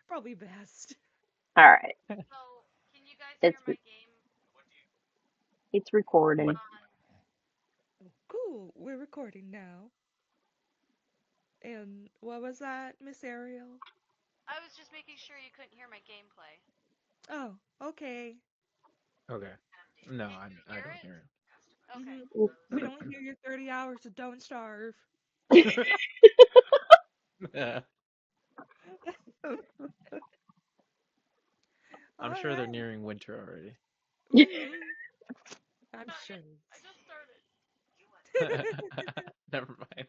Probably best. All right. So, can you guys hear It's my game it's recording. What? on? Oh, cool. We're recording now. And what was that, Miss Ariel? I was just making sure you couldn't hear my gameplay. Oh, okay. Okay. No, Can you I hear don't it? hear Okay. We don't hear your 30 hours of Don't Starve. it. I'm All sure they're right. nearing winter already. Mm-hmm. I'm Not yet. sure. I just started. Never mind.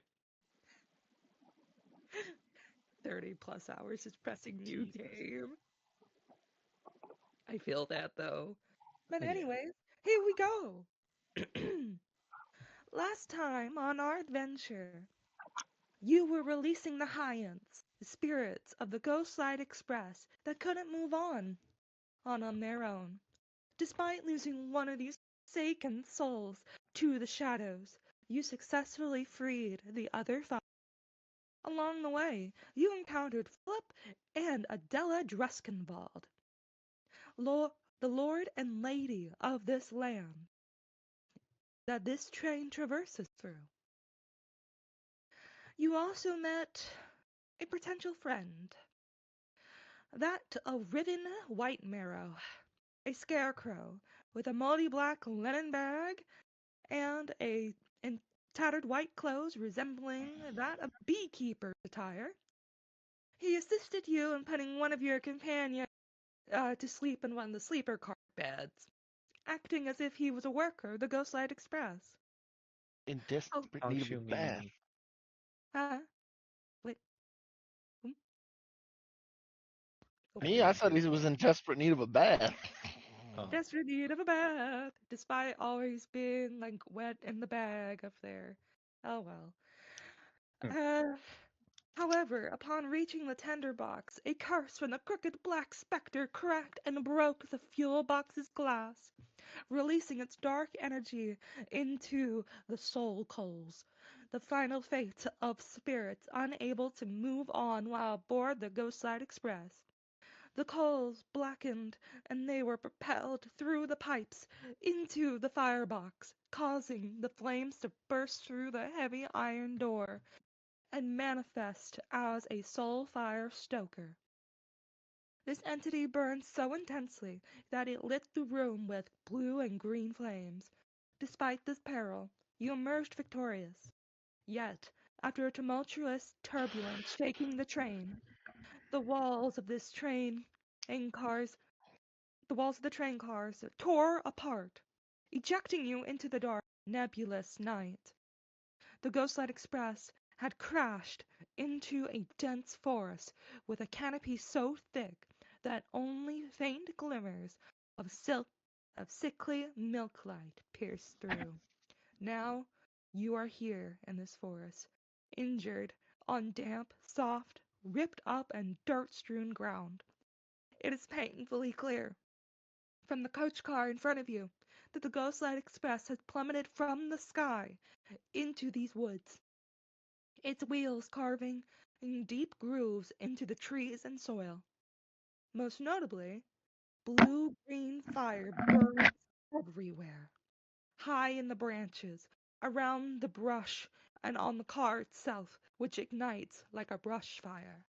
30 plus hours is pressing new Jesus. game. I feel that though. But Yeah. anyways, here we go. Last time on our adventure, you were releasing the Hyans, the spirits of the Ghostlight Express that couldn't move on their own. Despite losing one of these forsaken souls to the shadows, you successfully freed the other five. Along the way, you encountered Philip and Adela Dreskenwald, Lord, the lord and lady of this land that this train traverses through. You also met a potential friend, that a riven white marrow, a scarecrow with a moldy black linen bag and a in tattered white clothes resembling that of beekeeper's attire. He assisted you in putting one of your companions to sleep in one of the sleeper car beds, acting as if he was a worker of the Ghostlight Express. In Oh, desperate I'll need of a shoot me, bath. Mimi. huh? Wait, hmm? Me, I Okay. thought he was in desperate need of a bath. Oh. Just in need of a bath, despite always being like wet in the bag up there. Oh well. Hmm. Uh, However, upon reaching the tender box, a curse from the crooked black spectre cracked and broke the fuel box's glass, releasing its dark energy into the soul coals, the final fate of spirits unable to move on while aboard the Ghostlight Express. The coals blackened, and they were propelled through the pipes into the firebox, causing the flames to burst through the heavy iron door and manifest as a soul fire stoker. This entity burned so intensely that it lit the room with blue and green flames. Despite this peril, you emerged victorious. Yet, after a tumultuous turbulence shaking the train, the walls of this train and cars the walls of the train cars tore apart, ejecting you into the dark, nebulous night. The Ghostlight Express had crashed into a dense forest with a canopy so thick that only faint glimmers of sickly milk light pierced through. Now you are here in this forest, injured on damp, soft, ripped up and dirt-strewn ground. It is painfully clear from the coach car in front of you that the Ghostlight Express has plummeted from the sky into these woods, its wheels carving in deep grooves into the trees and soil. Most notably, blue-green fire burns everywhere, high in the branches, around the brush, and on the car itself, which ignites like a brush fire.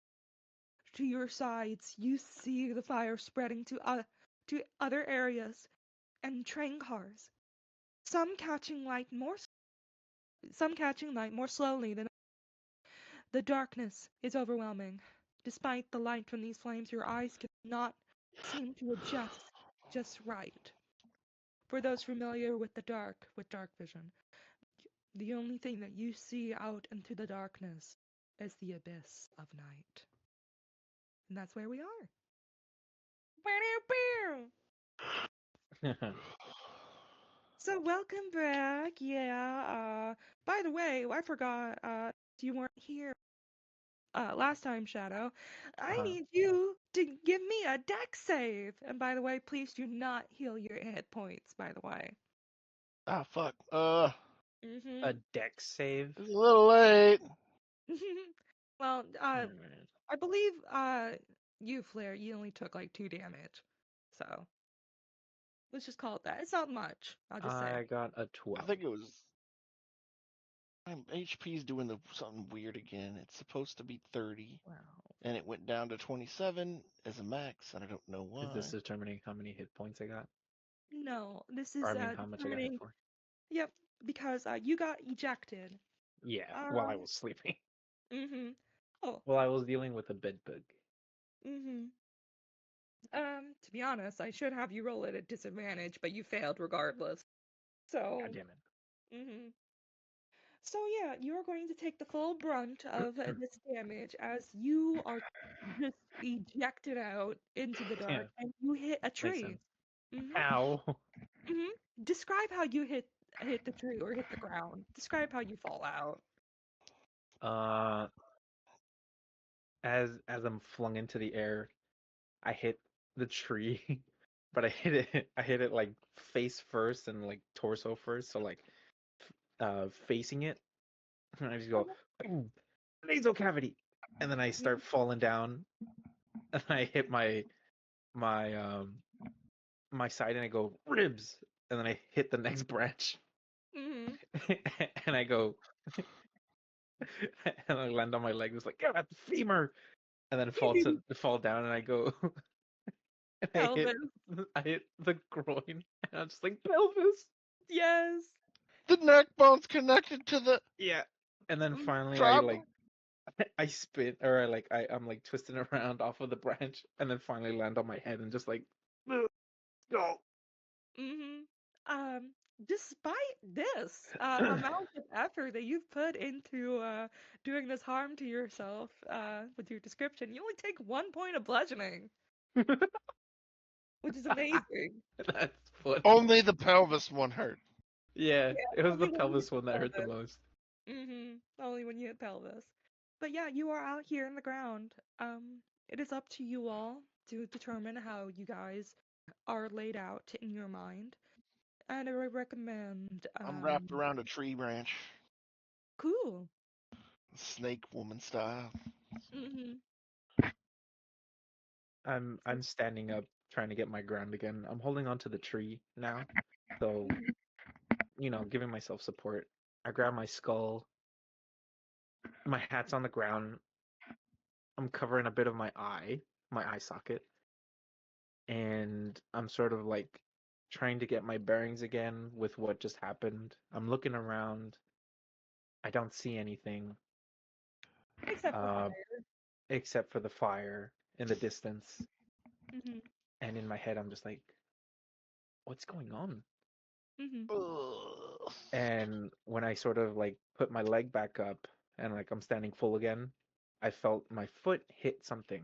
To your sides, you see the fire spreading to other areas and train cars, some catching light more slowly than the darkness is overwhelming. Despite the light from these flames, your eyes cannot seem to adjust just right. For those familiar with dark vision, the only thing that you see out into the darkness is the abyss of night. And that's where we are. So welcome back. Yeah. By the way, I forgot. You weren't here last time, Shadow. I uh, need you to give me a deck save. And by the way, please do not heal your hit points. By the way. Ah, fuck. Mm-hmm. a deck save. It's a little late. Well, Alright. I believe you, Flare, you only took like 2 damage. So let's just call it that. It's not much. I'll just say. I got a I 12. think it was. HP's doing something weird again. It's supposed to be 30, Wow. and it went down to 27 as a max, and I don't know Is this why. determining how many hit points I got? No, this Or is I mean, how much I got hit determining. for? Yep, because you got ejected. Yeah, while I Um. was sleeping. Mhm. Oh. While I was dealing with a bed bug. Mhm. To be honest, I should have you roll it at disadvantage, but you failed regardless. God So. damn it. Mhm. So yeah, you are going to take the full brunt of this damage as you are just ejected out into the Yeah, dark and you hit a makes tree. sense. Mhm. How? Mhm. Describe how you hit the tree or hit the ground. Describe how you fall out. Uh, as I'm flung into the air, I hit the tree, but I hit it like face first and like torso first, so like facing it, and I just go boom, nasal cavity, and then I start falling down, and I hit my my side, and I go ribs, and then I hit the next branch, Mhm. and I go and I land on my leg. It's like yeah, that's femur, and then fall down, and I go and Pelvis. I hit the groin, and I'm just like pelvis. Yes. The neck bone's connected to the Yeah. And then Mm. finally I trauma. like I spin or I'm like twisting around off of the branch and then finally land on my head and just like go. Mhm. Um, Despite this amount of effort that you've put into doing this harm to yourself with your description, you only take 1 point of bludgeoning, which is amazing. That's funny. Only the pelvis one hurt. Yeah, Yeah, it was the only when you hit pelvis one the that hurt the pelvis. most. Only when you hit pelvis. But yeah, you are out here in the ground. It is up to you all to determine how you guys are laid out in your mind. And I would recommend, I'm wrapped around a tree branch, cool. snake woman style. Mm-hmm. I'm standing up trying to get my ground again. I'm holding onto the tree now. So, Mm-hmm. giving myself support. I grab my skull, my hat's on the ground. I'm covering a bit of my eye socket, and I'm sort of like trying to get my bearings again with what just happened. I'm looking around. I don't see anything Except for uh, fire. except for the fire in the distance. Mm-hmm. And in my head, I'm just like, what's going on? Mm-hmm. Ugh. And when I sort of like put my leg back up and like I'm standing full again, I felt my foot hit something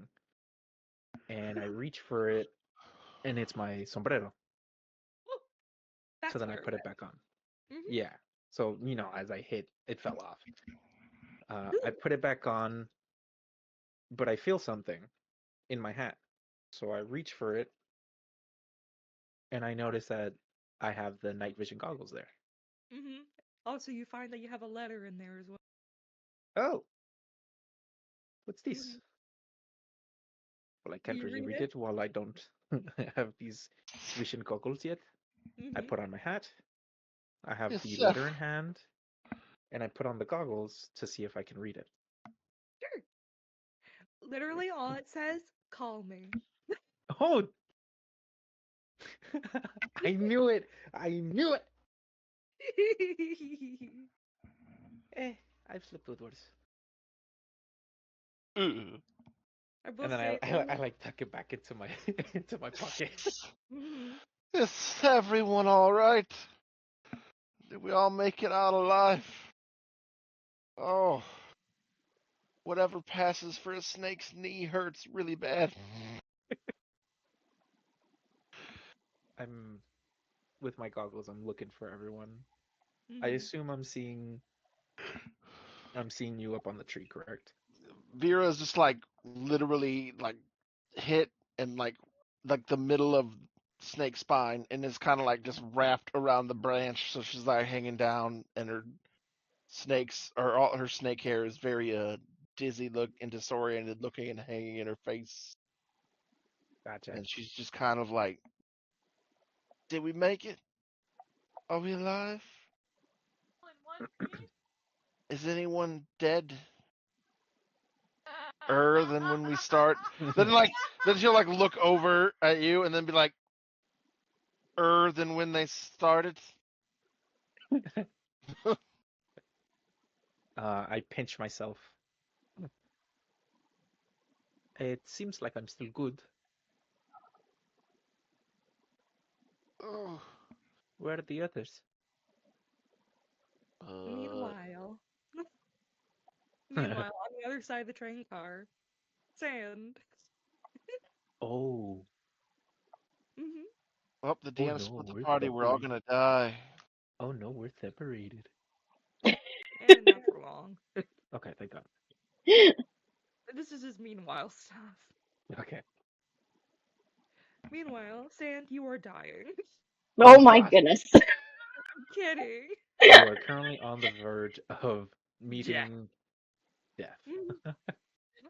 and I reach for it and it's my sombrero. Oh, So that's then I where it put it back on. went. Yeah. So, as I hit, it fell off. I Mm-hmm. put it back on, but I feel something in my hat. So I reach for it and I notice that I have the night vision goggles there. Mm-hmm. Also, you find that you have a letter in there as well. Oh, what's Mm-hmm. this? Well, I Do can't you really read read it? it while I don't have these vision goggles yet. I Mm-hmm. put on my hat, I have Yes, the chef. letter in hand, and I put on the goggles to see if I can read it. Sure. Literally, all it says, call me. Oh, I knew it! I knew it! I've slipped those words. Ugh. I will And then say I though. like tuck it back into my into my pocket. Mm-hmm. Is everyone all right? Did we all make it out alive? Oh, whatever passes for a snake's knee hurts really bad. I'm with my goggles. I'm looking for everyone. I Mm-hmm. assume I'm seeing you up on the tree, correct? Vera's just like literally like hit and like the middle of Snake's spine and is kind of like just wrapped around the branch, so she's like hanging down, and her snakes or all her snake hair is very dizzy look and disoriented looking and hanging in her face. Gotcha. And she's just kind of like, did we make it? Are we alive? In one piece? Is anyone dead? Than when we start. Then then she'll like look over at you and then be like, than when they started. I pinch myself. It seems like I'm still good. Oh, Where are the others? Meanwhile, meanwhile, on the other side of the train car, Sand. Oh, hmm well, the oh DM no, split the we're party. We're all separated. gonna die. Oh no, we're separated. And not for long. Okay, thank God. This is just meanwhile stuff. Okay. Meanwhile, Sand, you are dying. Oh Oh my God. goodness. I'm kidding. You are currently on the verge of Death. meeting death. Mhm.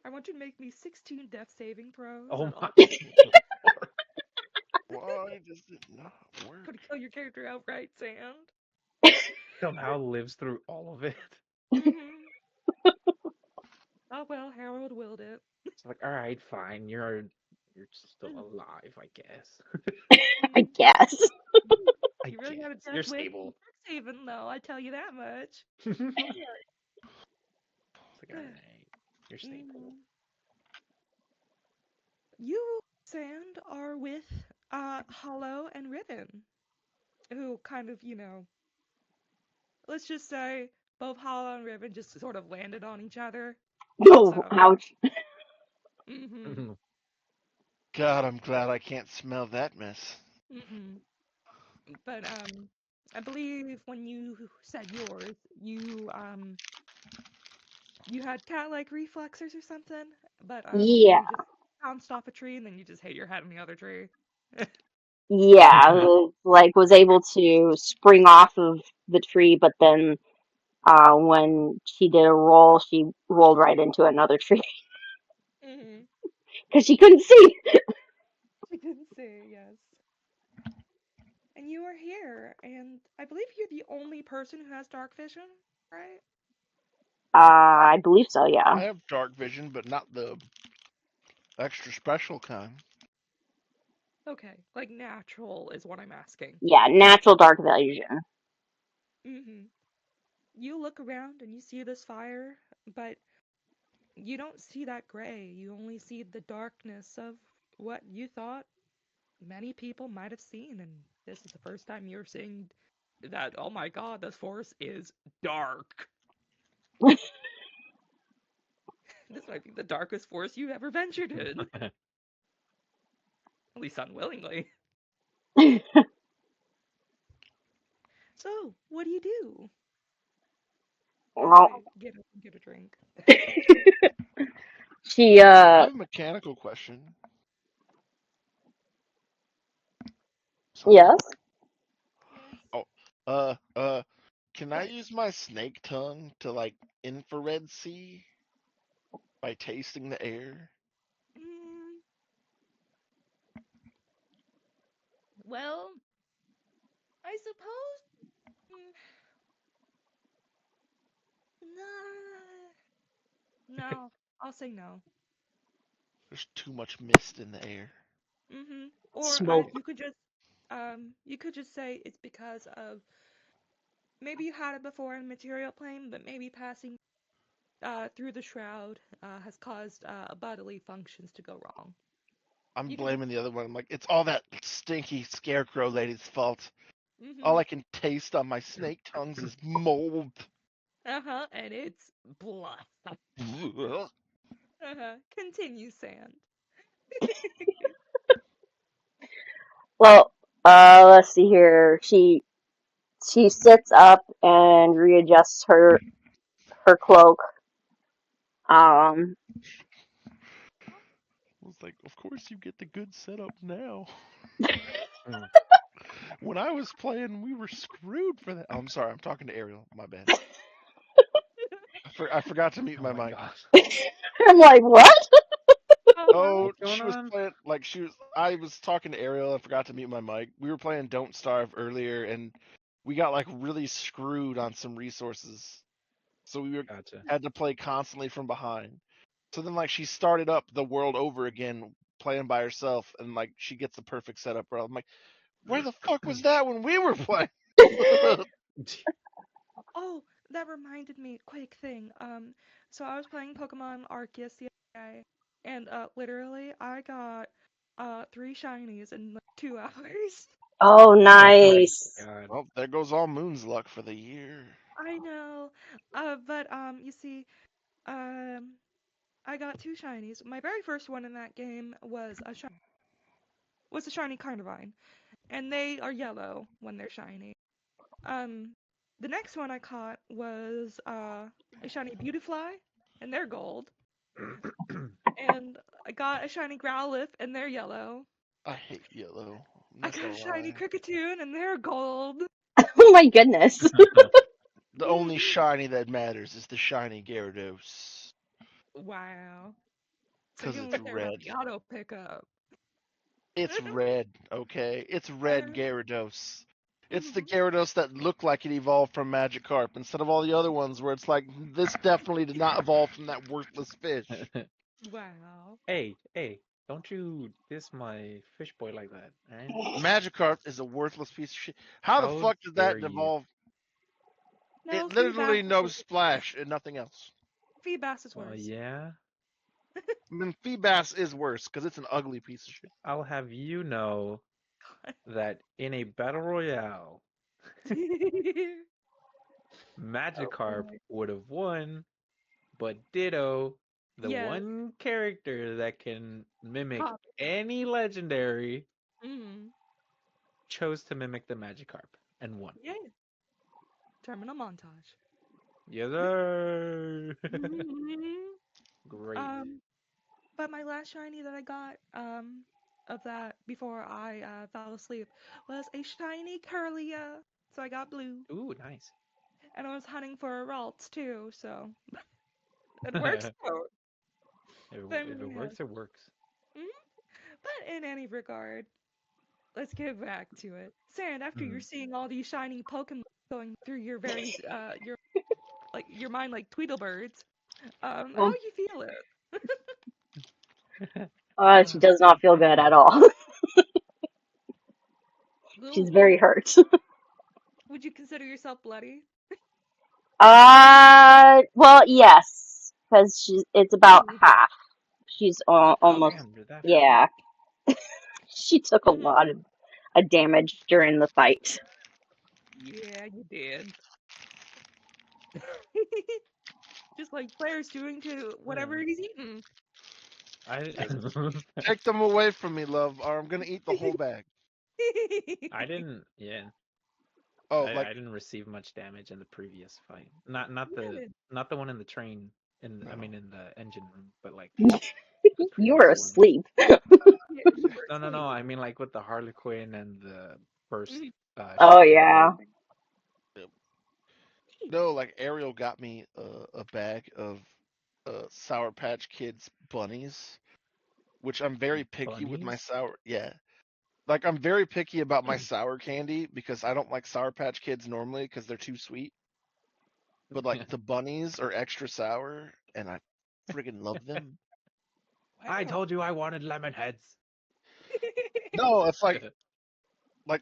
I want you to make me 16 death saving throws Oh at my all. Lord. Why does it not work? Gonna kill your character outright, Sand. Somehow lives through all of it. hmm Oh well, Harold willed it. It's like, all right, fine. You're still alive, I guess. I Mhm. guess. I You really got a guess. You're death wish from stable. Haven, though, I tell you that much. It's like, all right. You're stable. Mhm. You, Sand, are with Hollow and Ribbon, who kind of, let's just say both Hollow and Ribbon just sort of landed on each other. Oh, So, ouch. mhm, God, I'm glad I can't smell that mess. mhm. But I believe when you said yours, you had cat-like reflexes or something. But Yeah. you just bounced off a tree and then you just hit your head on the other tree. Yeah. Like was able to spring off of the tree, but then when she did a roll, she rolled right into another tree Mhm. because she couldn't see. I didn't say yes. And you are here, and I believe you're the only person who has dark vision, right? I believe so, yeah. I have dark vision, but not the extra special kind. Okay, like natural is what I'm asking. Yeah, natural dark vision. Mm-hmm. You look around and you see this fire, but you don't see that gray. You only see the darkness of what you thought many people might have seen, and this is the first time you're seeing that, oh my god, this forest is dark. This might be the darkest forest you've ever ventured in, at least unwillingly. So, what do you do? As Well, I get up and get a drink. she I have a mechanical question. Sorry. yes. Yes. Oh, uh, uh, can I use my snake tongue to like infrared see by tasting the air? Mm, well, I suppose. Nah, no, I'll say no. There's too much mist in the air. Or Smoke. you could just say it's because of maybe you had it before in material plane, but maybe passing through the shroud has caused bodily functions to go wrong. I'm You could just. blaming the other one. I'm like, it's all that stinky scarecrow lady's fault. All Mm-hmm. I can taste on my snake tongues is mold. Uh-huh, and it's blood. Uh-huh. Continue, Sand. Well, let's see here. She sits up and readjusts her cloak. Um, I was like, of course you get the good setup now. Mm. When I was playing, we were screwed for that. Oh, I'm sorry, I'm talking to Ariel. My bad. I forgot to mute Oh my my mic. god. I'm like, what? Oh, What's going she was on? playing like she was. I was talking to Ariel. I forgot to mute my mic. We were playing Don't Starve earlier, and we got like really screwed on some resources, so Gotcha. had to play constantly from behind. So then, like, she started up the world over again, playing by herself, and like she gets the perfect setup. Bro, I'm like, where the fuck was that when we were playing? Oh, that reminded me, quick thing. So I was playing Pokemon Arceus the other day, and literally I got 3 shinies in like 2 hours. Oh, Oh my nice. god. Well, there goes all Moon's luck for the year. I know. But you see, um, I got 2 shinies. My very first one in that game was a shiny Carnivine, and they are yellow when they're shiny. Um, the next one I caught was a shiny Beautifly, and they're gold. And I got a shiny Growlithe, and they're yellow. I hate yellow. I'm I not got a gonna shiny lie. Kricketune, and they're gold. Oh my goodness. The only shiny that matters is the shiny Gyarados, Wow. So you cause don't it's care about red. the auto pickup. It's red, okay? It's red Uh, Gyarados. It's the mhm. Gyarados that looked like it evolved from Magikarp instead of all the other ones where it's like this definitely did not evolve from that worthless fish. Wow. Hey, don't you diss my fish boy like that, alright? Magikarp is a worthless piece of shit. How the How fuck did dare that you? evolve? No, It literally Feedbass is knows worse. Splash and nothing else. Feedbass is Well, worse. yeah. I mean, Feebas is worse because it's an ugly piece of shit. I'll have you know that in a battle royale, Oh Magikarp boy. would have won, but Ditto, the Yes. one character that can mimic Copy. any legendary, Mm. chose to mimic the Magikarp and won. Yeah. Terminal montage. Yes, sir. Mhm. Great. Um, but my last shiny that I got, of that before I fell asleep was a shiny Curlia. So I got blue, Ooh, nice. and I was hunting for a Ralts too, so it works out. But If it yeah. works, it works. Mhm. But in any regard, let's get back to it. Sand, after you're Mhm. seeing all these shiny Pokemon going through your like your mind like Tweedledbirds, how Um, you feel it? she does not feel good at all. She's Ooh. very hurt. Would you consider yourself bloody? Well, yes, because it's about Ooh. half. She's Oh, almost, damn, you're that far. yeah. She took a Mhm. lot of damage during the fight. Yeah, you did. Just like Claire's doing to whatever Yeah. he's eating. I Yeah, take them away from me, love, or I'm gonna eat the whole bag. I didn't yeah. Oh, I like didn't receive much damage in the previous fight. Not the Good. not the one in the train I no. mean in the engine room, but like the You were previous one. asleep. Yeah, you were No. asleep. I mean like with the Harlequin and the first Mhm. Oh shiny yeah. girl. No, like Ariel got me a bag of Sour Patch Kids bunnies, which I'm very picky with my Bunnies? sour. Yeah, like I'm very picky about my sour candy because I don't like Sour Patch Kids normally because they're too sweet. But like the bunnies are extra sour, and I friggin' love them. I Wow. told you I wanted lemon heads. No, it's like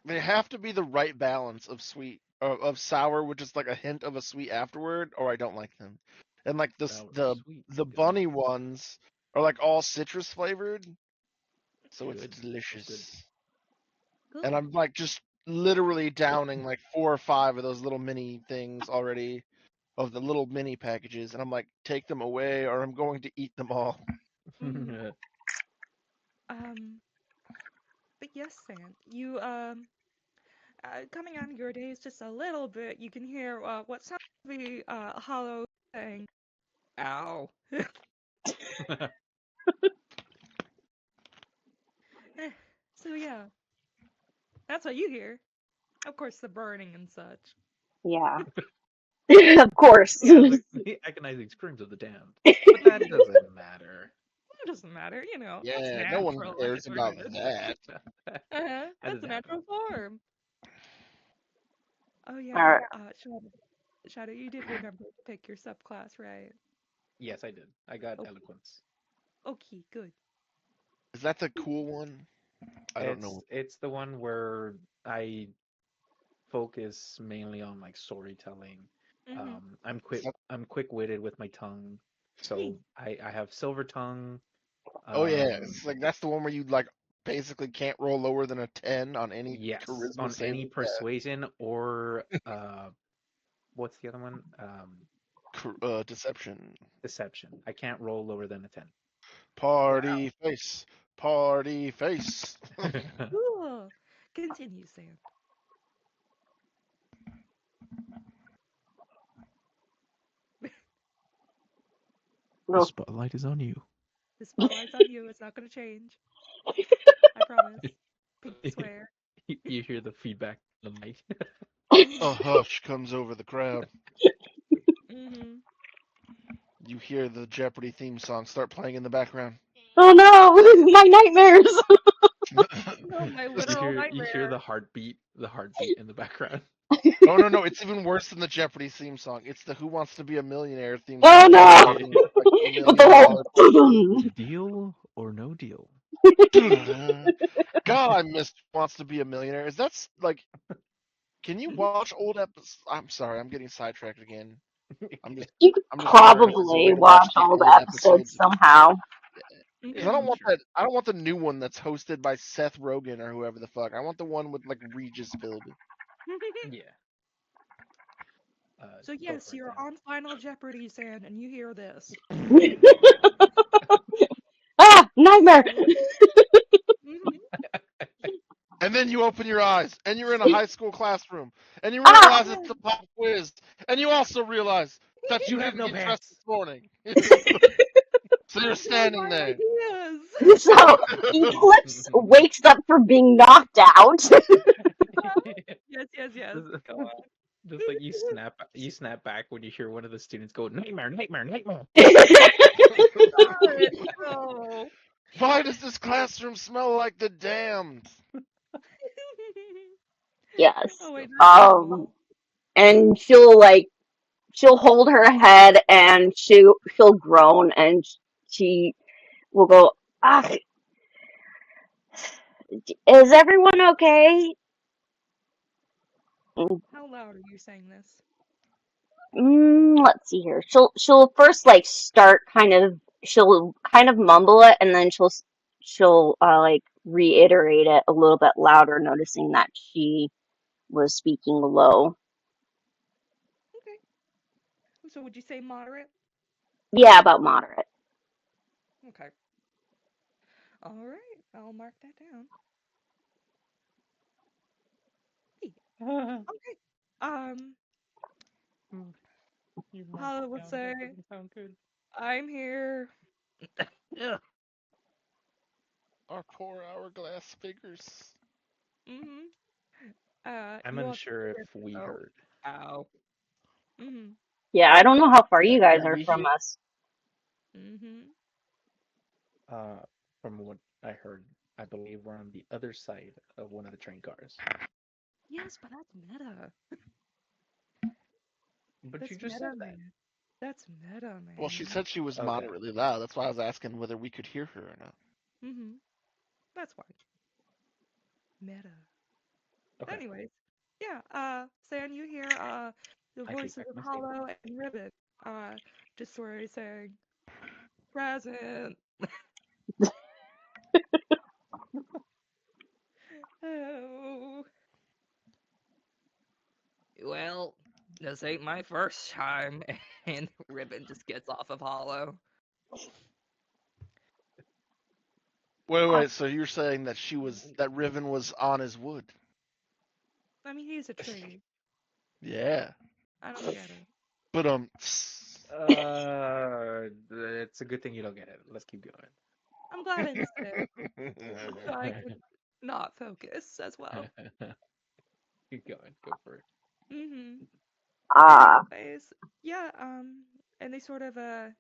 they have to be the right balance of sweet of sour, which is like a hint of a sweet afterward, or I don't like them. And like Sour sweet. the Good. bunny ones are like all citrus flavored, so it's Good. That's good. delicious. And Good. I'm like just literally downing like 4 or 5 of those little mini things already of the little mini packages, and I'm like, take them away, or I'm going to eat them all. Mhm. Um, but yes, Sam, you coming out of your days just a little bit, you can hear what sounds to be hollow saying, "Ow." Eh, so yeah, that's what you hear. Of course, the burning and such. Yeah. Of course. The agonizing screams of the damned. But that doesn't matter. It doesn't matter, that's Yeah, no one natural cares about anyway. that. That That's doesn't the happen. natural form. Oh All yeah, right. Shadow, you did remember to pick your subclass, right? Yes, I did. I got Okay, eloquence. okay, good. Is that the cool one? I don't know. It's the one where I focus mainly on like storytelling. Mhm. Is that, I'm quick-witted with my tongue. Hey. So I have silver tongue. oh yeah, Um it's like that's the one where you like basically can't roll lower than a 10 on any yes, charisma on any saving. persuasion or what's the other one? Deception. Deception. I can't roll lower than a 10. Party face. Party face. Cool. Continue, Sam. The Well, spotlight is on you. The spotlight's on you. It's not gonna change. I promise. Pinky swear. You hear the feedback in the mic. A Mhm. hush comes over the crowd. Mhm. You hear the Jeopardy theme song start playing in the background. oh no, my nightmares. Oh, my Just, literal You hear nightmare. the heartbeat in the background. oh no, no, it's even worse than the Jeopardy theme song. It's the Who Wants to Be a Millionaire theme Oh song, but no, with like with the million whole. dollar Deal or no deal? God, I missed Wants to Be a Millionaire. Is that's like can you watch old episodes? I'm sorry, I'm getting sidetracked again. I'm just You could I'm just wondering if there's a probably way to watch watch the all the old episodes episodes somehow. because Yeah, I don't Mhm. I'm want sure. that. I don't want the new one that's hosted by Seth Rogen or whoever the fuck. I want the one with like Regis Philbin. Yeah. So Go yes, for it, you're Sam. on Final Jeopardy, Sam, and you hear this. Ah, nightmare. So, mhm. And then you open your eyes, and you're in a high school classroom, and you Ah, realize it's a pop quiz, and you also realize that you You have didn't no get dressed pants. this morning. So you're More standing my there. ideas. so Eclipse wakes up from being knocked out. Yes, yes, yes. Just Go on. just like you snap back when you hear one of the students go nightmare, nightmare, nightmare. God, no. Why does this classroom smell like the damned? Yes. Oh wait, that's Um, normal. and she'll hold her head and she'll groan and she will go, ah, is everyone okay? How loud are you saying this? Let's see here. She'll first like start she'll kind of mumble it and then she'll like reiterate it a little bit louder, noticing that she was speaking low. Okay. So would you say moderate? Yeah, about moderate. Okay. All right. I'll mark that down. Hey. Okay. Um, You marked Hollow it would down. say, That doesn't sound good. I'm here. Yeah. Our poor hourglass figures. Mm-hmm. I'm You also unsure if hear, we oh, heard. ow. Mm-hmm. Yeah, I don't know how far you guys Did are we from hear? us. Mm-hmm. Uh, from what I heard, I believe we're on the other side of one of the train cars. Yes, but that's meta. But you That's just said meta, that. man. That's meta, Well, she man. said she was Okay. moderately loud. That's why I was asking whether we could hear her or not. Mm-hmm. That's why. Meta. Okay. Anyways, yeah, San, you hear the I take voices back of my statement. Hollow and Ribbit, just sort of saying, present. Oh. Well, this ain't my first time, and Ribbon just gets off of Hollow. Wait, Uh, wait. So you're saying that that Riven was on his wood? I mean, he's a tree. Yeah. I don't get it. But It's a good thing you don't get it. Let's keep going. I'm glad I missed it, so I could not focus as well. Keep going. Go for it. Mm-hmm. Ah, Anyways, yeah, and they sort of they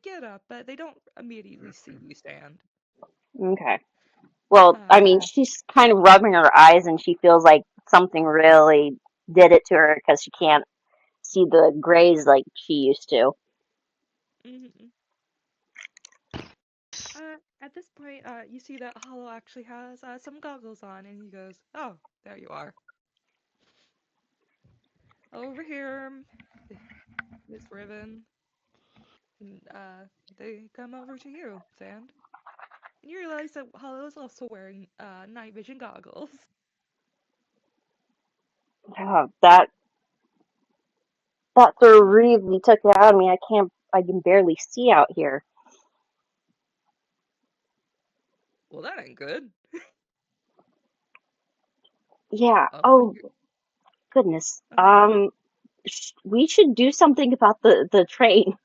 get up, but they don't immediately see you stand. okay. Well, I Um, mean, she's kind of rubbing her eyes and she feels like something really did it to her because she can't see the grays like she used to. mhm. At this point, you see that Hollow actually has some goggles on, and he goes, "Oh, there you are. Over here, Miss Riven." And they come over to you, Sand. And you realize that Hollow is also wearing night vision goggles. Oh, that sort of really took it out of me. I can barely see out here. Well, that ain't good. Yeah. Oh, Oh, goodness. uh, We should do something about the train.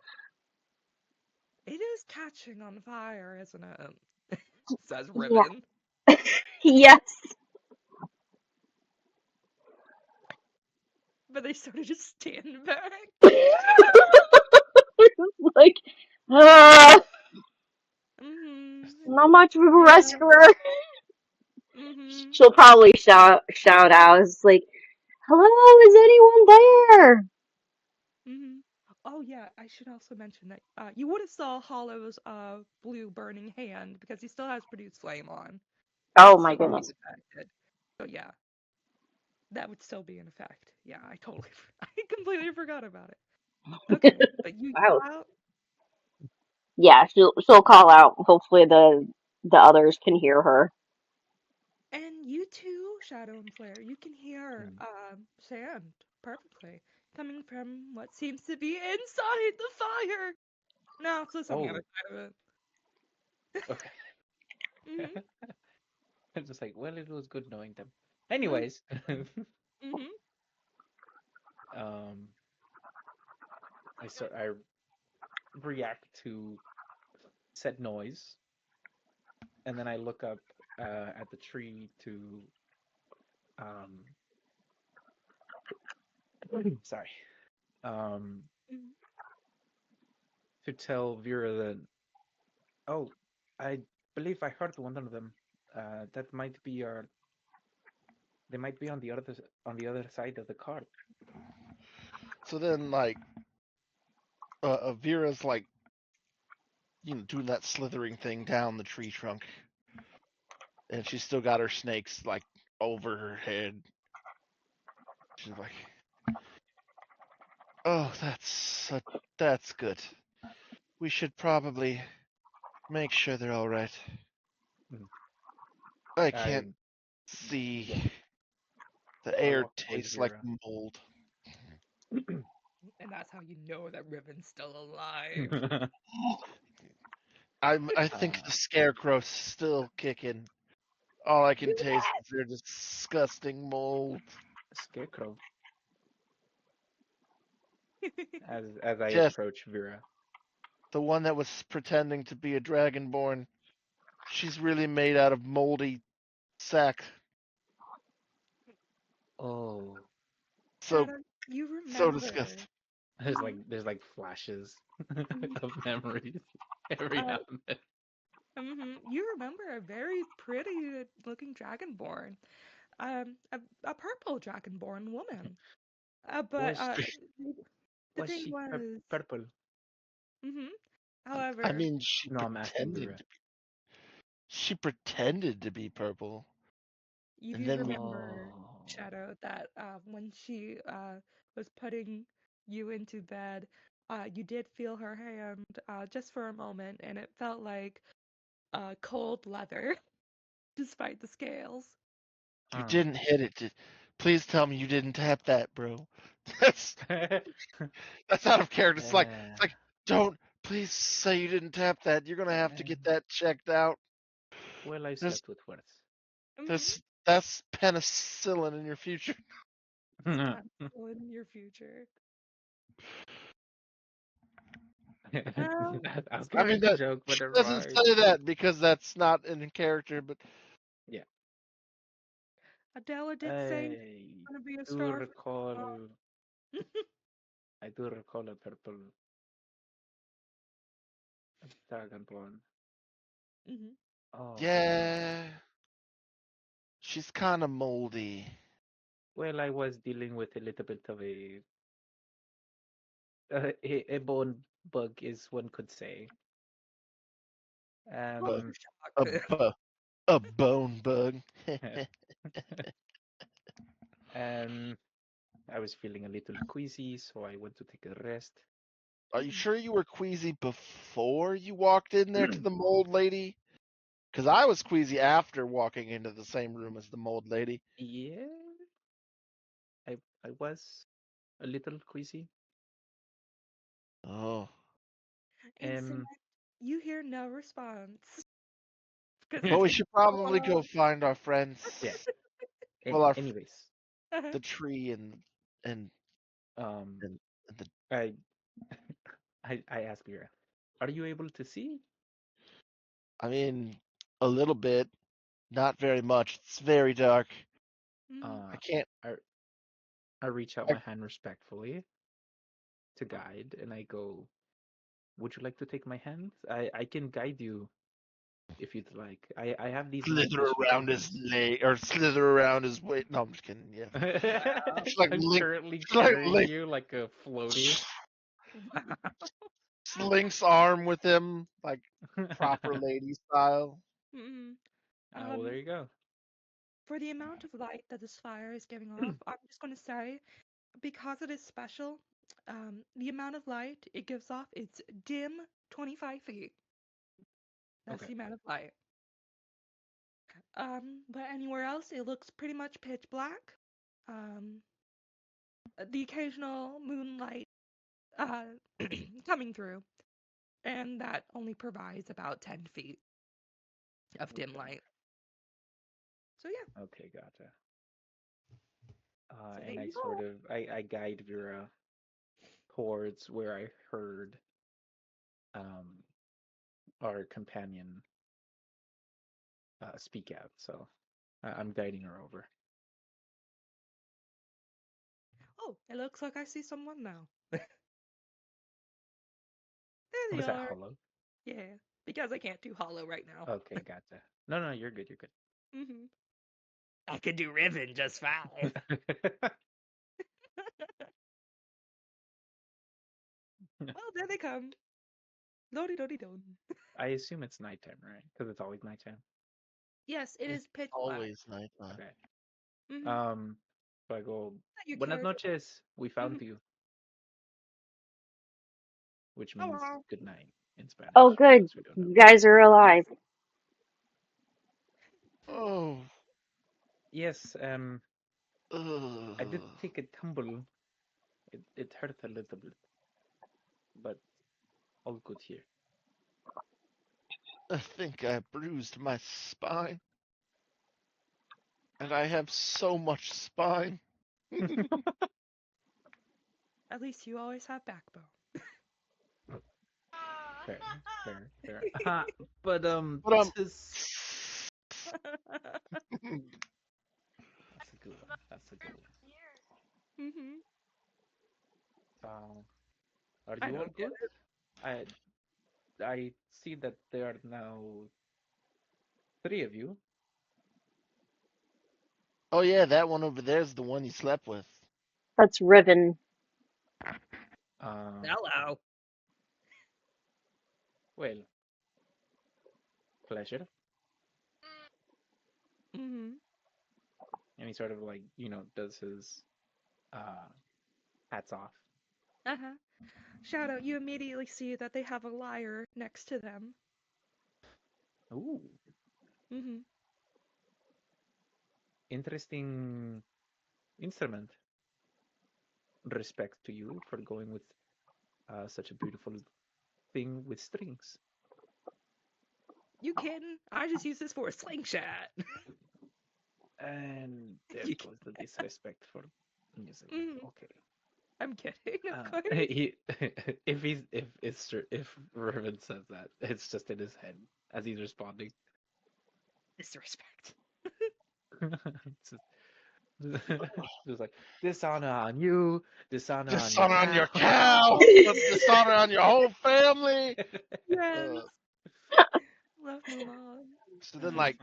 it is catching on fire, isn't it? Says Yeah. Riven. Yes. But they sort of just stand back. Like, uh, Mm-hmm. not much of a Yeah. rescuer. Mm-hmm. She'll probably shout out. It's like, "Hello, is anyone there?" Mm-hmm. Oh yeah, I should also mention that you would have saw Hollow's blue burning hand because he still has produce flame on. That Oh would my still be goodness. detected. So yeah, that would still be in effect. Yeah, I totally, I completely forgot about it. Okay, but you Wow. yell out, Yeah, she'll call out. Hopefully the others can hear her. and you too, Shadow and Flare, you can hear Mm. sand perfectly coming from what seems to be inside the fire. No, so it's on the Oh, other side of it. okay. Mhm. I'm just like, well, it was good knowing them. Mhm. Anyways, Mhm. um, I react to said noise, and then I look up at the tree to um, sorry, um, Mhm. to tell Vera that, oh, I believe I heard one of them. That might be our. They might be on the other side of the cart. So then, like, Vera's like, doing that slithering thing down the tree trunk, and she's still got her snakes like over her head. She's like, "Oh, that's good. We should probably make sure they're all right. Mm. I can't I see. yeah. The I'll air walk towards tastes like Vera. mold." And that's how you know that Riven's still alive. I think uh, the scarecrow's still kicking. All I can taste is their disgusting mold. Scarecrow. As I Yes, approach Vera. the one that was pretending to be a dragonborn. She's really made out of moldy sack. Oh, So Shadow, you so remember. disgusting. Mhm. there's like flashes Mhm. of memories every Uh, now and then. you remember a very pretty looking dragonborn. A purple dragonborn woman. But Was the was thing she was, purple? mhm. I However, mean, No, I'm asking Vera. she pretended to be purple, you and do then we remember, Oh, Shadow, that when she was putting you into bed, you did feel her hand just for a moment, and it felt like cold leather, despite the scales. you huh. didn't hit it. Please tell me you didn't tap that, bro. That's that's out of character. uh, It's like don't please say you didn't tap that. You're gonna have to uh, get that checked out. well, I There's slept with worse. Mm-hmm. that's penicillin in your future. It's possible in your future. Um, I was I gonna mean make a that joke, but she never doesn't mind. say that because that's not in character, but Yeah. Adela did say it's I gonna be a do star for recall. I do recall a purple dragonborn. hmm Oh, Yeah, she's kind of moldy. well, I was dealing with a little bit of a bone bug, is one could say. A Um, a, shock. bo- a bone bug. and I was feeling a little queasy, so I went to take a rest. Are you sure you were queasy before you walked in there to the mold lady? Because I was queasy after walking into the same room as the mold lady. Yeah, I was a little queasy. Oh. And Um, Cement, you hear no response because But it's we been should so probably long. go find our yeah. friends. Well, Anyways, the tree and um, and, and the. I I asked Vera, are you able to see? I mean, a little bit, not very much. It's very dark. Mhm. I Uh, can't. I I reach out I, my hand respectfully to guide, and I go, "Would you like to take my hand? I can guide you if you'd like. I have these night slither vision around his tokens." leg or slither around his weight. No, I'm just kidding. Yeah, Wow. she's like I'm link. currently She's like carrying link. you like a floaty. Wow. Links arm with him, like proper lady style. Mhm. Well, there Um, you go. for the amount of light that this fire is giving off, I'm just going to say, because it is special, the amount of light it gives off is dim 25 feet. That's Okay. the amount of light. But anywhere else, it looks pretty much pitch black. Um, the occasional moonlight uh, coming through, and that only provides about 10 feet of dim Okay. light. So yeah, Okay, gotcha. so there And I you sort go. of I guide Vera towards where I heard um our companion speak out. So I'm guiding her over. Oh, it looks like I see someone now. There they Was that are. hollow? Yeah, because I can't do hollow right now. Okay, gotcha. No, no, you're good. You're hmm I could do Riven just fine. good. Oh, there they come. Lodi dodi don. I assume it's nighttime, right? Because it's always nighttime. Yes, it It's is pitch black. always nighttime. Okay. Mm-hmm. Um, so I go, Your Buenas character. noches, we Mm-hmm. found you, which means Hello. good night in Oh, Spanish, for good. those who don't know. You guys are alive. Oh. Yes, I did Ugh. take a tumble. It hurt a little bit, but all good here. I think I bruised my spine, and I have so much spine. At least you always have backbone. Fair, fair, fair. But But tis, that's a good one. That's a good one. hmm Uh, are I you all don't get good? I I see that there are now three of you. oh yeah, that one over there is the one you slept with. That's Riven. it. Um, Hello. well, pleasure. hmm And he sort of like, does his uh hats off. Uh-huh. Shadow, you immediately see that they have a lyre next to them. Ooh, hmm interesting instrument. Respect to you for going with such a beautiful thing with strings. You kidding? I just use this for a slingshot. And there you goes the disrespect for music. hmm Okay. I'm kidding, of course. He if Riven says that, it's just in his head as he's responding. Disrespect. Just like dishonor on you, dishonor on your Dishonor on your cow. cow, dishonor on your whole family. Yes. Uh, Let's move on. so then, like,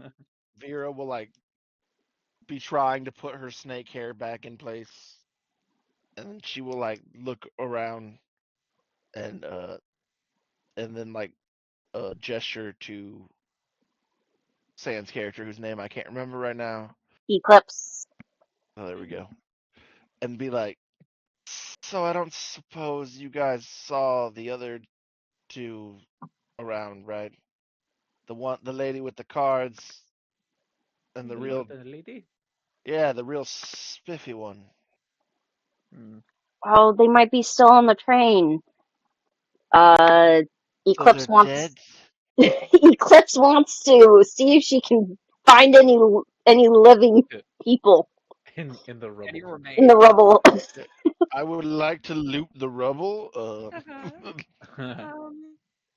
Vera will like be trying to put her snake hair back in place, and then she will like look around and then like gesture to Sans character, whose name I can't remember right now. Eclipse. Oh, there we go. And be like, so I don't suppose you guys saw the other two around, right? The lady with the cards, and the real, The lady? yeah, the real spiffy one. Mm. Oh, they might be still on the train. Uh, So they're Eclipse wants dead. Eclipse wants to see if she can find any living people In the Any rubble. in remains? the rubble. I would like to loot the rubble. Uh-huh.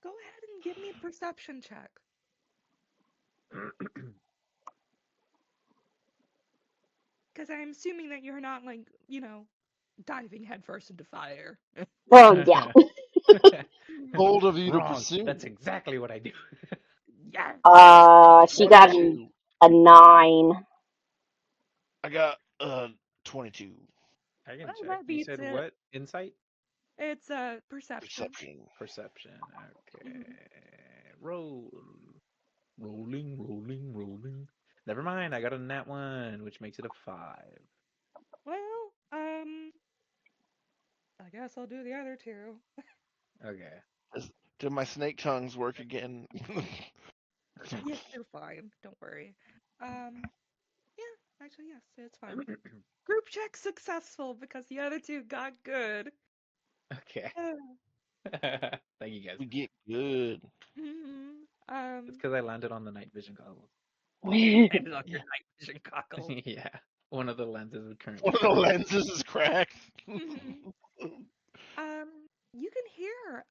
Go ahead and give me a perception check. Because I'm assuming that you're not, like, diving headfirst into fire. Oh yeah. Bold of you to Wrong. pursue. That's exactly what I do. Yes! She got 22. a 9. I got 22 I can Well, check. that You beats said it. what? Insight? It's perception. perception. Perception. Okay. Mhm. Roll. Rolling. Never mind. I got a nat one, which makes it a 5. Well, I guess I'll do the other two. Okay. Did my snake tongues work again? Yes, they're fine. Don't worry. Yeah, actually, yes, it's fine. Group check successful because the other two got good. Okay. Uh, Thank you guys. We get good. mhm. It's because I landed on the night vision goggles. You landed on your night vision goggles. Yeah. One of the lenses is currently One of the cracked. lenses is cracked. Mhm. You can hear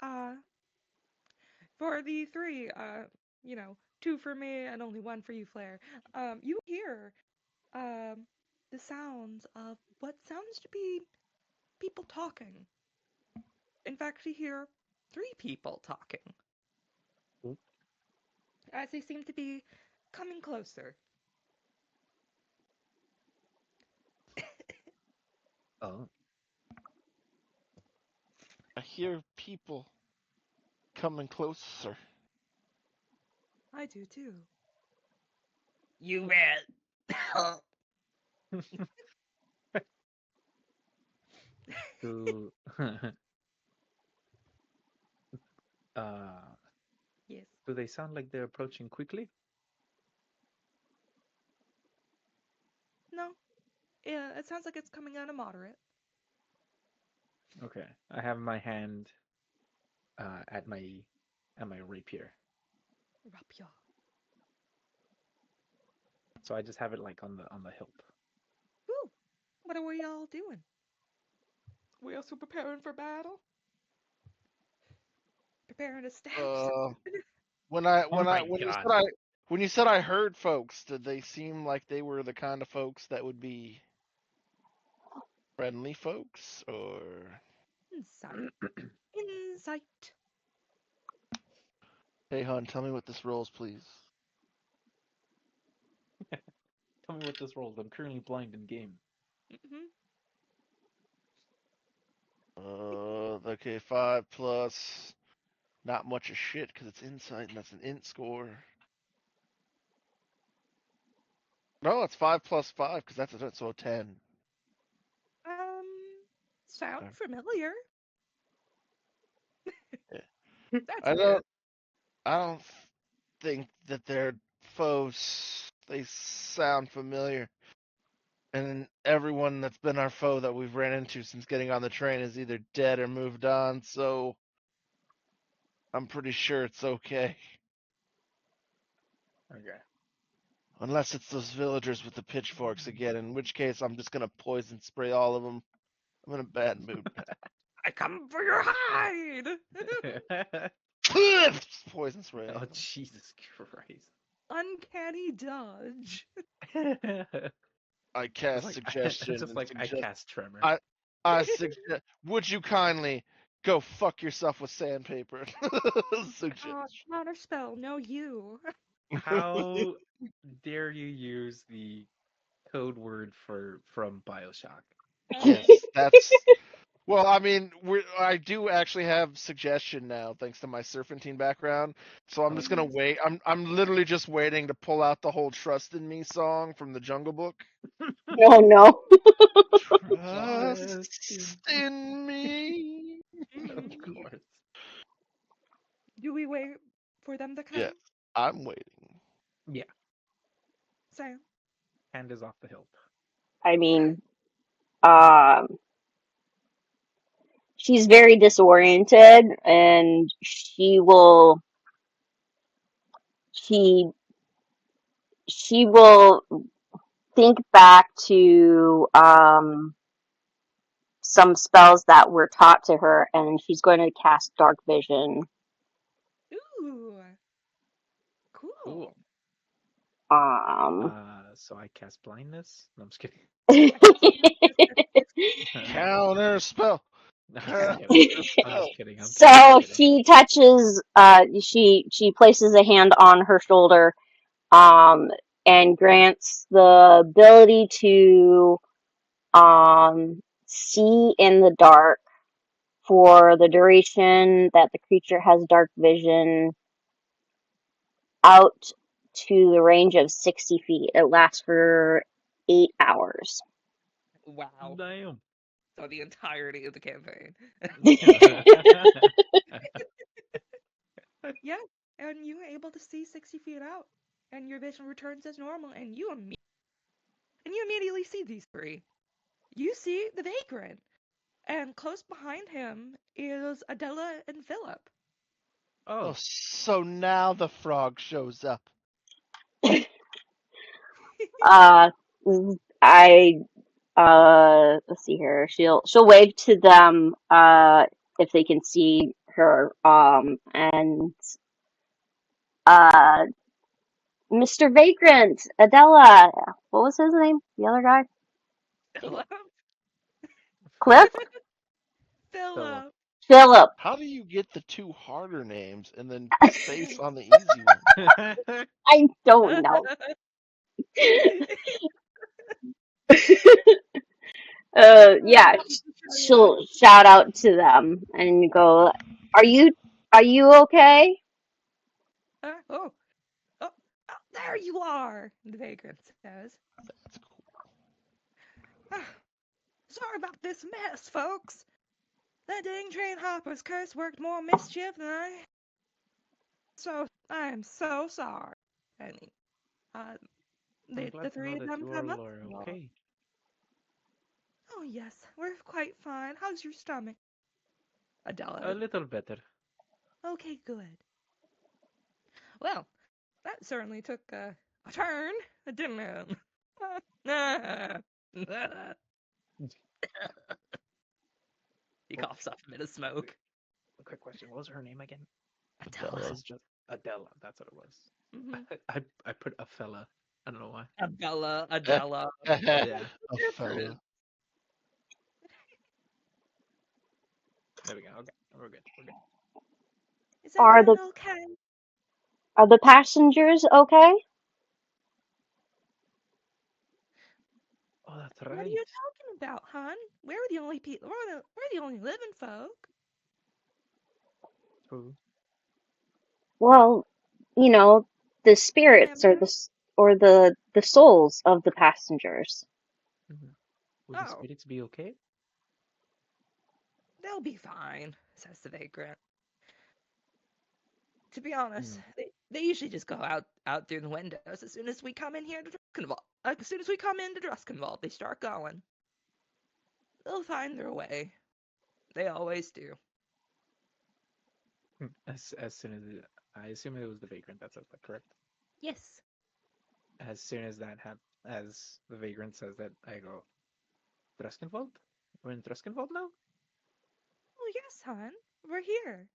for the three, two for me and only one for you, Flair. You hear um the sounds of what sounds to be people talking. In fact, you hear three people talking as they seem to be coming closer. Oh. I hear people coming closer. I do too. You bet. Do uh Yes. do they sound like they're approaching quickly? No. Yeah, it sounds like it's coming at a moderate. Okay. I have my hand at my rapier. Rapia. So I just have it like on the hilt. Woo! What are we all doing? We also preparing for battle? Preparing to stab Uh, someone? when I Oh when I my when you god. said I when you said I heard folks, did they seem like they were the kind of folks that would be friendly folks, or Insight. Insight. hey, hon, tell me what this rolls, please. Tell me what this rolls. I'm currently blind in game. Hmm. Okay, 5 plus. Not much of shit because it's insight and that's an int score. No, it's 5 plus 5 because that's a so 10. Um, sound Okay. familiar? Yeah. That's I weird. don't I don't think that they're foes. They sound familiar. And everyone that's been our foe that we've ran into since getting on the train is either dead or moved on, so I'm pretty sure it's okay. Okay. Unless it's those villagers with the pitchforks again, in which case I'm just gonna poison spray all of them. I'm in a bad mood. I come for your hide! Poison spray. Oh Jesus Christ. Uncanny dodge. I Just cast like suggestion just and like I suggest. cast tremor. I I suggest. Would you kindly go fuck yourself with sandpaper? Suggestion. Counter spell, no you. How dare you use the code word for from BioShock? Yes, that's. Well, I mean, I do actually have suggestion now, thanks to my serpentine background. So I'm Oh, just gonna Mhm. wait. I'm literally just waiting to pull out the whole "Trust in Me" song from the Jungle Book. Oh no. just in Trust me. in me. Of Mhm. course. Do we wait for them to Yes, come? I'm waiting. Yeah, Sam. hand is off the hilt. I mean, um, she's very disoriented, and she she will think back to some spells that were taught to her, and she's going to cast dark vision. Ooh, Cool. cool. Um, So I cast blindness. No, I'm just kidding. Counter spell. No, I'm just Counter kidding. I'm spell. just kidding. I'm kidding. I'm so kidding. she touches, she places a hand on her shoulder, and grants the ability to see in the dark for the duration that the creature has dark vision out to the range of 60 feet. It lasts for 8 hours. Wow. Damn. So the entirety of the campaign. Yeah, and you were able to see 60 feet out, and your vision returns as normal, and you immediately see these three. You see the vagrant, and close behind him is Adela and Philip. Oh, Oh, so now the frog shows up. Uh, I let's see here. She'll wave to them if they can see her. And uh, Mr. Vagrant, Adela. What was his name? The other guy, Philip, Cliff, Philip. Philip. Philip. Philip. How do you get the two harder names and then space on the easy one? I don't know. Yeah, she'll shout out to them and go, "Are you okay?" Oh, oh, oh, there you are, the vagrant says. That's cool. "Ah, sorry about this mess, folks. That dang train hopper's curse worked more mischief than I am so sorry. I mean, uh, I'm the glad to three know of that them you come up all are to you all. okay. Oh, yes, we're quite fine. How's your stomach? A Adela. little better. Okay, good. Well, that certainly took a turn, didn't it? He Well, coughs up a bit of smoke. a quick question. What was her name again? This Adela. is just Adela. That's what it was. Hmm. I put a fella. I don't know why. Adela, Adela. Yeah, What's A the difference? fella. there we go. Okay, we're good. We're good. Is Are everyone the okay? are the passengers okay? Oh, that's What are right. you talking about, hon? We're the only people. We're the only living folk. True. Well, the spirits or Remember? the souls of the passengers. Mhm. Will the Oh, spirits be okay? they'll be fine, says the vagrant. To be honest, Mm. they usually just go out through the windows as soon as we come in here to Druskenwald. As soon as we come into Druskenwald, they start going. They'll find their way. They always do. As soon as I assume it was the vagrant that says that, correct? Yes. As soon as as the vagrant says that, I go, Truskenwald? We're in Truskenwald now? Oh, yes, hon. We're here.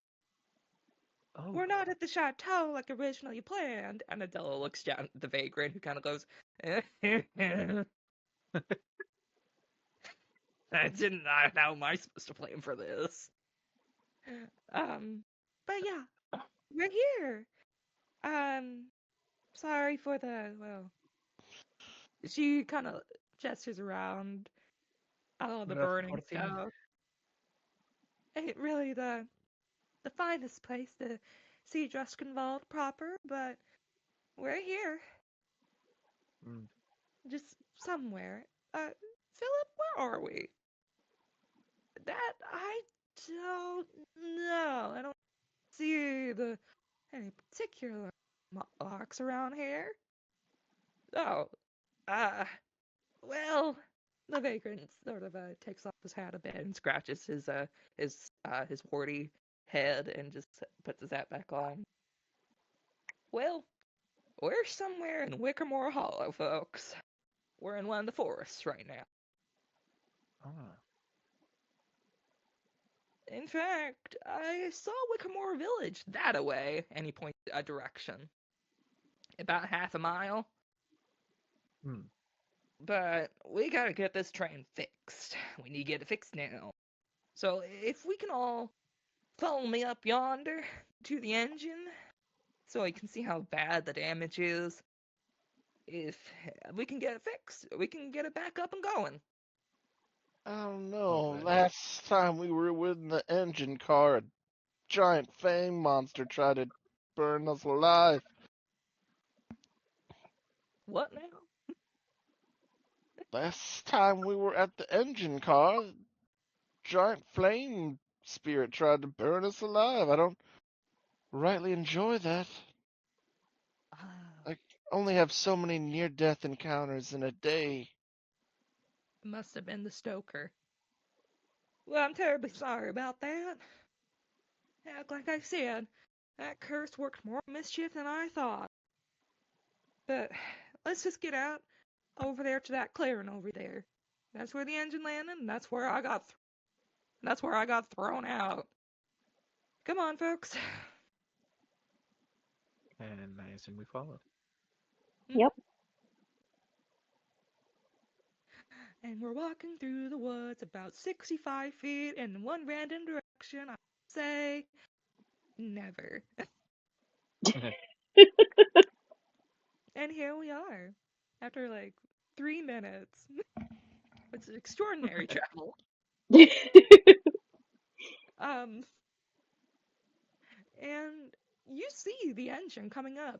Oh, We're not at the chateau like originally planned. And Adela looks down at the vagrant, who kind of goes, I didn't know how am I supposed to plan for this. Um, but yeah, we're here. Um, sorry for the well. She kind of gestures around all the burning Transporting. stuff. Ain't really the finest place to see Druskenwald proper, but we're here, Mm. just somewhere. Philip, where are we? That I don't know. I don't see the any particular marks around here. Oh, uh, well, the vagrant sort of takes off his hat a bit and scratches his warty head and just puts his hat back on. Well, we're somewhere in Wickermore Hollow, folks. We're in one of the forests right now. Ah. In fact, I saw Wickermore Village that away, and he points a direction. About half a mile. Mm. But we gotta get this train fixed. We need to get it fixed now. So if we can all follow me up yonder to the engine, so I can see how bad the damage is. If we can get it fixed, we can get it back up and going. I don't All know. right. Last time we were in the engine car, a giant fang monster tried to burn us alive. What now? Last time we were at the engine car, giant flame spirit tried to burn us alive. I don't rightly enjoy that. Ah, I only have so many near-death encounters in a day. it must have been the stoker. Well, I'm terribly sorry about that. Like I said, that curse worked more mischief than I thought. But let's just get out over there to that clearing over there. That's where the engine landed, and that's where I got thrown out. Come on, folks. And I assume we followed. Mhm. Yep. And we're walking through the woods about 65 feet in one random direction. I say never. And here we are, after like 3 minutes. It's extraordinary travel. Um, and you see the engine coming up,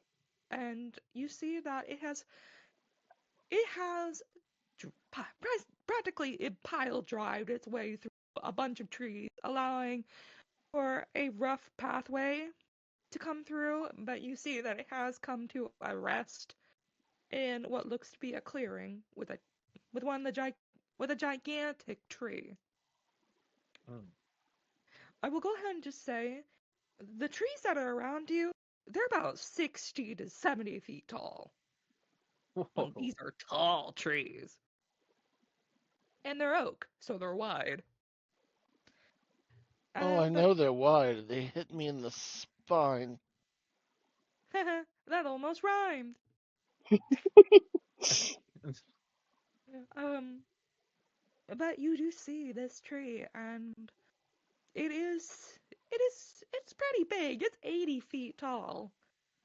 and you see that it has practically it pile drived its way through a bunch of trees, allowing for a rough pathway to come through. But you see that it has come to a rest in what looks to be a clearing with one of the with a gigantic tree. Mm. I will go ahead and just say the trees that are around you, they're about 60 to 70 feet tall. And Whoa. these are tall trees. And they're oak, so they're wide. Oh, I But know they're wide. They hit me in the spine. that almost rhymed. Um, but you do see this tree, and it's pretty big. It's 80 feet tall.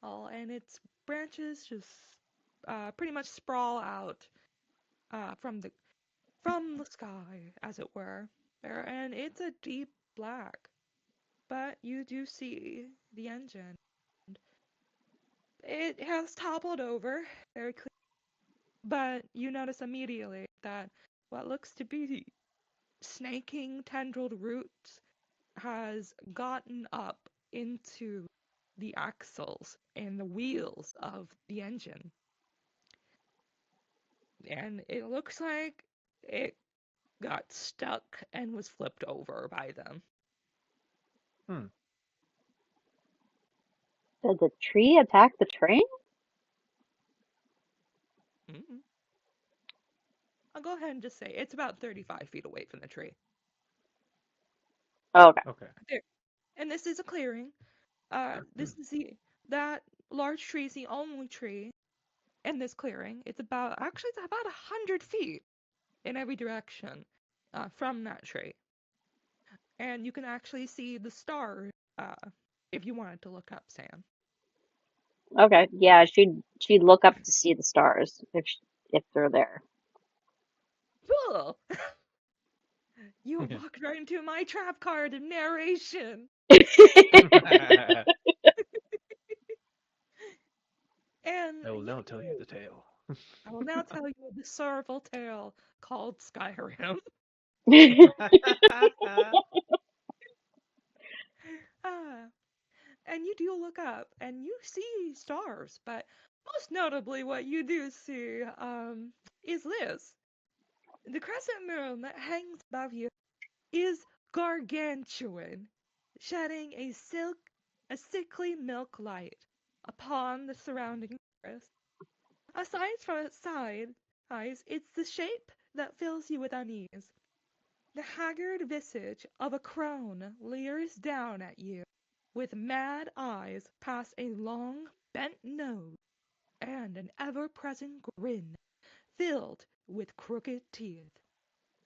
And its branches just pretty much sprawl out from the sky, as it were. And it's a deep black. But you do see the engine. It has toppled over very clearly, but you notice immediately that what looks to be snaking tendrilled roots has gotten up into the axles and the wheels of the engine. And it looks like it got stuck and was flipped over by them. Hmm. Did the tree attack the train? Mm. I'll go ahead and just say it's about 35 feet away from the tree. Okay. Okay. There. And this is a clearing. This is that large tree is the only tree in this clearing. It's about 100 feet. in every direction from that tree. And you can actually see the stars uh, if you wanted to look up, Sam. Okay, yeah, she'd look up to see the stars if they're there. Cool! You walked right into my trap card of narration. And I will you now tell you the tale. I will now tell you the sorrowful tale called Skyrim. Ah, and you do look up and you see stars, but most notably, what you do see is this. The crescent moon that hangs above you is gargantuan, shedding a sickly milk light upon the surrounding forest. Aside from its eyes, it's the shape that fills you with unease. The haggard visage of a crone leers down at you with mad eyes past a long, bent nose and an ever-present grin filled with crooked teeth.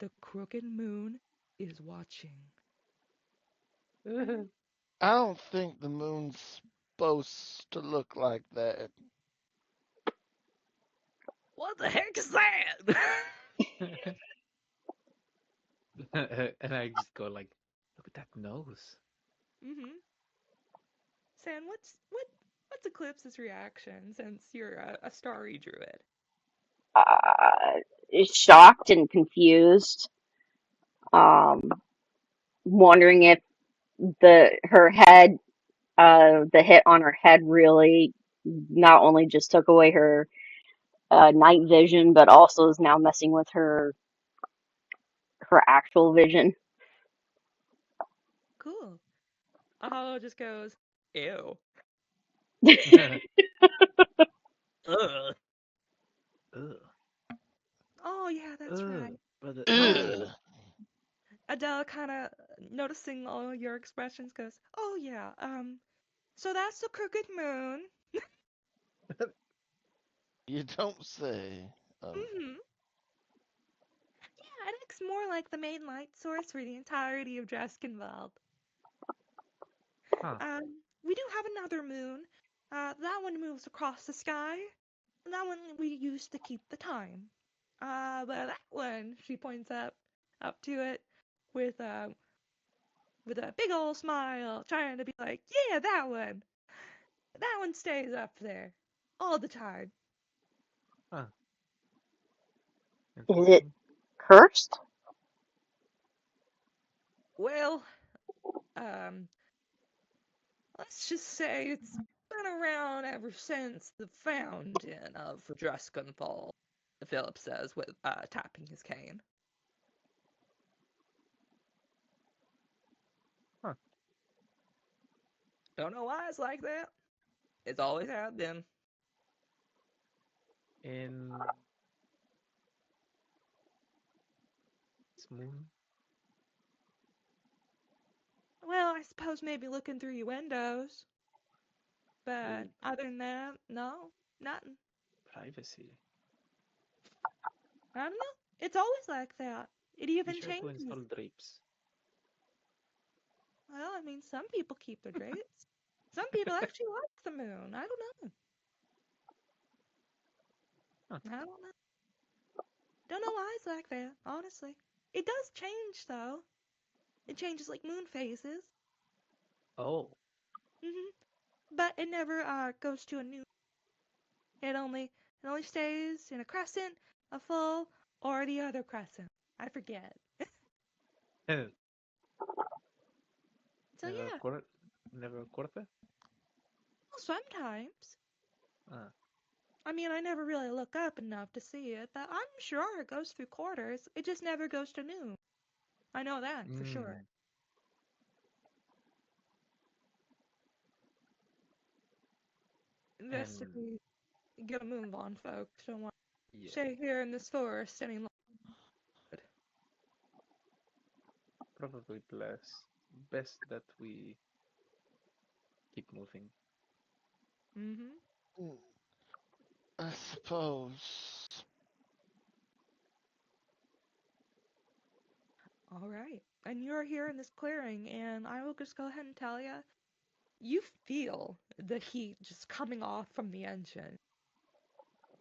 The crooked moon is watching. I don't think the moon's supposed to look like that. What the heck is that? And I just go like, look at that nose. Mm-hmm. San, what's Eclipse's reaction since you're a starry druid? uh, Shocked and confused, um, wondering if the hit on her head really not only just took away her night vision, but also is now messing with her actual vision. Cool. Apollo just goes, ew. Ugh. Ugh. Ugh. Oh yeah, that's right. But Ugh. no. Adele kind of noticing all your expressions goes, oh yeah, so that's the crooked moon. You don't say. Mm-hmm. Yeah, it looks more like the main light source for the entirety of Dreskenwald. Huh. We do have another moon. That one moves across the sky. That one we use to keep the time. But that one, she points up to it with with a big old smile, trying to be like, yeah, that one. That one stays up there all the time. Huh. Is it Interesting. cursed? Well, um, let's just say it's been around ever since the founding of Dreskenfall, Philip says with tapping his cane. Huh. Don't know why it's like that. It's always have been. In this moon. Well, I suppose maybe looking through your windows. But Ooh, other than that, no, nothing. privacy. I don't know. It's always like that. It Be even sure to changes. install drapes. Well, I mean, some people keep their drapes. Some people actually like the moon. I don't know. Huh. I don't know. Don't know why it's like that, honestly. It does change, though. It changes like moon phases. Oh. But it never goes to a new. It only stays in a crescent, a full, or the other crescent. I forget. So Never yeah, quarter. Never quarter. well, sometimes. Ah. I mean, I never really look up enough to see it, but I'm sure it goes through quarters. It just never goes to noon. I know that for sure. Mm. And Basically, gotta move on, folks. Don't want to yeah, stay here in this forest any longer. probably best that we keep moving. Mm-hmm. I suppose. All right. And you're here in this clearing, and I will just go ahead and tell you, you feel the heat just coming off from the engine.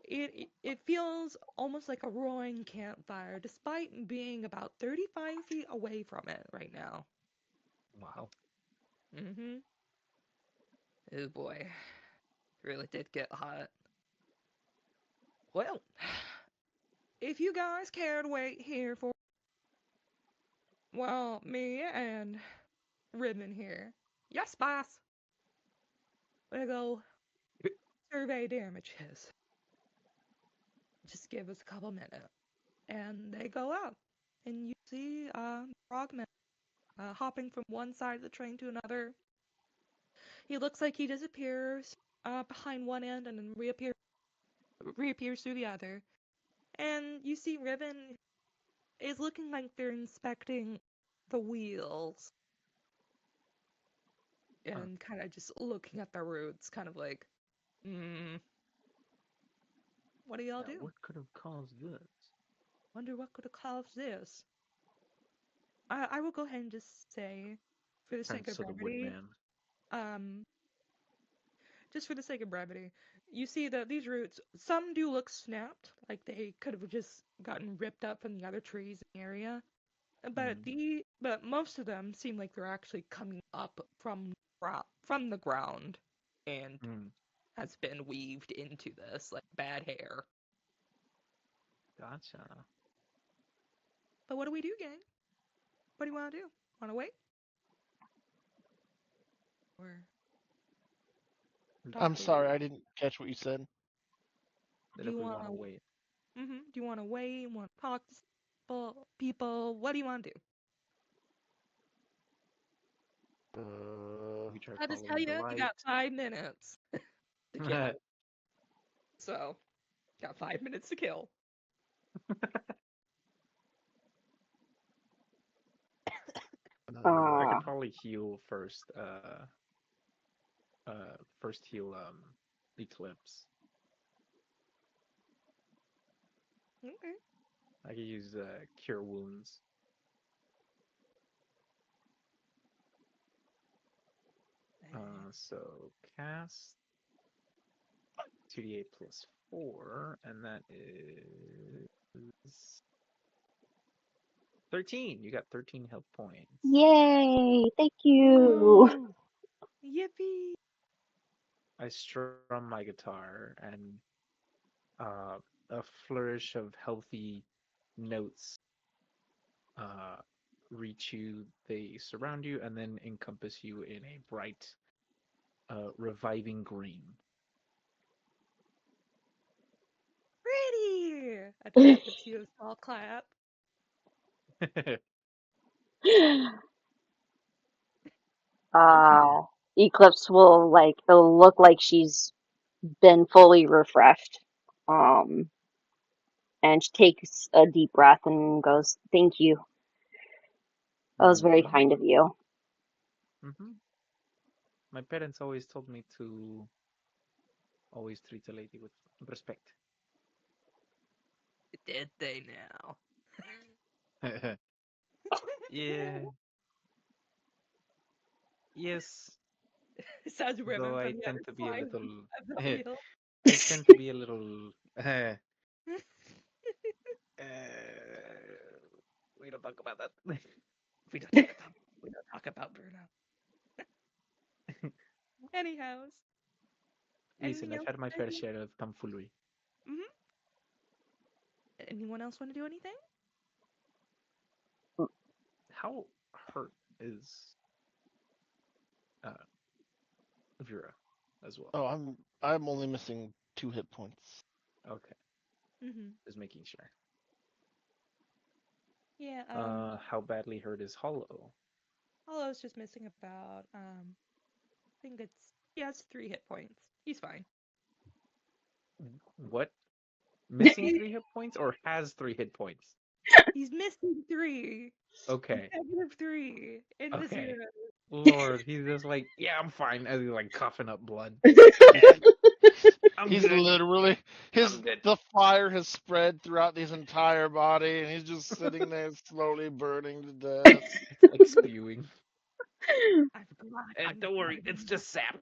It feels almost like a roaring campfire, despite being about 35 feet away from it right now. Wow. Mm-hmm. Oh boy, really did get hot. Well, if you guys care to wait here for, well, me and Ribbon here. Yes, boss. We go survey damages. Just give us a couple minutes. And they go out. And you see Frogman hopping from one side of the train to another. He looks like he disappears behind one end and then reappears through the other. And you see Ribbon is looking like they're inspecting the wheels Huh. and kind of just looking at the roots, kind of like, hmm, what do y'all Yeah, do? what could have caused this? Wonder what could have caused this. I will go ahead and just say, for the sake Turns of to the brevity, woodman. um, just for the sake of brevity, you see that these roots, some do look snapped, like they could have just gotten ripped up from the other trees in the area. Mm. But most of them seem like they're actually coming up from the ground and Mm. has been weaved into this like bad hair. Gotcha. But what do we do, gang? What do you want to do? Want to wait or talk I'm to? sorry, I didn't catch what you said. That Do if you we want want to to? wait, Do you want to wait? Want to talk to people? People? What do you want to do? Uh, we try I'll just tell following the you, you light. got 5 minutes to kill. So, got 5 minutes to kill. I could Uh, probably heal first. First heal Eclipse. Okay. I could use Cure Wounds. So cast 2d8 plus 4, and that is 13. You got 13 health points. yay! Thank you. Woo! Yippee! I strum my guitar, and uh, a flourish of healthy notes uh, reach you. They surround you and then encompass you in a bright, reviving green. Pretty! Adora gives you a small clap. Uh, Eclipse will like it'll look like she's been fully refreshed. Um, and she takes a deep breath and goes, "Thank you. That was very hmm kind of you." hmm My parents always told me to always treat a lady with respect. Did they now? Yeah, yes. Says Though Ribbon I from the tend other to be a side little, of the I field. tend to be a little. We don't talk about that. we don't talk about we don't talk about burnout. Anyhows, Listen, anything I've else? had my fair share of tomfoolery. Mm-hmm. Anyone else want to do anything? How hurt is uh, Vera as well? oh, I'm only missing 2 hit points. Okay, Mm-hmm. just making sure. Yeah. How badly hurt is Hollow? Hollow's just missing about I think it's 3 hit points. He's fine. What? Missing 3 hit points or has 3 hit points? He's missing three. He's Okay, -3 in the okay. zero. Lord, he's just like, yeah, I'm fine, as he's like coughing up blood. I'm He's good. literally I'm good. the fire has spread throughout his entire body, and he's just sitting there slowly burning to death. It's like spewing. And I'm don't worry, glad it's just sap.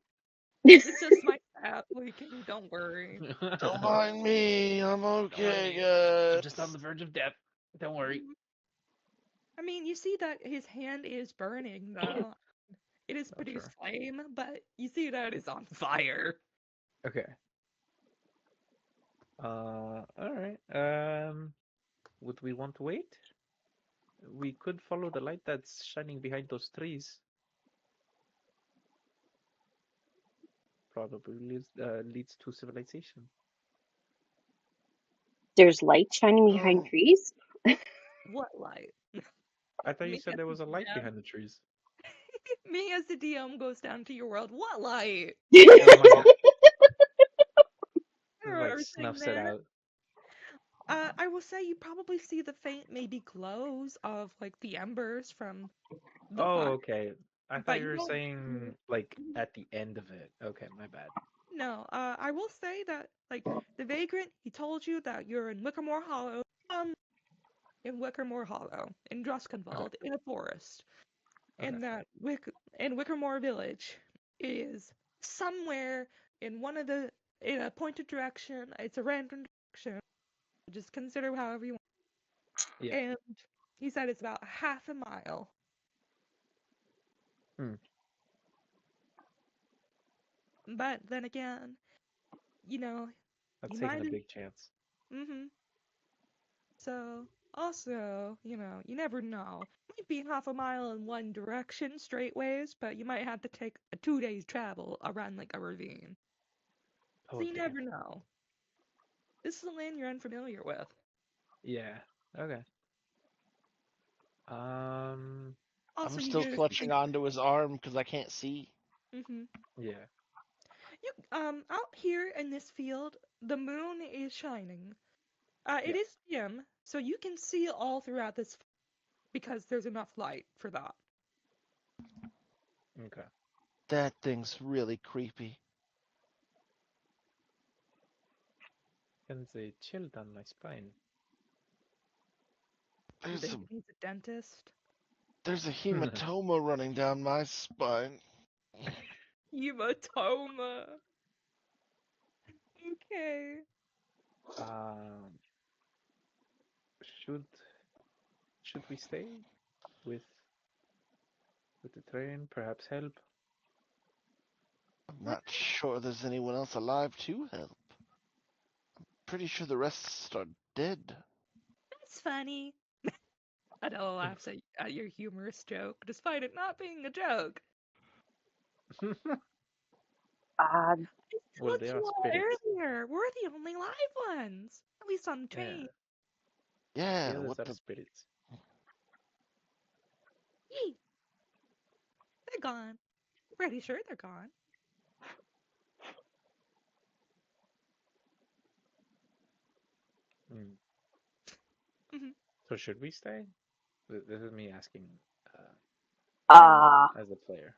it's just my app leaking. Don't worry. Don't mind me, I'm Don't worry okay, me. I'm just on guys. the verge of death. Don't worry. Mhm. I mean, you see that his hand is burning though. It has Oh, produced sure. flame, but you see that it's on fire. Okay. All right. Would we want to wait? We could follow the light that's shining behind those trees. Probably leads to civilization. There's light shining behind Um, trees. What light? I thought you Me said as there the was a light DM. behind the trees. Me as the DM goes down to your world. What light? Oh my god. I don't know what Like we're saying snuffs it there. out. I will say you probably see the faint maybe glows of like the embers from the Oh, fire, okay. I thought but you you were don't. saying like at the end of it. Okay, my bad. No, I will say that like the vagrant, he told you that you're in Wickermore Hollow, in Wickermore Hollow, in Okay. Druskenwald, in a forest, Okay. and that in Wickermore Village is somewhere in one of the in a pointed direction. It's a random direction. Just consider however you want. Yeah. And he said it's about half a mile. Hmm. But then again, you know, That's you taking might a have. big chance. So, also, you never know. Might be half a mile in one direction straight ways, but you might have to take a 2 days travel around like a ravine. So Oh you damn. never know. This is a land you're unfamiliar with. Yeah. Okay. Um. I'm Also, you still get a clutching feeling. onto his arm because I can't see. hmm Yeah. You out here in this field, the moon is shining. It Yeah. is dim, so you can see all throughout this because there's enough light for that. Okay. That thing's really creepy. Sends a chill down my spine. You There's a think he's a dentist? there's a hematoma running down my spine. Hematoma. Okay. um. Should should we stay with the train? Perhaps help. I'm not sure there's anyone else alive to help. Pretty sure the rest are dead. That's funny. Adela laughs at your humorous joke, despite it not being a joke. Uh, I Well, told they are you all spirits. earlier, we're the only live ones. At least on the Yeah. train. The Yeah, others what are the spirits. Yee, they're gone. Pretty sure they're gone. Mm. hmm So should we stay? This is me asking uh, So, uh, as a player.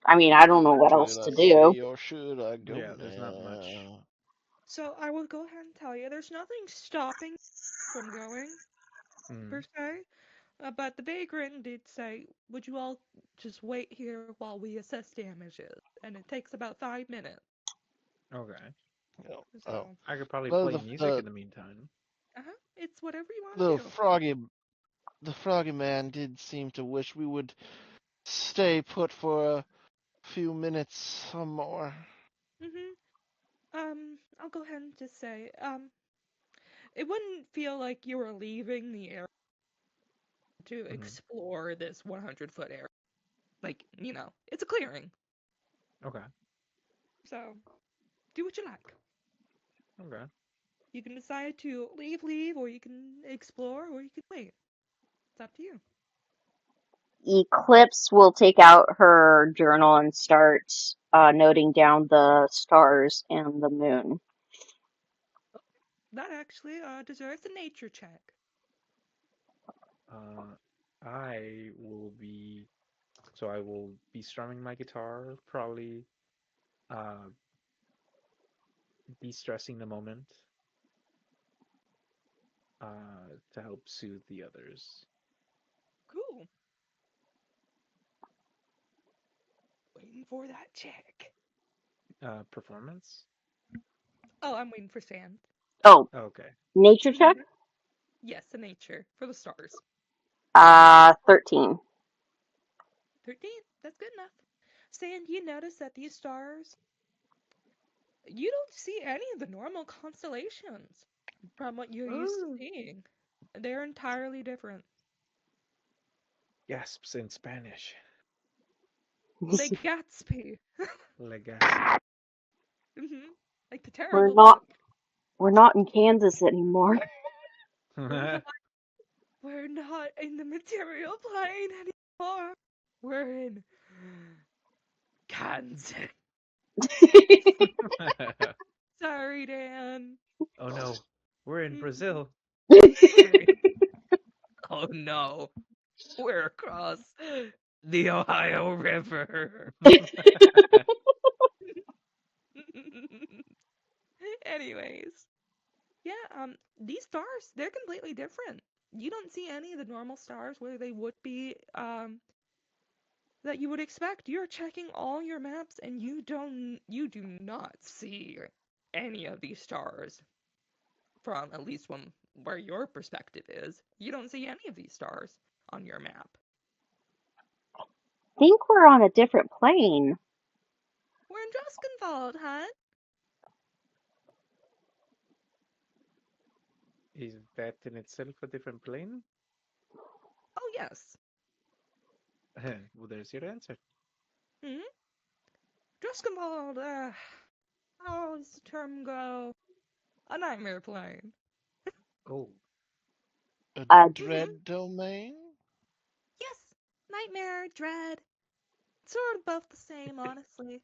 I mean, I don't know what else should I to do. stay or should I go Yeah, there's not much. now? so I will go ahead and tell you, there's nothing stopping from going per Mm. se. But the vagrant did say, would you all just wait here while we assess damages? And it takes about 5 minutes. Okay. Oh, oh. So, I could probably Well, play music in the meantime. it's whatever you want the to do. froggy the froggy man did seem to wish we would stay put for a few minutes or more. I'll go ahead and just say, it wouldn't feel like you were leaving the area to Hmm. explore this 100-foot area. Like, it's a clearing. Okay. So, do what you like. Okay. You can decide to leave, or you can explore, or you can wait. It's up to you. Eclipse will take out her journal and start noting down the stars and the moon. That actually deserves a nature check. Uh, I will be I will be strumming my guitar, probably uh de-stressing the moment to help soothe the others. Cool. Waiting for that check. Performance? Oh, I'm waiting for sand. Oh, Okay. nature check? Yes, the nature for the stars. 13. 13. That's good enough. Sand, you notice that these stars, you don't see any of the normal constellations from what you're used to Oh. seeing. They're entirely different. Gasps in Spanish. Like Gatsby. Legacy. Like the We're terrible not book. we're not in Kansas anymore. We're not we're not in the material plane anymore. We're in Kansas. Sorry, Dan. Oh no, we're in Mhm. Brazil. We're in, oh no, we're across the Ohio River. Anyways, yeah, these stars, they're completely different. You don't see any of the normal stars where they would be, that you would expect. You're checking all your maps and you do not see any of these stars from at least from where your perspective is. You don't see any of these stars on your map. Think we're on a different plane. We're in Duskenwald, huh? Is that in itself a different plane? Oh yes. Well, there's your answer. Hmm. Duskenwald, how does the term go? A nightmare plane. Oh. A Uh, Hmm. dread domain? Yes, nightmare, dread, sort of both the same, honestly.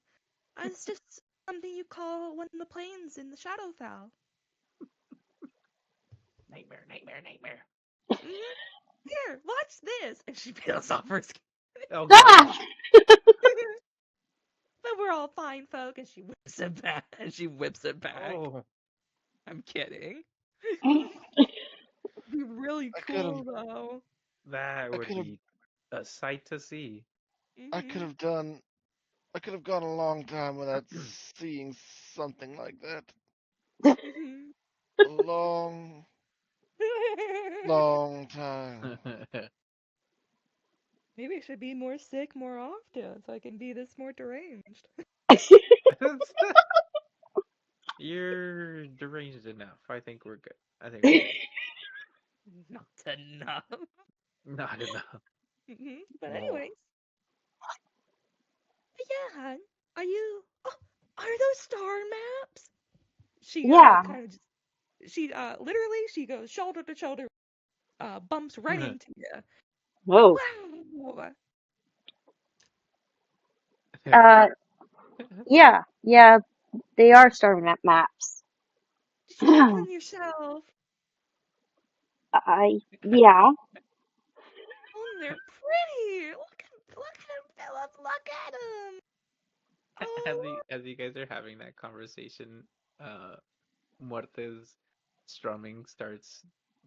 It's just something you call when the plane's in the Shadowfell. Nightmare, nightmare, nightmare. Hmm. Here, watch this, and she peels off her skin. Oh god. ah! But we're all fine folk, and she whips it back. And she whips it back. Oh, I'm kidding. Be really I could have cool though. that I would could have be a sight to see. I could Hmm. have done I could have gone a long time without seeing something like that. Hmm. A long, long time. Maybe I should be more sick more often so I can be this more deranged. You're deranged enough. I think we're good. I think we're good. Not enough. Not enough. But More. anyways, yeah, hon. Are you? Oh, are those star maps? She Yeah. kind of just she literally she goes shoulder to shoulder, bumps right into you. Whoa. Wow. Uh, yeah. Yeah, they are star map maps. Did you make them yourself? Yeah. Oh, they're pretty. Look at them, Philip. Look at them. as Oh, you as you guys are having that conversation, uh, Muerte's strumming starts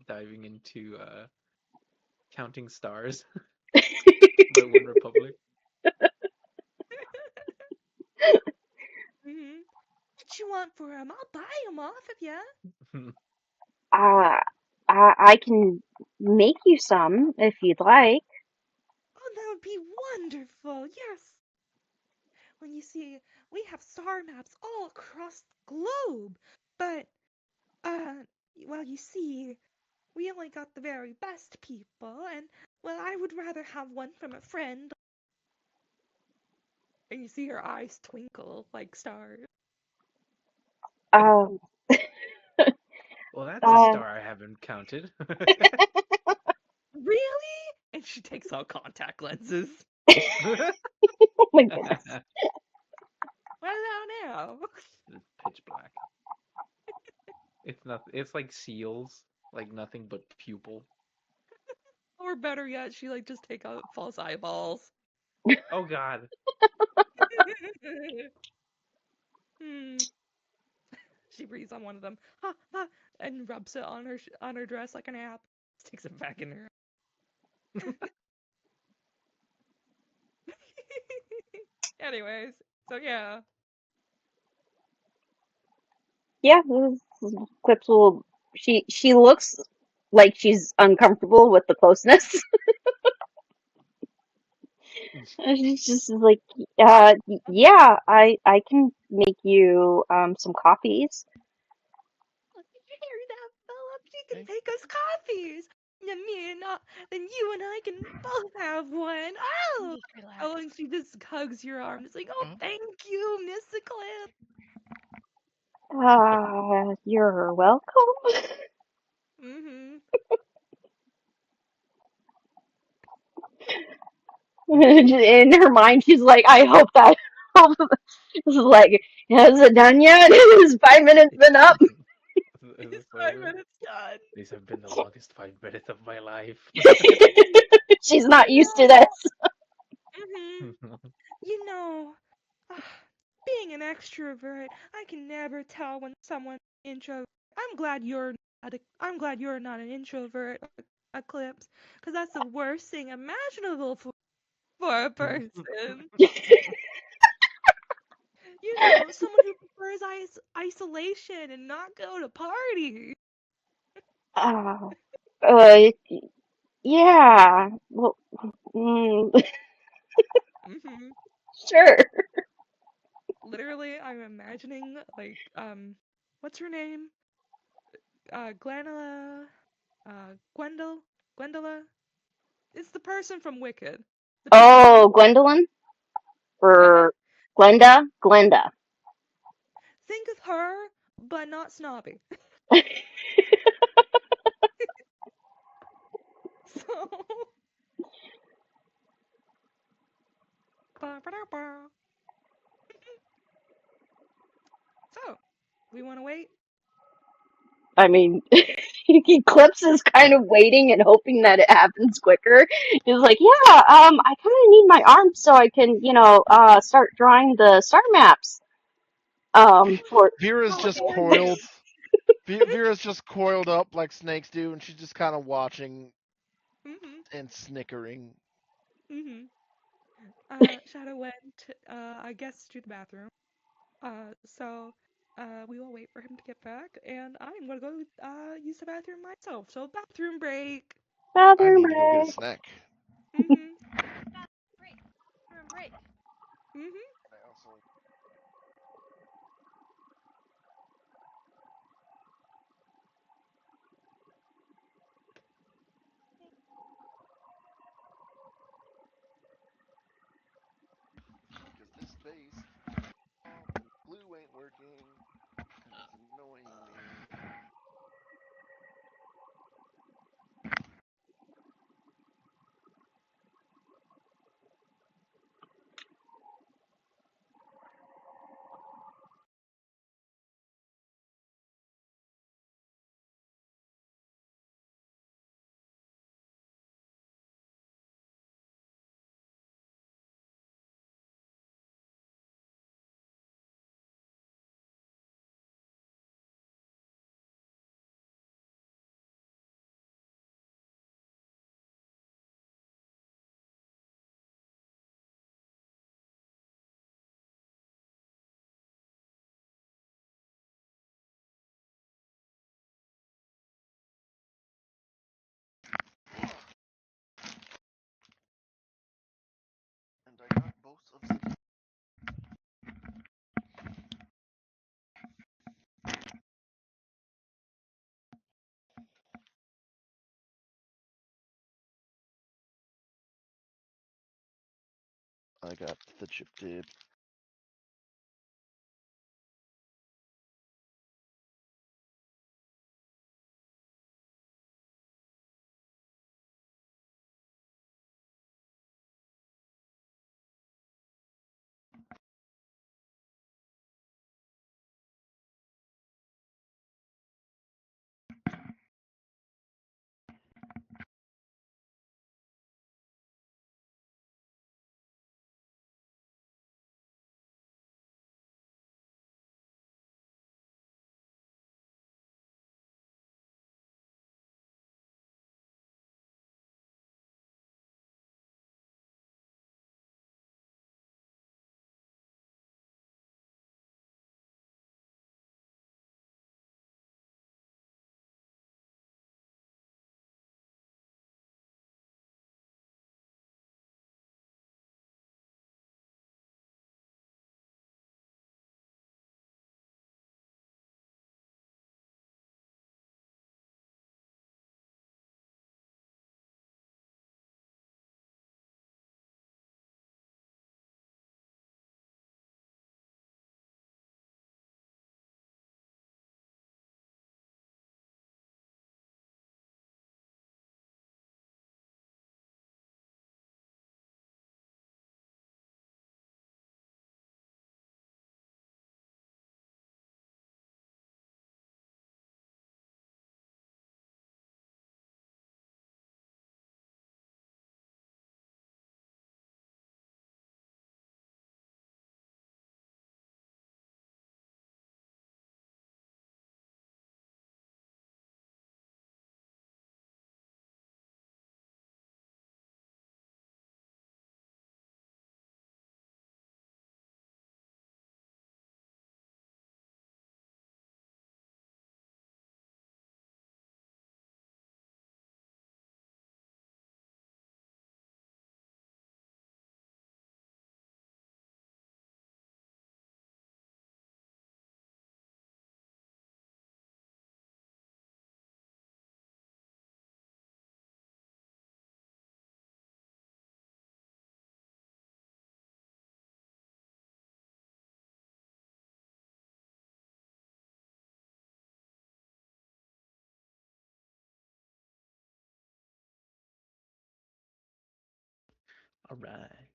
diving into counting stars by One Republic. mm-hmm. What you want for them? I'll buy them off of you. Uh, I can make you some if you'd like. Oh, that would be wonderful. Yes. When you see, we have star maps all across the globe, but uh, well, you see, we only got the very best people, and well, I would rather have one from a friend. And you see her eyes twinkle like stars. Um, Well, that's a uh, star I haven't counted. Really? And she takes out contact lenses. oh my goodness. Well, now. It's pitch black. It's not. It's like seals, like nothing but pupil. Or better yet, she like just take out false eyeballs. Oh God. Hmm. She breathes on one of them, ha ha, and rubs it on her dress like an app. Sticks it back in her. Anyways, so yeah. Yeah, Clips will. She looks like she's uncomfortable with the closeness. She's just like, yeah, I can make you some coffees. Did you hear that, Philip? She can Okay. make us coffees. Then you and I can both have one. Oh, Just relax. oh, and she just hugs your arm. It's like, oh, Uh, thank you, Miss Eclipse. You're welcome. Mm-hmm. In her mind, she's like, I hope that. This is like, has it done yet? Has 5 minutes been up? Is It's this five over? minutes done. These have been the longest 5 minutes of my life. She's not You used to know. this. Mm-hmm. You know, being an extrovert, I can never tell when someone's introvert. I'm glad you're not an introvert, Eclipse, because that's the worst thing imaginable for a person. You know, someone who prefers isolation and not go to parties. Uh, uh, yeah. Well, mm, Hmm. sure. Literally, I'm imagining like what's her name? Glenela, Gwendola. It's the person from Wicked. The big one. Oh, Gwendolyn Uh-huh. or Glenda. Think of her, but not snobby. So, ba-ba-da-ba. So, we want to wait. I mean, Eclipse is kind of waiting and hoping that it happens quicker. He's like, yeah, I kind of need my arm so I can, start drawing the star maps. For Vera's How just dare you? coiled. Vera's just coiled up like snakes do, and she's just kind of watching Mhm. and snickering. Mhm. Shadow went, I guess, to the bathroom. So we will wait for him to get back, and I'm gonna go use the bathroom myself. So bathroom break. I bathroom need to go get a break. snack. Mhm. Break. Room break. Mhm. I also because this space, glue ain't working, and it's annoying me. And I got both of the. I got the chip dip. All right.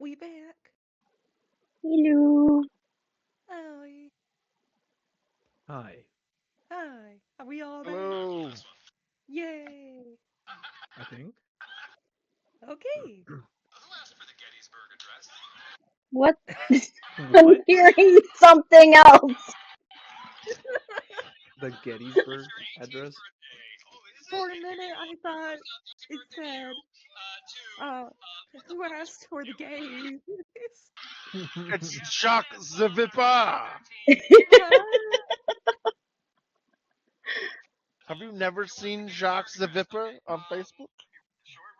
We back. Hello. Hi. Hi. Hi. Are we all back? Hello. Yay. I think. Okay. What? I'm What? hearing something else. the Gettysburg Address. For a minute, I thought it said, uh, who asked for the gays? It's Jacques the Vipper. uh, Have you never seen Jacques the Vipper on Facebook?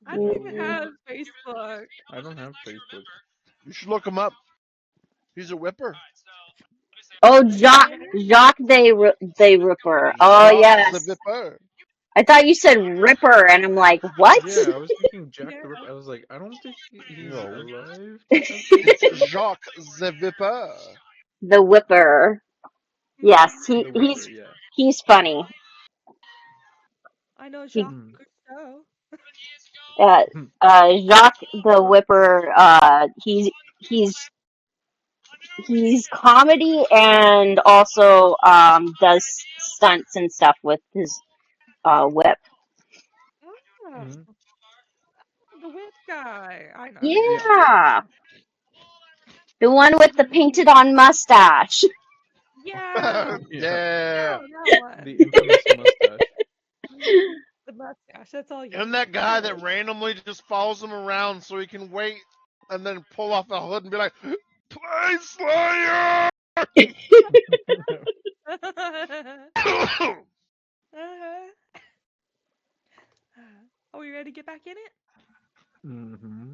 I don't even Mm. have Facebook. I don't have Facebook. You should look him up. He's a whipper. Oh, Okay. Jacques the Ripper. Oh Jacques the yes. Vipper. I thought you said Ripper, and I'm like, what? Yeah, I was thinking Jack the Ripper. Yeah. I was like, I don't think he's No, alive to have it's Facebook. Jacques the Vipper. The Whipper. Yes, Hmm. The Whipper, yeah. he's funny. I know He Jacques Hmm. Cousteau. uh, Hmm. Jacques the Whipper. He's he's comedy and also does stunts and stuff with his whip. Oh, Hmm. the whip guy. I know. Yeah. Yeah, the one with the Mhm. painted on mustache. Yeah. Yeah. Yeah. Oh, that one. The infamous mustache. Hmm. The mustache. That's all you And need. that guy that randomly just follows him around so he can wait and then pull off the hood and be like, Play Slayer! uh-huh. Are we ready to get back in it? Hmm.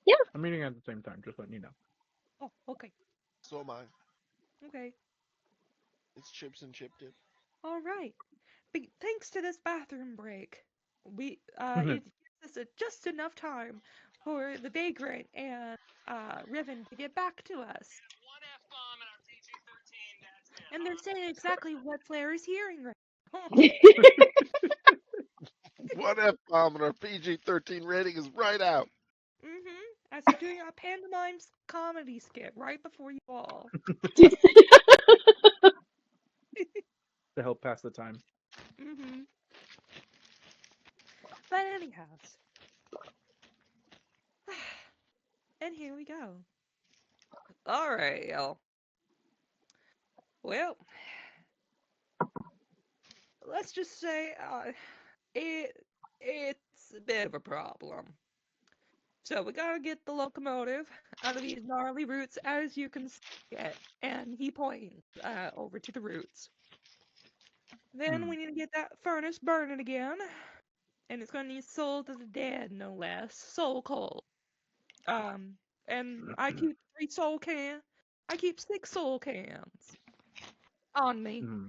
Yeah. I'm eating at the same time, just letting you know. Oh, okay. So am I. Okay. It's chips and chip dip. All right. Thanks to this bathroom break, it gives us just enough time for the vagrant and Riven to get back to us. And they're saying exactly what Flair is hearing right now. What F bomb and our PG 13 rating is right out. As they're doing our pantomime comedy skit right before you all. To help pass the time. mm-hmm. But anyhow, and here we go. All right, y'all. Well, let's just say it's a bit of a problem. So we gotta get the locomotive out of these gnarly roots, as you can see it. And he points over to the roots. Then Hmm. we need to get that furnace burning again, and it's gonna need soul to the dead, no less. Soul coal. Um, and I keep 3 soul cans. I keep 6 soul cans on me Hmm.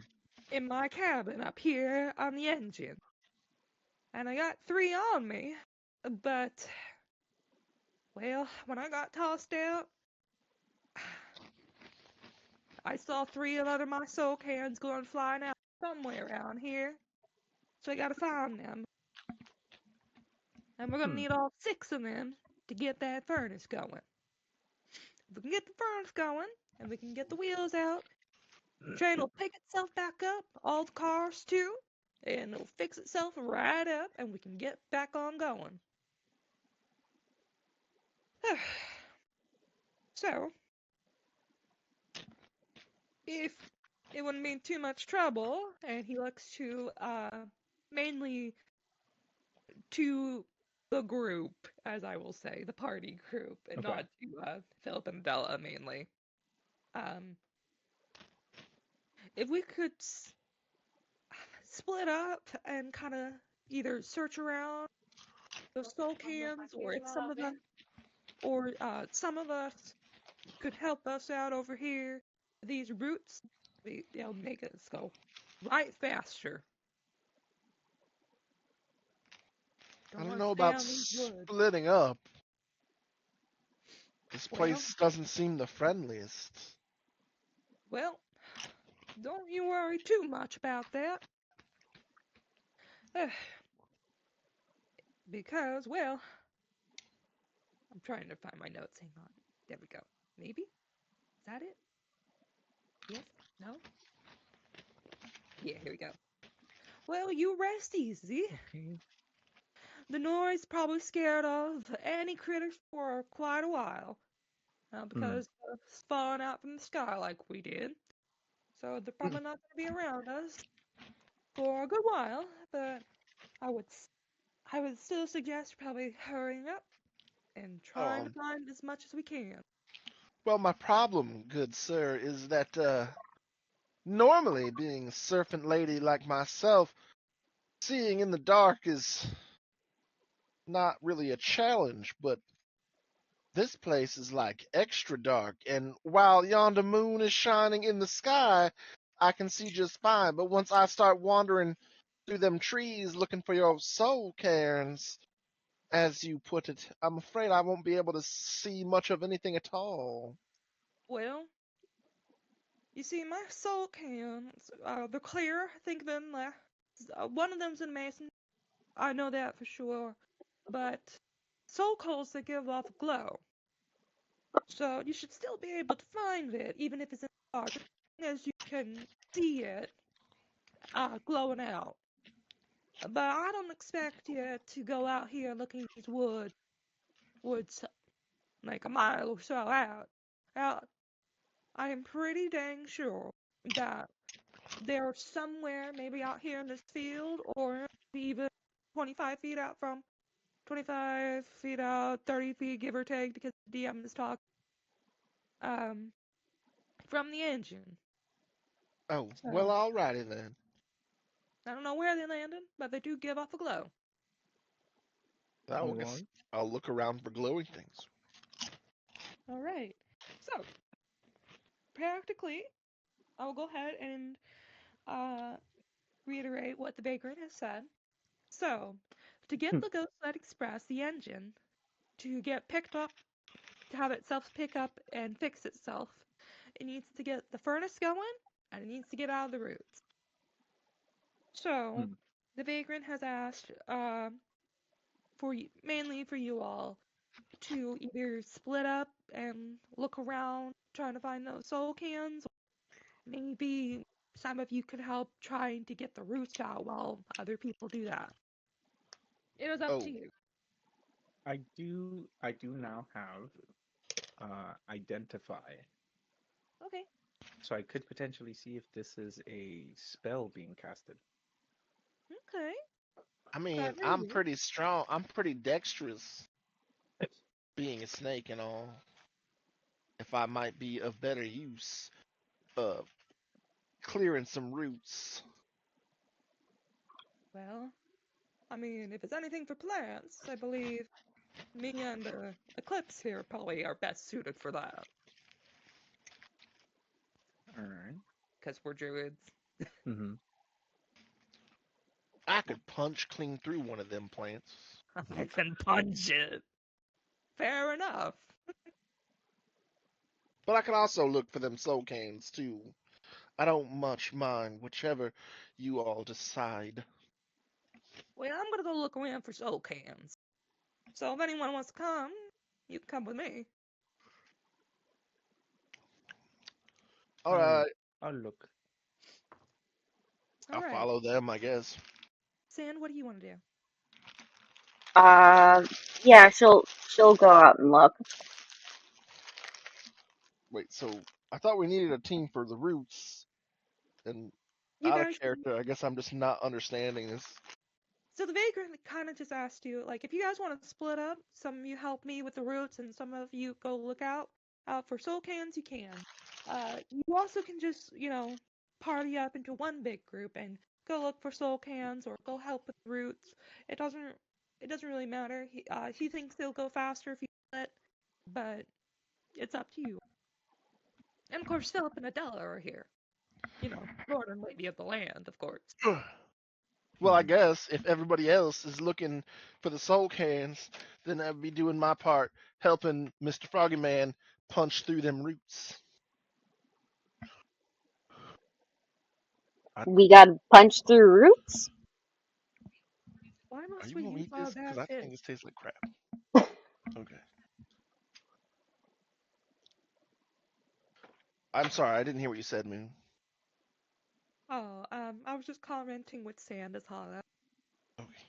in my cabin up here on the engine, and I got 3 on me. But well, when I got tossed out, I saw 3 of my soul cans going flying out somewhere around here, so I gotta find them. And we're gonna Hmm. need all 6 of them to get that furnace going. If we can get the furnace going, and we can get the wheels out, the train will pick itself back up, all the cars too, and it'll fix itself right up, and we can get back on going. So, if it wouldn't be too much trouble, and he looks to mainly to the group, as I will say, the party group, and Okay. not to Philip and Bella mainly. Um, if we could split up and kind of either search around those soul cans, or if some of us could help us out over here, these roots, they'll make us go right faster. I Don't don't want to know stay about on these woods. splitting up. This Well, place doesn't seem the friendliest. well, don't you worry too much about that. Because, well, I'm trying to find my notes. Hang on. There we go. Maybe? Is that it? Yes? No? Yeah, here we go. Well, you rest easy. Okay. The noise probably scared off any critters for quite a while. Hmm. Because of falling out from the sky like we did. So they're probably not going to be around us. for a good while, but I would I would still suggest probably hurrying up and trying to Um, find as much as we can. well, my problem, good sir, is that normally being a serpent lady like myself, seeing in the dark is not really a challenge, but this place is like extra dark, and while yonder moon is shining in the sky, I can see just fine. But once I start wandering through them trees looking for your soul cairns, as you put it, I'm afraid I won't be able to see much of anything at all. Well, you see, my soul cans, they're clear. Think of them like one of them's in mason. I know that for sure. But soul coals that give off a glow. So you should still be able to find it, even if it's in the dark, as long as you can see it glowing out. But I don't expect you to go out here looking at these woods like a mile or so out. Out. I am pretty dang sure that they're somewhere, maybe out here in this field, or even 25 feet out from 25 feet out, 30 feet, give or take, because the DM is talking, um, from the engine. Oh, well, So, alrighty then. I don't know where they landed, but they do give off a glow. I All guess right. I'll look around for glowing things. All right. So, practically, I'll go ahead and uh, reiterate what the vagrant has said. So, to get Hmm. the Ghost Light Express, the engine, to get picked up, to have itself pick up and fix itself, it needs to get the furnace going, and it needs to get out of the roots. So, Hmm. the vagrant has asked, mainly for you all, to either split up and look around trying to find those soul cans. Maybe some of you could help trying to get the roots out while other people do that. It is up to Oh, you. I do now have identify, Okay. so I could potentially see if this is a spell being casted. Okay. I mean, That may I'm be. pretty strong. I'm pretty dexterous, being a snake and all. If I might be of better use of clearing some roots. Well, I mean, if it's anything for plants, I believe me and Eclipse here probably are best suited for that. All right. Because we're druids. Mm-hmm. I could punch clean through one of them plants. I can punch it. Fair enough. But I can also look for them soul canes too. I don't much mind whichever you all decide. Well, I'm gonna go look around for soul cans. So if anyone wants to come, you can come with me. I'll Alright, I'll look. All I'll right. follow them, I guess. Sand, what do you want to do? Uh, yeah, she'll go out and look. Wait, so I thought we needed a team for the roots, and You out of guys can. character, I guess I'm just not understanding this. So the vagrant kind of just asked you, like, if you guys want to split up, some of you help me with the roots, and some of you go look out for soul cans. You can. You also can just, party up into one big group and go look for soul cans or go help with the roots. It doesn't. It doesn't really matter. He thinks they'll go faster if you split, but it's up to you. And of course, Philip and Adela are here. Northern lady of the land, of course. Well, I Mm-hmm. guess if everybody else is looking for the soul cans, then I'd be doing my part, helping Mr. Froggy Man punch through them roots. I, We got to punch through roots. Why are must you we gonna use eat our this? Because bad I think fish? this tastes like crap. Okay. I'm sorry, I didn't hear what you said, Moon. Oh, I was just commenting with Sand as hollow. Okay.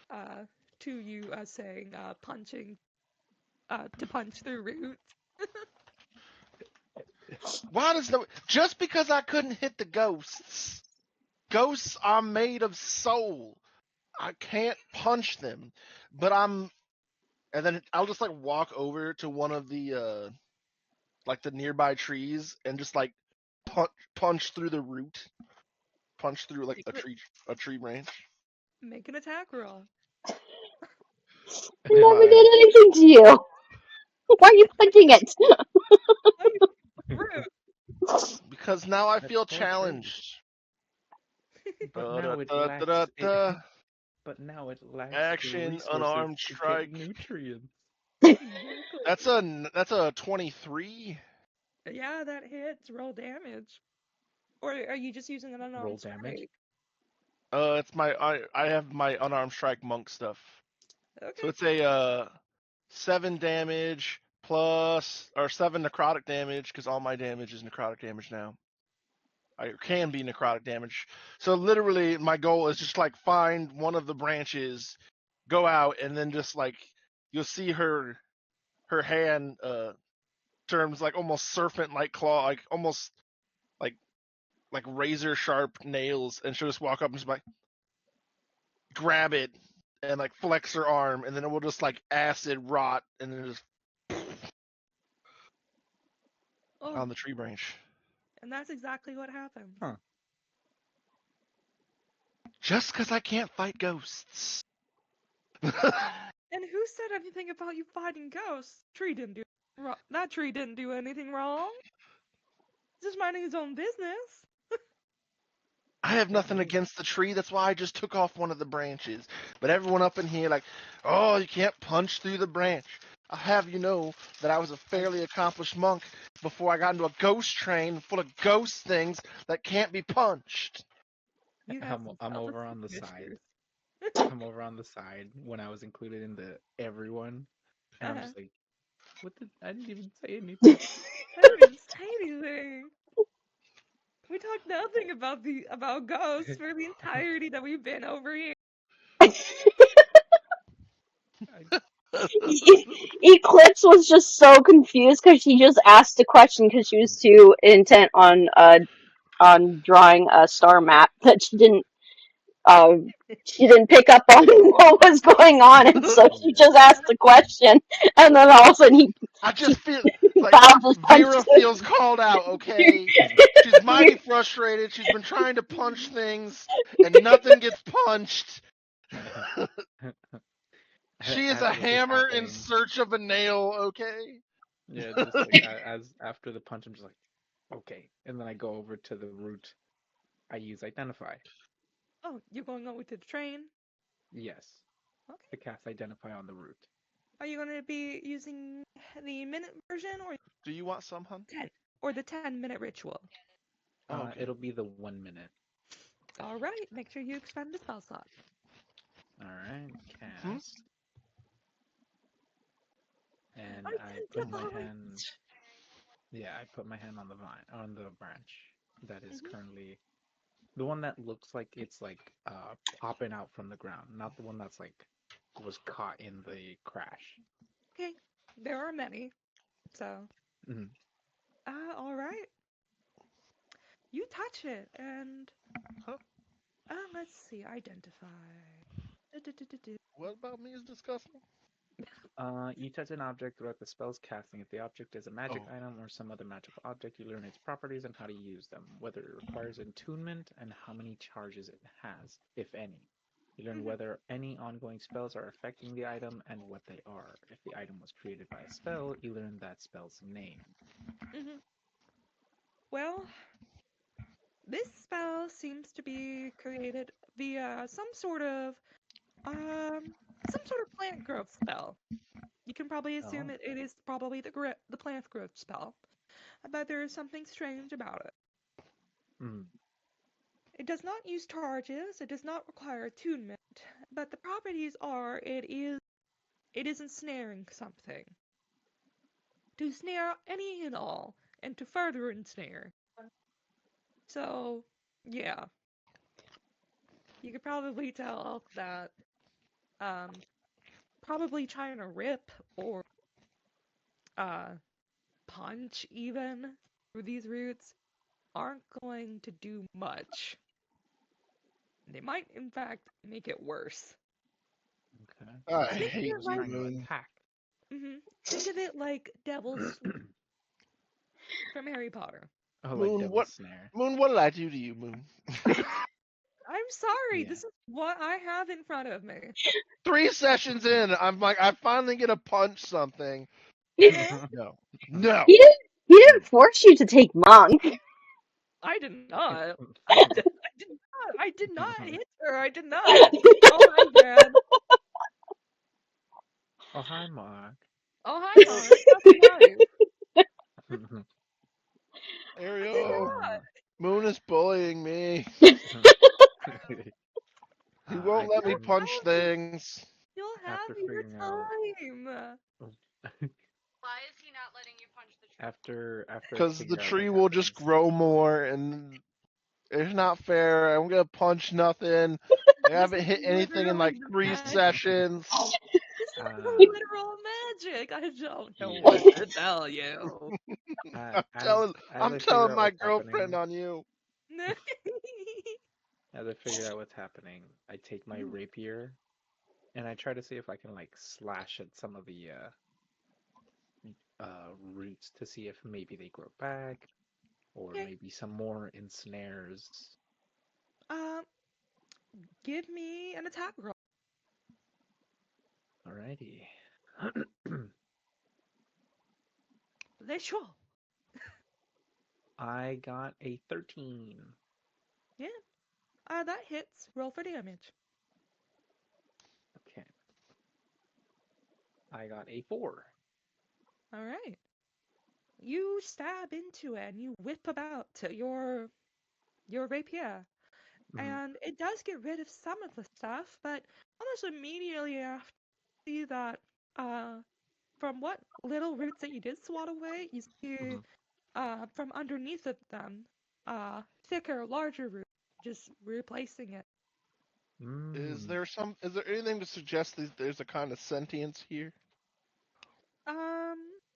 Uh, to you saying punching to punch through roots. Why does no? Just because I couldn't hit the ghosts, Ghosts are made of soul. I can't punch them, but I'm. And then I'll just like walk over to one of the like the nearby trees and just like punch through the root, punch through like a tree branch. Make an attack roll. It never Fine. did anything to you. Why are you punching it? Why you rude? Because now I That's feel poetry. challenged. But now it lacks it. Ba-da-da-da-da-da. But now it lacks the Action, resources unarmed to get strike. nutrients. Exactly. That's a 23. Yeah, that hits. Roll damage. Or are you just using an Roll unarmed damage. strike? It's I have my unarmed strike monk stuff. So Okay. it's a 7 damage plus or 7 necrotic damage because all my damage is necrotic damage now. I can be necrotic damage. So literally, my goal is just like find one of the branches, go out, and then just like you'll see her hand turns like almost serpent like claw, like almost like like razor sharp nails, and she'll just walk up and just like grab it and like flex her arm, and then it will just like acid rot, and then just Oh, on the tree branch. and that's exactly what happens. Huh. Just because I can't fight ghosts. And who said anything about you fighting ghosts? Tree didn't do that tree didn't do anything wrong. Just minding his own business. I have Well, nothing against the tree. That's why I just took off one of the branches. But everyone up in here, like, oh, you can't punch through the branch. I'll have you know that I was a I, fairly accomplished monk before I got into a ghost train full of ghost things that can't be punched. You have some I'm over on self-esteem the side. issues. I'm over on the side when I was included in the everyone, and I'm Uh-huh. just like, what did I didn't even say anything. I didn't even say anything. We talked nothing about ghosts for the entirety that we've been over here. I, Eclipse was just so confused because she just asked a question because she was too intent on drawing a star map that uh she didn't pick up on what was going on, and so she yeah. just asked a question, and then all of a sudden I he just feel like Val just punched Vera feels called out, okay? She's mighty frustrated. She's been trying to punch things and nothing gets punched. She is As a this is hammer in happening, search of a nail, okay? yeah, just like as after the punch, I'm just like, okay, and then I go over to the root. I use identify. Oh, you're going over to the train? Yes, Okay. to cast identify on the root. Are you going to be using the minute version Do you want some, hun? 10 or the 10-minute ritual? Oh, okay. It'll be the 1 minute. All right, make sure you expend the spell slot. All right, Hmm? cast, and I put my Identify. hand. Yeah, I put my hand on the vine, on the branch that is Hmm. currently the one that looks like it's like popping out from the ground, not the one that's like was caught in the crash. Okay, there are many. So, Mhm. all right. You touch it, and Huh? let's see, identify. Du-du-du-du-du. What about me is disgusting? You touch an object throughout the spell's casting. If the object is a magic Oh. item or some other magical object, you learn its properties and how to use them, whether it requires attunement and how many charges it has, if any. You learn Mhm, whether any ongoing spells are affecting the item and what they are. If the item was created by a spell, you learn that spell's name. mhm. Well, this spell seems to be created via um some sort of plant growth spell. You can probably assume Oh. it is probably the plant growth spell, but there is something strange about it. Mm. It does not use charges, it does not require attunement, but the properties are it is ensnaring something. To snare any and all, and to further ensnare. So, yeah, you could probably tell that um probably trying to rip or uh punch even through these roots aren't going to do much. They might, in fact, make it worse. Okay. I So Think of he hate it was you, like, trying to Moon. attack. think of it like Devil's Snare from Harry Potter. Oh, like Moon, Devil's what? Snare. Moon, what did I do to you, Moon? I'm sorry, Yeah. this is what I have in front of me. 3 sessions in, I'm like, I finally get to punch something. Eh, No, no. He didn't force you to take monk. I did not. I did not hit her. I did not. Oh, hi, Dad. Oh, hi, Mark. Oh, hi, Mark. How's your wife? I did Ariel, not. Moon is bullying me. He I won't let me You'll turned punch have, things. you'll have after your figuring out time. oh, Why is he not letting you punch the tree? after I Because the figured out what tree will just happened. grow more, and it's not fair. I'm gonna punch nothing. I This haven't is hit anything in literally like the 3 sessions. This is the Uh, literal magic. I don't know Yeah. what to tell you. I'm as telling, as I'm I figure telling out my what's girlfriend happening, on you. as I figured out what's happening, I take my rapier and I try to see if I can like slash at some of the roots to see if maybe they grow back or Okay. maybe some more ensnares. Um, give me an attack roll. Alrighty. They sure. I got a 13. Yeah. That hits. Roll for damage. Okay. I got a 4. All right. You stab into it and you whip about to your rapier, Mm-hmm. and it does get rid of some of the stuff, but almost immediately after you see that, uh, from what little roots that you did swat away, you see Mm-hmm. from underneath of them, thicker, larger roots, just replacing it. Mm. Is there anything to suggest that there's a kind of sentience here?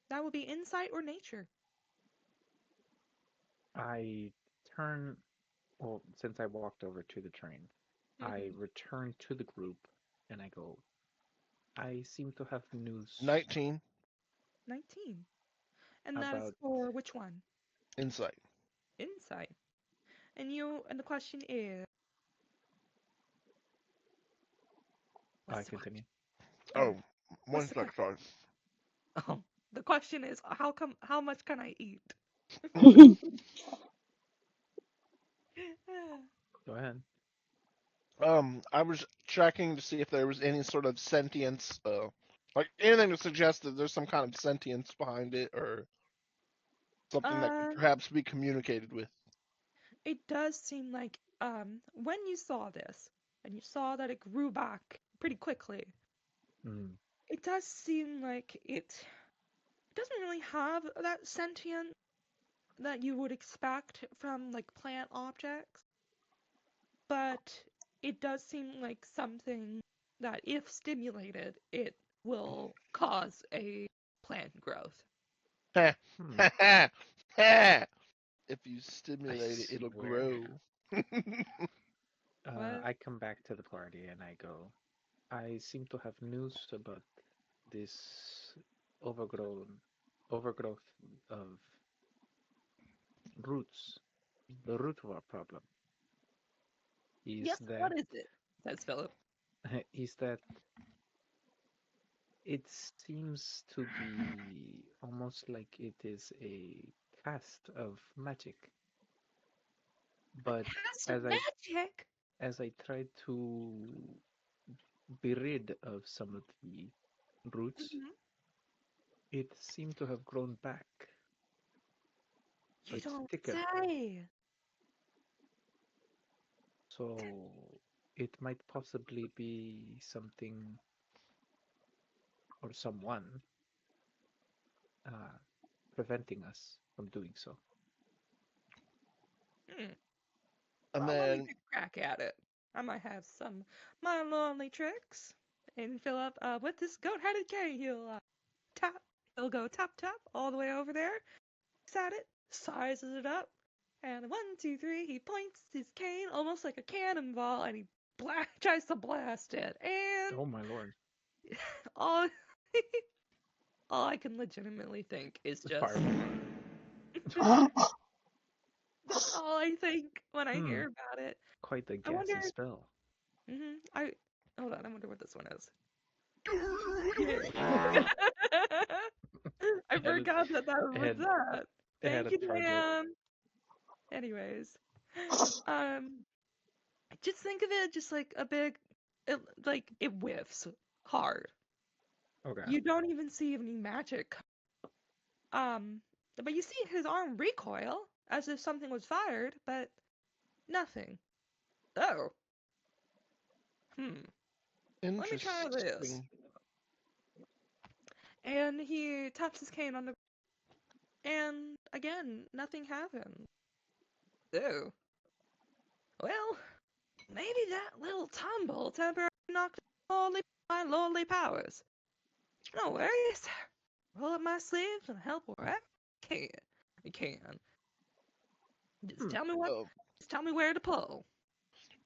That would be insight or nature. I turn, well, since I walked over to the train, I Mm-hmm. return to the group and I go, I seem to have news 19 19. And that is about, for which one? insight. Insight. And the question is, what's I the continue. question? Oh, Oh, what's one the sec, question? sorry. Oh, the question is, how much can I eat? Go ahead. I was checking to see if there was any sort of sentience, like anything to suggest that there's some kind of sentience behind it, or something that could Um, perhaps be communicated with. it does seem like when you saw this and you saw that it grew back pretty quickly, Mm. it does seem like it doesn't really have that sentient that you would expect from like plant objects, but it does seem like something that if stimulated, it will cause a plant growth. Ha Hmm. ha ha ha! If you I stimulate it, it'll swear. grow. What? I come back to the party and I go, I seem to have news about this overgrown overgrowth of roots. The root of our problem is Yes, that what is it? Says Philip. is that it seems to be almost like it is a cast of magic. But Cast of as I magic? as I try to be rid of some of the roots, Hmm. it seemed to have grown back, You but don't thicker. say. So it might possibly be something or someone uh, preventing us from doing so. Hmm. And Well, let me then take a crack at it. I might have some my lonely tricks. And Philip, with this goat-headed cane, tap. He'll go tap tap all the way over there. Looks at it, sizes it up, And 1, 2, 3, he points his cane almost like a cannonball, and he tries to blast it. And Oh my lord. all, all I can legitimately think is The just fireball. that's all I think when I Hmm. hear about it. Quite the I wonder. gassy spell. I hold on. I wonder what this one is. it I had forgot that it was had that. it had Thank a you, target. Dan. Anyways, um, just think of it just like a big, like it whiffs hard. Okay. You don't even see any magic. But you see his arm recoil as if something was fired, but nothing. Oh, hmm. Let me try this. Interesting. And he taps his cane on the, and again, nothing happened. Oh, well, maybe that little tumble temporarily knocked my lordly powers. No worries. Roll up my sleeves and help wherever I can. I can. Just Hmm. tell me what. Oh, Just tell me where to pull.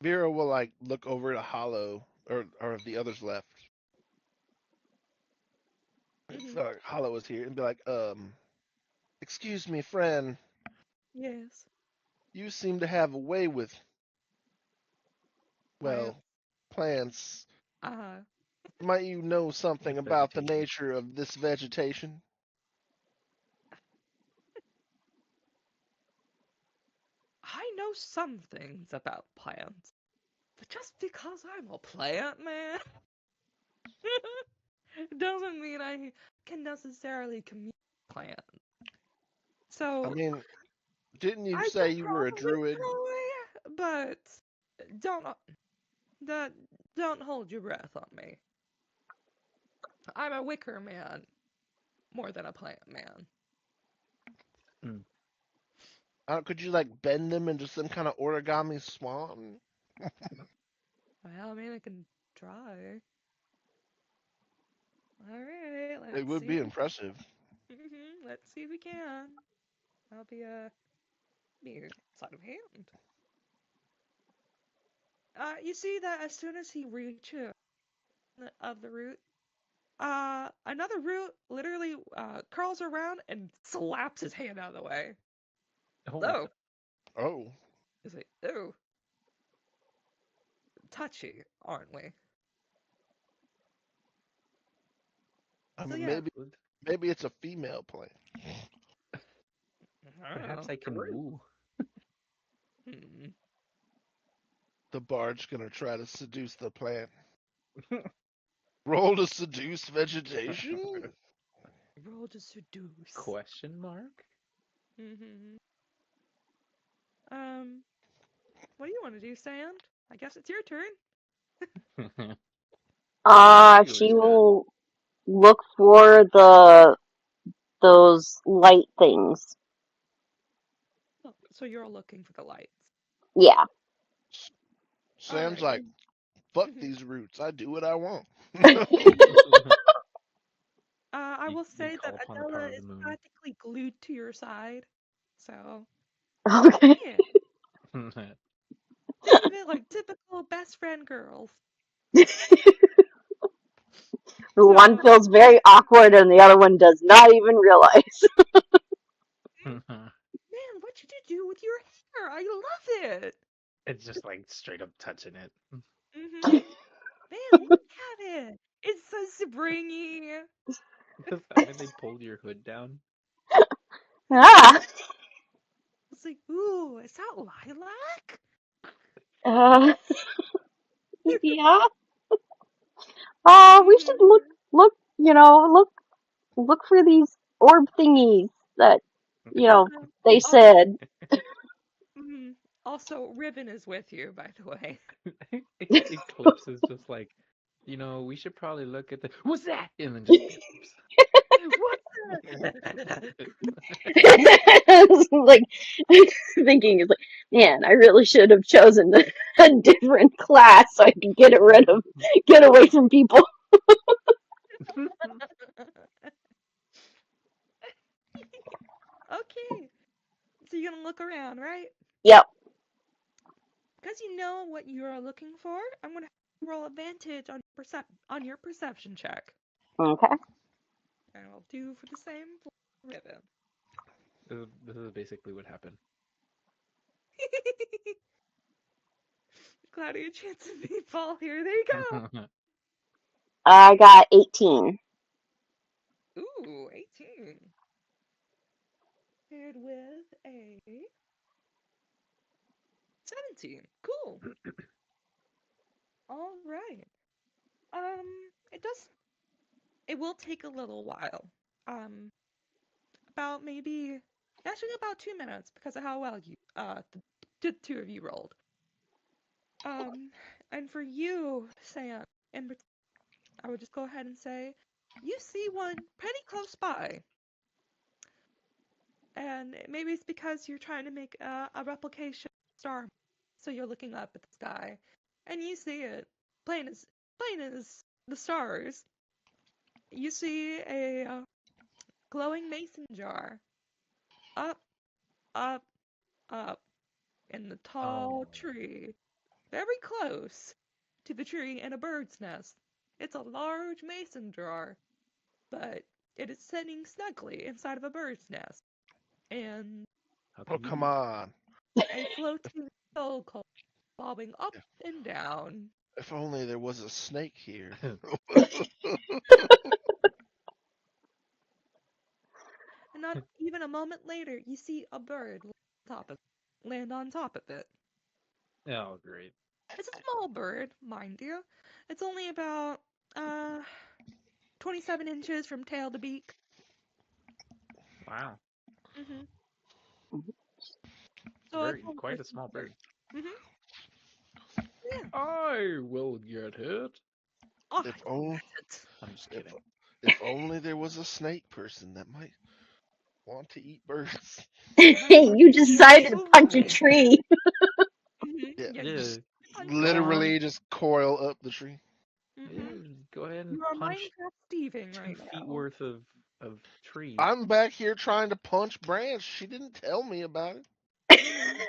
Vera will like look over to Hollow or the others left. Hmm. So Hollow is here and be like, excuse me, friend. Yes. You seem to have a way with, Plant. well, plants. Uh, Might you know With something about the vegetation. nature of this vegetation? I know some things about plants, but just because I'm a plant man doesn't mean I can necessarily communicate with plants. I So mean, didn't you I say could you were a probably druid? try, but don't that don't hold your breath on me. I'm a wicker man more than a plant man. Hmm. Could you like bend them into some kind of origami swan? Well, I mean, I can try. All right, It let's would see be if we can. impressive. Let's see if we can. I'll be sleight of hand. You see that as soon as he reaches of the root, another root literally curls around and slaps his hand out of the way. Oh. Oh, Oh, is it? Oh, touchy, aren't we? I So mean, yeah. maybe it's a female plant. Perhaps Oh, I can true. woo. Hmm. The bard's gonna try to seduce the plant. Roll to seduce vegetation? Roll to seduce. Question mark? Hmm. Um, what do you want to do, Sand? I guess it's your turn. You She wish that. will look for those light things. Oh, so you're looking for the lights. Yeah. Sam's like, Alrighty. fuck Mhm. these roots. I do what I want. Mhm. I you, will you say that call upon the Adela power of the is moon. practically glued to your side. So, Okay. yeah. Think of it like typical best friend girls. One So, feels very awkward and the other one does not even realize. man, what did you do with your hair? I love it. It's just like straight up touching it. Mhm. Man, look at it. It's so springy. The fact that they pulled your hood down. Ah. It's like, ooh, is that lilac? Uh, yeah. We should Mhm. look, look for these orb thingies that, they Also, said. mhm. Also, Ribbon is with you, by the way. Eclipse is just like, we should probably look at the. What's that? And then just leaves. What's that? Like thinking is like, man, I really should have chosen a different class so I could get away from people. Okay. So you're gonna look around, right? Yep. Because you know what you are looking for, I'm gonna roll advantage on your perception check. Okay. And I'll do for the same ribbon. This is basically what happened. Claudia, chance of meatball here. There you go. I got 18. Ooh, 18. Paired with a 17. Cool. All right. It does. It will take a little while. Um, about maybe actually about 2 minutes because of how well you the two of you rolled. And for you, Sam, and I would just go ahead and say, you see one pretty close by. And maybe it's because you're trying to make a replication star, so you're looking up at the sky, and you see it plain as the stars. You see a glowing mason jar up, up, up in the tall Oh. tree, very close to the tree and a bird's nest. It's a large mason jar, but it is sitting snugly inside of a bird's nest, and How Oh, come convenient. on. a floating soul coal bobbing up and down. If only there was a snake here. And not even a moment later, you see a bird land on top of it. Oh, great. It's a small bird, mind you. It's only about uh 27 inches from tail to beak. Wow. hmm It's So it's quite a small bird. hmm Yeah. I will get it. Oh, if only I'm just if kidding. if only there was a snake person that might want to eat birds. You decided to you punch a would. tree. Yeah, Yeah, you Yeah, just punch go it. on. literally just coil up the tree. Yeah, hmm go ahead and You are punch Minecraft Steving two right feet now. worth of tree. I'm back here trying to punch Branch. She didn't tell me about it. hmm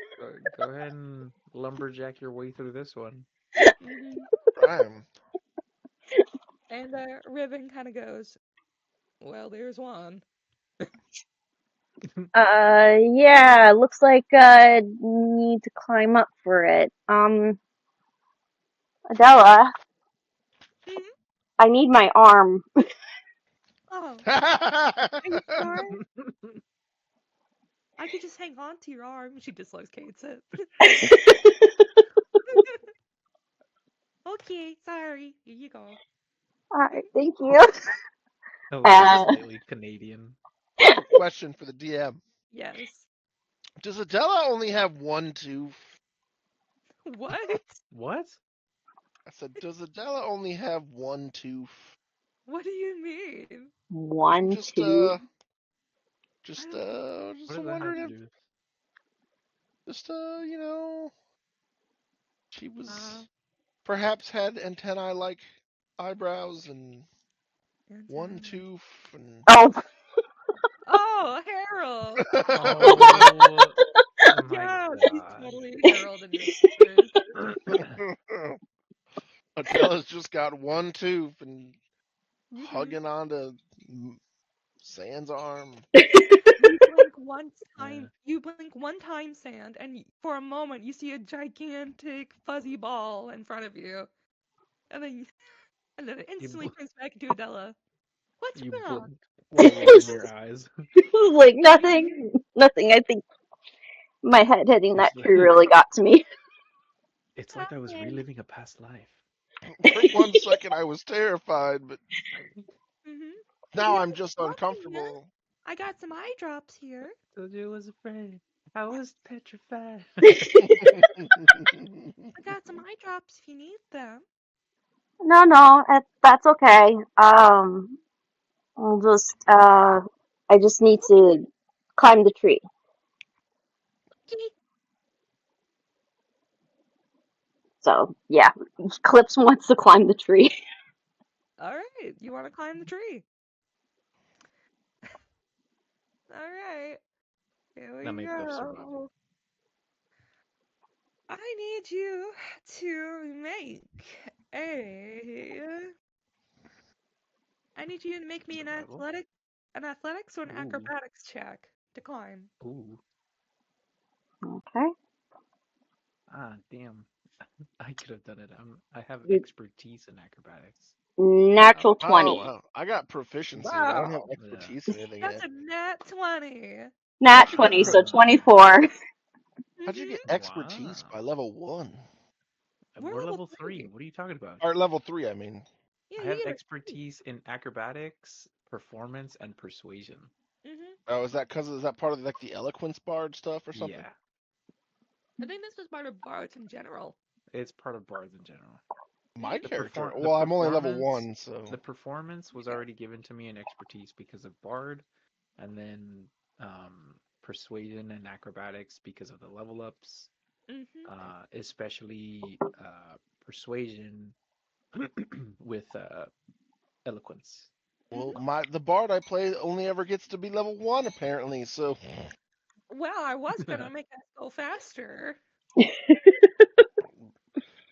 Go ahead and lumberjack your way through this one. hmm I'm And Ribbon kind of goes, well, there's one. Yeah, looks like I need to climb up for it. Adela, Mhm. I need my arm. Oh, are you sure? I could just hang on to your arm. She dislocates it. Okay, sorry. Here you go. Alright, thank you. A little Uh, slightly Canadian. I have a question for the DM. Yes. Does Adela only have one tooth? What? What? I said, does Adela only have one tooth? What do you mean? one, Just two. uh I just don't. uh What just does that have wondering to if do with? just you know she Uh, was perhaps had antennae like eyebrows and one antenna. tooth and Oh, Oh, Harold. Oh my Yeah, she's god. totally Harold in your pictures. Adela's just got one tooth and hmm hugging onto Sand's arm. You blink one Yeah. time. You blink one time, Sand, and for a moment you see a gigantic fuzzy ball in front of you, and then it You instantly bl turns back into Adela. What's you wrong? blinked. What was in your eyes? like nothing. Nothing. I think my head hitting It's that tree really got to me. it's like I was Okay. reliving a past life. For one second, I was terrified, but Mhm. now Yeah, I'm just nothing yet. uncomfortable. I got some eye drops here. Told you I was afraid. I was petrified. I got some eye drops if you need them. No, no, that's okay. I'll just, I just need to climb the tree. Okay. So, yeah, Clips wants to climb the tree. All right. You want to climb the tree? All right. Here we That may prove survival. go. I need you to make a. I need you to make me Survival. an athletics or an Ooh. acrobatics check to climb. Ooh. Okay. Ah, damn. I could have done it. I have You expertise in acrobatics. natural Oh 20. wow, I got proficiency, but I don't have Wow, Yeah. expertise in anything that's yet. a nat 20. Nat How'd you get 20, pro- so Ah, 24. How'd you get Mhm. expertise wow. by level 1? We're We're level level 3. 3. What are you talking about? Or level 3, I mean. Yeah, I you have get it. expertise in acrobatics, performance, and persuasion. Mhm. Oh, is that part of like the eloquence bard stuff or something? Yeah, I think this is part of bards in general. it's part of bards in general. My Mhm. character. The Well, I'm only level performance 1, so the performance was already given to me in expertise because of bard, and then persuasion and acrobatics because of the level ups, Mhm. especially persuasion with eloquence. well, Mhm. the bard I play only ever gets to be level 1 apparently. So Well, I was gonna make us go faster, and Ooh,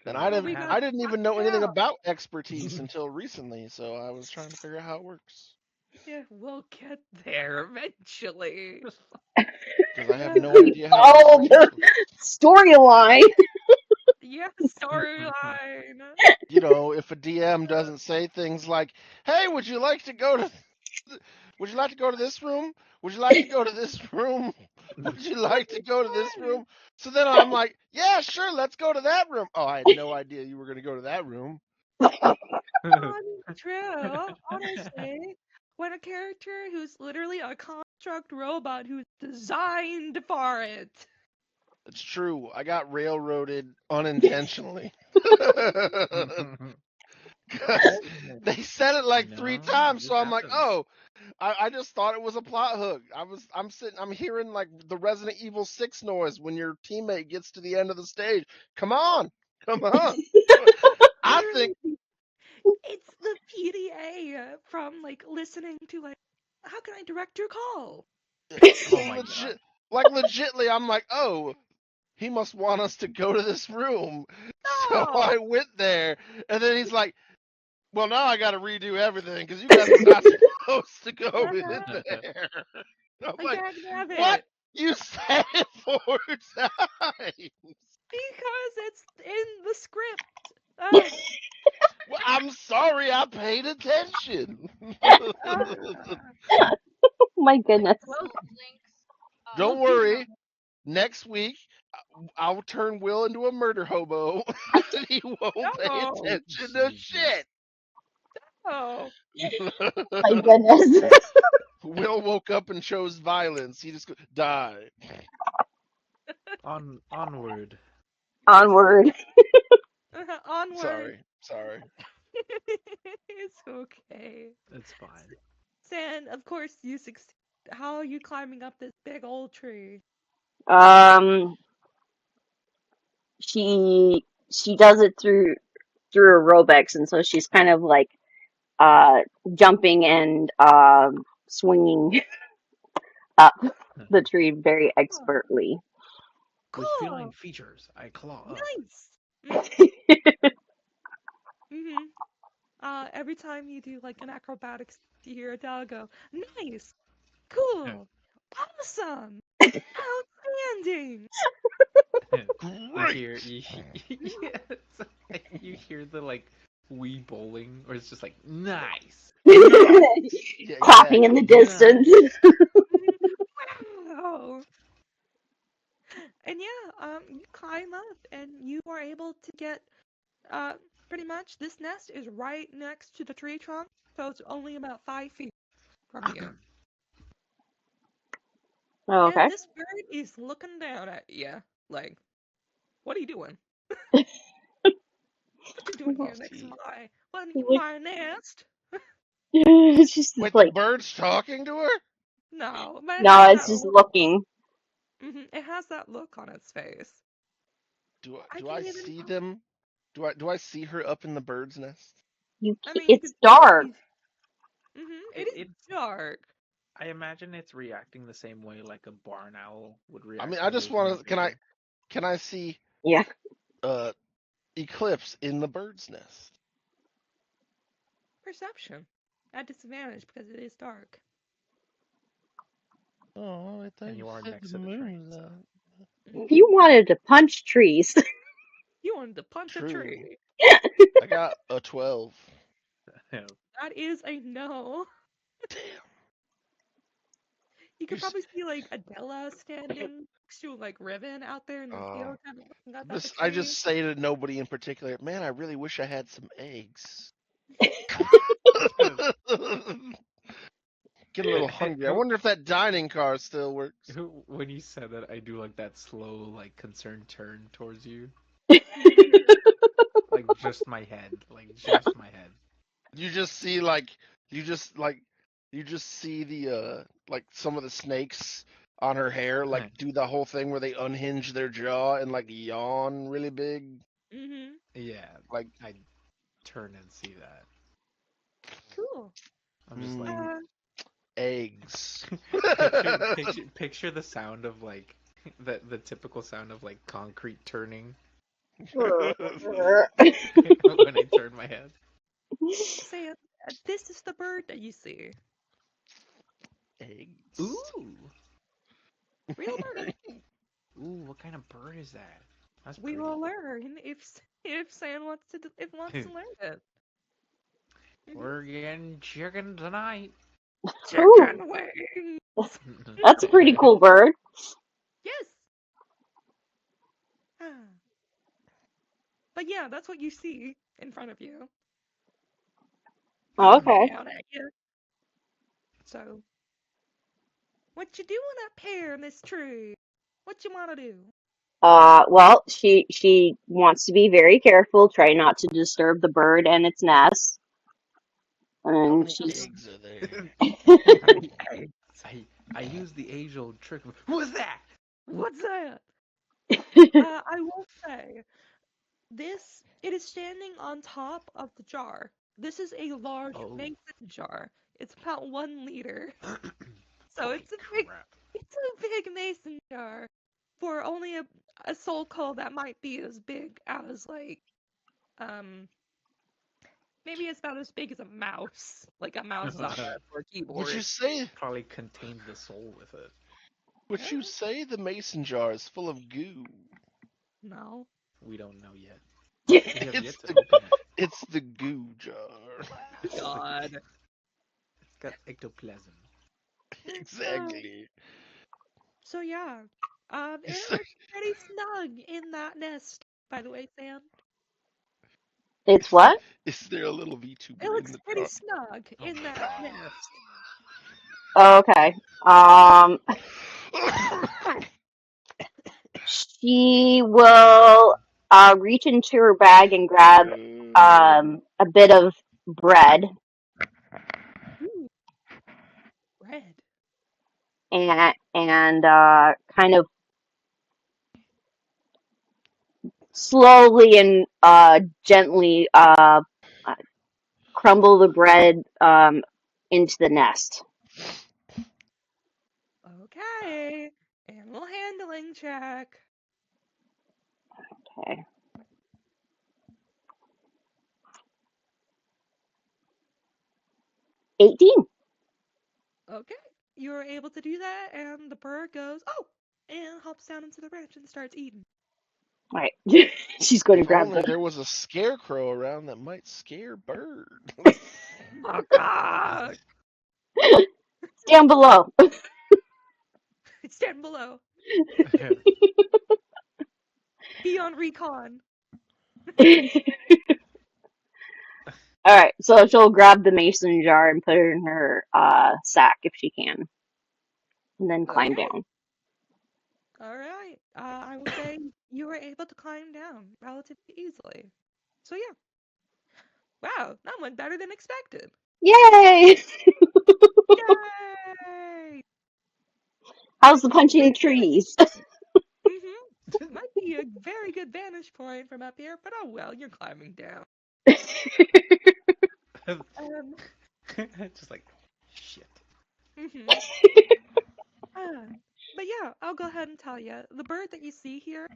but we I got I have didn't even knocked know anything out. about expertise until recently, so I was trying to figure out how it works Yeah, we'll get there eventually. because I have Uh, no idea how Oh, expertise the works. storyline. yeah, storyline. You know, if a DM doesn't say things like, "Hey, would you like to go to would you like to go to this room? Would you like to go to this room? Would you What like to is go to this fun? room?" So then I'm like, "Yeah, sure, let's go to that room." Oh, I had no idea you were going to go to that room. True. Honestly, when a character who's literally a construct robot who's designed for it. It's true. I got railroaded unintentionally. Because they said it like three times, This so I'm like, happens. oh, I just thought it was a plot hook. I'm hearing like the Resident Evil 6 noise when your teammate gets to the end of the stage. Come on, come on. I think Literally, it's the PDA from like listening to like, how can I direct your call? Oh my god. like legitly, I'm like, oh, he must want us to go to this room. So No. I went there, and then he's like, well, now I got to redo everything because you guys were not supposed to go in there. I'm I like, can't have what? it You said it 4 times. because it's in the script. Uh, Well, I'm sorry, I paid attention. uh, My Like goodness. post well, links. Don't well, be worry. Next week, I'll turn Will into a murder hobo, and he won't pay no, attention to Jesus. shit. no. My goodness. Will woke up and chose violence. He just die. Onward. Onward. Onward. Sorry, sorry. It's okay. It's fine. Sand, of course you succeed. How are you climbing up this big old tree? Um, she does it through aerobics, and so she's kind of like uh jumping and swinging up the tree very Oh, expertly. With feline cool. features, I claw up. Nice. Mhm. Mhm. Every time you do like an acrobatics, you hear a dog go, "Nice, cool, awesome, outstanding." You Great. hear you yeah, you hear the like wee bowling, or it's just like nice, nice, Yeah, Clapping in the exactly. distance. nice. Wow. And yeah, you climb up and you are able to get uh pretty much this nest is right next to the tree trunk, so it's only about 5 feet from you. Oh, And okay. this bird is looking down at you, like, what are you doing? What you doing here next to See. my nest? It's just Wait, the like, bird's talking to her? No, but it no, has it's that just look. looking. It has that look on its face. I Do I can't even. see them? Do I see her up in the bird's nest? I mean, you It's could dark. totally. It It, is it's dark. I imagine it's reacting the same way like a barn owl would I mean, react I when just losing want an to. egg. Can I see Yeah. uh eclipse in the bird's nest? Perception. At disadvantage because it is dark. Oh, I thought And you you are said the next to the train, moon's so out. Hmm. You wanted to punch trees. You wanted to punch a True. tree. I got a 12. That is a no. Damn. You You're, could probably see like Adela standing next to like Riven out there in the uh, field, kind of looking up at the this I tree. just say to nobody in particular. Man, I really wish I had some eggs. Getting a little hungry. I wonder if that dining car still works. When you said that, I do like that slow, like concerned turn towards you, like just my head, like just my head. You just see like you just like you just see the like some of the snakes on her hair like do the whole thing where they unhinge their jaw and like yawn really big. Mm-hmm. Yeah, Like I turn and see that. Cool. I'm just like, mm, Uh, eggs. picture the sound of like the typical sound of like concrete turning when I turn my head. say this is the bird that you see. Eggs. Ooh, Real bird. ooh, what kind of bird is that? That's We pretty. will learn if San wants to if wants to learn it. Hmm. We're getting chicken tonight. Ooh, Chicken wings. that's a pretty cool bird. Yes. Ah. But yeah, that's what you see in front of you, Oh, looking okay. down at you. So, what you doing up here in this tree? What you wanna do? Well, she wants to be very careful, try not to disturb the bird and its nest. How And many she's eggs are there? How many eggs? I use the age-old trick of what's that? What's that? I will say this. It is standing on top of the jar. This is a large Oh, mason jar. It's about 1 liter, so holy crap! it's a big mason jar for only a soul call that might be as big as like um maybe it's about as big as a mouse, like a mouse on a Would you keyboard. say Probably contains the soul with it. would you say the mason jar is full of goo? No. We don't know yet. We have It's yet to the open it. it's the goo jar. God. It's got ectoplasm. Uh, Exactly. so yeah, Is it there, looks pretty snug in that nest. By the way, Sam, it's is there, what? is there a little it VTuber in looks the pretty trunk? snug Oh in my that god. nest. Okay. Um, she will reach into her bag and grab a bit of bread Ooh, red. and kind of slowly and gently crumble the bread into the nest. Okay. Animal handling check. Okay. 18. Okay. You are able to do that, and the bird goes, oh, and hops down into the branch and starts eating. All right. She's going to If grab only the. there was a scarecrow around that might scare birds. Oh, God! Down below. It's down below. Be on recon. All right. So she'll grab the mason jar and put it in her sack if she can, and then climb Okay. down. All right. I will say you were able to climb down relatively easily. So yeah. Wow, that went better than expected. Yay! Yay! How's Might the be a punching very good. trees? Might be a very good vantage point from up here, but oh well, you're climbing down. Um, Just like shit. Mm-hmm. Uh, but yeah, I'll go ahead and tell you. The bird that you see here,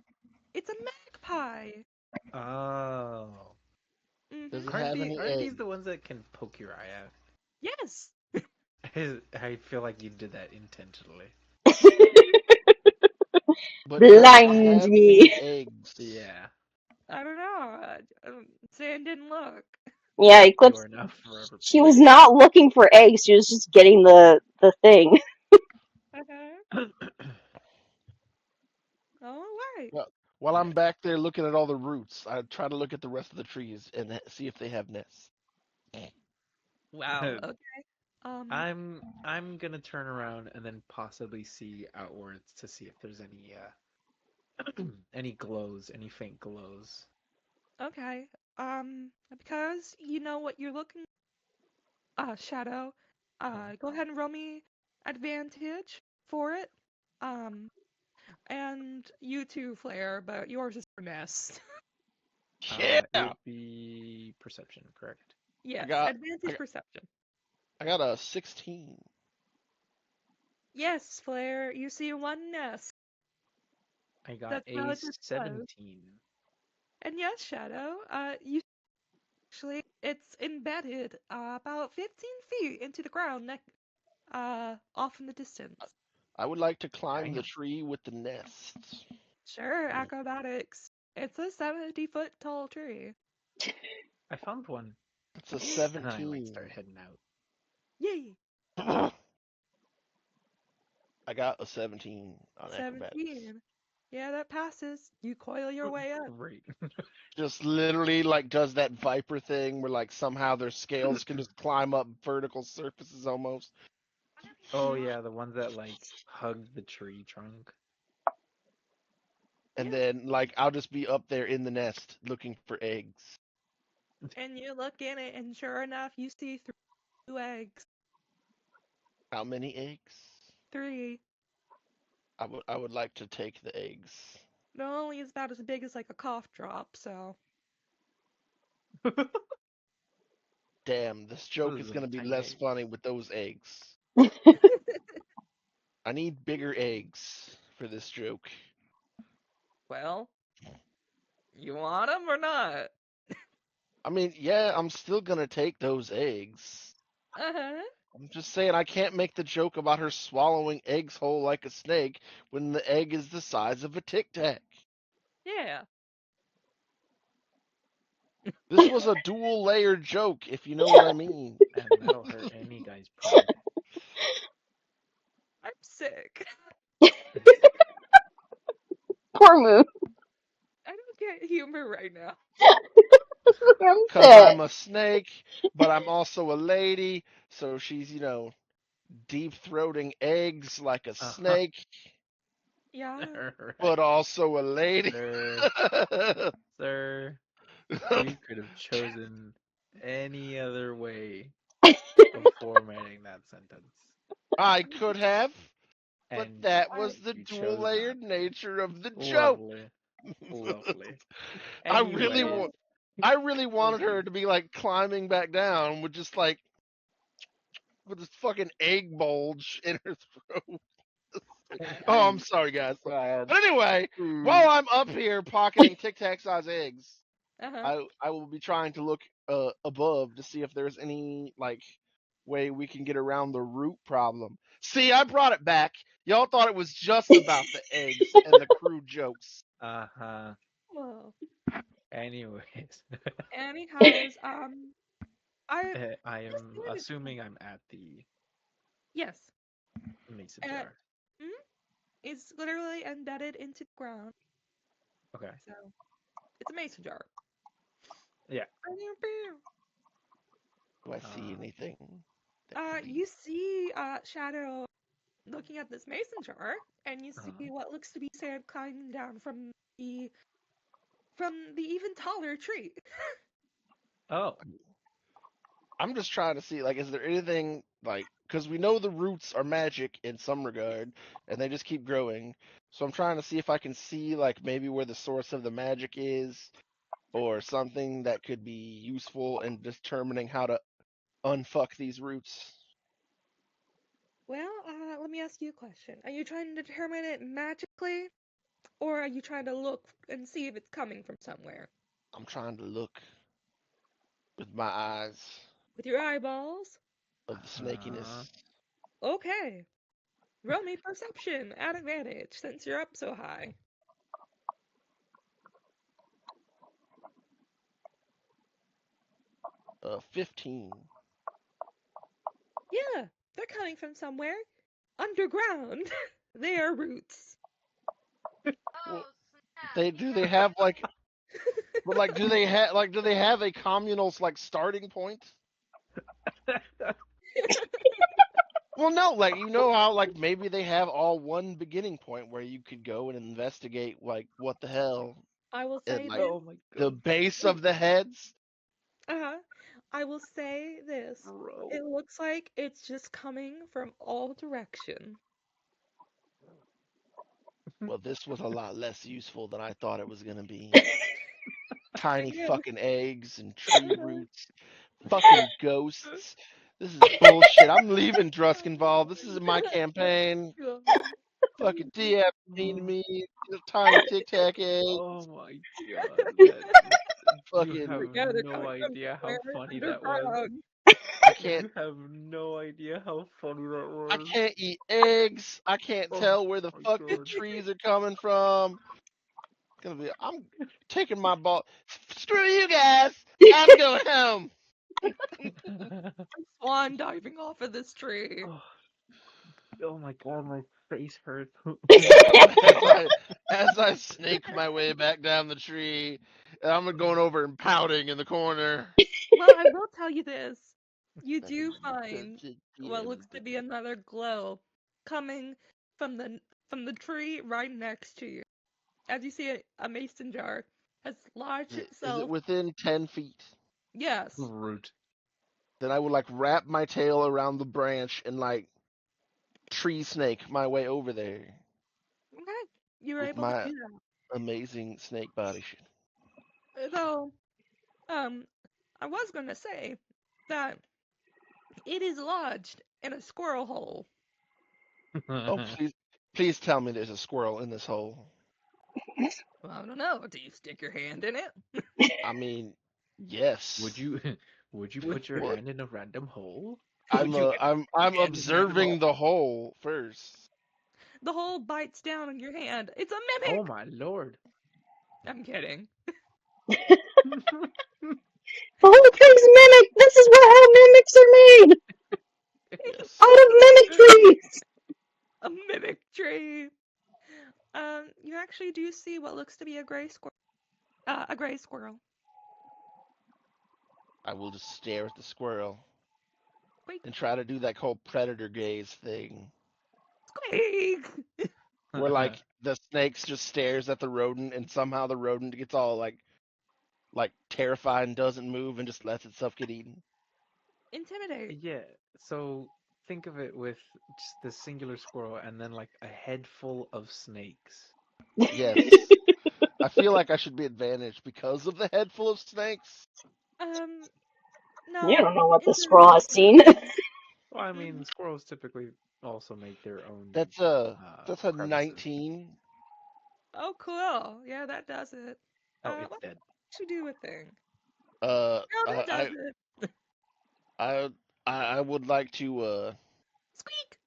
it's a magpie. Oh. Does Mm-hmm. it have any Aren't these eggs? the ones that can poke your eye out? Yes. I feel like you did that intentionally. But does it Blind have any me. eggs? Yeah. I don't know. Sand didn't look. Yeah, You Eclipse. are now forever She was blind. not looking for eggs. She was just getting the thing. Okay. All right. Well, while Yeah. I'm back there looking at all the roots, I try to look at the rest of the trees and see if they have nests. Wow. Okay. Um. I'm gonna turn around and then possibly see outwards to see if there's any any glows, any faint glows. Okay. Because you know what you're looking. Shadow. Uh, Go ahead and roll me advantage for it. Um. And you too, Flare, but yours is for nest. it Yeah, would be perception, correct? I Yes, got I advantage got, perception. I got a 16. Yes, Flare, you see one nest I got that's a relative close. 17. And yes, Shadow, you actually, it's embedded about 15 feet into the ground, off in the distance. I would like to climb the Damn. tree with the nest. Sure, acrobatics. It's a 70-foot tall tree. I found one, It's a and then I like 17. start heading out. Yay! I got a 17 on acrobatics. 17. Yeah, that passes. You coil your way up. Great. Just literally like does that viper thing where like somehow their scales can just climb up vertical surfaces almost. Oh yeah, the ones that like hug the tree trunk. And Yeah. then like I'll just be up there in the nest looking for eggs. And you look in it, and sure enough, you see three eggs. How many eggs? Three. I would like to take the eggs. They're only about as big as like a cough drop, so. Damn, this What joke is is them, gonna be tiny less eggs? funny with those eggs. I need bigger eggs for this joke. Well, you want them or not? I mean, yeah, I'm still gonna take those eggs. Uh-huh. I'm just saying I can't make the joke about her swallowing eggs whole like a snake when the egg is the size of a tic tac. Yeah. This was a dual layered joke, if you know what I mean. And that'll hurt any guy's pride. I'm sick. Poor Moon. I don't get humor right now. I'm Cause sick. I'm a snake, but I'm also a lady, so she's, deep throating eggs like a Uh-huh. snake, Yeah. but Right. also a lady. Sir, sir, you could have chosen any other way of formatting that sentence. I could have, but And that I was the you dual chose not layered to. nature of the joke. Lovely. Lovely. I really Anyway, want I really wanted her proceed. to be like climbing back down with just like with this fucking egg bulge in her throat. Oh, I'm I'm sorry, guys. Sad. But anyway, Ooh. while I'm up here pocketing Tic Tac size eggs, uh-huh. I will be trying to look above to see if there's any like way we can get around the root problem. See, I brought it back. Y'all thought it was just about the eggs and the crude jokes. Uh-huh. Well, Anyways, anyhows, I I just am wanted to, assuming I'm at the yes. mason Uh, jar. mhm, it's literally embedded into the ground, Okay. so it's a mason jar. Yeah. Do I see Uh, anything that could be? You see, Shadow looking at this mason jar, and you see uh, what looks to be sand climbing down from the even taller tree. oh. I'm just trying to see, like, is there anything like, because we know the roots are magic in some regard, and they just keep growing. So I'm trying to see if I can see, like, maybe where the source of the magic is, or something that could be useful in determining how to unfuck these roots. Well, let me ask you a question. Are you trying to determine it magically, or are you trying to look and see if it's coming from somewhere? I'm trying to look with my eyes With your eyeballs? of the Uh, snakiness. Okay. Roll me perception at advantage since you're up so high. 15. Yeah, they're coming from somewhere. Underground. They are roots. Well, Oh snap! they He do they found have like, roots. but like, do they have a communal like starting point? Well, no, like you know how like maybe they have all one beginning point where you could go and investigate like what the hell I will and say like this. oh my the god, base of the heads. Uh-huh. I will say this. bro. It looks like it's just coming from all direction. Well, this was a lot less useful than I thought it was gonna be. Tiny Again. fucking eggs and tree roots, fucking ghosts. This is bullshit. I'm leaving Druskenball. This isn't my campaign. God. Fucking DM mean Oh, me. Tiny Tic Tac egg. oh my god, that you have Fucking. Yeah, they're no coming from idea how somewhere funny that was. underground. I can't. You have no idea how funny that I was. can't eat eggs. I can't Oh tell where the my fuck the god. trees are coming from. Gonna be. I'm taking my ball. Screw you guys. I'm going home. Swan diving off of this tree. Oh, oh my god, my face hurts. as I as I snake my way back down the tree, and I'm going over and pouting in the corner. Well, I will tell you this. You That is do find the what looks to be another glow coming from the tree right next to you. As you see, a mason jar has lodged Is it itself. within 10 feet? Yes. Root. Then I would like wrap my tail around the branch and like tree snake my way over there Okay. You were with able to my do amazing snake body. that. Though, um, I was gonna say that it is lodged in a squirrel hole. Oh, please tell me there's a squirrel in this hole. Well, I don't know. Do you stick your hand in it? I mean, would yes. you would you put your Well, hand in a random hole? I'm Would you uh, get I'm your I'm hand in a random observing hole? the hole first. The hole bites down on your hand. It's a Oh mimic. my lord. I'm kidding. The whole thing's mimic. This is how mimics are made. Yes. Out of mimicry. A mimic tree. You actually do see what looks to be a gray squirrel. A gray squirrel. I will just stare at the squirrel Squeak, and try to do that whole predator gaze thing, squeak. where like the snakes just stares at the rodent and somehow the rodent gets all like terrified and doesn't move and just lets itself get eaten. Intimidate. Yeah, so think of it with just the singular squirrel and then like a head full of snakes. Yes. I feel like I should be advantaged because of the head full of snakes. Um, You no. don't know what the squirrel Intimidate. has seen. Well, I mean, Mhm. squirrels typically also make their own That's a crevices. 19. Oh, cool. Yeah, that does it. Oh, it's What dead. should do a thing? Uh, No, that does I it. I I would like to Squeak.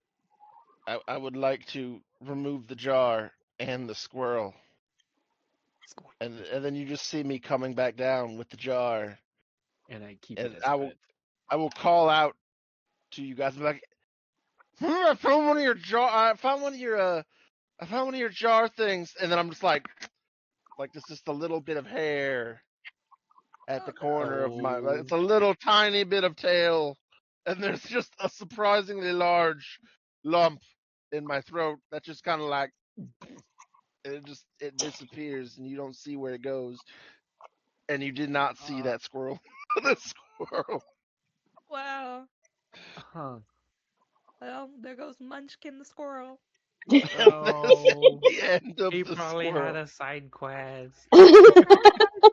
I would like to remove the jar and the squirrel, Squeak. and then you just see me coming back down with the jar, And I keep it and as pet. I will call out to you guys and be like, I found one of your I found one of your jar things, and then I'm just like there's just a little bit of hair at Oh the no. corner of my, Oh, it's a little tiny bit of tail, and there's just a surprisingly large lump in my throat that just kind of like it disappears and you don't see where it goes, and you did not see uh, that squirrel. The squirrel. Wow. huh. Well, there goes Munchkin the squirrel. This is Oh, the end of he the probably had squirrel. a side quest.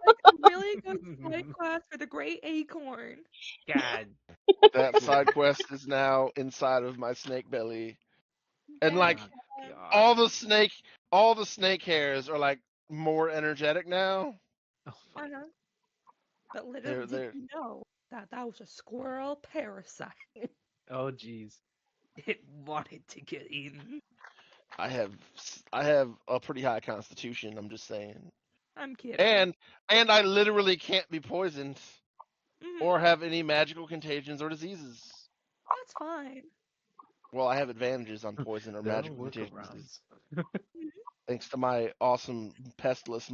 Like a really good side quest for the Great Acorn. God. That Cool. side quest is now inside of my snake belly, and Dang. like Oh, God. all the snake hairs are like more energetic now. Oh, my. Uh-huh. But little They're did they're you know that that was a squirrel parasite. Oh, jeez. It wanted to get eaten. I have a pretty high constitution. I'm just saying, I'm kidding. and I literally can't be poisoned Hmm. or have any magical contagions or diseases. That's fine. Well, I have advantages on poison or There are magical contagion disease, workarounds. Mhm. thanks to my awesome pestilence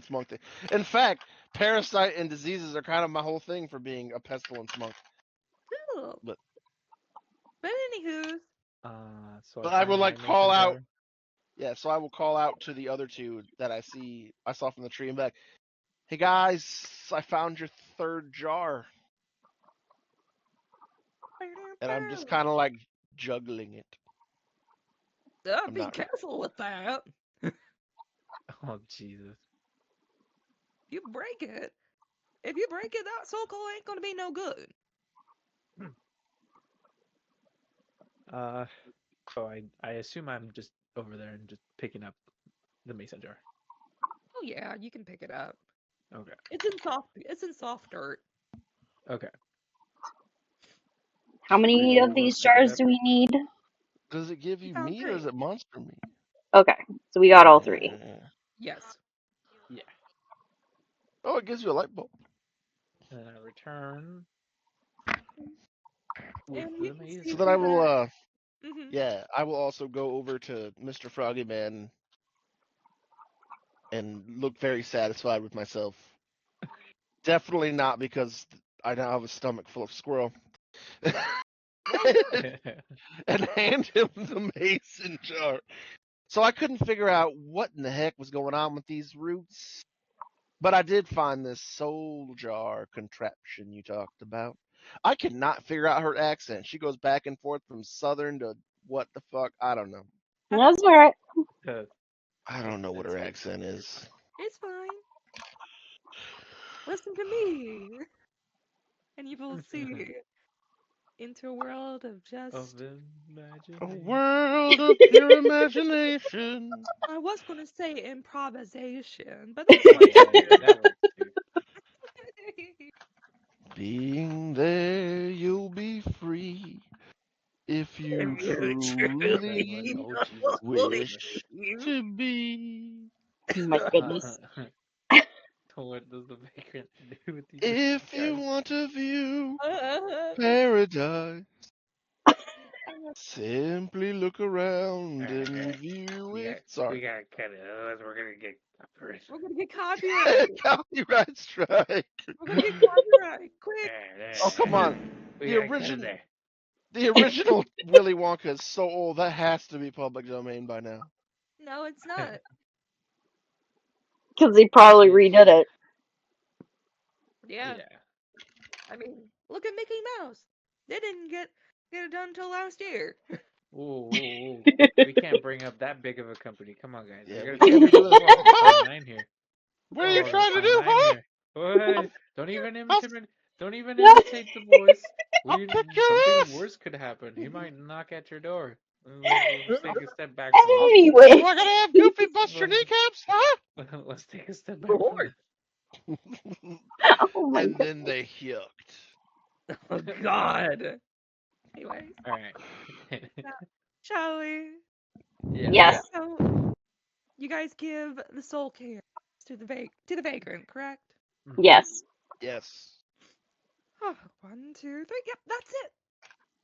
monk thing. In fact, parasite and diseases are kind of my whole thing for being a pestilence monk. Cool. But But anywho, So I but I will find my like call mason out. jar. Yeah, so I will call out to the other two that I saw from the tree and be like, "Hey guys, I found your third jar," and I'm just kind of like juggling it. I'm be not. careful with that. Oh, Jesus. If you break it, that circle ain't gonna be no good. Hmm. Uh, so I assume I'm just over there and just picking up the mason jar. Oh yeah, you can pick it up. Okay. It's in soft dirt. Okay. How I many of will these pick it jars up. do we need? Does it give You you found meat or is three. it monster meat? Okay, so we got all three. Yes. Yeah. Oh, it gives you a light bulb. And then I return with And you the can see So mason then I through will. that. Hmm. Yeah, I will also go over to Mr. Froggy Man and look very satisfied with myself. Definitely not because I now have a stomach full of squirrel. And hand him the mason jar. So I couldn't figure out what in the heck was going on with these roots. But I did find this soul jar contraption you talked about. I cannot figure out her accent. She goes back and forth from southern to what the fuck? I don't know. That's all right. Uh, I don't know what it's her fine. accent is. It's fine. Listen to me, and you will see into a world of Of just. A imagination. world of pure imagination. I was gonna say improvisation, but that's Oh fine yeah, yeah, too. that works too. Being there, you'll be free if If you you Thank you very much. truly truly Oh Jesus, wish believe. to be. My goodness. what does the vagrant do with these If you guys? want to view Uh, paradise, simply look around and view it. We Sorry. gotta cut it. Otherwise, we're gonna get copyright. we're gonna get copyright. Copyright strike. We're gonna get copyright. Quick. Oh, come on. We The gotta cut it original there. the original Willy Wonka is so old that has to be public domain by now. No, it's not. Because they probably Yes. redid it. Yeah. Yeah. I mean, look at Mickey Mouse. They didn't get it done until last year. Ooh, ooh, ooh. We can't bring up that big of a company. Come on, guys. We Yeah, gotta we take can't it be easy. doing We're walking a fine huh? line here. What are We're you walking a trying to fine do, line huh? here. I'll, What? Don't even I'll, imitate. Don't even yeah, imitate the voice. I'll We kick your something ass. worse could happen. He might knock at your door. Let's take a step back from I'll, this. Anyway. do I gotta have Goofy bust your Let's kneecaps, huh? let's take a step back from Lord. Oh my And then goodness. they yucked. Oh this. God. Anyways, All right. now, shall we? Yeah. Yes. So you guys give the soul care to the vagrant, correct? Hmm. Yes. Yes. Oh, 1, 2, 3. Yep, that's it.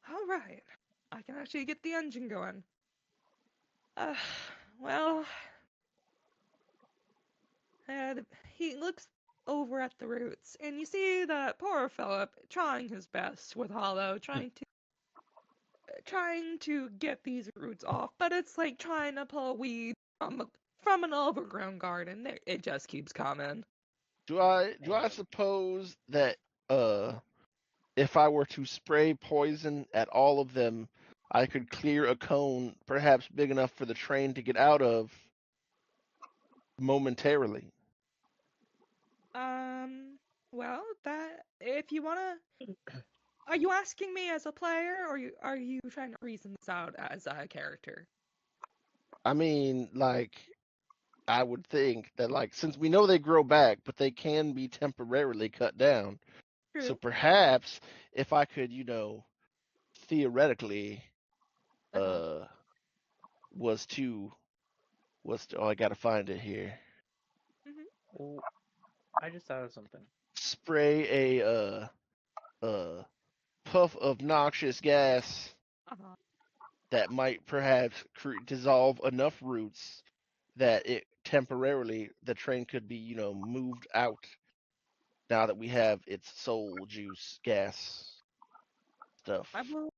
All right. I can actually get the engine going. Uh, well, he looks over at the roots, and you see that poor Philip trying his best with Hollow, trying to get these roots off, but it's like trying to pull a weed from an overgrown garden. It just keeps coming. Do I suppose that if I were to spray poison at all of them, I could clear a cone, perhaps big enough for the train to get out of momentarily. Well, that if you wanna, are you asking me as a player, or are you trying to reason this out as a character? I mean, like, I would think that, like, since we know they grow back, but they can be temporarily cut down. So True. perhaps if I could, theoretically, Uh-huh. uh, was to, oh, I gotta find it here. Mhm. Oh, I just thought of something. Spray a puff of noxious gas Uh-huh. that might perhaps dissolve enough roots that it temporarily the train could be moved out now that we have its soul juice gas I stuff. will.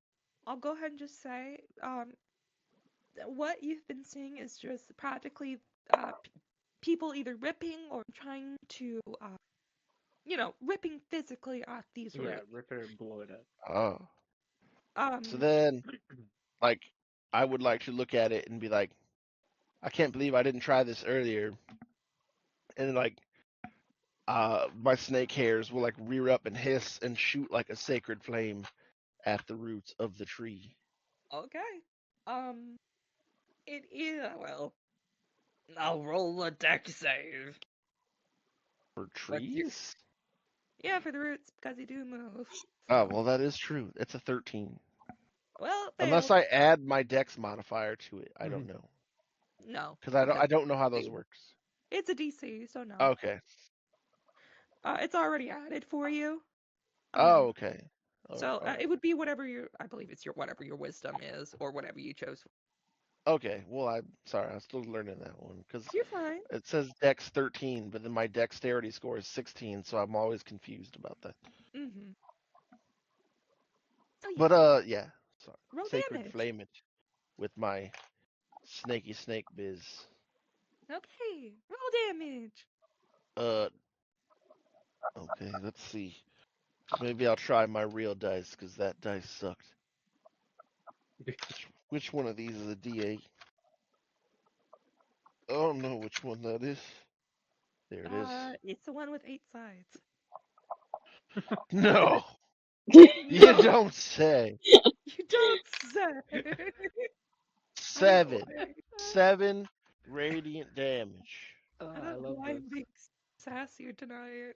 I'll go ahead and just say, what you've been seeing is just practically people either ripping or trying to, ripping physically at these Yeah, roots. rip it or blow it up. Oh, so Um, then like I would like to look at it and be like, I can't believe I didn't try this earlier, and like my snake hairs will like rear up and hiss and shoot like a sacred flame at the roots of the tree. okay. Um, it is, well, I'll roll a deck save. For But you, trees? yeah, for the roots, because you do move. Oh, So, well, that is true. It's a 13. well, it Unless failed. I add my dex modifier to it. I don't know. No, Because I don't, because I don't know how those works. it's a DC, so no. Okay. It's already added for you. Oh, Um, okay. so All right. it would be whatever your, I believe it's your whatever your wisdom is, or whatever you chose. Okay. Well, I'm sorry. I'm still learning that one. Because You're fine. it says dex 13, but then my dexterity score is 16, so I'm always confused about that. Mm-hmm. So yeah, But, yeah. Sorry. roll Sacred damage. Flame it with my snaky snake biz. Okay, roll damage. Uh, okay. Let's see. Maybe I'll try my real dice, because that dice sucked. Which one of these is a D8? I don't know which one that is. There it is. It's the one with 8 sides. No, you No, don't say. you don't say. I don't know 7. why. 7 radiant damage. I I don't know love why this. I'm being sassier tonight.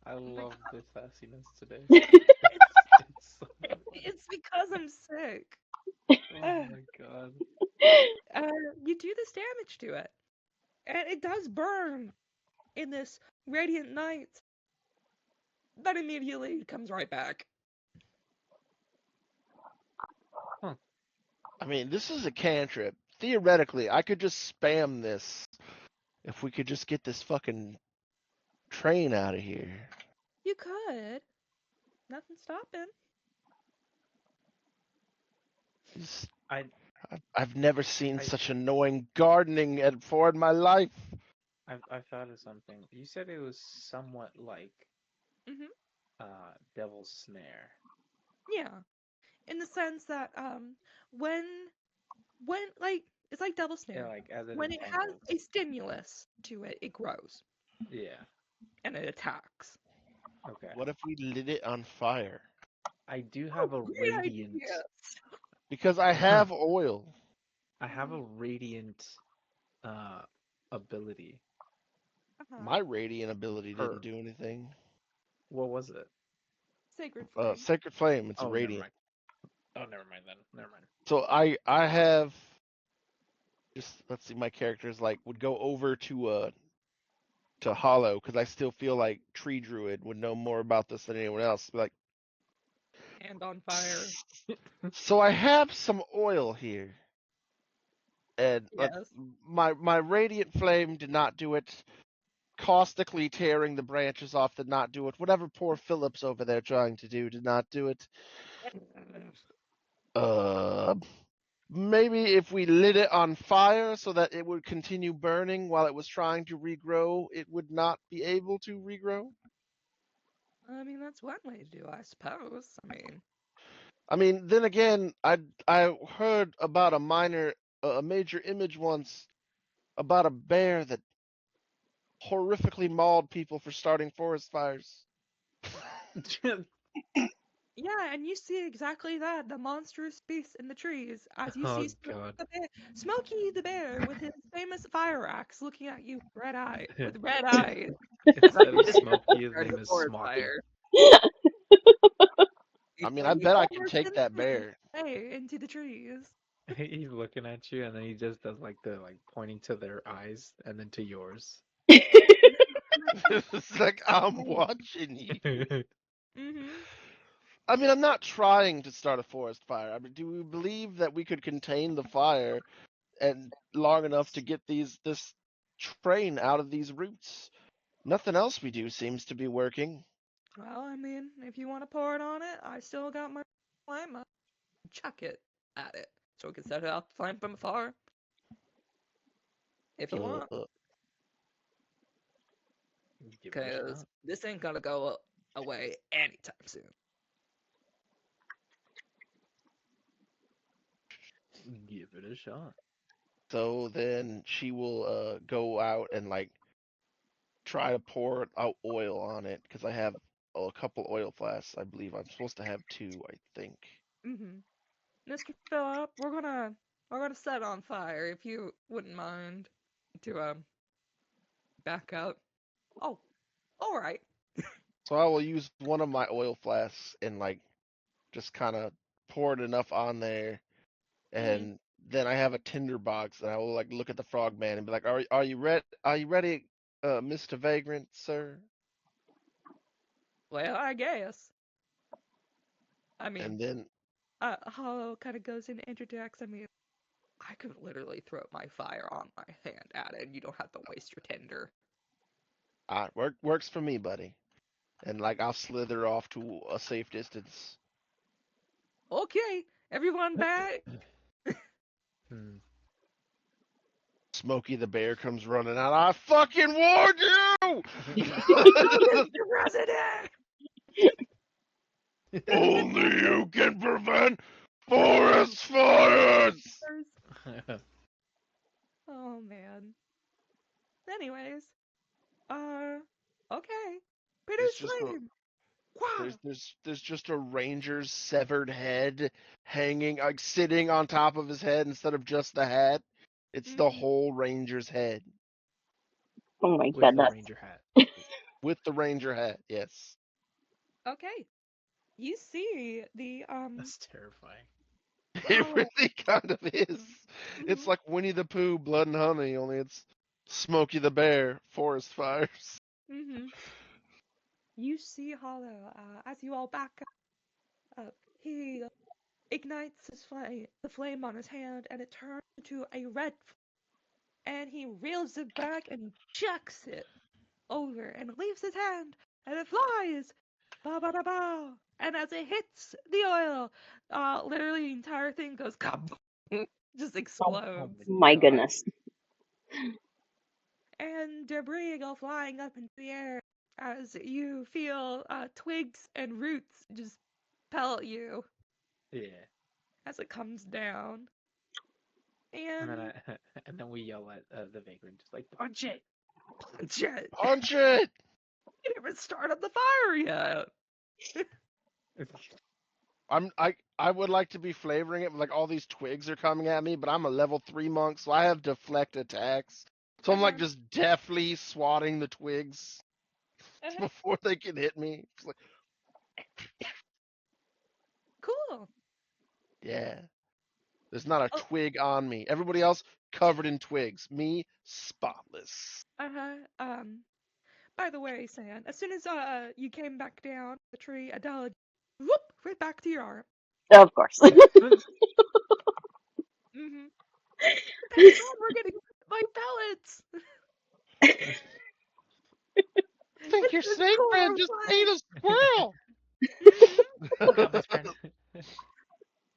I Oh my love god, the sassiness today. it's It's so fun. it's because I'm sick. Oh Uh, my god. uh, you do this damage to it, and it does burn in this radiant night, but immediately comes right back. Huh. I mean, this is a cantrip. Theoretically, I could just spam this if we could just get this fucking train out of here. You could. Nothing stopping. Just- I I've never seen I such annoying gardening before in my life. I thought of something. You said it was somewhat like Hmm. Devil's Snare. Yeah, in the sense that when like it's like Devil Yeah, Snare. like as it When it has entangles. a stimulus to it, it grows Yeah. and it attacks. Okay. What if we lit it on fire? I do Oh, have a great radiant idea. Because I have oil. I have a Hmm. radiant uh ability. Uh-huh. My radiant ability didn't Per do anything. what was it? Sacred Flame. Sacred Flame, it's Oh, never radiant. mind. Oh, never mind then. Never mind. So I have just let's see, my characters like would go over to Hollow because I still feel like Tree Druid would know more about this than anyone else. Be like, And on fire. so I have some oil here, and Yes. my radiant flame did not do it. Caustically tearing the branches off did not do it. Whatever poor Phillips over there trying to do did not do it. Uh, Maybe if we lit it on fire so that it would continue burning while it was trying to regrow, it would not be able to regrow. I mean, that's one way to do, I suppose. I mean, I mean, then again, I heard about a major image once about a bear that horrifically mauled people for starting forest fires. Yeah, and you see exactly that, the monstrous beast in the trees, as you Oh see God. Smokey the Bear with his famous fire axe looking at you with red eyes. Like, Instead of this is how to Smokey, his start a name is forest Smocky. fire. I mean, And I he bet I can almost take didn't that make it bear. into the trees. He's looking at you, and then he just does like the pointing to their eyes, and then to yours. It's like I'm watching you. Mm-hmm. I mean, I'm not trying to start a forest fire. I mean, do we believe that we could contain the fire and long enough to get this train out of these roots? Nothing else we do seems to be working. Well, I mean, if you want to pour it on it, I still got my flame up. Chuck it at it. So we can set it out the flame from afar. If you Uh, want. uh, Give it a Because shot. this ain't gonna go away anytime soon. Give it a shot. so then she will go out and like try to pour out oil on it because I have a couple oil flasks. I believe I'm supposed to have two. I think. Mm-hmm. Mr. Phillip, we're gonna set it on fire if you wouldn't mind to back up. Oh, all right. So I will use one of my oil flasks and like just kind of pour it enough on there, Mm-hmm. and then I have a tinder box, and I will like look at the frogman and be like, are you ready? Are you ready, Mr. Vagrant, sir?" Well, I guess. I mean, And then Hollow kind of goes and interjects. I mean, I could literally throw my fire on my hand at it, and you don't have to waste your tinder. works for me, buddy. And like I'll slither off to a safe distance. Okay, everyone back. Hmm. Smokey the bear comes running out. I fucking warned you! Oh, Mr. President! Only you can prevent forest fires! Oh man. Anyways, uh, okay. There's Produce just a flame. Wow. there's just a ranger's severed head hanging like sitting on top of his head instead of just the hat. It's the Hmm. whole ranger's head Oh my With the goodness. ranger hat. with the ranger hat. Yes. Okay. You see the That's terrifying. It hollow. really kind of is. It's Hmm. like Winnie the Pooh, Blood and Honey, only it's Smokey the Bear, forest fires. Hmm. You see Hollow as you all back up. He ignites the flame on his hand, and it turns into a red. And he reels it back and he chucks it over and leaves his hand, and it flies. Ba ba da ba. And as it hits the oil, literally the entire thing goes kaboom, just Oh Oh explodes, my my God. goodness. and debris go flying up into the air as you feel twigs and roots just pelt you Yeah. as it comes down. And then And and then we yell at the vagrant, just like punch it. Jet, Punch it! you haven't started the fire yet. I would like to be flavoring it with like all these twigs are coming at me, but I'm a level 3 monk, so I have deflect attacks. So I'm like Uh-huh, just deftly swatting the twigs uh-huh. before they can hit me. It's like, Cool. yeah. There's not a Oh, twig on me. Everybody else covered in twigs. Me spotless. uh-huh. By the way, San, as soon as you came back down the tree, Adela, whoop, right back to your arm. Of course. Mm-hmm. Patron, we're getting my pellets. Think It's your this snake friend just ate glorified. a squirrel. Mm-hmm. Oh no, best friend.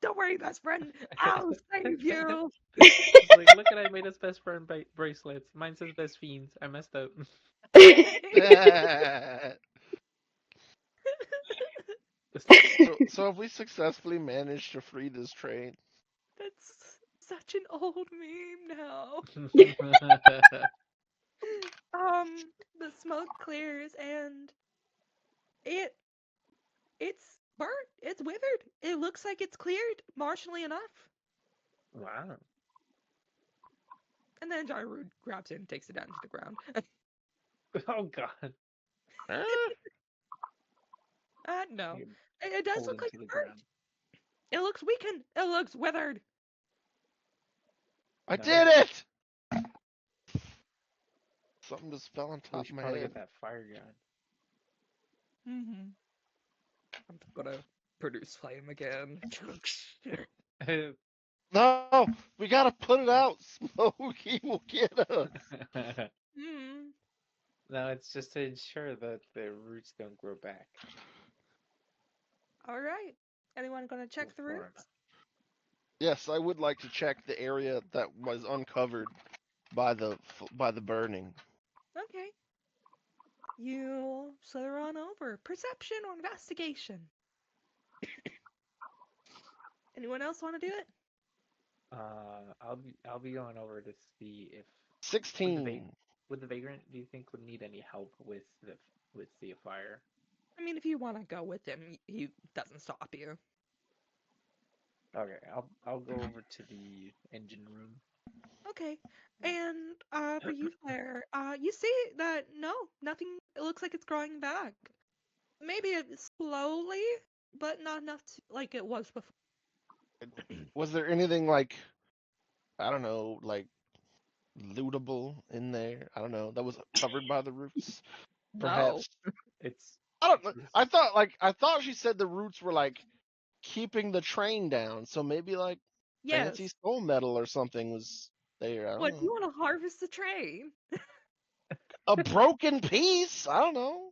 Don't worry, best friend. I'll save you. It's like, look at I made us best friend bracelets. Mine says best fiends. I messed up. So have we successfully managed to free this train? That's such an old meme now. The smoke clears and it it's burnt. It's withered. It looks like it's cleared marginally enough. Wow. And then Gyrude grabs it and takes it down to the ground. Oh God. Eh, No. You It does pulled look like into it's the burnt. ground. It looks weakened. It looks withered. I Nice. did it! Something just fell on We top of should my probably head. get that fire Mm-hmm. I'm gonna produce flame again. gun. No, we gotta put it out. Smokey will get us. Hmm. No, it's just to ensure that the roots don't grow back All right. Anyone gonna full check the form. roots? Yes, I would like to check the area that was uncovered by the burning. Okay. You slither on over. Perception or investigation? Anyone else want to do it? I'll be going over to see if would the va 16. would the vagrant, do you think, would need any help with the fire? I mean, if you want to go with him, he doesn't stop you. Okay, I'll go over to the engine room. Okay. And for you, Claire, you see that no, nothing. It looks like it's growing back. Maybe it's slowly, but not enough to, like it was before. Was there anything like, I don't know, like lootable in there? I don't know, that was covered by the roots? No. Perhaps. It's I don't know. this. I thought she said the roots were like keeping the train down. So maybe like fancy Yes. soul metal or something was there. I don't What, you know. want to harvest the train? A broken piece. I don't know.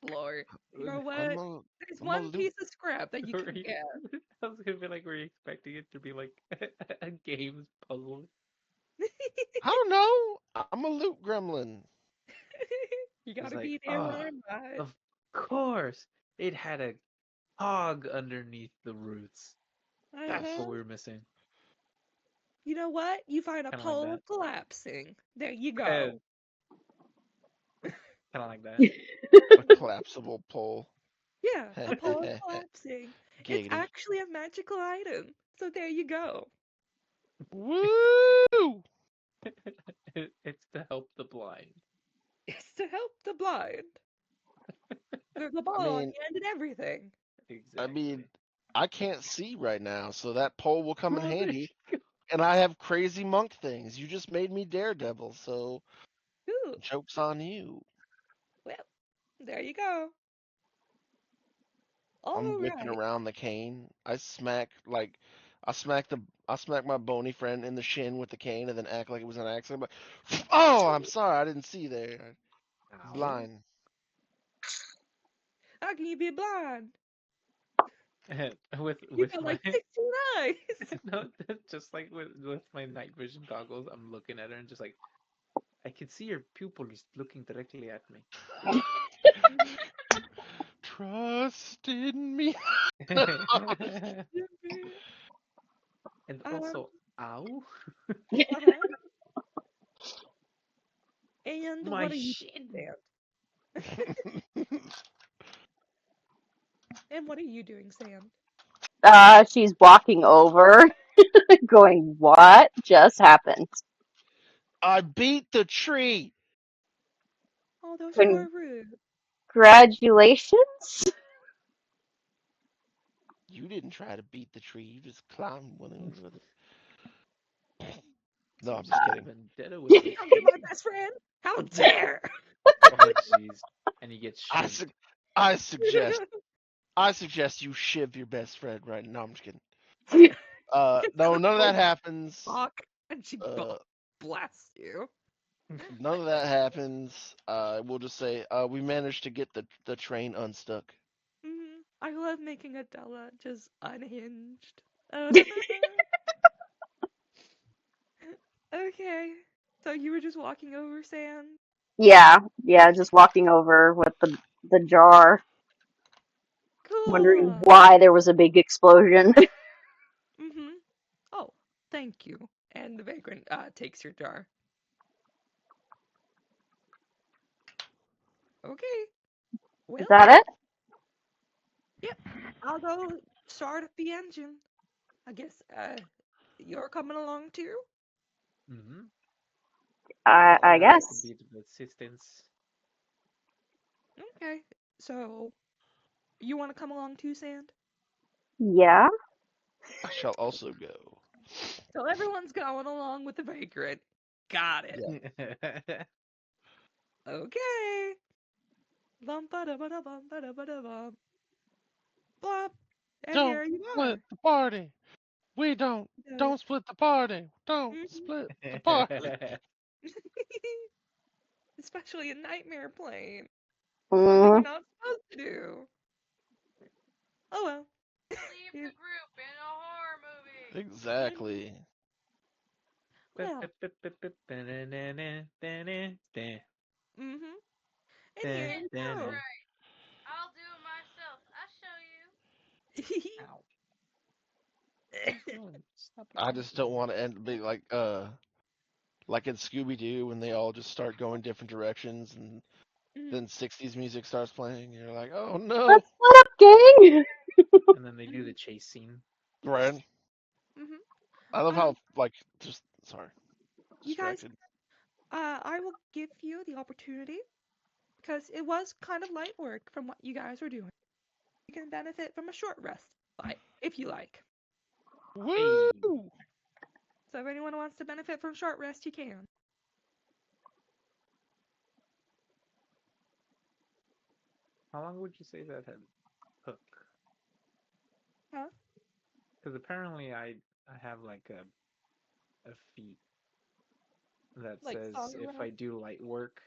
Lord. You know I'm what? a There's I'm a one loot. piece of scrap that you Were can you, get. I was gonna be like, were you expecting it to be like a games puzzle? I don't know. I'm a loot gremlin. You It's gotta like, be there to oh, learn that. of course, it had a hog underneath the roots. That's Uh-huh. what we were missing. You know what? You find a Kind of like pole that. collapsing. There you Kind go. of like that. A collapsible pole. Yeah, a pole collapsing. It's Giggity. actually a magical item. So there you go. Woo! It's to help the blind. It's to help the blind. There's a I ball on mean, the end and everything. I Exactly. mean, I can't see right now, so that pole will come in Oh, there handy. you And I have crazy monk things. You just made me Daredevil, so Ooh, joke's on you. well, there you go. I'm All whipping right. around the cane. I smack the I smack my bony friend in the shin with the cane and then act like it was an accident. But oh, I'm sorry, I didn't see there. I'm go. Ow. blind. How can you be blind? You With got my like 16 eyes. no, just like with my night vision goggles, I'm looking at her and just like I can see your pupils looking directly at me. Trust in me. And um, also, ow, uh-huh. And my what are you doing, shin. Sam? And what are you doing, Sam? She's walking over, going, "What just happened?" I beat the tree. Oh, those poor Rude. Congratulations. You didn't try to beat the tree. You just climbed one over the. No, I'm Seems just like a kidding. vendetta with this Come to tree. my best friend? How dare! Oh, jeez. And he gets I shivved. su- I suggest I suggest you shiv your best friend right now. No, I'm just kidding. Instead No, of none of oh that happens. fuck, and she Uh, bless you. none of that happens. We'll just say we managed to get the train unstuck. I love making Adela just unhinged. Okay. So you were just walking over sand? Yeah, yeah, just walking over with the jar. wondering Cool. why there was a big explosion. Mm-hmm. Oh, thank you. And the vagrant takes your jar. Okay. Is Well, that it? yep. I'll go start up the engine. I guess you're coming along too? Mm-hmm. I I'll take a guess. bit of assistance. Okay. So, you want to come along too, Sand? Yeah. I shall also go. So everyone's going along with the vagrant. Got it. Yeah. Okay. Bum ba da ba da bum ba da ba da bum. Blop. And Don't here you split are. the party. We Uh, don't split the party. Don't mhm. split the party. Especially a nightmare plane. Something you're Mm, not supposed to do. Oh well. Leave You- the group in a horror movie. mhm. Exactly. Well. Mhm. And here Yeah, you that's go. right. I'll do it myself. I'll show you. Ow. What are you doing? Stop I hitting just me. don't want to end be like in Scooby Doo when they all just start going different directions and Mhm. then 60s music starts playing and you're like, oh no. let's split up, gang. And then they do the Mhm. chase scene. Right. Mhm. I love how Um, like just sorry, you guys, distracted. I will give you the opportunity because it was kind of light work from what you guys were doing. You can benefit from a short rest, if you like. Hey, Woo! So if anyone wants to benefit from short rest, you can. how long would you say that had took? Huh? Because apparently I have like a feat that Like says song if rest? I do light work,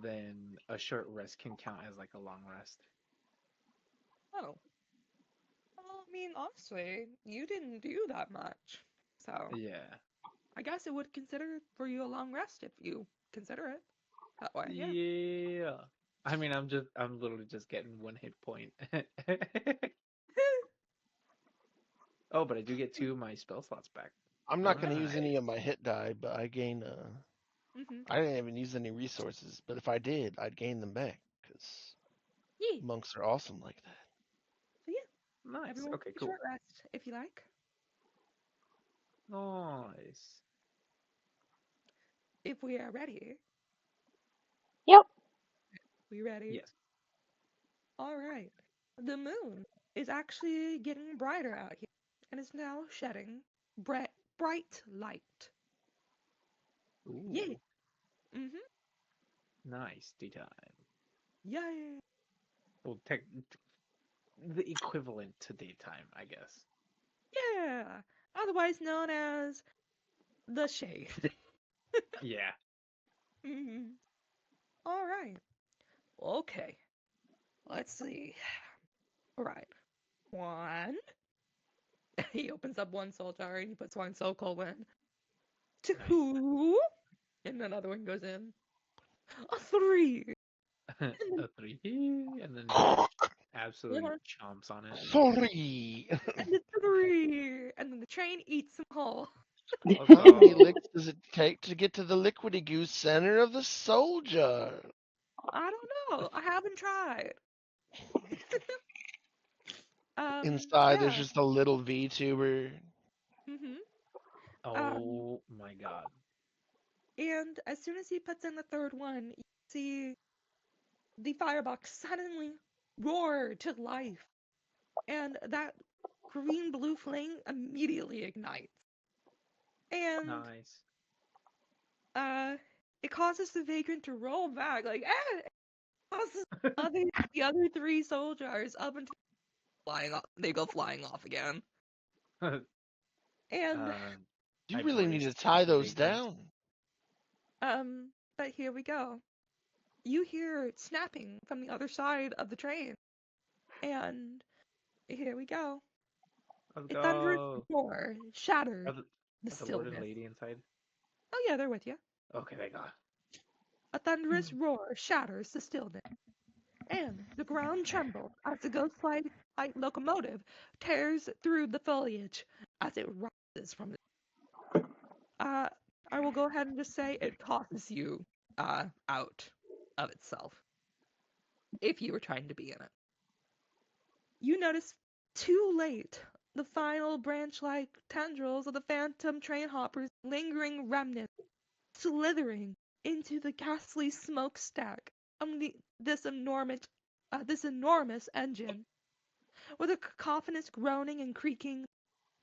then a short rest can count as like a long rest. Oh. Well, I mean, honestly, you didn't do that much. So Yeah. I guess it would consider for you a long rest if you consider it that way. Yeah. Yeah. I mean, I'm literally just getting 1 hit point. Oh, but I do get 2 of my spell slots back. I'm not gonna use any Nice. of my hit die, but I gain Mhm. I didn't even use any resources, but if I did, I'd gain them back because Yeah. monks are awesome like that. So yeah, Nice. everyone Okay, take a cool. short rest if you like. Nice. If we are ready, Yep. we ready? Yes. All right. The moon is actually getting brighter out here and is now shedding bright light. Yay. Ooh, Mhm. nice. Daytime. Yay. Well, the equivalent to daytime, I guess. Yeah. Otherwise known as the shade. Yeah. Mhm. All right. Okay. Let's see. All right. One. He opens up one soul jar and he puts one soul coal in. Nice. Two. And another one goes in. A three. And then A three, and then he just absolutely one. chomps on it. Sorry. And a three. And then the train eats them whole. Let's How many go. licks does it take to get to the liquidy goose center of the soul jar? I don't know. I haven't tried. Inside, there's Yeah. just a little VTuber. Mhm. Um, Oh my god. and as soon as he puts in the third one, you see the firebox suddenly roar to life, and that green blue flame immediately ignites. And Nice. uh it causes the vagrant to roll back like it causes other the other three soldiers up until flying off they go flying off again. And uh, You I really need to braced tie the those vagrant. down. but here we go. You hear snapping from the other side of the train, and here we go. Let's A thunderous go. roar Are shatters the, the are the Lord and stillness. Lady inside? Oh yeah, they're with you. Okay, thank God. A thunderous roar shatters the stillness, and the ground trembles as the ghost-like locomotive tears through the foliage as it rises from the. Uh, I will go ahead and just say it tosses you out of itself if you were trying to be in it. You notice too late the final branch-like tendrils of the phantom train hopper's lingering remnants slithering into the ghastly smokestack of this enormous engine. With a cacophonous groaning and creaking,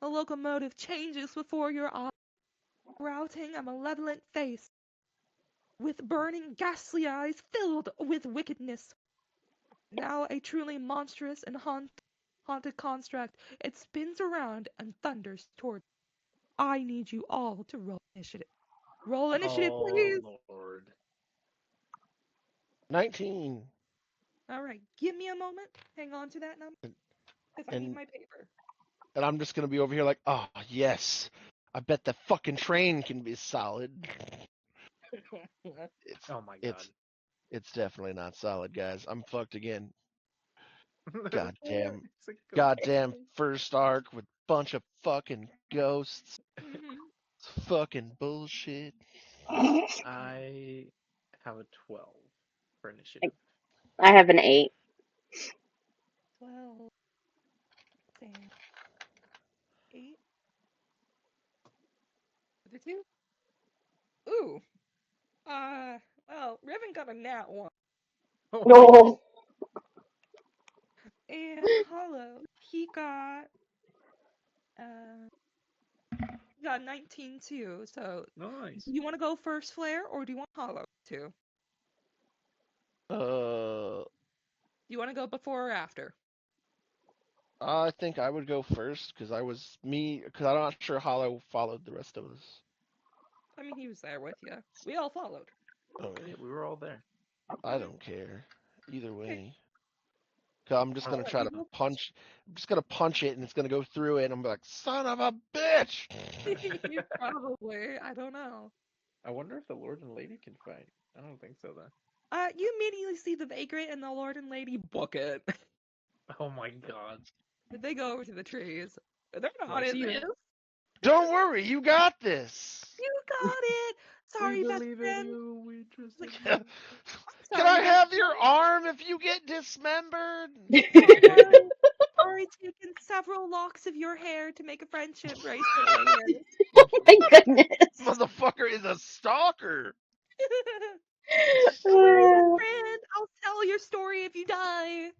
the locomotive changes before your eyes, routing a malevolent face with burning, ghastly eyes filled with wickedness. Now a truly monstrous and haunted construct, it spins around and thunders toward. I need you all to roll initiative. Roll initiative, Oh please. Lord. 19. All right, give me a moment. Hang on to that number because I need And my paper. and I'm just gonna be over here like, oh yes, I bet the fucking train can be solid. It's Oh my god. it's it's definitely not solid, guys. I'm fucked again. What? Goddamn, It's a ghost goddamn train. first arc with bunch of fucking ghosts. Mhm. It's fucking bullshit. I have a 12 for initiative. I have an 8. 12, and 8, the 2. Ooh. Uh, well, Riven got a nat 1. No. And Hollow, uh, he got 19 too. So, Nice. do you want to go first, Flare, or do you want Hollow to? Do Uh, you want to go before or after? I think I would go first because I was me because I'm not sure Hollow followed the rest of us. I mean, he was there with you. We all followed. Okay, Yeah, we were all there. I Hmm. don't care either Okay. way. 'Cause I'm just All gonna Hollow, try you to go first. punch. I'm just gonna punch it and it's gonna go through it. And I'm like, son of a bitch. Probably. I don't know. I wonder if the Lord and Lady can fight. I don't think so though. You immediately see the vagrant and the Lord and Lady book it. Oh my god. They go over to the trees. They're not Like, in see this. ya. Don't worry, you got this. You got it. We Sorry, best believe in friend. you. We trust Like, in Can you. sorry, I best have your friend. arm if you get dismembered? I've already taken several locks of your hair to make a friendship bracelet later. My goodness. Motherfucker is a stalker. Don't worry, best friend. I'll tell your story if you die.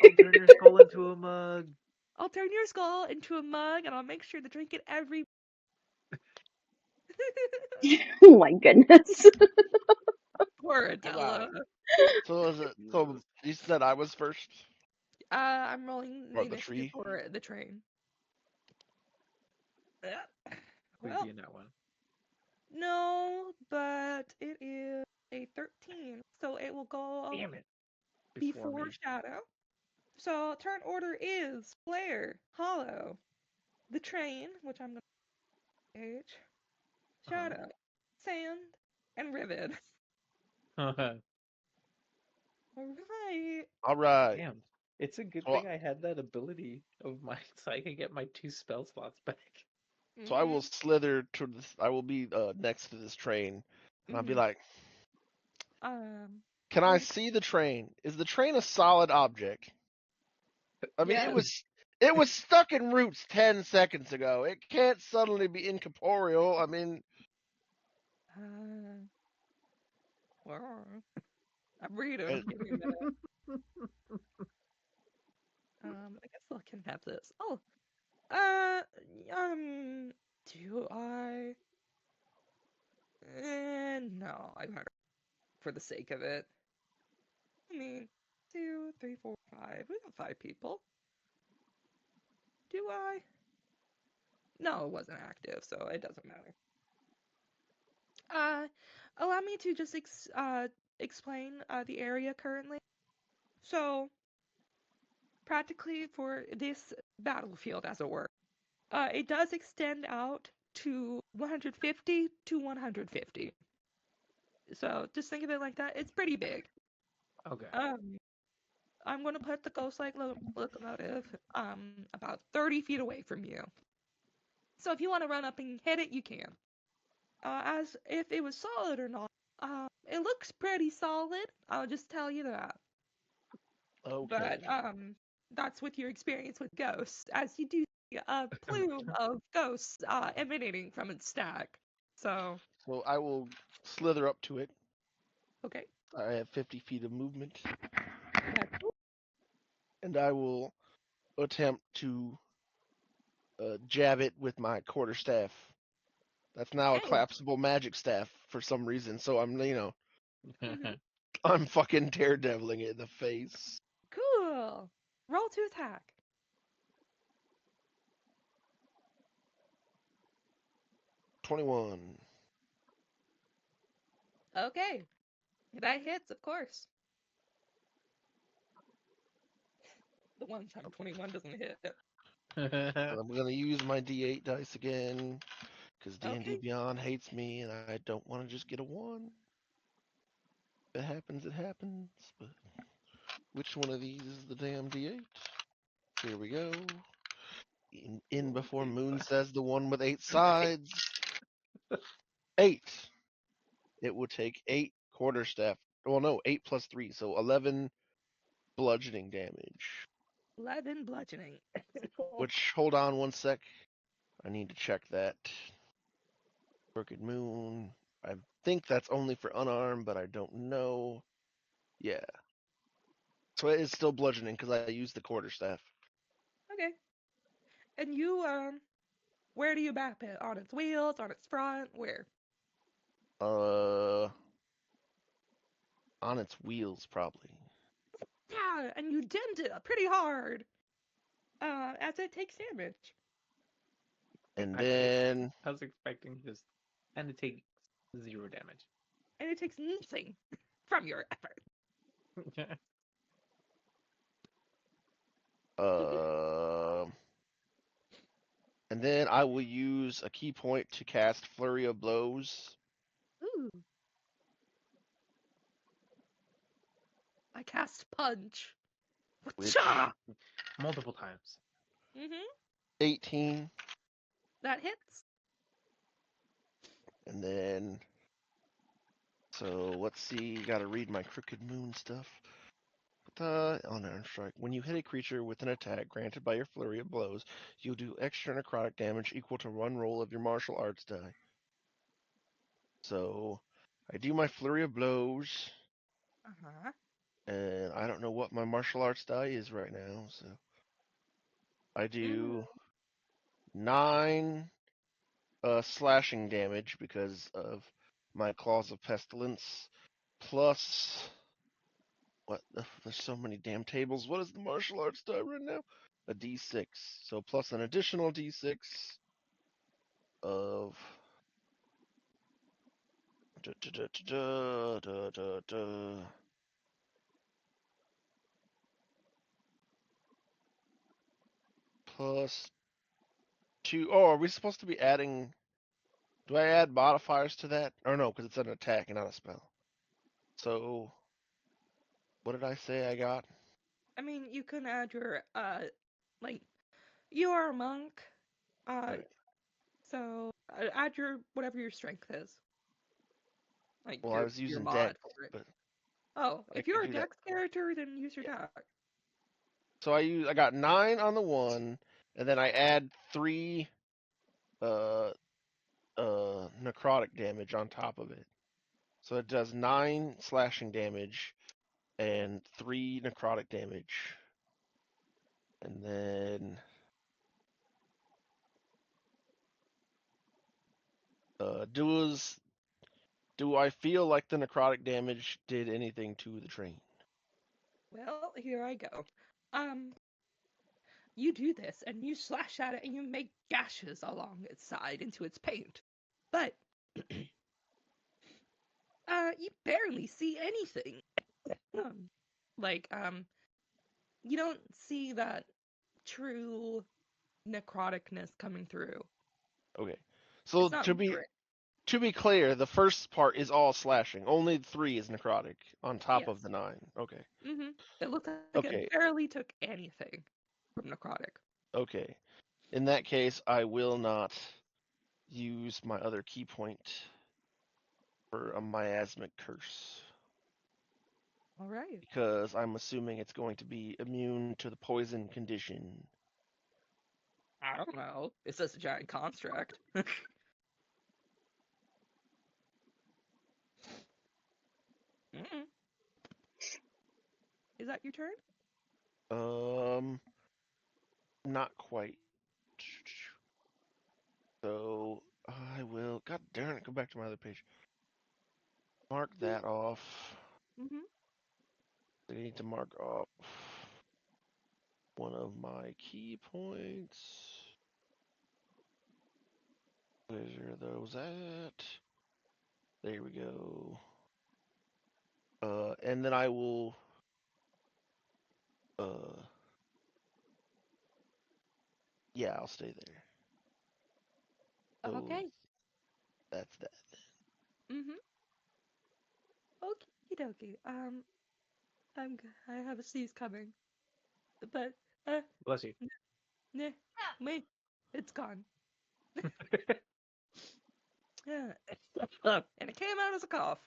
I'll turn your skull into a mug. I'll turn your skull into a mug and I'll make sure to drink it every. Oh my goodness. Poor All Adela. right. So is it? So Jesus. you said I was first, I'm rolling the or the initiative tree? for the train. Yeah. Please Well, be in that one. no, but it is a 13, so it will go Damn it. Before before me. Shadow. So turn order is Flare, Hollow, the train, which I'm gonna page, Shadow, Sand, and Rivet. Uh-huh. All right. All right. Damn. It's a good So thing I had that ability of mine so I can get my 2 spell slots back. so I will Mhm. slither to this. I will be next to this train, and I'll be Mhm. like, Um. "Can I Are see the train? Is the train a solid object? I mean, yes. it was stuck in roots 10 seconds ago. It can't suddenly be incorporeal. I mean, Uh. Well, I'm reading. it, Give me a minute. I guess I can have this. Oh. Uh. Um. Do I? No, I better for the sake of it. I mean, two, three, four, five. We got 5 people. Do I? No, it wasn't active, so it doesn't matter. Uh, allow me to just explain the area currently. So, practically for this battlefield, as it were, it does extend out to 150 to 150. So just think of it like that. It's pretty big. Okay. Um, I'm going to put the ghost like locomotive about 30 feet away from you. So if you want to run up and hit it, you can. As if it was solid or not, it looks pretty solid. I'll just tell you that. But Okay. that's with your experience with ghosts, as you do see a plume of ghosts emanating from its stack. So, So I will slither up to it. okay, I have 50 feet of movement, that's cool. and I will attempt to jab it with my quarterstaff. That's now a Okay. collapsible magic staff for some reason. So I'm Hmm. I'm fucking daredeviling it in the face. Cool. Roll to attack. 21. Okay, that hits, of course. The one time 21 doesn't hit. I'm gonna use my D8 dice again because D&D Okay. Beyond hates me, and I don't want to just get a one. If it happens, it happens. But which one of these is the damn D8? Here we go. In before Moon says the one with 8 sides. 8. It would take 8 quarterstaff. Well, no, 8 plus 3, so 11 bludgeoning damage. 11 bludgeoning. Which, hold on one sec. I need to check that. Crooked Moon. I think that's only for unarmed, but I don't know. Yeah. So it is still bludgeoning because I used the quarterstaff. Okay. And you, where do you map it? On its wheels, on its front, where? Uh, on its wheels, probably. Yeah, and you dent it pretty hard. As it takes damage. And I was then, I was expecting just and it takes 0 damage. And it takes nothing from your effort. uh, and then I will use a key point to cast Flurry of Blows. Ooh. I cast punch. Which Cha! Multiple times. Mm-hmm. 18, That hits. and then so let's see. Got to read my Crooked Moon stuff. Unarmed strike. When you hit a creature with an attack granted by your flurry of blows, you'll do extra necrotic damage equal to one roll of your martial arts die. So I do my flurry of blows, Uh-huh. and I don't know what my martial arts die is right now. So I Mm. do 9 slashing damage because of my claws of pestilence, plus what? There's so many damn tables. What is the martial arts die right now? A D6. So plus an additional D6 of da, da, da, da, da, da, da, plus 2. Oh, are we supposed to be adding? Do I add modifiers to that? Or no, because it's an attack and not a spell. So what did I say I got? I mean, you can add your, like, you are a monk, uh, Right. so add your, whatever your strength is. Like, Well, I was your using Dex, mod for it. but Oh, I if you're could a do that. dex character, then use your Yeah. dex. So I got 9 on the one, and then I add 3 uh necrotic damage on top of it. So it does 9 slashing damage and 3 necrotic damage. And then does do I feel like the necrotic damage did anything to the train? Well, here I go. Um, you do this, and you slash at it, and you make gashes along its side into its paint. But, you barely see anything. Like, you don't see that true necroticness coming through. Okay. It's So not to be lurid. To be clear, the first part is all slashing. Only 3 is necrotic on top of Yes. the 9. Okay. It looks like it Okay. barely took anything from necrotic. Okay. In that case, I will not use my other key point for a miasmic curse All right. because I'm assuming it's going to be immune to the poison condition. I don't know. It's just a giant construct. Mm-mm. Is that your turn? Um, not quite. So I will. God darn it! Go back to my other page. Mark that off. Mm-hmm. I need to mark off one of my key points. Where are those at? There we go. And then I will. Uh, yeah, I'll stay there. So Okay. that's that. Mm-hmm. Okie dokie. I have a sneeze coming, but uh, Bless you. nah, me, it's gone. Yeah, and it came out as a cough.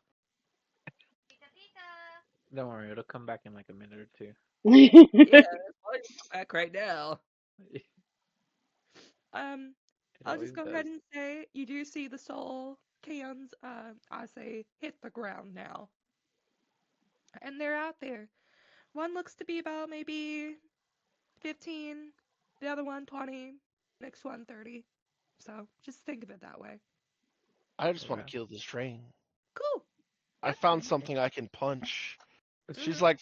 Pika pika. Don't worry, it'll come back in like a minute or two. Yeah, it's probably back right now. It Um, I'll just always go ahead does. and say you do see the soul cans. I say hit the ground now, and they're out there. One looks to be about maybe 15, the other one 20, next one 30. So just think of it that way. I just want Okay. to kill this train. Cool. I That's found fine. something I can punch. She's Mm-hmm. like,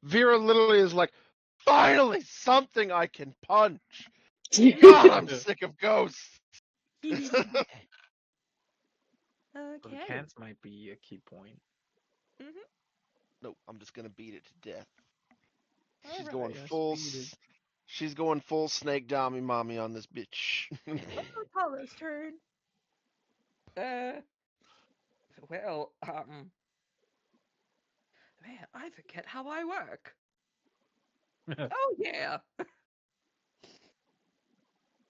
Vera literally is like, finally something I can punch. God, I'm sick of ghosts. Mm-hmm. Well, the Okay. cans might be a key point. Mm-hmm. Nope, I'm just gonna beat it to death. All She's right. going Yes, full. beat it. She's going full snake dommy mommy on this bitch. Apollo's turn. Uh, well, man, I forget how I work. Oh yeah.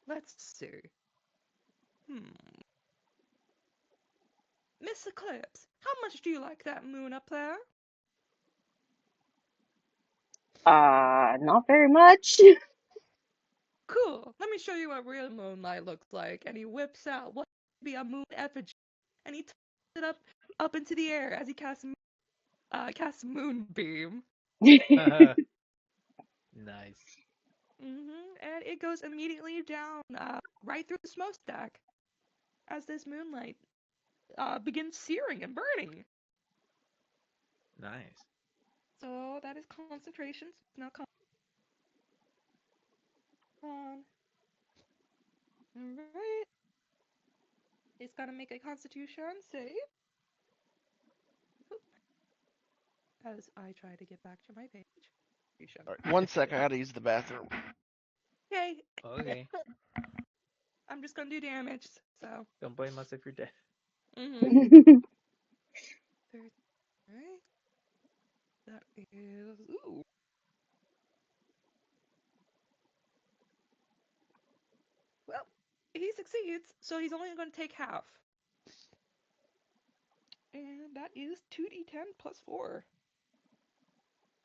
Let's see. Hmm. Miss Eclipse, how much do you like that moon up there? Not very much. Cool. Let me show you what real moonlight looks like. And he whips out what would be a moon effigy, and he tosses it up into the air as he casts moonbeam. Nice. And it goes immediately down, right through the smokestack, as this moonlight begins searing and burning. Nice. So that is concentration. Now come on. Alright. He's gonna make a constitution save. As I try to get back to my page. All right, 1 sec, I gotta use the bathroom. Okay. Okay. I'm just gonna do damage, so. Don't blame us if you're dead. Mm-hmm. Alright. That is. Ooh. Well, he succeeds, so he's only gonna take half. And that is 2d10 plus 4.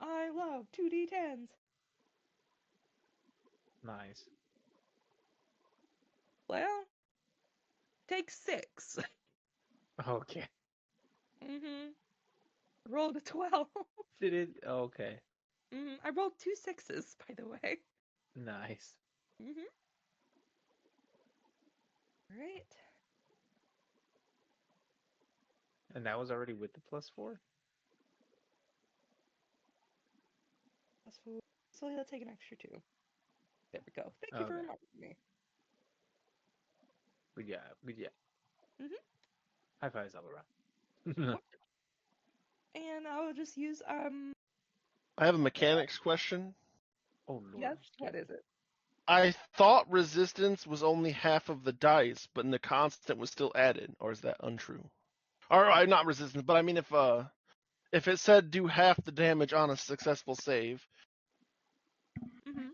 I love 2d10s. Nice. Well, take 6. Okay. Mm-hmm. Rolled a 12. Did it? Okay. I rolled 2 6s, by the way. Nice. Mm-hmm. Right. And that was already with the +4? Plus 4. So he'll take an extra 2. There we go. Thank you for Okay. reminding me. Good job. Good job. Mm-hmm. High fives all around. And I will just use. I have a mechanics question. Oh Yes. Lord. What Okay. is it? I thought resistance was only half of the dice, but the constant was still added, or is that untrue? Or not resistance, but I mean if it said do half the damage on a successful save, Mhm.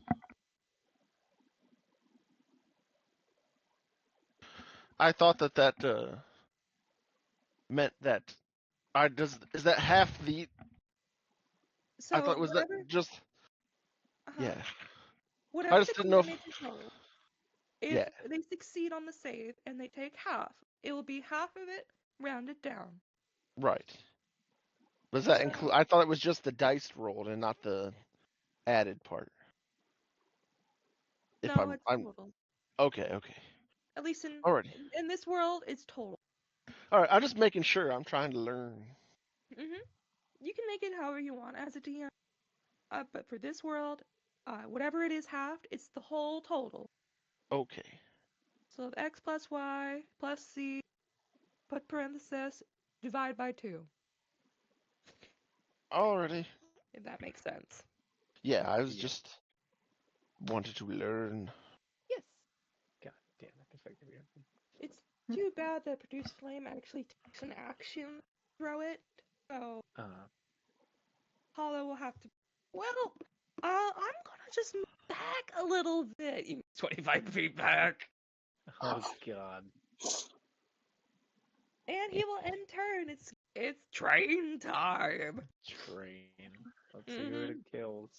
I thought that meant that I does is that half the I So thought was that whatever, just uh-huh, yeah. I whatever just the didn't know if damage is rolled, if yeah, they succeed on the save and they take half, it will be half of it rounded down. right. Does that So include I thought it was just the dice rolled and not the added part. If no, it's I'm total. okay, okay. At least in Alrighty. in this world, it's total. Alright, I'm just making sure I'm trying to learn. Mhm. You can make it however you want as a DM, but for this world, whatever it is halved, it's the whole total. Okay. So x plus y plus c, put parenthesis, divide by 2, Alrighty. if that makes sense. Yeah, I was Yeah. just wanted to learn. Yes. God damn it! If I could be It's too bad that Produce Flame actually takes an action to throw it. So Hollow will have to. Well, I'm gonna just move back a little bit. 25 feet back. Oh God. And he will end turn. It's train time. Train. Let's see who it Hmm. kills.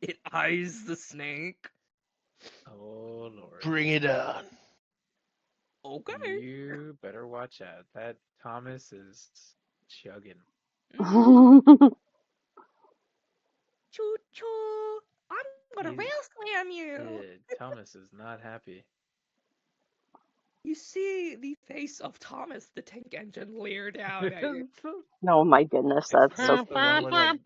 It eyes the snake. Oh Lord. Bring it on. Okay. You better watch out. That Thomas is chugging. Hmm. Choo choo. I'm gonna rail He's slam you. Thomas is not happy. You see the face of Thomas the Tank Engine leer down at you. Oh my goodness, that's so It's the funny. one with like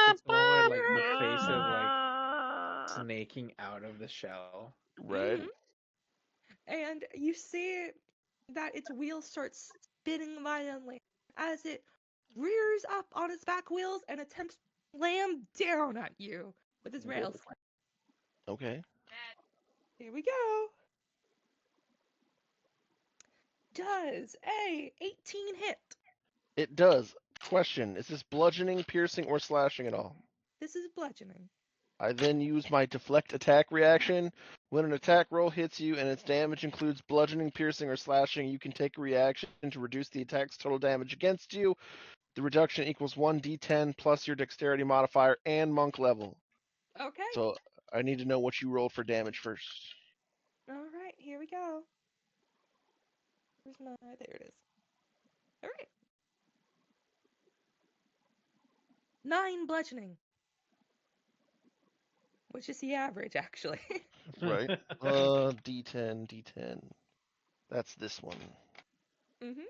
it's the one with like the face of like snaking out of the shell. Right. Hmm. And you see that its wheels start spinning violently as it rears up on its back wheels and attempts to slam down at you with its rails. Okay. Here we go. Does a 18 hit? It does. Question: is this bludgeoning, piercing, or slashing at all? This is bludgeoning. I then use my deflect attack reaction. When an attack roll hits you and its damage includes bludgeoning, piercing, or slashing, you can take a reaction to reduce the attack's total damage against you. The reduction equals 1d10 plus your dexterity modifier and monk level. Okay. So I need to know what you rolled for damage first. All right. Here we go. Where's my? There it is. All right. 9 bludgeoning, which is the average actually. Right. D10, D10. That's this one. Mhm.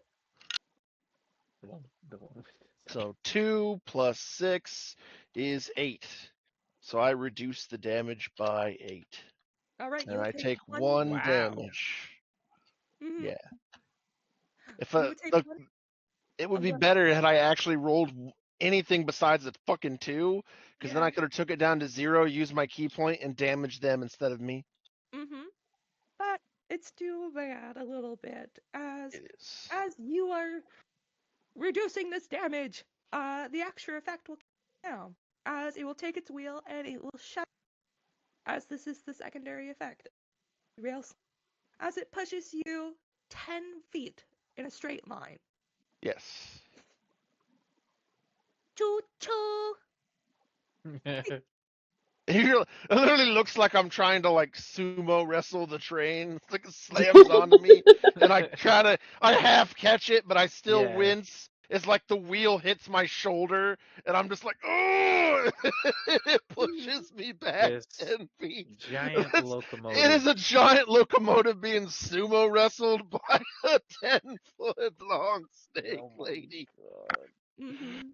The one with So 2 plus 6 is 8. So I reduce the damage by 8. All right. And You'll I take take one. 1 Wow. damage. Mhm. Yeah. If You would take one. it would Oh, be go ahead. better had I actually rolled anything besides the fucking 2, because then Yeah. I could have took it down to 0, used my key point, and damaged them instead of me. Mhm. But it's too bad a little bit It is. as you are reducing this damage. The extra effect will come down as it will take its wheel and it will shut. As this is the secondary effect. Rails as it pushes you 10 feet in a straight line. Yes. Choo choo. It literally looks like I'm trying to like sumo wrestle the train. It's like it slams onto me, and I half catch it, but I still Yeah, wince. It's like the wheel hits my shoulder, and I'm just like, oh! It Mhm. pushes me back this 10 feet. giant It locomotive. is a giant locomotive being sumo wrestled by a 10-foot long snake Oh my lady. God. Mhm.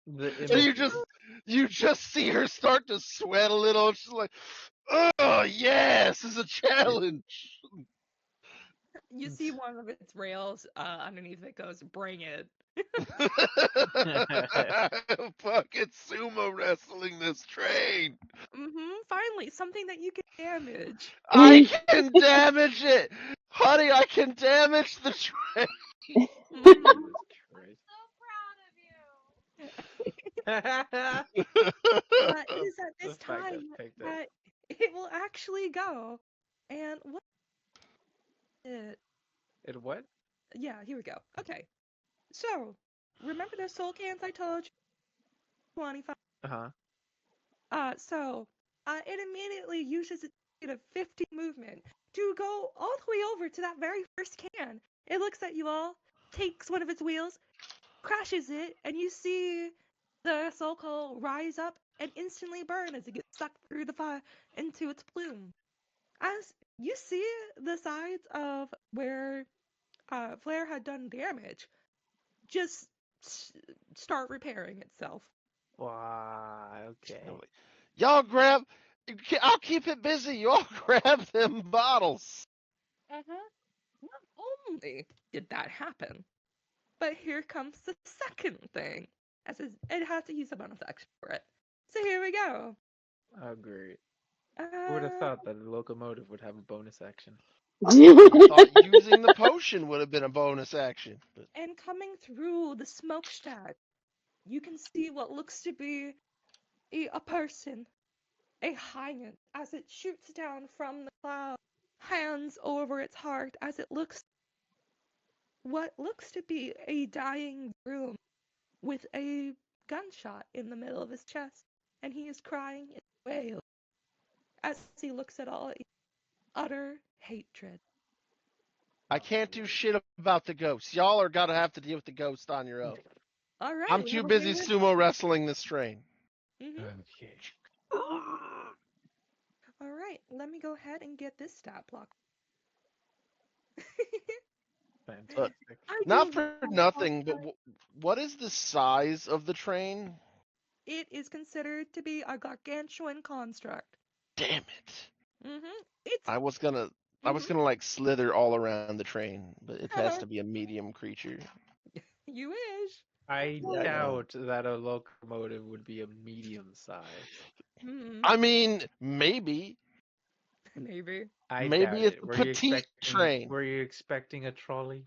The And Choo imagery. you just see her start to sweat a little. She's like, "Oh yes, this is a It, challenge." You see one of its rails underneath it goes, "Bring it." Fucking sumo wrestling this train. Mhm. Finally, something that you can damage. I can damage it! Honey, I can damage the train! Mhm. Jesus Christ. So proud of you. It is at The this fact I time picked it. that it will actually go. And what it? It what? Yeah, here we go. Okay. So, remember those soul cans I told you? 25. Uh-huh. It immediately uses its speed of 50 movement to go all the way over to that very first can. It looks at you all, takes one of its wheels, crashes it, and you see the soul coal rise up and instantly burn as it gets sucked through the fire into its plume. As you see the sides of where Flare had done damage just start repairing itself. Why, okay. Y'all grab. I'll keep it busy. Y'all grab them bottles. Uh-huh. Not only did that happen, but here comes the second thing. It has to use a bonus action for it. So here we go. Oh, great. Who would have Uh, thought that a locomotive would have a bonus action? I thought using the potion would have been a bonus action. But and coming through the smokestack, you can see what looks to be a person, a giant, as it shoots down from the cloud, hands over its heart as it looks what looks to be a dying groom with a gunshot in the middle of his chest, and he is crying in wail as he looks at all in utter hatred. I Oh, can't do great. shit about the ghosts. Y'all are gonna have to deal with the ghost on your own. All right, I'm we too have a busy win-win. sumo wrestling this train. Okay. All right, let me go ahead and get this stat block. But Fantastic. I not do for apologize. nothing, but what is the size of the train? It is considered to be a gargantuan construct. Damn it! It's I was gonna, I was mm-hmm. gonna like slither all around the train, but it has to be a medium creature. You wish. I Yeah, I know. doubt that a locomotive would be a medium size. Hmm. I mean, maybe, Maybe. I doubt maybe it's it. a petite train. Were you expecting a trolley?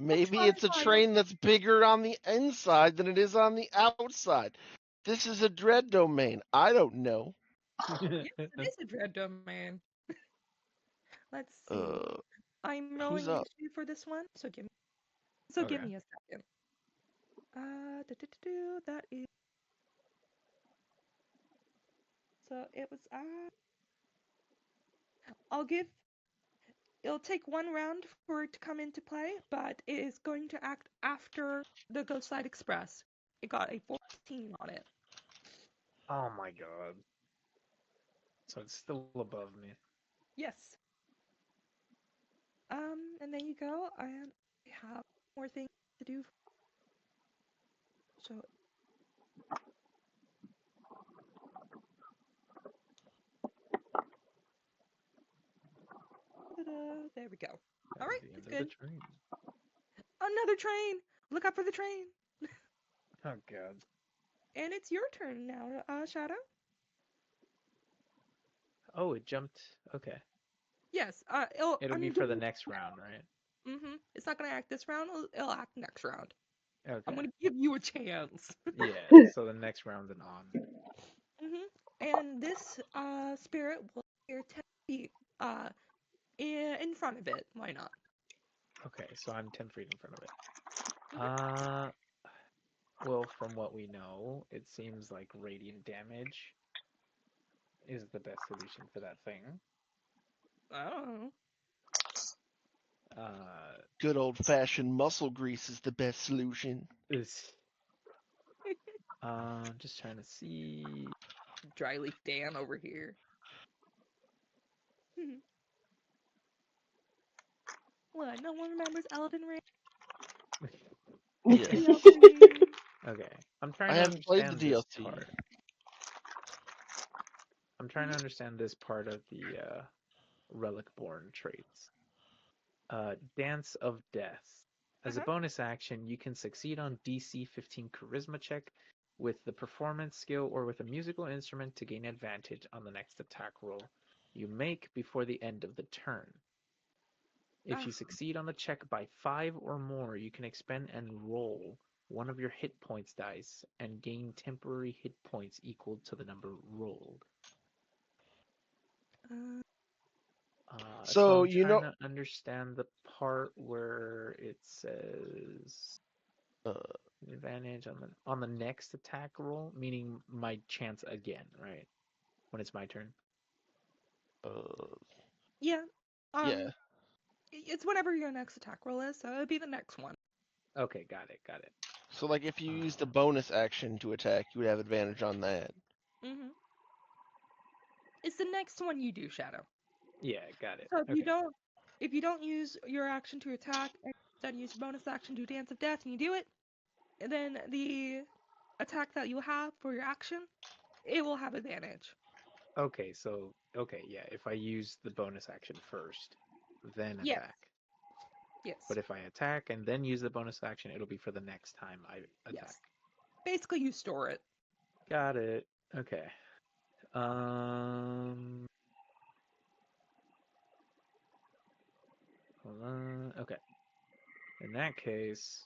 We'll Maybe try it's a to find out. train that's bigger on the inside than it is on the outside. This is a dread domain. I don't know. Yes, it is a dread domain. Let's see. Uh, I'm who's rolling up? initiative for this one, so give Okay. me a second. That is so it was I'll give it'll take one round for it to come into play, but it is going to act after the Ghost Side Express. It got a 14 on it. Oh my god. So it's still above me. Yes. And there you go. And I have more things to do. So there we go. All That is right, the that's end of the good. train. Another train. Look out for the train. Oh god. And it's your turn now, Shadow. Oh, it jumped. Okay. Yes. It'll be I'm for the gonna. next round, right? It's not gonna act this round. It'll act next round. I'm Okay. gonna give you a chance. Yeah, so the next round's an on. hmm And this spirit will appear 10 feet in front of it. Why not? Okay, so I'm 10 feet in front of it. hmm Uh, well, from what we know, it seems like radiant damage is the best solution for that thing. Oh. Uh, Good old fashioned muscle grease is the best solution. is just trying to see. Dryleaf Dan over here. What? No one remembers Elden Ring? Yes. DLC. Okay, I'm trying I to haven't played the understand this DLC. part. I'm trying to hmm understand this part of the Relicborn traits. Dance of Death. As a Uh-huh. bonus action, you can succeed on DC 15 Charisma check with the performance skill or with a musical instrument to gain advantage on the next attack roll you make before the end of the turn. If Ah, you succeed on the check by 5 or more, you can expend and roll one of your hit points dice and gain temporary hit points equal to the number rolled. uh, So So I'm you trying know, to understand the part where it says uh, advantage on the next attack roll, meaning my chance again, right? When it's my turn. uh, yeah. yeah. It's whenever your next attack roll is, so it'd be the next one. Okay, got it, got it. So like if you used a Uh, bonus action to attack, you would have advantage on that. Mm-hmm. It's the next one you do, Shadow. yeah, got it. So Okay. if you don't use your action to attack and then use your bonus action to Dance of Death and you do it, then the attack that you have for your action, it will have advantage. Okay, yeah, if I use the bonus action first, then Yes, attack. yes, But if I attack and then use the bonus action, it'll be for the next time I attack. yes. Basically, you store it. Got it. Okay. Um, hold on. Okay. In that case,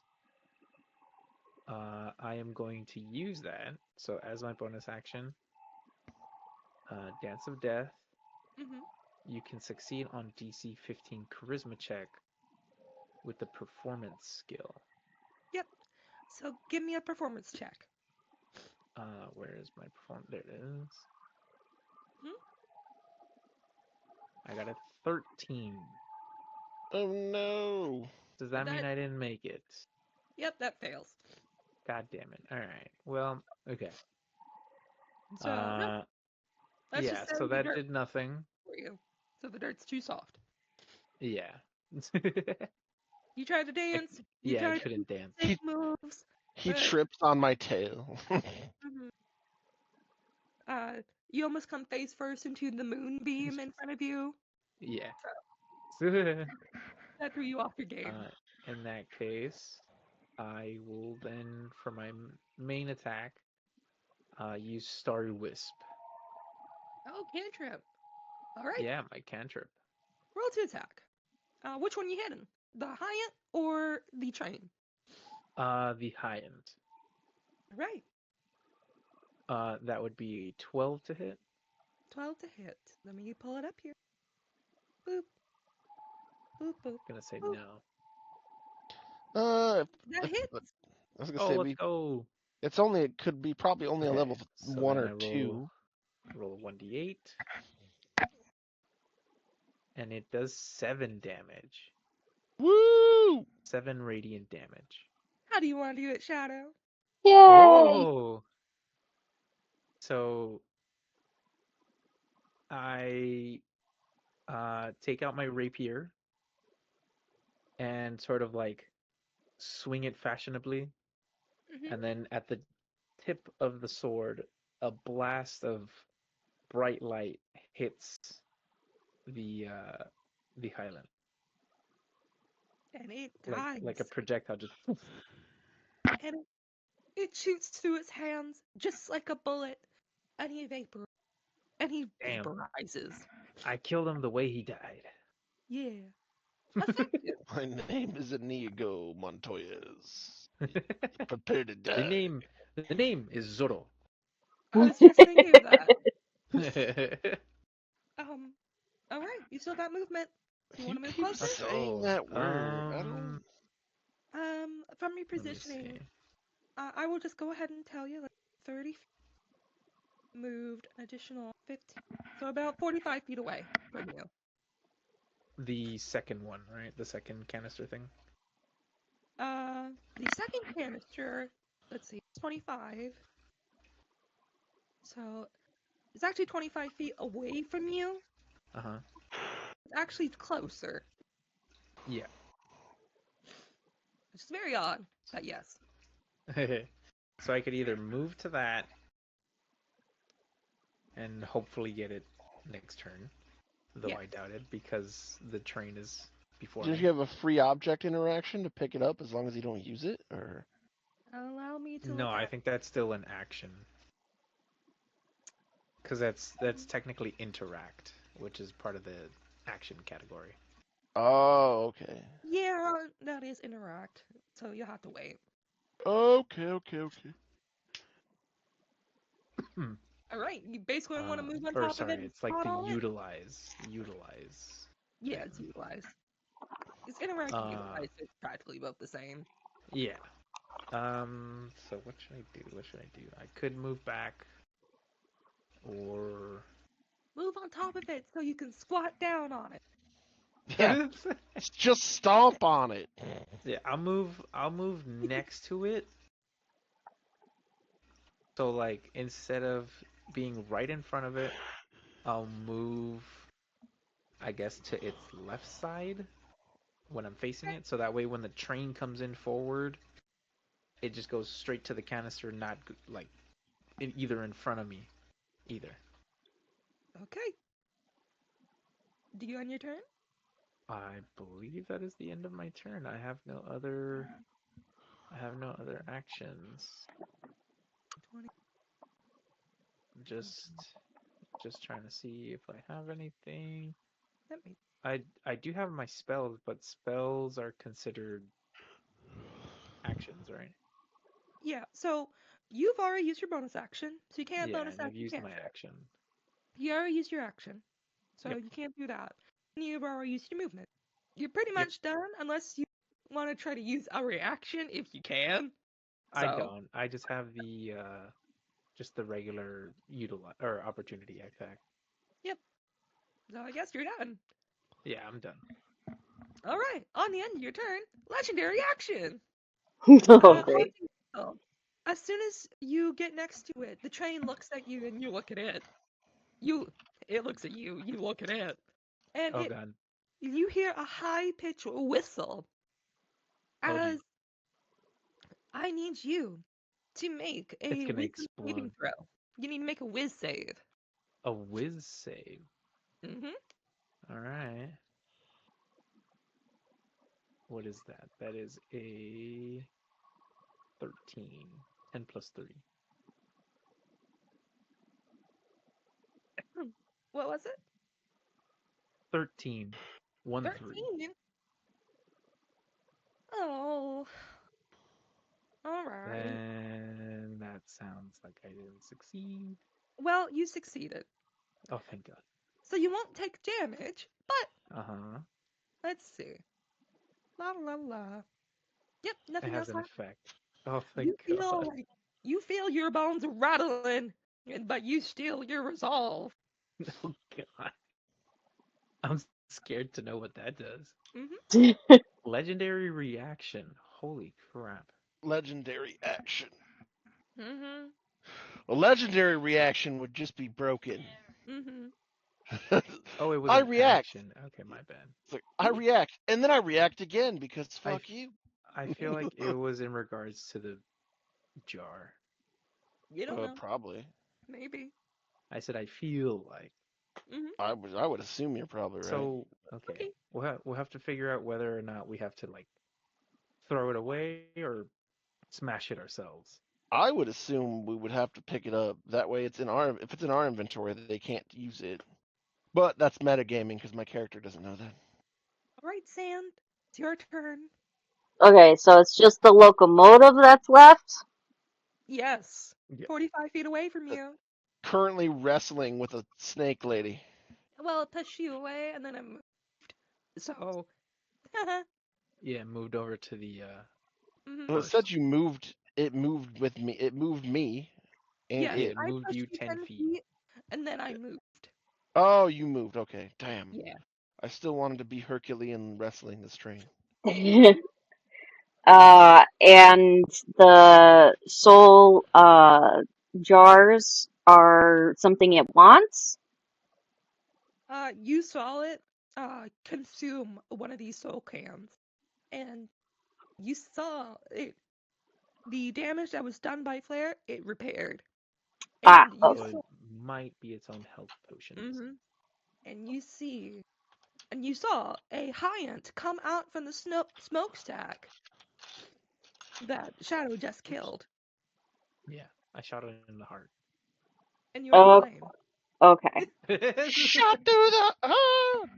I am going to use that. So as my bonus action, Dance of Death, Mm-hmm. you can succeed on DC 15 Charisma check with the performance skill. Yep. So give me a performance check. Where is my performance? There it is. Hmm? I got a 13. Oh no. Does that mean That I didn't make it? Yep, that fails. God damn it. All right. Well, okay. So no, Uh, let's just yeah, say so the that dirt did nothing. for you. So the dirt's too soft. Yeah. You tried to I, dance. You yeah, I tried to do couldn't dance. sick He moves, he but trips on my tail. mhm, uh, you almost come face first into the moonbeam in front of you. Yeah. So uh, that threw you off your game. in that case, I will then, for my main attack, use Starry Wisp. Oh, cantrip. All right, Yeah, my cantrip. roll to attack. Which one you hitting? The Hyatt or the train? The high end. All right, That would be 12 to hit. 12 to hit. Let me pull it up here. Boop, boop, boop, Gonna say boop. no. That If hits. I was gonna Oh, say let's go. it's only it could be probably only a Okay, level so one then or I roll two. roll 1d8, and it does 7 damage. Woo! 7 radiant damage. How do you want to do it, Shadow? Yay! Oh, so I take out my rapier and sort of like swing it fashionably, Mm-hmm. and then at the tip of the sword, a blast of bright light hits the uh, the Highland, And it like a dies. projectile just. And it shoots through his hands just like a bullet. And and he Damn, vaporizes. I killed him the way he died. Yeah. Effective. My name is Inigo Montoyas. Prepare to the die. name the name is Zorro. I was just thinking of that. Um, all right, you still got movement. Do you want You to move keep closer? Let's saying go. that word. I don't. From Let me see. repositioning, I will just go ahead and tell you, like 30 feet moved an additional 15, so about 45 feet away from you. The second one, right? The second canister thing. The second canister, let's see, it's 25, so it's actually 25 feet away from you. Uh-huh. It's actually closer, Yeah. which is very odd, but yes. So I could either move to that and hopefully get it next turn, though Yes. I doubt it because the train is before Did me. you have a free object interaction to pick it up as long as you don't use it, or? Allow me need to No, look I at? think that's still an action because that's technically interact, which is part of the action category. Oh, okay. Yeah, that is interact. So you'll have to wait. Okay. Hmm. All right, you basically want to move on Or top of it sorry, and it's like spot the on it? utilize Yeah, thing. it's utilize. It's interact and Uh, utilize. It's practically both the same. yeah. So what should I do? What should I do? I could move back, or Move on top of it so you can squat down on it. Yeah, just stomp on it. yeah. I'll move next to it. So like instead of being right in front of it, I'll move, I guess, to its left side when I'm facing Okay. it. So that way, when the train comes in forward, it just goes straight to the canister, not like either in front of me either. Okay. Do you on your turn? I believe that is the end of my turn. I have no other. I have no other actions. 20. Just, just trying to see if I have anything. Let me. I do have my spells, but spells are considered actions, right? Yeah, so you've already used your bonus action, so you can't Yeah, bonus and I've action used my cantrip. action. You already used your action, so Yep. you can't do that. And you've already used your movement. You're pretty Yep. much done unless you want to try to use a reaction if you can. I So, don't. I just the regular utilize or opportunity attack. yep. So I guess you're done. Yeah, I'm done. All right, on the end of your turn, legendary action. Oh, great. Haunting Whistle. As soon as you get next to it, the train looks at you and you look at it. You, it looks at you. You look at it, and Oh it. god. You hear a high-pitched whistle Oh as geez. I need you to make It's a gonna wisdom saving explode. throw. You need to make a whiz save. A whiz save. Mm-hmm. All right. What is that? That is a 13. 10 plus 3. What was it? 13. 1 3. 13. Oh, all right. Then that sounds like I didn't succeed. Well, you succeeded, Oh, thank God. so you won't take damage. But Uh-huh. let's see. La la la. Yep, It nothing has else an happened. effect. Oh, thank You feel God. like you feel your bones rattling, but you still your resolve. Oh, God. I'm scared to know what that does. Mm-hmm. Legendary reaction. Holy crap. Legendary action. Mm-hmm. A legendary reaction would just be broken. Mm-hmm. Oh, it was I an react. action. Okay, my bad. It's like, I react, and then I react again because I, fuck f- you. I feel like it was in regards to the jar. You don't know. Probably. Maybe. I said I feel like. Mm-hmm. I would assume you're probably right. So, okay. Okay. We'll have to figure out whether or not we have to like throw it away or smash it ourselves. I would assume we would have to pick it up. That way, it's in our if it's in our inventory, they can't use it. But that's metagaming because my character doesn't know that. All right, Sand. It's your turn. Okay, so it's just the locomotive that's left. Yes. Yeah. 45 feet away from Uh, you. Currently wrestling with a snake lady. Well, it pushed you away, and then it moved. So, Yeah, moved over to the hmm Well, it first. said you moved. It moved with me. It moved me and yes, Yeah, it. it I moved pushed you you 10 10 feet. feet, and then I moved. Oh, you moved. Okay, damn. Yeah. I still wanted to be Herculean wrestling this train. And the soul jars are something it wants. You saw it consume one of these soul cans, and you saw it. The damage that was done by flare, it repaired, Ah, and you okay. So it saw. might be its own health potions. hmm And you see and you saw a hyant come out from the smokestack that Shadow just killed. Yeah, I shot it in the heart. And you're to Oh, blame. okay. Shot through the heart,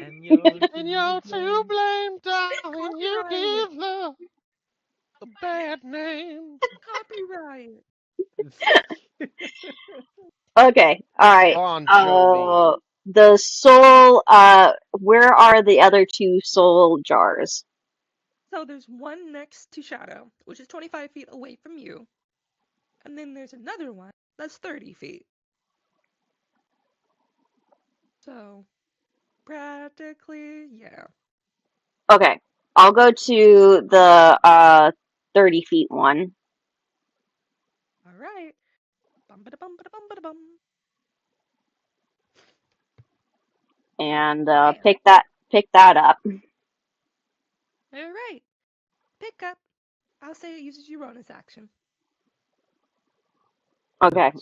And you're and to you're to blame. blame, darling. You Copyright! give love a bad name. Copyright! Okay, all right. Bon Jovi. The soul. Where are the other two soul jars? So there's one next to Shadow, which is 25 feet away from you. And then there's another one that's 30 feet. So practically, yeah. Okay, I'll go to the 30 feet one All right. Bum ba da bum ba da bum ba da bum. and Bam. pick that up. All right. Pick up. I'll say it uses your bonus action. Okay,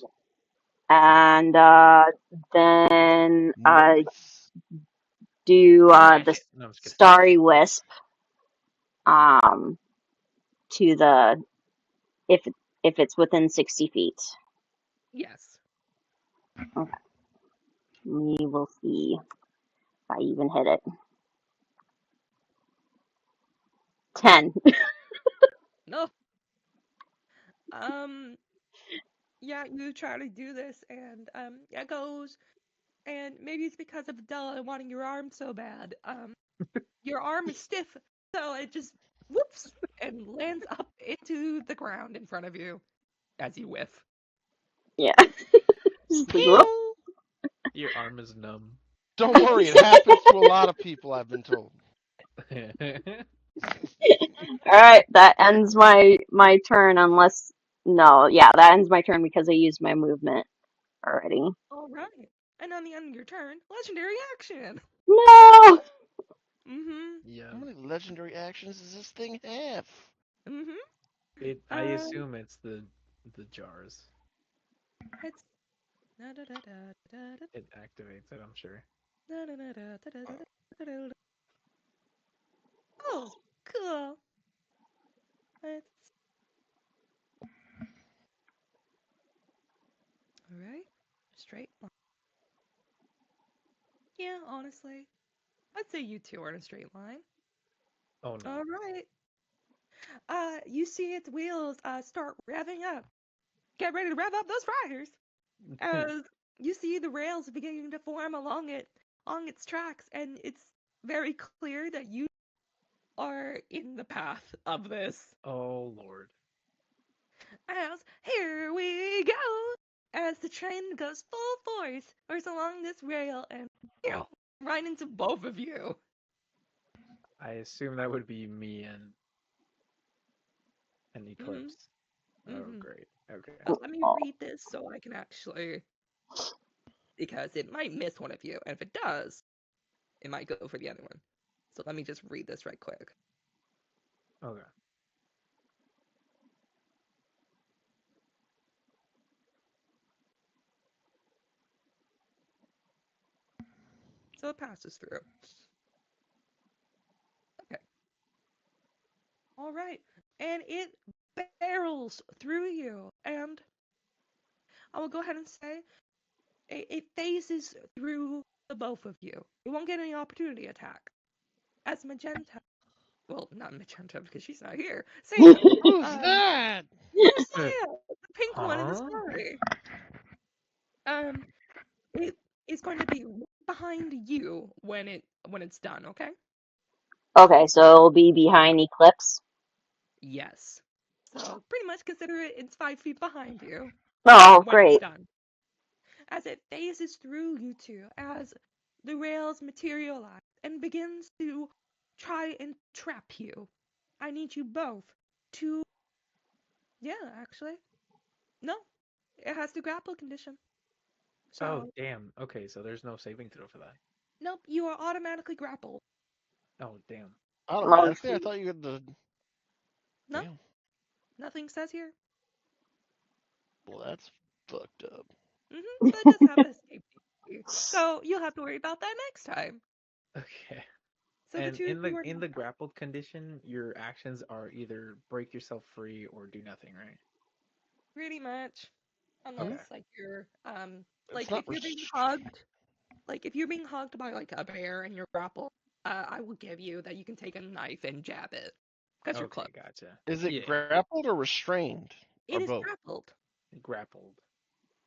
and then Nice. do Smash the it. No, I'm just kidding. starry wisp um to the if if it's within 60 feet. Yes. Okay, we will see if I even hit it. 10. No. Um. Yeah, you try to do this, and it goes. And maybe it's because of Adela wanting your arm so bad. Your arm is stiff, so it just whoops and lands up into the ground in front of you as you whiff. Yeah. Just like, whoop. Ping. Your arm is numb. Don't worry, it happens to a lot of people, I've been told. All right, that ends my turn unless no, yeah, that ends my turn because I used my movement already. All right. And on the end of your turn, legendary action. No. Mm-hmm. How Yeah. many legendary actions does this thing have? Mm-hmm. It. I Um, assume it's the jars. it's da da da da da da It activates it. I'm sure. da da da da da da da da. Oh, cool. It's all right. Straight line. Yeah, honestly, I'd say you two are in a straight line. Oh no. All right. You see its wheels start revving up. Get ready to rev up those fryers as you see the rails beginning to form along its tracks, and it's very clear that you are in the path of this. Oh lord. As here we go, as the train goes full force along this rail and right into both of you. I assume that would be me and Mm-hmm. Eclipse. Oh Mm-hmm. great. Okay. Let me Oh, read this so I can actually, because it might miss one of you, and if it does, it might go for the other one. So let me just read this right quick. Okay. So it passes through. Okay. All right. And it barrels through you. And I will go ahead and say it phases through the both of you. You won't get any opportunity attack. As Magenta, well, not Magenta because she's not here. Sam, Who's um, that? who's Sam? The pink one in the Huh? story. Um, it is going to be right behind you when it's done. Okay. okay, so it'll be behind Eclipse. Yes. So pretty much consider it's 5 feet behind you Oh, when it's great. done. As it phases through you two, as the rails materialize and begins to try and trap you. I need you both to, yeah, actually, no, it has the grapple condition. Oh So, damn. Okay, so there's no saving throw for that. nope, you are automatically grappled. Oh damn. Oh, Automatically? I thought you had the. No, Damn. nothing says here. Well, that's fucked up. But it does have a safety. So you'll have to worry about that next time. Okay. So the And two of you are in not. the grappled condition, your actions are either break yourself free or do nothing, right? Pretty much. Unless Okay. like you're It's like not if you're being restrained. hugged, like if you're being hugged by like a bear and you're grappled, I will give you that you can take a knife and jab it because you're close. Okay, gotcha. Is it Yeah, grappled or restrained? Or It is both? grappled. grappled.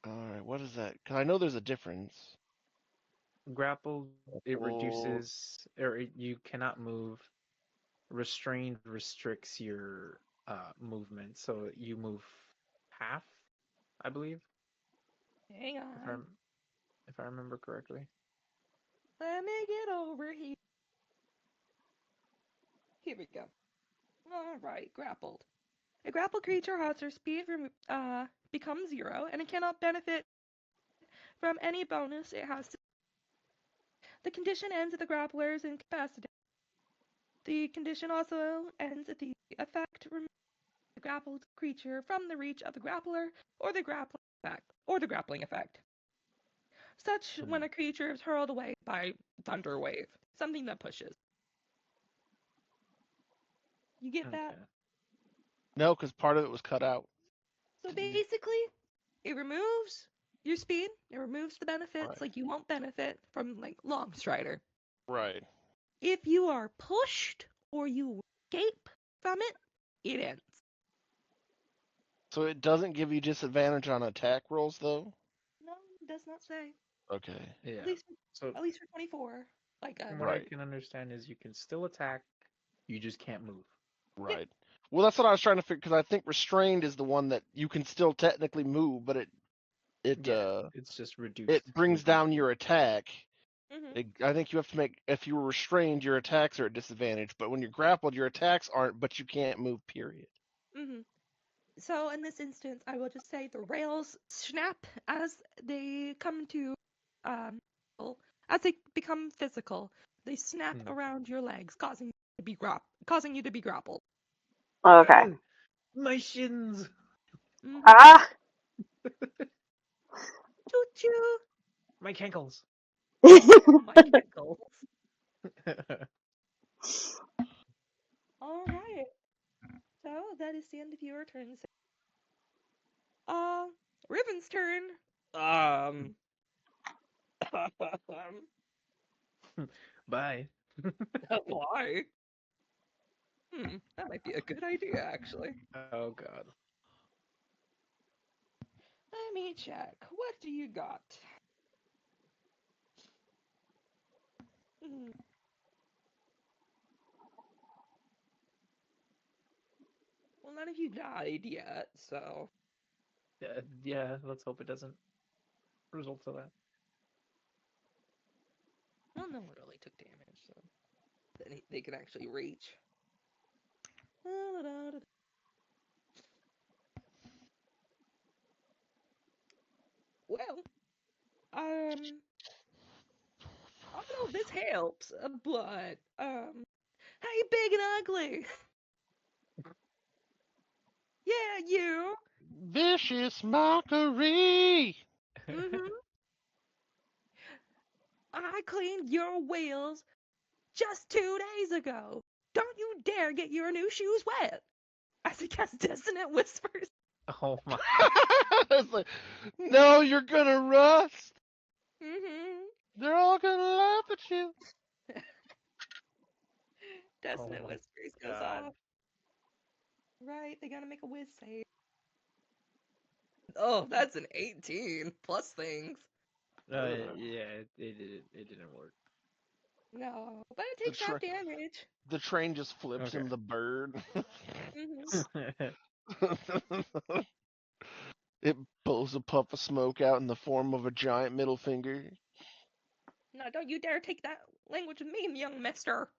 Alright, what is that? Because I know there's a difference. Grappled, it Oh, reduces, or you cannot move. Restrained restricts your movement, so you move half, I believe, Hang if I on. if I remember correctly. Let me get over here. Here we go. All right, grappled. A grappled creature has their speed become 0, and it cannot benefit from any bonus it has. The condition ends at the grappler is incapacitated. The condition also ends if the effect removes the grappled creature from the reach of the grappler or the grappling effect. Such when a Hmm. creature is hurled away by thunder wave, something that pushes. You get that? Okay. no, because part of it was cut out. So basically, it removes your speed. It removes the benefits, Right. like you won't benefit from like long strider. Right. If you are pushed or you escape from it, it ends. So it doesn't give you disadvantage on attack rolls, though? No, it does not say. Okay. At Yeah. least, So at least for 24. Like from what I Right. can understand is you can still attack, you just can't move. Yep. Right. Well, that's what I was trying to figure, because I think restrained is the one that you can still technically move, but it Yeah, uh it's just it reduced brings down movement. your attack. Mhm. I think you have to make, if you were restrained, your attacks are at disadvantage, but when you're grappled, your attacks aren't, but you can't move. Period. Mhm. So in this instance, I will just say the rails snap as they come to, um, as they become physical. They snap Hmm. around your legs, causing you to be grappled. Okay. Ah, my shins. Mhm. Ah. Choo choo. My cankles. Oh my ankles. All right. So that is the end of your turn. Uh, Riven's turn. Um, Bye. why? That might be a good idea, actually. Oh God. Let me check. What do you got? Hmm. Well, none of you died yet, so Yeah, let's hope it doesn't result to that. well, no one really took damage, so they can actually reach. Well, I don't know if this helps, but hey, big and ugly, yeah, you. Vicious mockery. Mhm. I cleaned your wheels just 2 days ago. Don't you dare get your new shoes wet. As he casts Dissonant Whispers. Oh my. It's like, no, you're gonna rust. Mm-hmm. They're all gonna laugh at you. Oh Dissonant my Whispers goes God. off. Right, they gotta make a whiz save. Oh, that's an 18 plus things. Yeah, it didn't work. No, but it The takes half train, damage. the train just flips Okay. him the bird. Mm-hmm. It blows a puff of smoke out in the form of a giant middle finger. No, don't you dare take that language with me, young mister.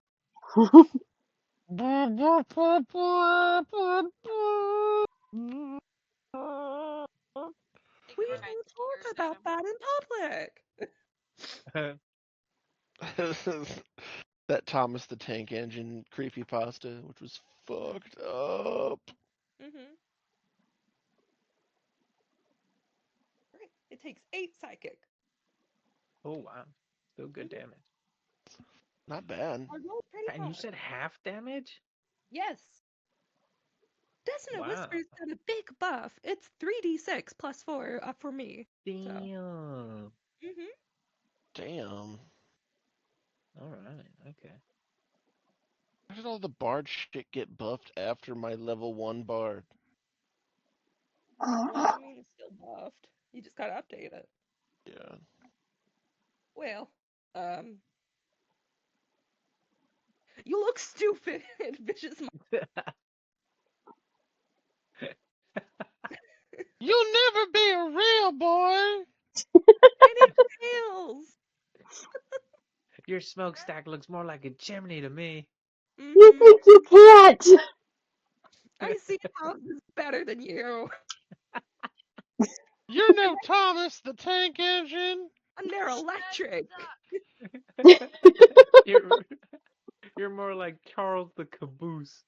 We Ignore my don't talk tears, about Adam. that in public. That Thomas the Tank Engine creepypasta, which was fucked up. Mm-hmm. Right. It takes 8 psychic. Oh wow. Still good Mm-hmm. damage. Not bad. I rolled pretty And you high. said half damage? Yes. Dissonant Wow. Whispers got a big buff. It's 3d6 plus 4 for me. So, Damn. hmm Damn. All right. Okay. Why did all the bard shit get buffed after my level 1 bard? Well, I mean, it's still buffed. You just gotta update it. Yeah. Well, um, you look stupid, Vicious. You'll never be a real boy! And it fails. Your smokestack looks more like a chimney to me. You Mm-hmm. think you can't? I see houses better than you. You're no Thomas the Tank Engine! And they're That electric. sucks. you're you're more like Charles the Caboose.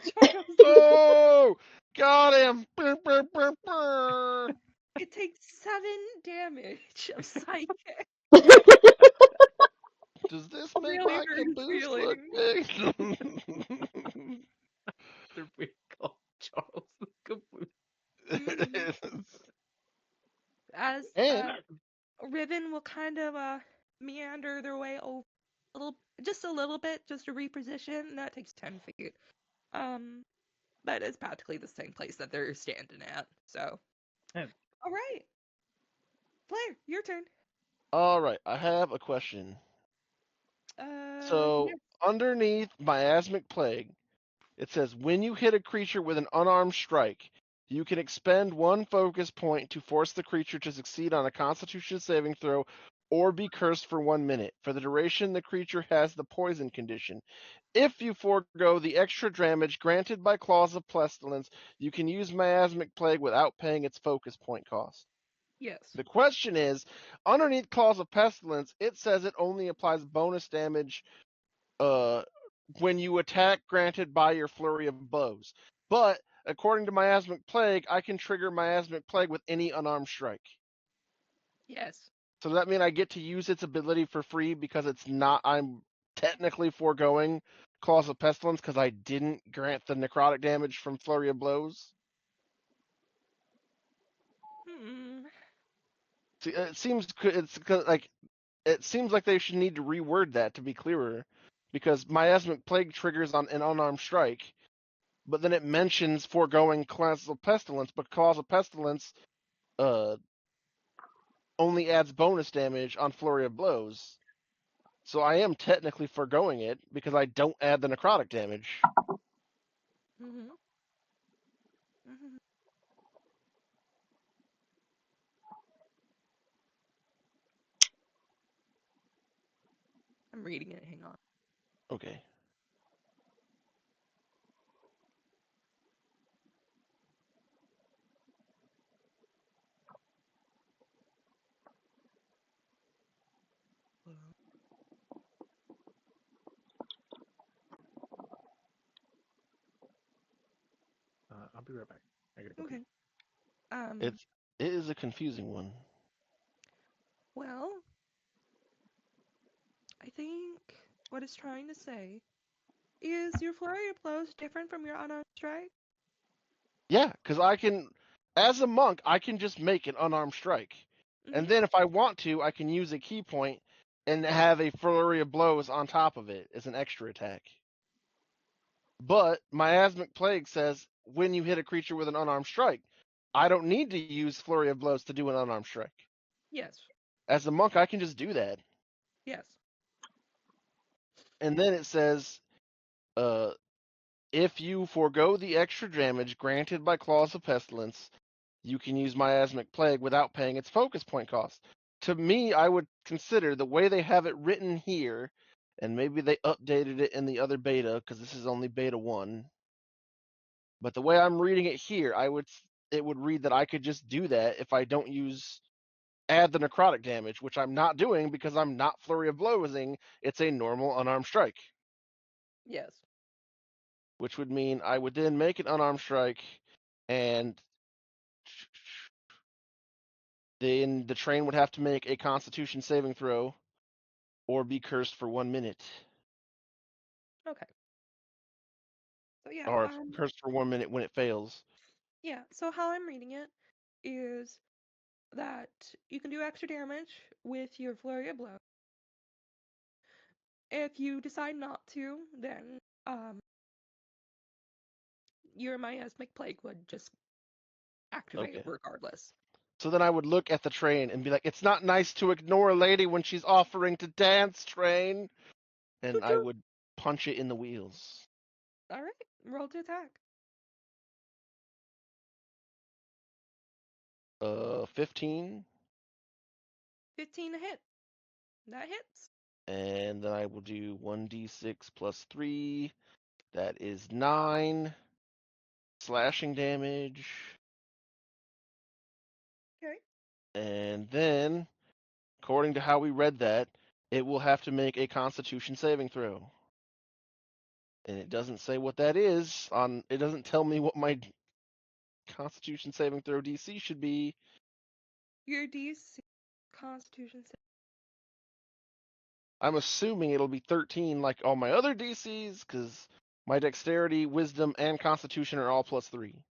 Charles the Good. Oh! Got him! Brr, brr, brr, brr. It takes 7 damage of psychic. Does this make Really my hurt his caboose look feelings. big? They're being called Charles the Caboose. Hmm As and Riven will kind of meander their way over a little, just a little bit, just to reposition. And that takes 10 feet. Um, but it's practically the same place that they're standing at. So, Yeah. all right, Blair, your turn. all right, I have a question. So Yes, underneath miasmic plague, it says when you hit a creature with an unarmed strike, you can expend 1 focus point to force the creature to succeed on a Constitution saving throw or be cursed for 1 minute. For the duration, the creature has the poison condition. If you forego the extra damage granted by Claws of Pestilence, you can use miasmic plague without paying its focus point cost. yes, The question is, underneath Claws of Pestilence, it says it only applies bonus damage uh, when you attack granted by your flurry of blows. But according to Miasmic Plague, I can trigger Miasmic Plague with any unarmed strike. yes, So does that mean I get to use its ability for free because it's not? I'm technically foregoing Claws of Pestilence because I didn't grant the necrotic damage from flurry of blows. hmm, See, it seems like they should need to reword that to be clearer, because Miasmic Plague triggers on an unarmed strike, but then it mentions foregoing Claws of Pestilence, but Claws of Pestilence uh, only adds bonus damage on Flurry of Blows. So I am technically foregoing it because I don't add the necrotic damage. hmm hmm I'm reading it. Hang on. Okay. I'll be right back. I gotta go pee. Okay. Um. It is a confusing one. Well, I think what it's trying to say is your flurry of blows different from your unarmed strike. Yeah, because I can, as a monk, I can just make an unarmed strike. And Hmm then if I want to, I can use a key point and have a flurry of blows on top of it as an extra attack. But Miasmic Plague says when you hit a creature with an unarmed strike, I don't need to use Flurry of Blows to do an unarmed strike. Yes. As a monk, I can just do that. Yes. And then it says, uh, if you forego the extra damage granted by Claws of Pestilence, you can use Miasmic Plague without paying its focus point cost. To me, I would consider the way they have it written here, and maybe they updated it in the other beta because this is only beta 1. But the way I'm reading it here, it would read that I could just do that if I don't add the necrotic damage, which I'm not doing because I'm not flurry of blowsing. It's a normal unarmed strike, Yes. which would mean I would then make an unarmed strike, and then the train would have to make a Constitution saving throw or be cursed for 1 minute. Okay. So yeah, Or it's cursed for 1 minute when it fails. yeah. So how I'm reading it is that you can do extra damage with your flurry of blow. If you decide not to, then your miasmic plague would just activate Okay. regardless. So then I would look at the train and be like, "It's not nice to ignore a lady when she's offering to dance, train." And Toot I toot. would punch it in the wheels. All right, roll to attack. 15, 15 to hit. That hits. and then I will do 1d6 plus 3. That is 9 slashing damage. Okay. And then, according to how we read that, it will have to make a Constitution saving throw. And it doesn't say what that is. It doesn't tell me what my Constitution saving throw DC should be. Your DC Constitution I'm assuming it'll be 13 like all my other DCs, because my Dexterity, Wisdom, and Constitution are all plus 3.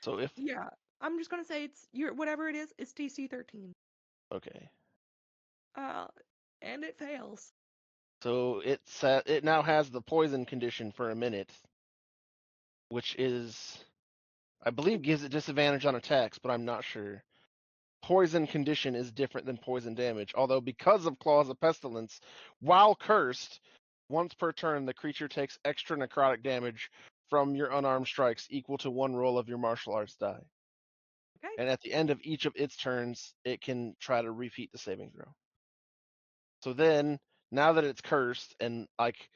So if Yeah, I'm just gonna say it's your whatever it is. It's DC 13. okay, Uh, and it fails. so it now has the poison condition for a minute, which is I believe gives it disadvantage on attacks, but I'm not sure. Poison condition is different than poison damage, although because of Claws of Pestilence, while cursed, once per turn the creature takes extra necrotic damage from your unarmed strikes equal to one roll of your martial arts die. Okay. And at the end of each of its turns, it can try to repeat the saving throw. So then, now that it's cursed, and like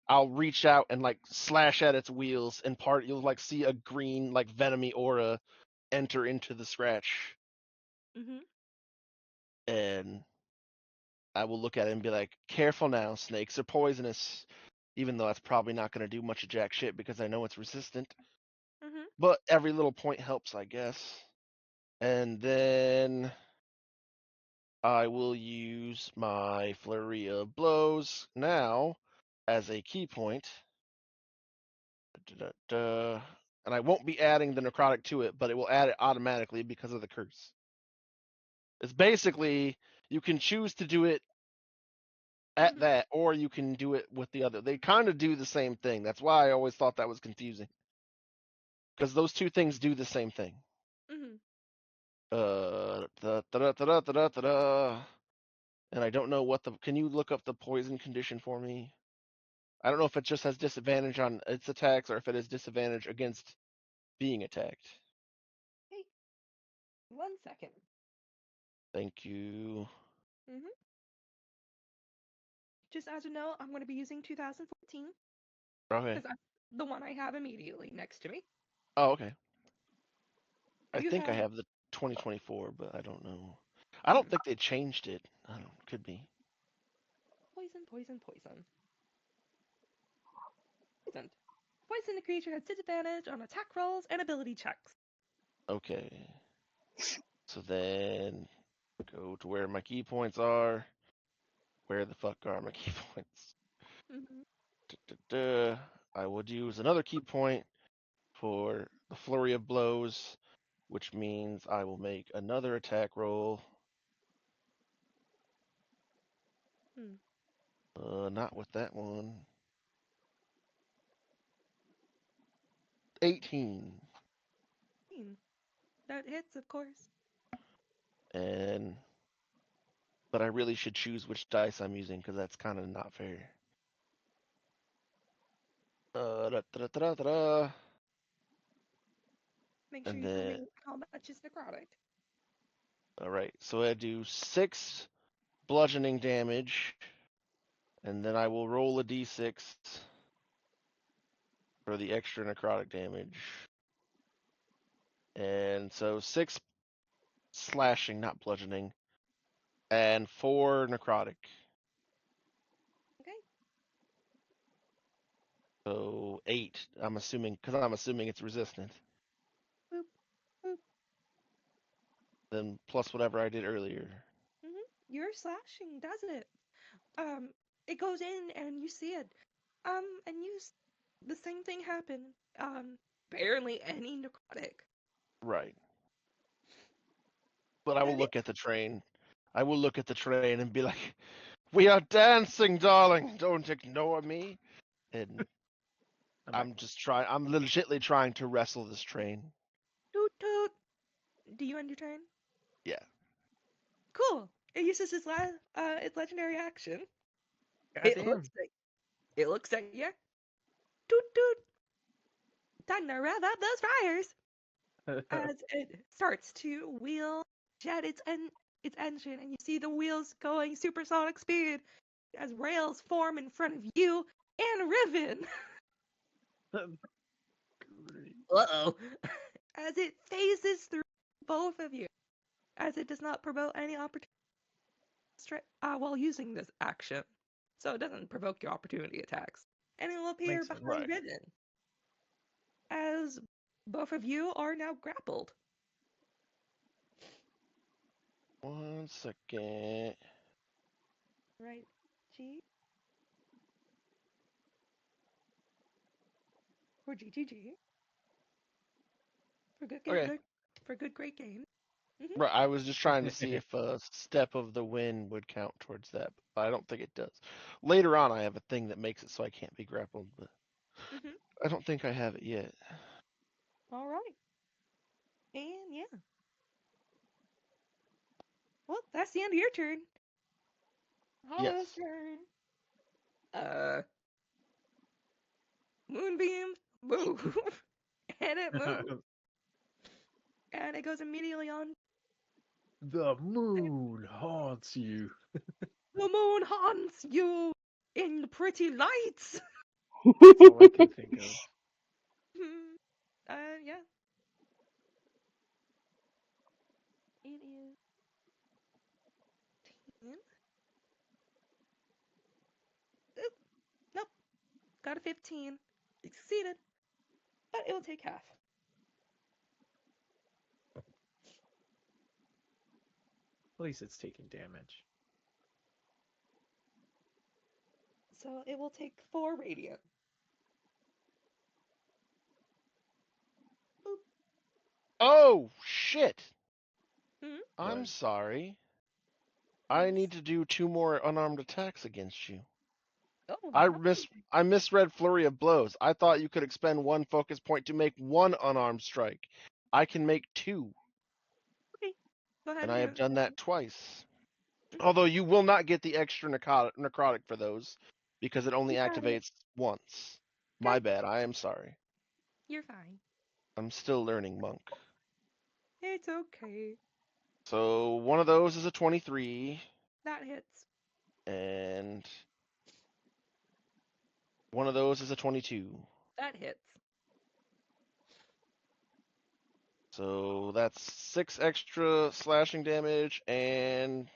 I'll reach out and like slash at its wheels, and you'll like see a green like venomy aura enter into the scratch, Mhm. and I will look at it and be like, "Careful now, snakes are poisonous." Even though that's probably not going to do much of jack shit because I know it's resistant. Mhm. But every little point helps, I guess. And then I will use my flurry of blows now as a key point. Da-da-da. And I won't be adding the necrotic to it, but it will add it automatically because of the curse. It's basically you can choose to do it at Mhm. that, or you can do it with the other. They kind of do the same thing. That's why I always thought that was confusing because those two things do the same thing. Mhm. Da-da-da-da-da-da-da. And I don't know what the. Can you look up the poison condition for me? I don't know if it just has disadvantage on its attacks or if it has disadvantage against being attacked. Hey, 1 second. Thank you. Mhm. Just as a note, I'm gonna be using 2014 Okay. because that's the one I have immediately next to me. Oh, okay. I You think I have have the 2024, but I don't know. I don't hmm, think they changed it. I don't. Could be. poison, poison, poison. Poisoned. Poison the creature has disadvantage on attack rolls and ability checks. Okay. So then go to where my key points are. Where the fuck are my key points? Mhm. Da-da-da. I would use another key point for the flurry of blows, which means I will make another attack roll. Hmm. Not with that one. 18. That hits, of course. And but I really should choose which dice I'm using because that's kind of not fair. Da, da, da, da, da, da. Make sure And you tell then me how much is necrotic. all right, so I do 6 bludgeoning damage, and then I will roll a d6 for the extra necrotic damage. And so 6 slashing, not bludgeoning, and 4 necrotic. Okay. So 8. I'm assuming it's resistant. Boop. Boop. Then plus whatever I did earlier. Mhm. Your slashing does it. Um, it goes in and you see it. And the same thing happened. Barely any necrotic. Right. But I will But it, look at the train. I will look at the train and be like, "We are dancing, darling. Don't ignore me." And I'm like, I'm just trying. I'm legitly trying to wrestle this train. toot toot. Do you end your turn? Yeah. Cool. It uses its legendary action. It looks goddamn. at it looks at you. Toot toot. Time to rev up those fires. As it starts to wheel jet its engine, and you see the wheels going supersonic speed as rails form in front of you and Riven. Uh-oh. As it phases through both of you, as it does not promote any opportunity while using this action. So it doesn't provoke your opportunity attacks. And it will appear Makes sense. behind Right. Riven, as both of you are now grappled. 1 second. Right, G? Or GGG. For good, Okay. good, for good, great game. Hmm. Right. I was just trying to see if a step of the wind would count towards that, but I don't think it does. Later on, I have a thing that makes it so I can't be grappled, but Hmm. I don't think I have it yet. All right. And yeah. Well, that's the end of your turn. Hollow's Yes. turn. Uh, Moonbeam, move. And it moves. And it goes immediately on. The moon haunts you. The moon haunts you in the pretty lights. That's all I could think of. Yeah. It is 10. Oop, nope. Got a 15. It succeeded, but it will take half. At least it's taking damage. So it will take 4 radiant. Boop. Oh shit! Hmm. I'm What? sorry. I Yes. need to do 2 more unarmed attacks against you. Oh, I not mis I misread Flurry of Blows. I thought you could expend 1 focus point to make 1 unarmed strike. I can make 2, okay. Go ahead and and I do have it. done that twice. Although you will not get the extra necrotic for those because it only You got it. activates once. My Okay. bad. I am sorry. You're fine. I'm still learning monk. It's okay. So one of those is a 23, That hits. and one of those is a 22. That hits. So that's 6 extra slashing damage and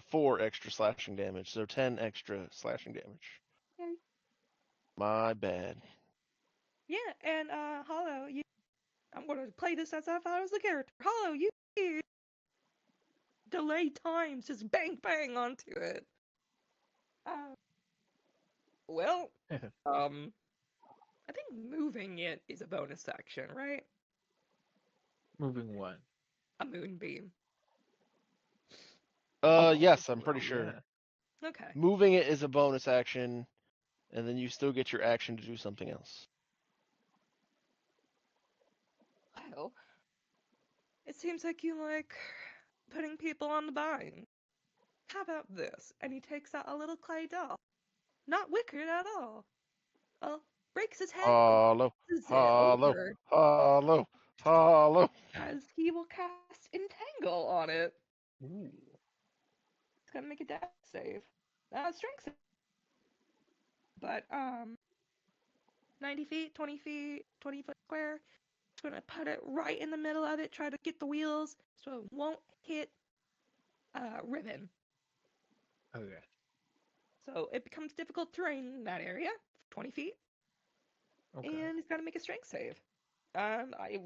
4 extra slashing damage. So 10 extra slashing damage. Okay. My bad. Yeah, and Hollow, I'm gonna play this as if I was the character. Hollow, you delay times, just bang bang onto it. Uh, well, um, I think moving it is a bonus action, right? Moving one. A moonbeam. Oh, Yes, I'm pretty technically, sure. yeah. Okay. Moving it is a bonus action, and then you still get your action to do something else. Well, it seems like you like putting people on the vine. How about this? And he takes out a little clay doll. Not wicked at all. Well, breaks his head and Hollow, tosses it hollow, over hollow, hollow. as he will cast Entangle on it. Ooh. It's gonna make a death save. Strength save. But 90 feet, 20 feet, 20-foot square. It's gonna put it right in the middle of it, try to get the wheels so it won't hit Ribbon. Okay. So it becomes difficult terrain in that area, 20 feet, Okay. and he's gotta make a strength save. I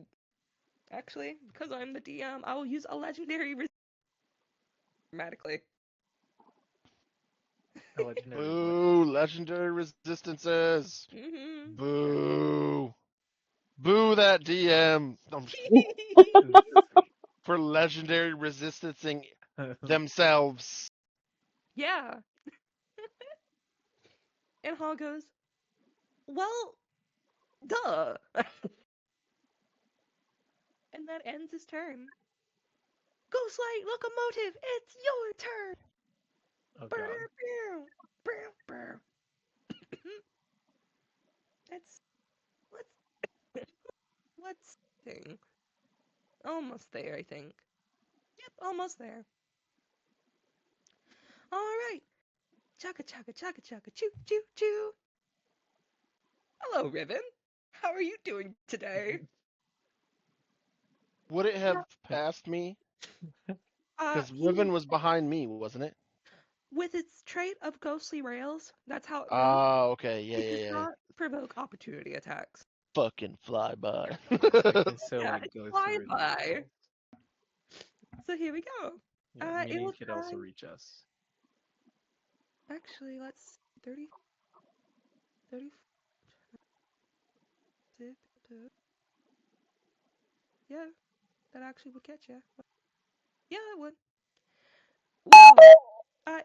actually, because I'm the DM, I will use a legendary dramatically. A legendary what? Boo! Legendary resistances. Hmm. Boo! Boo that DM. No, I'm just kidding. For legendary resistancing themselves. Yeah. And Hall goes, well, duh. And that ends his turn. Ghostlight Locomotive, it's your turn. Oh god. Brr, brr, brr. That's let's thing. Almost there, I think. Yep, almost there. All right. Chugga chugga chugga chugga choo choo choo. Hello, Ribbon. How are you doing today? Would it have Yeah. passed me? Because He Riven was behind me, wasn't it? with its trait of ghostly rails, that's how it moves. Ah, okay. Yeah, It does yeah, yeah. not provoke opportunity attacks. Fucking flyby. So it can still Yeah, like it's go fly through the by. rails. So here we go. Yeah, It meaning will it could try. also reach us. Actually, let's 30, 30, yeah, that actually would catch you. Yeah, it would. Well,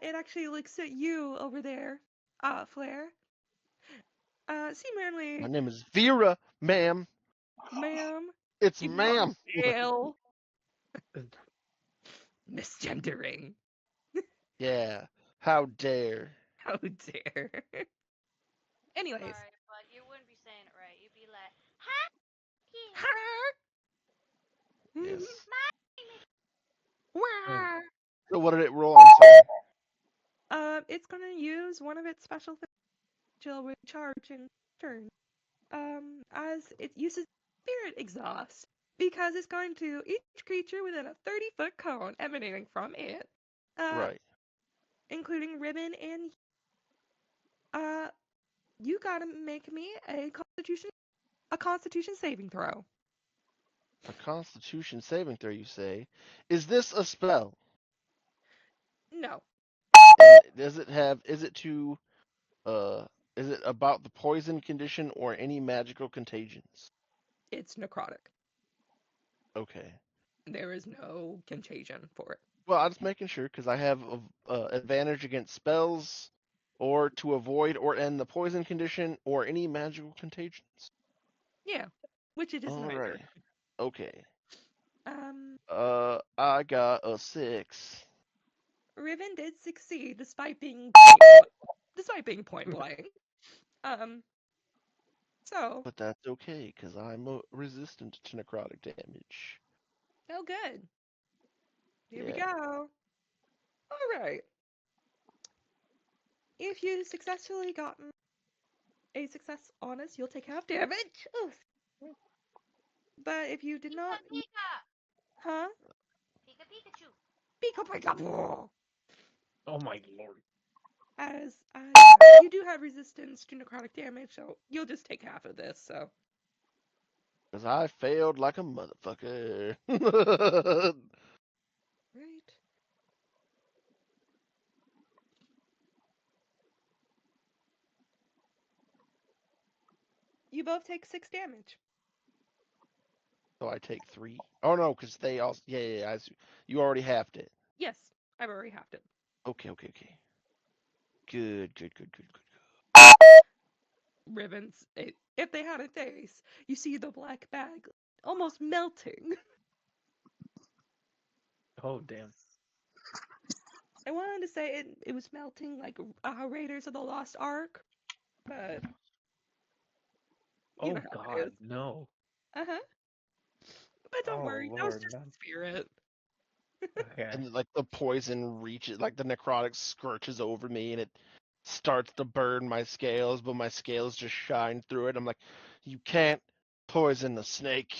it actually looks at you over there, Flare. My Seemingly, name is Vera, ma'am. ma'am, It's even though ma'am. male, misgendering. Yeah. How dare. How dare. Anyways, Sorry, but you wouldn't be saying it right. You'd be like, "Hi, ha! Yes. my name is." Uh, Wah! So what did it roll? I'm sorry. It's gonna use one of its special things, which will recharge in turn. As it uses spirit exhaust, because it's going to each creature within a 30-foot cone emanating from it, uh, Right. including Ribbon and uh, you gotta make me a Constitution saving throw. A Constitution saving throw, you say? Is this a spell? No, And does it have? Is it to? Is it about the poison condition or any magical contagions? it's necrotic. Okay. There is no contagion for it. Well, I'm just making sure because I have advantage against spells, or to avoid or end the poison condition or any magical contagions. Yeah, which it is All right. neither. Okay. Um, I got a 6. Riven did succeed despite being point blank. Um, so But that's okay because I'm resistant to necrotic damage. oh good. Here we Yeah. go. All right. If you successfully gotten a success on us, you'll take half damage. Oof. But if you did Pika not, Pika, huh? Pika Pikachu. Pika pika. oh my lord. As yeah, you do have resistance to necrotic damage, so you'll just take half of this. So Because I failed like a motherfucker. right. You both take 6 damage. So I take 3. Oh no, because they also. Yeah, yeah, yeah. You already halved it. Yes, I've already halved it. Okay, okay, okay. Good, good, good, good, good. Ribbons. If they had a face, you see the black bag almost melting. Oh damn. I wanted to say it was melting like Raiders of the Lost Ark, but you know Oh how it is. god, no. Uh huh. But don't Oh worry, that was lord, just no. the spirit. Okay. And like the poison reaches, like the necrotic scorches over me, and it starts to burn my scales, but my scales just shine through it. I'm like, you can't poison the snake.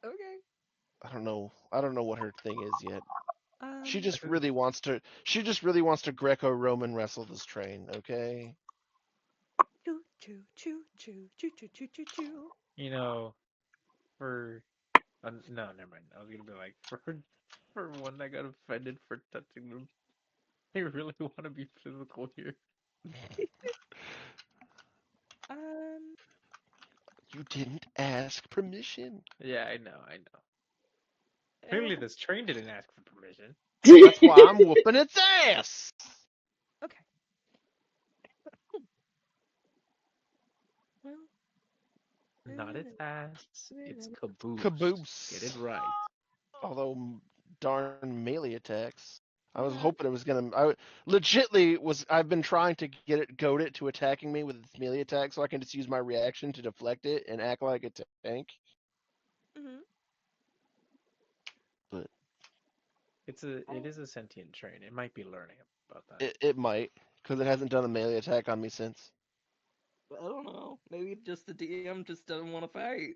Okay. I don't know. I don't know what her thing is yet. She Um. just really wants to. She just really wants to Greco-Roman wrestle this train. Okay. Choo choo choo choo choo choo choo choo choo. You know, for no, never mind. I was gonna be like for one that got offended for touching them. I really want to be physical here. Um, You didn't ask permission. Yeah, I know, I know. Clearly, uh, this train didn't ask for permission. That's why I'm whooping its ass. okay. Well, Not its ass, it's caboose. Get it Caboose. right. Oh. Although darn melee attacks. I was uh-huh. hoping it was gonna. I legitly was. I've been trying to get it, goad it to attacking me with its melee attack, so I can just use my reaction to deflect it and act like a tank. Mm-hmm. But It is a sentient train. It might be learning about that. it might, because it hasn't done a melee attack on me since. I don't know. Maybe just the DM just doesn't want to fight.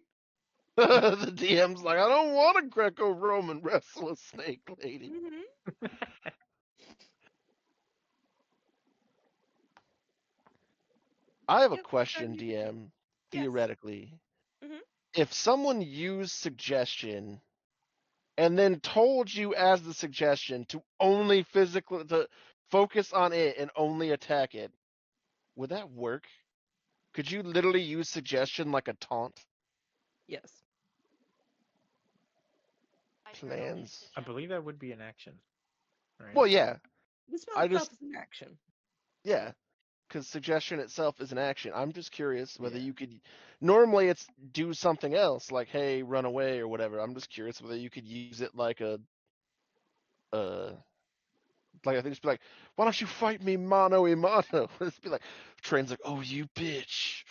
The DM's like, I don't want a Greco-Roman wrestle a snake lady. Mm-hmm. I have a Yep. question, DM. Yes. Theoretically, Mm-hmm. if someone used suggestion and then told you as the suggestion to only physically to focus on it and only attack it, would that work? Could you literally use suggestion like a taunt? Yes. I currently use Plans. I suggest. believe that would be an action, right? Well, yeah. The spell I itself just is an action. yeah, because suggestion itself is an action. I'm just curious whether Yeah. you could. Normally, it's do something else, like hey, run away or whatever. I'm just curious whether you could use it uh, like I think just be like, why don't you fight me mano a mano? Just be like, train's like, oh you bitch.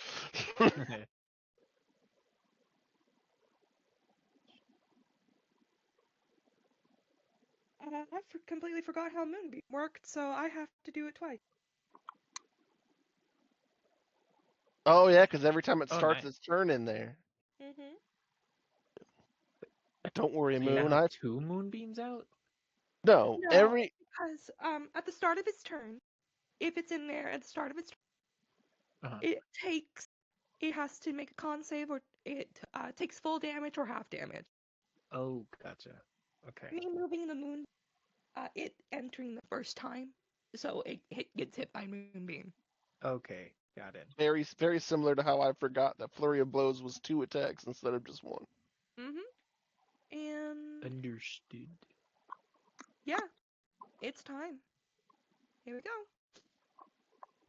Completely forgot how Moonbeam worked, so I have to do it twice. Oh yeah, because every time it Oh, starts nice. its turn in there. Mm-hmm. Don't worry, So you Moon. have I two moonbeams out? no No, every. because at the start of its turn, if it's in there at the start of its Uh-huh. it takes it has to make a con save or it takes full damage or half damage. Oh, gotcha. Okay. Me moving the moon, it entering the first time, so gets hit by Moonbeam. Okay, got it. Very similar to how I forgot that flurry of blows was 2 attacks instead of just one. Mm-hmm. And Understood. yeah, it's time. Here we go.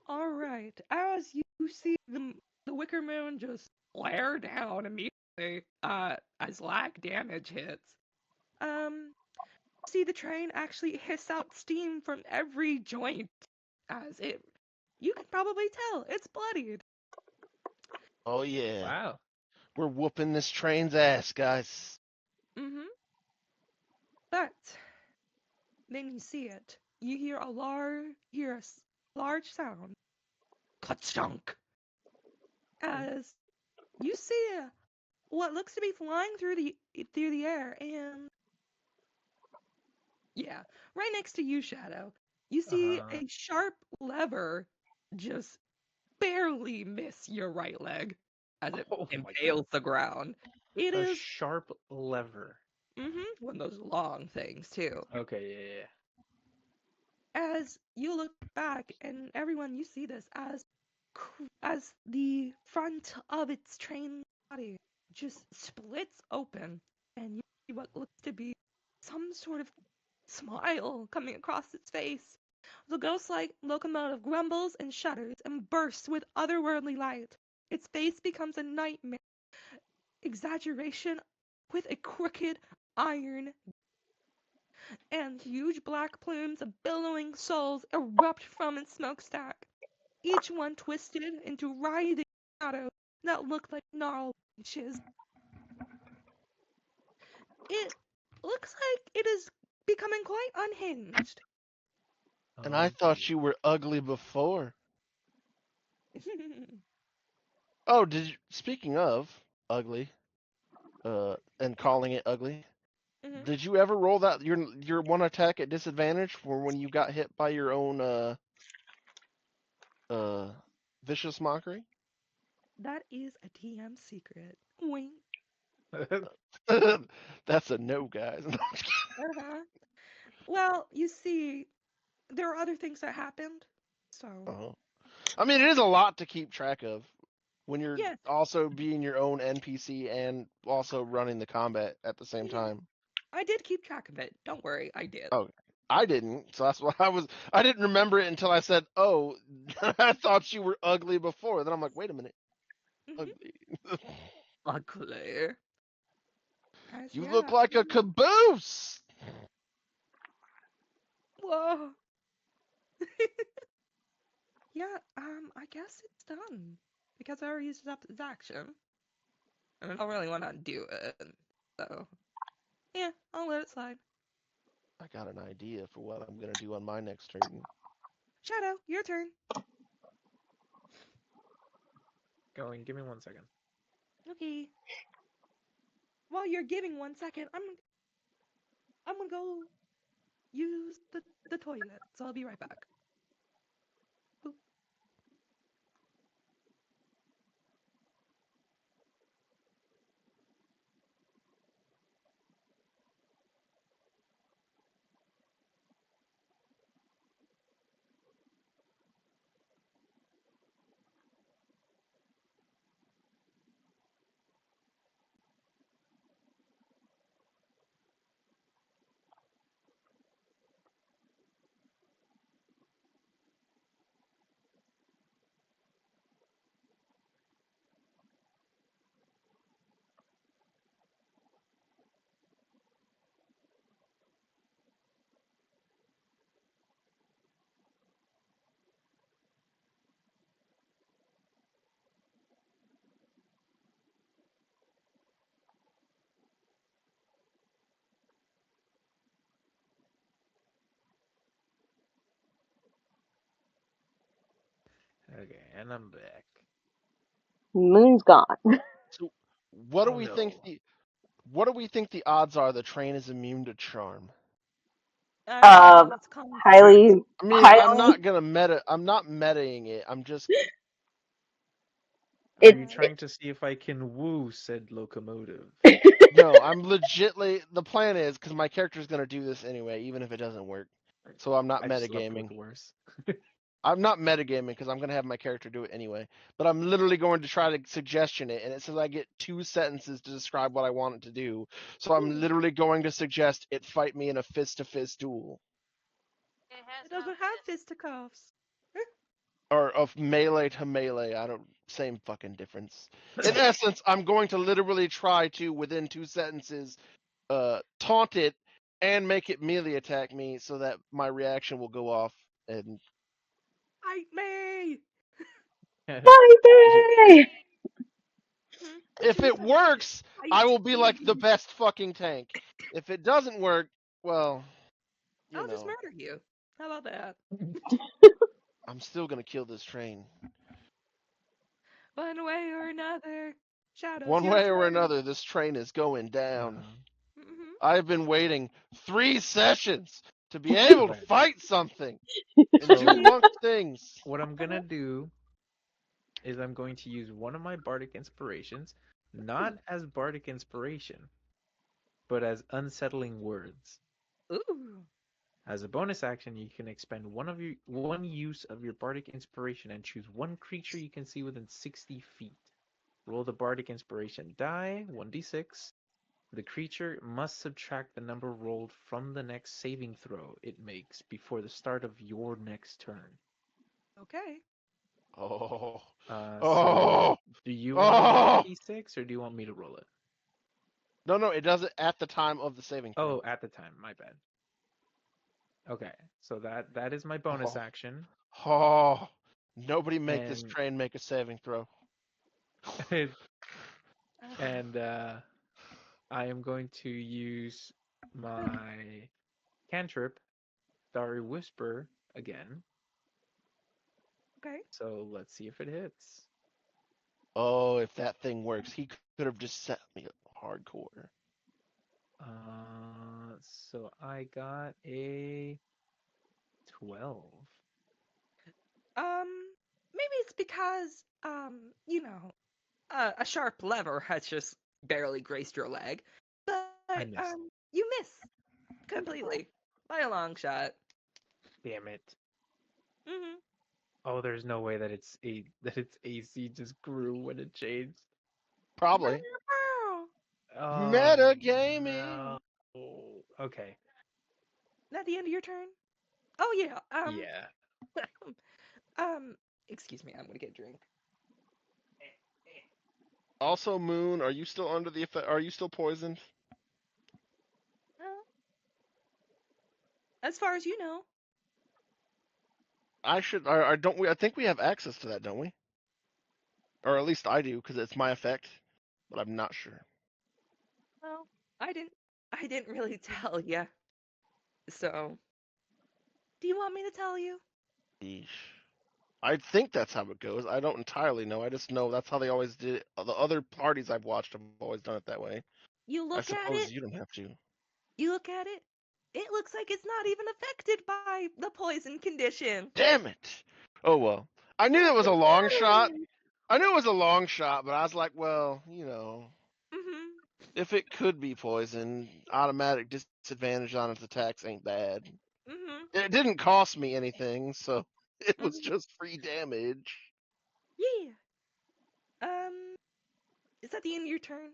All right. As you see the Wicker Moon just flare down immediately, as lag damage hits. Um, see the train actually hiss out steam from every joint as it. You can probably tell it's bloodied. Oh yeah, Wow. we're whooping this train's ass, guys. Mm-hmm. But then you see it. You hear large sound. Ka-chunk! As you see what looks to be flying through the air, and yeah, right next to you, Shadow, you see Uh-huh. a sharp lever just barely miss your right leg as it Oh my god. impales the ground. It A is sharp lever. one of those long things too. Okay, yeah, yeah. As you look back, and everyone, you see this as the front of its train body just splits open, and you see what looks to be some sort of smile coming across its face. The ghost-like locomotive grumbles and shudders and bursts with otherworldly light. Its face becomes a nightmare exaggeration with a crooked iron, and huge black plumes of billowing souls erupt from its smokestack, each one twisted into writhing shadows that look like gnarled branches. It looks like it is becoming quite unhinged. And I Oh thought dear. you were ugly before. Oh, speaking of ugly, and calling it ugly, Mhm. did you ever roll that your one attack at disadvantage for when you got hit by your own uh vicious mockery? That is a TM secret. Wink. That's a no, guys. Uh-huh. Well, you see, there are other things that happened. So, Uh-huh. I mean, it is a lot to keep track of when you're yes. also being your own NPC and also running the combat at the same Mhm. time. I did keep track of it. Don't worry, I did. Oh, I didn't, so that's why I was. I didn't remember it until I said, "Oh, I thought you were ugly before." Then I'm like, "Wait a minute, Mhm. ugly? Ugly. Guys, You look yeah. like a caboose." Whoa. Yeah, I guess it's done. Because I already used up its action. And I don't really want to undo it. So, yeah, I'll let it slide. I got an idea for what I'm gonna do on my next turn. Shadow, your turn. Going. Give me 1 second. Okay. While you're giving 1 second, I'm gonna go use the toilet. So I'll be right back. Boop. Okay, and I'm back. Moon's gone. So, what do Oh we think no. the what do we think the odds are the train is immune to charm? I don't know. Um, Let's call him highly, Chris. I mean, I'm highly. not gonna meta. I'm not metaing it. I'm just Are It, you Okay. it trying to see if I can woo said locomotive? no. I'm legitly. The plan is because my character's gonna do this anyway, even if it doesn't work. So I'm not I've slept with metagaming. worse. I'm not metagaming because I'm gonna have my character do it anyway. But I'm literally going to try to suggestion it, and it says I get 2 sentences to describe what I want it to do. So I'm Ooh, literally going to suggest it fight me in a fist-to-fist duel, it doesn't have fisticuffs. or of melee to melee. I don't same fucking difference. In essence, I'm going to literally try to within 2 sentences taunt it and make it melee attack me so that my reaction will go off. And Fight me! Bye. Hmm. if Choose it a works, I fight. will be like the best fucking tank. If it doesn't work, well, you I'll just know, murder you. How about that? I'm still gonna kill this train. One way or another. Shadows, One your way or turn. another, this train is going down. Uh, Hmm. I've been waiting 3 sessions to be able to okay. fight something and do So Okay. monk things. what I'm Uh-huh. gonna do is I'm going to use one of my bardic inspirations, Ooh. not as bardic inspiration, but as unsettling words. Ooh. As a bonus action, you can expend one use of your bardic inspiration and choose one creature you can see within 60 feet. Roll the bardic inspiration die, 1d6. The creature must subtract the number rolled from the next saving throw it makes before the start of your next turn. Okay. Oh, So oh, do you want to roll the oh. d6 or do you want me to roll it? No, no, it does it at the time of the saving throw. Oh, at the time, my bad. Okay, so that is my bonus Oh, action, oh. Nobody make this and train make a saving throw. Uh, and I am going to use my cantrip, Starry Whisper, again. okay. So let's see if it hits. Oh, if that thing works, he could have just set me up hardcore. So I got a 12. Maybe it's because, a sharp lever has just barely grazed your leg, but I missed. you miss completely by a long shot. Damn it. Mm-hmm. Oh, there's no way that its AC just grew when it changed. Probably. Oh no. Metagaming. Okay. At the end of your turn? Oh yeah. Yeah. Um. Excuse me. I'm gonna get a drink. Also, Moon, are you still under the effect? Are you still poisoned? Uh, as far as you know. I should. I don't. I think we have access to that, don't we? Or at least I do, because it's my effect. But I'm not sure. Well, I didn't. I didn't really tell you. So, do you want me to tell you? Yeesh. I think that's how it goes. I don't entirely know. I just know that's how they always did it. The other parties I've watched have always done it that way. You I look at suppose it. you don't have to. You look at it. It looks like it's not even affected by the poison condition. Damn it! Oh well. I knew it was a long shot. I knew it was a long shot, but I was like, well, Mhm. if it could be poison, automatic disadvantage on its attacks ain't bad. Mhm. It didn't cost me anything, so it was Mhm. just free damage. Yeah. Is that the end of your turn,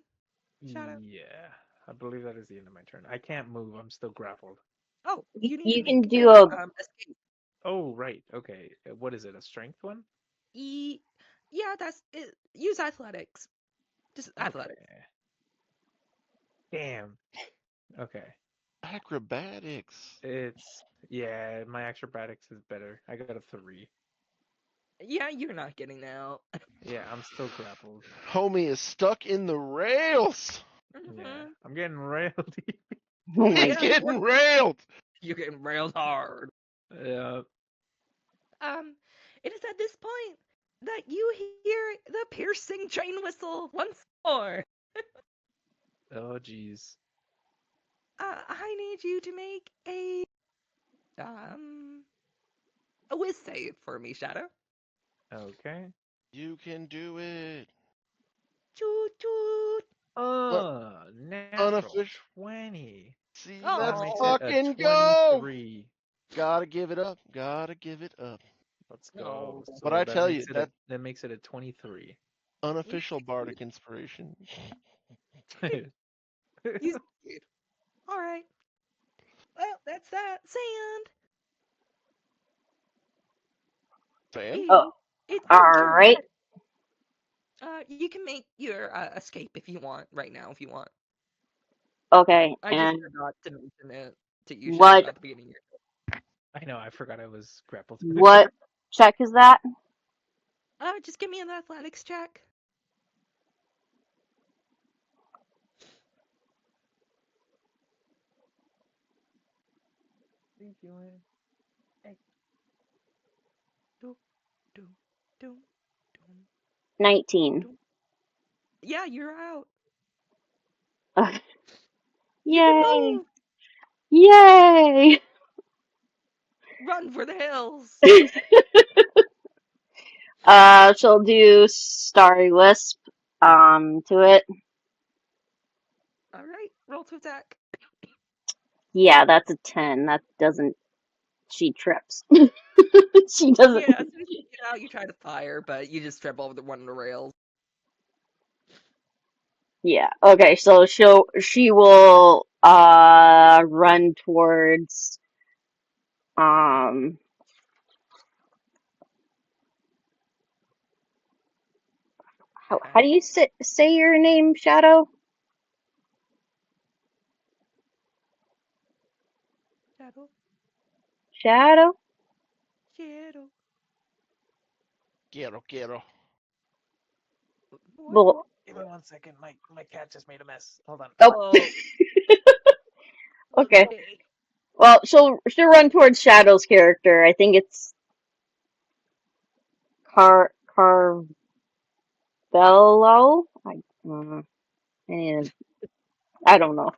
Shadow? Yeah. I believe that is the end of my turn. I can't move. I'm still grappled. Oh, you need to You make can do your a escape. Oh, right. Okay. What is it? A strength one? E. Yeah, that's it. Use athletics. Just athletics. Okay. Damn. Okay. Acrobatics. Yeah, my acrobatics is better. I got a 3. Yeah, you're not getting out. Yeah, I'm still grappled. Homie is stuck in the rails. Yeah, Mhm. I'm getting railed. oh my He's Yeah, you getting railed. you're getting railed hard. Yeah. Um, it is at this point that you hear the piercing train whistle once more. Oh, jeez. I need you to make um a whiz save for me, Shadow. Okay. You can do it. Toot toot. Natural Unofficial. 20. See, That let's makes it Oh a fucking go. 23. Gotta give it up. Gotta give it up. Let's go. no. But So I tell you, that that makes it a 23. You unofficial bardic inspiration. scared. You scared. All right. Well, that's that. Sand. Fan? It, oh, it's all your turn. right. You can make your escape if you want right now. If you want. Okay, I just and forgot to mention it to you, Shadow, what at the beginning of your. I know, I forgot I was grappled. what check is that? Just give me an athletics check. Do, do, do, do, 19. do. Yeah, you're out. You can Yay! move. Yay! Run for the hills. She'll do Starry Wisp to it. All right, roll to attack. Yeah, that's a 10. That doesn't. She trips. She doesn't. Yeah, as soon as you get out, you try to fire, but you just trip over the one of the rails. Yeah. Okay. So she will run towards um how do you say your name, Shadow? Shadow, Shadow. shadow. Quiero. What? Well. Give me 1 second. My cat just made a mess. Hold on. Oh. Oh, Okay. okay. Well, she'll run towards Shadow's character. I think it's Carvello. And I don't know.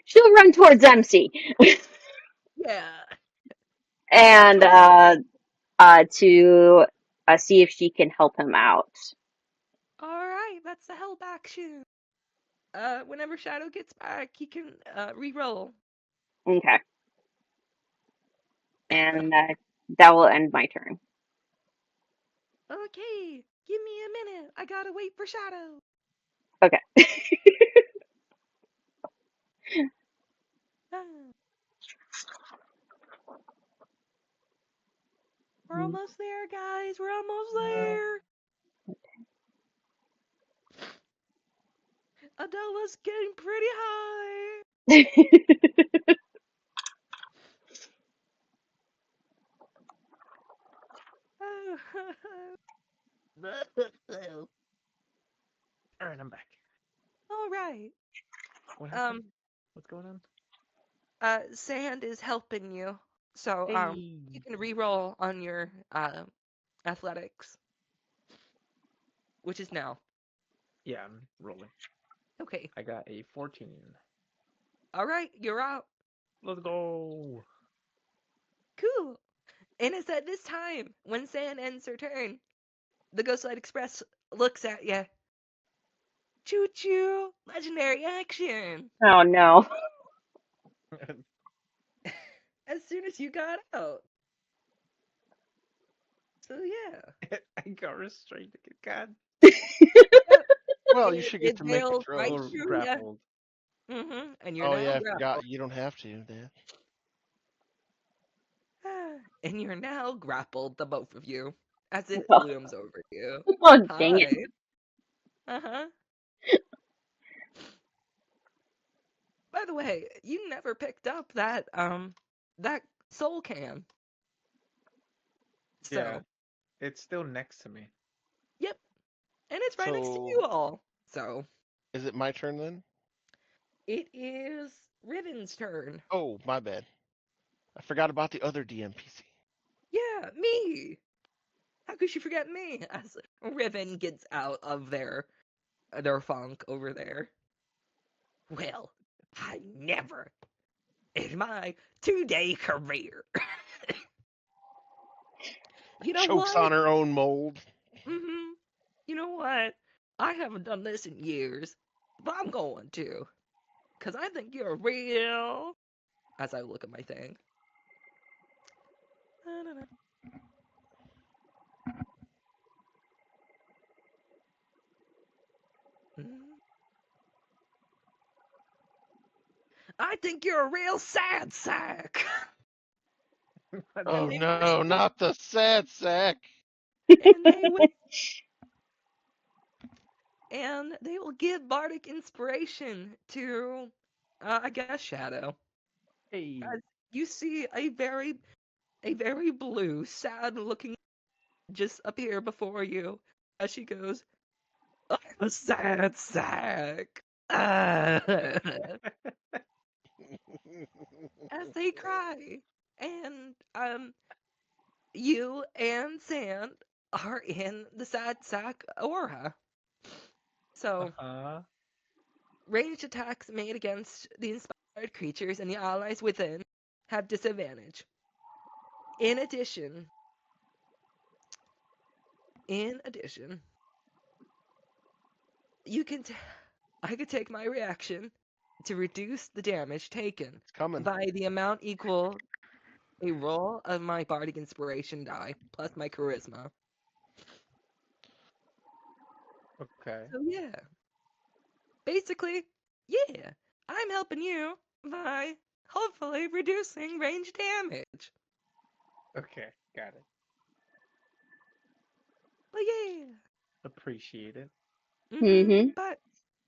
She'll run towards MC Yeah, that's and what I thought. to see if she can help him out. All right, that's the help action. Whenever Shadow gets back, he can re-roll. Okay. and that will end my turn. Okay, give me a minute. I gotta wait for Shadow. Okay. Ah, we're almost there, guys. We're almost there. Adela's getting pretty high. Alright, I'm back. All right. What happened? Um, What's going on? Sand is helping you, so Hey! you can re-roll on your athletics, which is now. Yeah, I'm rolling. Okay. I got a 14. All right, you're out. Let's go! Cool. And it's at this time when Sand ends her turn, the Ghostlight Express looks at you. Choo choo! Legendary action! Oh no. As soon as you got out. So yeah. I got restrained. God. Yep. Well, you should get It to make the bailed right throws. Or through you. grappled. And you're Oh now yeah, I grappled. forgot. You don't have to, Dad. And you're now grappled, the both of you, as it Oh, looms over you. oh, dang it. Hi. Uh-huh. By the way, you never picked up that soul can. Yeah, So, it's still next to me. yep. And it's right next to So, you all. So, is it my turn then? it is Riven's turn. Oh, my bad. I forgot about the other DMPC. Yeah, me. How could you forget me? As Riven gets out of their funk over there. Well, I never in my 2-day career. You know Chokes what? on her own mold. Mm-hmm. You know what? I haven't done this in years, but I'm going to. Because I think you're real. As I look at my thing. Da-da-da. Mhm. I think you're a real sad sack. What Oh the And no, not the sad sack. and they will and they will give bardic inspiration to I guess Shadow. Hey! As you see a very blue, sad looking just appear before you as she goes, I'm a sad sack. As they cry. And you and Sand are in the sad sack aura. So Uh-huh. ranged attacks made against the inspired creatures and the allies within have disadvantage. In addition, in addition, you can I could take my reaction to reduce the damage taken It's coming. by the amount equal a roll of my bardic inspiration die plus my charisma. Okay. So yeah, basically, yeah, I'm helping you by hopefully reducing range damage. Okay, got it. But yeah, Appreciate it. Mm-hmm. But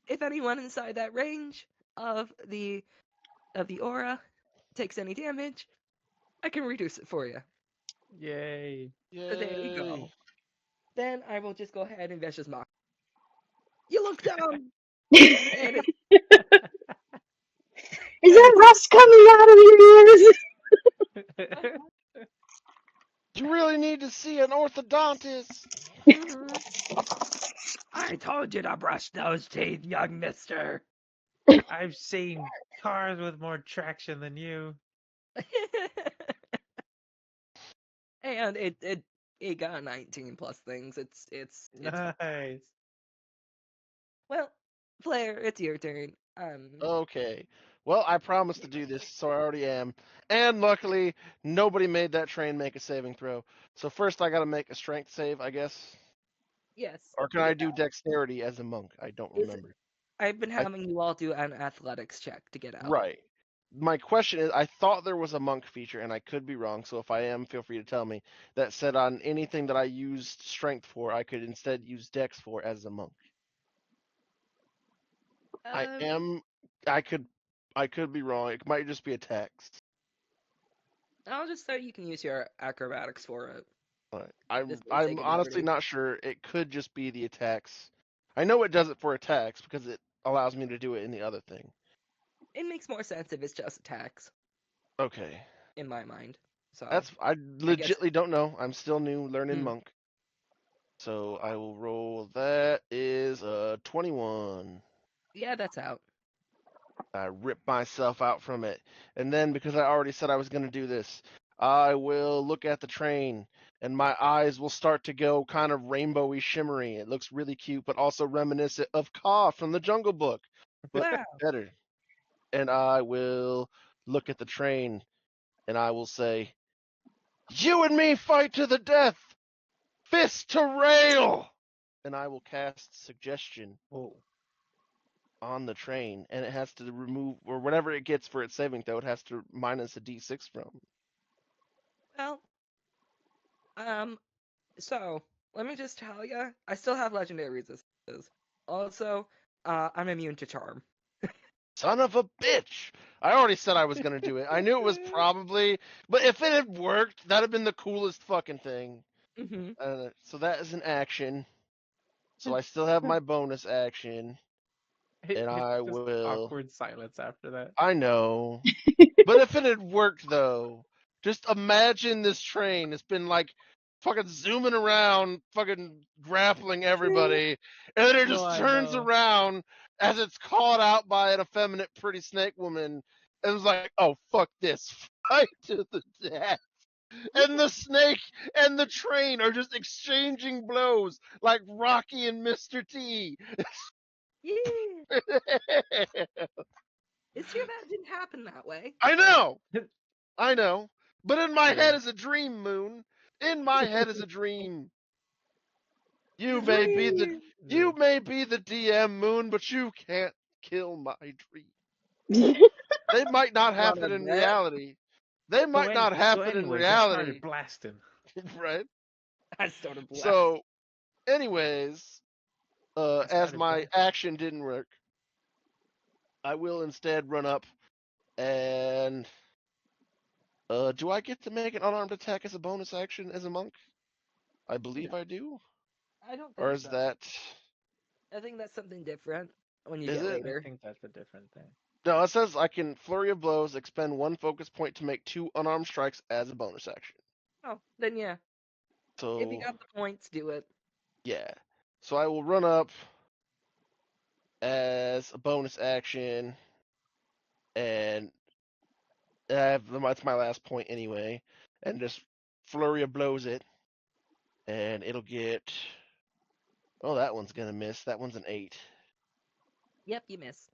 if anyone inside that range of the aura takes any damage, I can reduce it for you. Yay. So there you Yay. go. Then I will just go ahead and Vicious Mock. You look down, and it's Is and that it's rust coming out of your ears? You really need to see an orthodontist. mhm. I told you to brush those teeth, young mister. I've seen cars with more traction than you. And it got 19 plus things. It's Nice. well, Flair, it's your turn. Okay. Well, I promised to do this, so I already am. And luckily, nobody made that train make a saving throw. So first, I got to make a strength save, I guess. Yes, Or can to I get do out. dexterity as a monk? I don't Is remember. I've been I having you all do an athletics check to get out. right. My question is, I thought there was a monk feature, and I could be wrong. So if I am, feel free to tell me. That said, on anything that I used strength for, I could instead use dex for as a monk. I Um, am. I could. I could be wrong. It might just be a text. I'll just say you can use your acrobatics for it, Alright. just for the I'm sake of honestly brevity. not sure. It could just be the attacks. I know it does it for attacks because it allows me to do it in the other thing. It makes more sense if it's just attacks, Okay. in my mind. So, That's I I guess, legitly don't know. I'm still new learning hmm, monk. So I will roll that is a 21. yeah, that's out. I rip myself out from it. And then because I already said I was going to do this, I will look at the train and my eyes will start to go kind of rainbowy shimmery. It looks really cute, but also reminiscent of Kaa from the Jungle Book, but Wow. better. And I will look at the train and I will say, "You and me fight to the death, fist to rail!" And I will cast suggestion Oh, on the train, and it has to remove or whatever it gets for its saving throw. It has to minus a d6 from. Well, um, so let me just tell you, I still have legendary resistances. Also, I'm immune to charm. Son of a bitch! I already said I was gonna do it. I knew it was probably, but if it had worked, that'd have been the coolest fucking thing. Hmm. So that is an action. So I still have my bonus action, and it's I just will. awkward silence after that. I know. But if it had worked though, just imagine this train. It's been like fucking zooming around, fucking grappling everybody, and then it No, just I turns know. around as it's caught out by an effeminate pretty snake woman and it's like, oh fuck this. Fight to the death. And the snake and the train are just exchanging blows like Rocky and Mr. T. Yeah. It's too bad it didn't happen that way. I know. I know. But in my True. head is a dream, Moon. In my head is a dream. You The may be the dream. you True. may be the DM, Moon, but you can't kill my dream. They might not Wanna happen in bet? reality. They So might any not so happen in anyways, I started reality, blasting. right? I started blast. So, anyways, I as started my blasting. action didn't work, I will instead run up and do I get to make an unarmed attack as a bonus action as a monk? I Yeah. believe I do. I don't Or think is so. that I think that's something different when you is get it? I later. think that's a different thing. No, it says I can flurry of blows, expend one focus point to make two unarmed strikes as a bonus action. Oh, then yeah. If you So got the points, do it. yeah. So I will run up as a bonus action, and that's my last point anyway, and just flurry of blows it, and it'll get. Oh, that one's gonna miss. That one's an 8. Yep, you missed.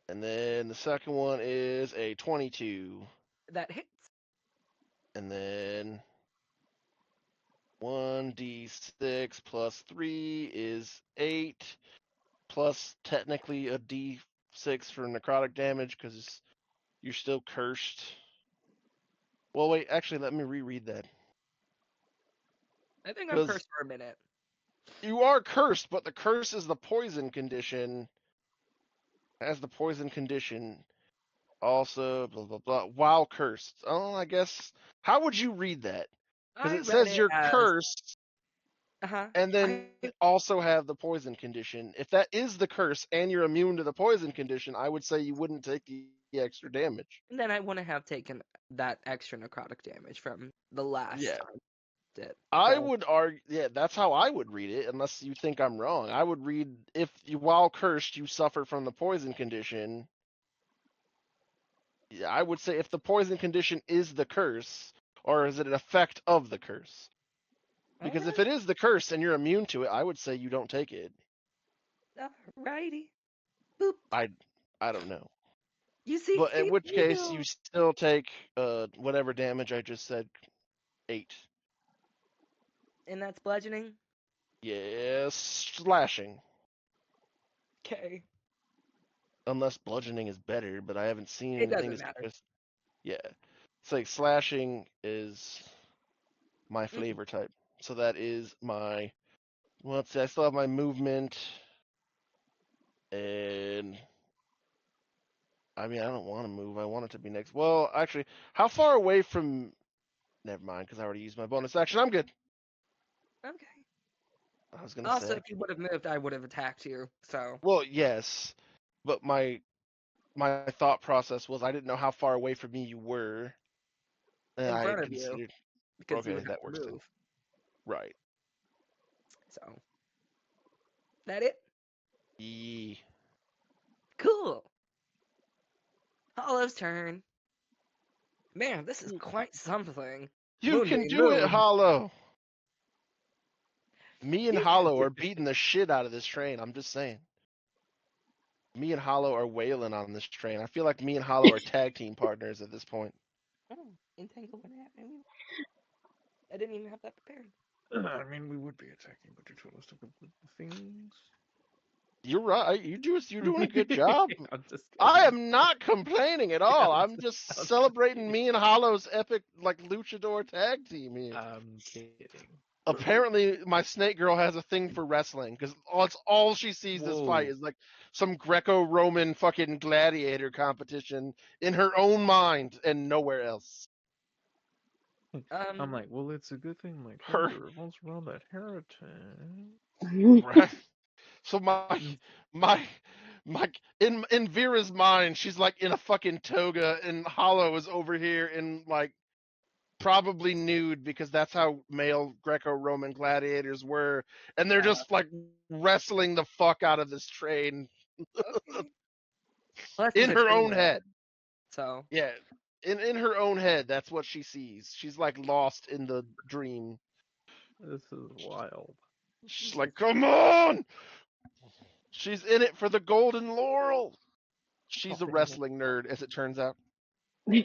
And then the second one is a 22. That hits. And then 1d6 plus 3 is 8, plus technically a d6 for necrotic damage because you're still cursed. Well, wait, actually, let me reread that. I think I'm Because cursed for a minute. you are cursed, but the curse is the poison condition. Has the poison condition. Also, blah, blah, blah, while cursed. Oh, I guess. How would you read that? Because I it read says it you're as, cursed, uh-huh. and then I also have the poison condition. If that is the curse and you're immune to the poison condition, I would say you wouldn't take the extra damage. then I wouldn't have taken that extra necrotic damage from the last Yeah. time I did. I So, would argue, yeah, that's how I would read it, unless you think I'm wrong. I would read if you, while cursed, you suffer from the poison condition. Yeah, I would say if the poison condition is the curse, or is it an effect of the curse? Because if it is the curse and you're immune to it, I would say you don't take it. alrighty. Boop. I, I don't know. You see, But in feet which case, you real. still take whatever damage I just said. 8. And that's bludgeoning. Yes, slashing. Okay. Unless bludgeoning is better, but I haven't seen It anything doesn't to matter. suggest. Yeah, it's like slashing is my Mhm. flavor type. So that is my. Well, let's see. I still have my movement, and I mean I don't want to move. I want it to be next. Well, actually, how far away from? Never mind, because I already used my bonus action. I'm good. Okay. I was gonna Also, say. if you would have moved, I would have attacked you. So, Well, yes, but my thought process was I didn't know how far away from me you were, and in I front of you, considered. because you Okay, would have that to works too. move. Right. So, that it? Yee. Cool. Hollow's turn. Man, this is You, quite something. you can Moonbeam, do it, move. Hollow. Me and You can Hollow do are beating the shit out of this train. I'm just saying. Me and Hollow are wailing on this train. I feel like me and Hollow are tag team partners at this point. Oh, entanglement happening. I didn't even have that prepared. I mean, we would be attacking, but you told us to complete the things. You're right. You're doing a good job. I'm just I kidding. am not complaining at Yeah, all. I'm just I'm just celebrating kidding. me and Hollow's epic like luchador tag team here. I'm kidding. Apparently my snake girl has a thing for wrestling because that's all she sees this fight Whoa. is like some Greco-Roman fucking gladiator competition in her own mind and nowhere else. I'm Um, like, well, it's a good thing my Her character revolves around that heritage. right. So my Mm. my my in Vera's mind, she's like in a fucking toga, and Hollow is over here in like probably nude because that's how male Greco-Roman gladiators were, and they're just like wrestling the fuck out of this train okay. Plus, it's in a her dream own world, head. so Yeah, in her own head, that's what she sees. She's like lost in the dream. This is wild. She's this is like, "Come on!" She's in it for the golden laurel. She's a golden rule. wrestling nerd, as it turns out.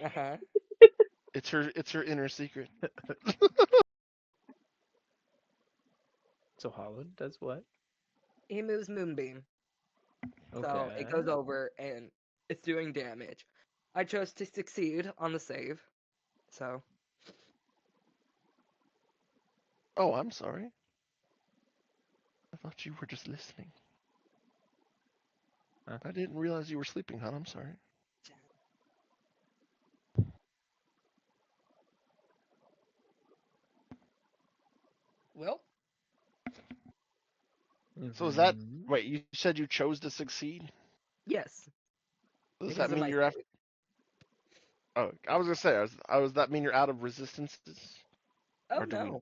Uh-huh. It's her inner secret. So Holland does what? He moves Moonbeam, so it Okay. goes over and it's doing damage. I chose to succeed on the save, so Oh, I'm sorry. I thought you were just listening. Huh? I didn't realize you were sleeping, hon. I'm sorry. well, So is that Mm-hmm. wait? You said you chose to succeed. yes, Does that because of mean my you're after? save. Oh, I was gonna say. Does that mean you're out of resistances? Oh Or do we? no,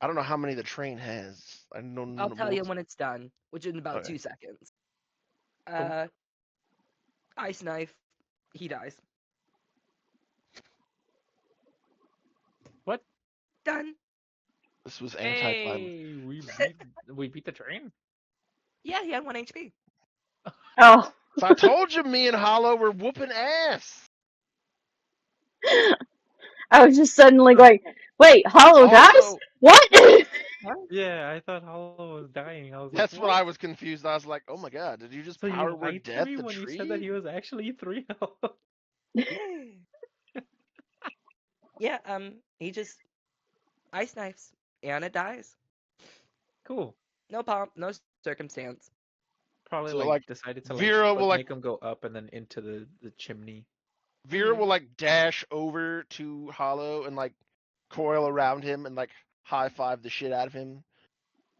I don't know how many the train has. I don't I'll know tell you what's. when it's done, which is in about Okay. 2 seconds. Oh, Uh, Ice Knife, he dies. what? Done. This was anti-climax. Hey, we beat the train. Yeah, he had 1 HP. Oh, So I told you, me and Hollow were whooping ass. I was just suddenly Huh. going, wait, Hollow dies? Also, What? Huh? Yeah, I thought Hollow was dying. I was like, that's what what? I was confused. I was like, oh my god, did you just So you power word lied to death me the when you said that tree? he was actually 3 health. Yay. Yeah, he just ice knifes and it dies. Cool. No pomp, no circumstance. Probably So like like, decided to like Vera will like make him go up and then into the chimney. Vera Mm-hmm. will like dash over to Hollow and like coil around him and like high five the shit out of him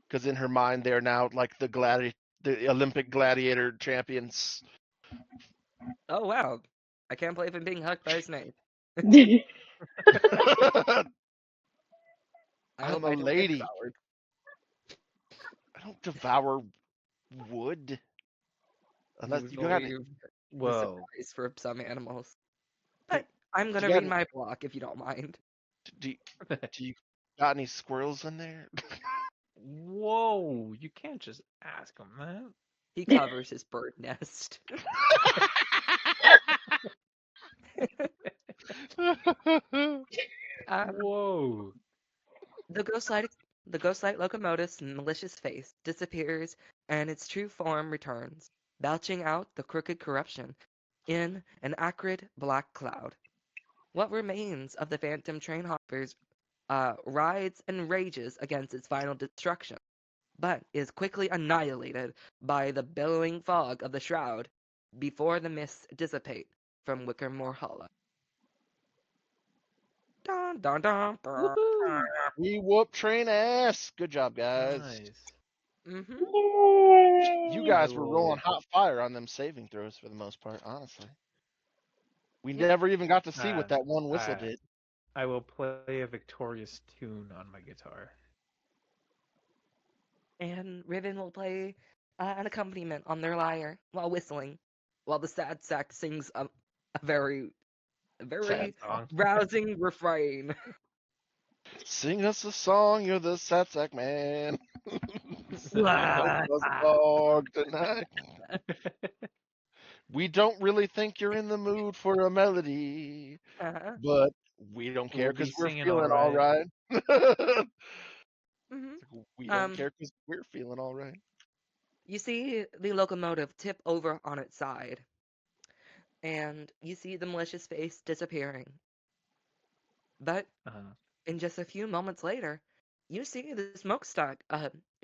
because in her mind they're now like the Olympic gladiator champions. Oh wow. I can't believe I'm being hugged by a snake. I I'm hope a I don't get lady. devoured. I don't devour wood unless you got it. Usually the Well, surprise for some animals. Do But I'm you gonna got read any, my block if you don't mind. do, do you got any squirrels in there? whoa, you can't just ask him that. He covers his bird nest. Um, Whoa. the ghost light, the ghost light locomotive's malicious face disappears, and its true form returns, belching out the crooked corruption in an acrid black cloud. What remains of the phantom train hoppers rides and rages against its final destruction, but is quickly annihilated by the billowing fog of the shroud before the mists dissipate from Wickermore Hollow. Dun, dun, dun, brr. Woohoo. We whoop train ass. Good job, guys. Nice. Mhm. You Yay! I guys were rolling will hot fire on them saving throws for the most part, honestly. We Yep. never even got to see what uh that one whistle I did. I will play a victorious tune on my guitar. And Riven will play an accompaniment on their lyre while whistling, while the sad sack sings a Sad very song. rousing refrain. Sing us a song, you're the sad sack man. Help Blah. us along tonight. We don't really think you're in the mood for a melody, Uh-huh. but we don't care We'll because be we're singing all feeling all right. right. Hmm. We don't Um, care because we're feeling all right. you see the locomotive tip over on its side, and you see the malicious face disappearing. But Uh-huh. in just a few moments later, you see the smokestack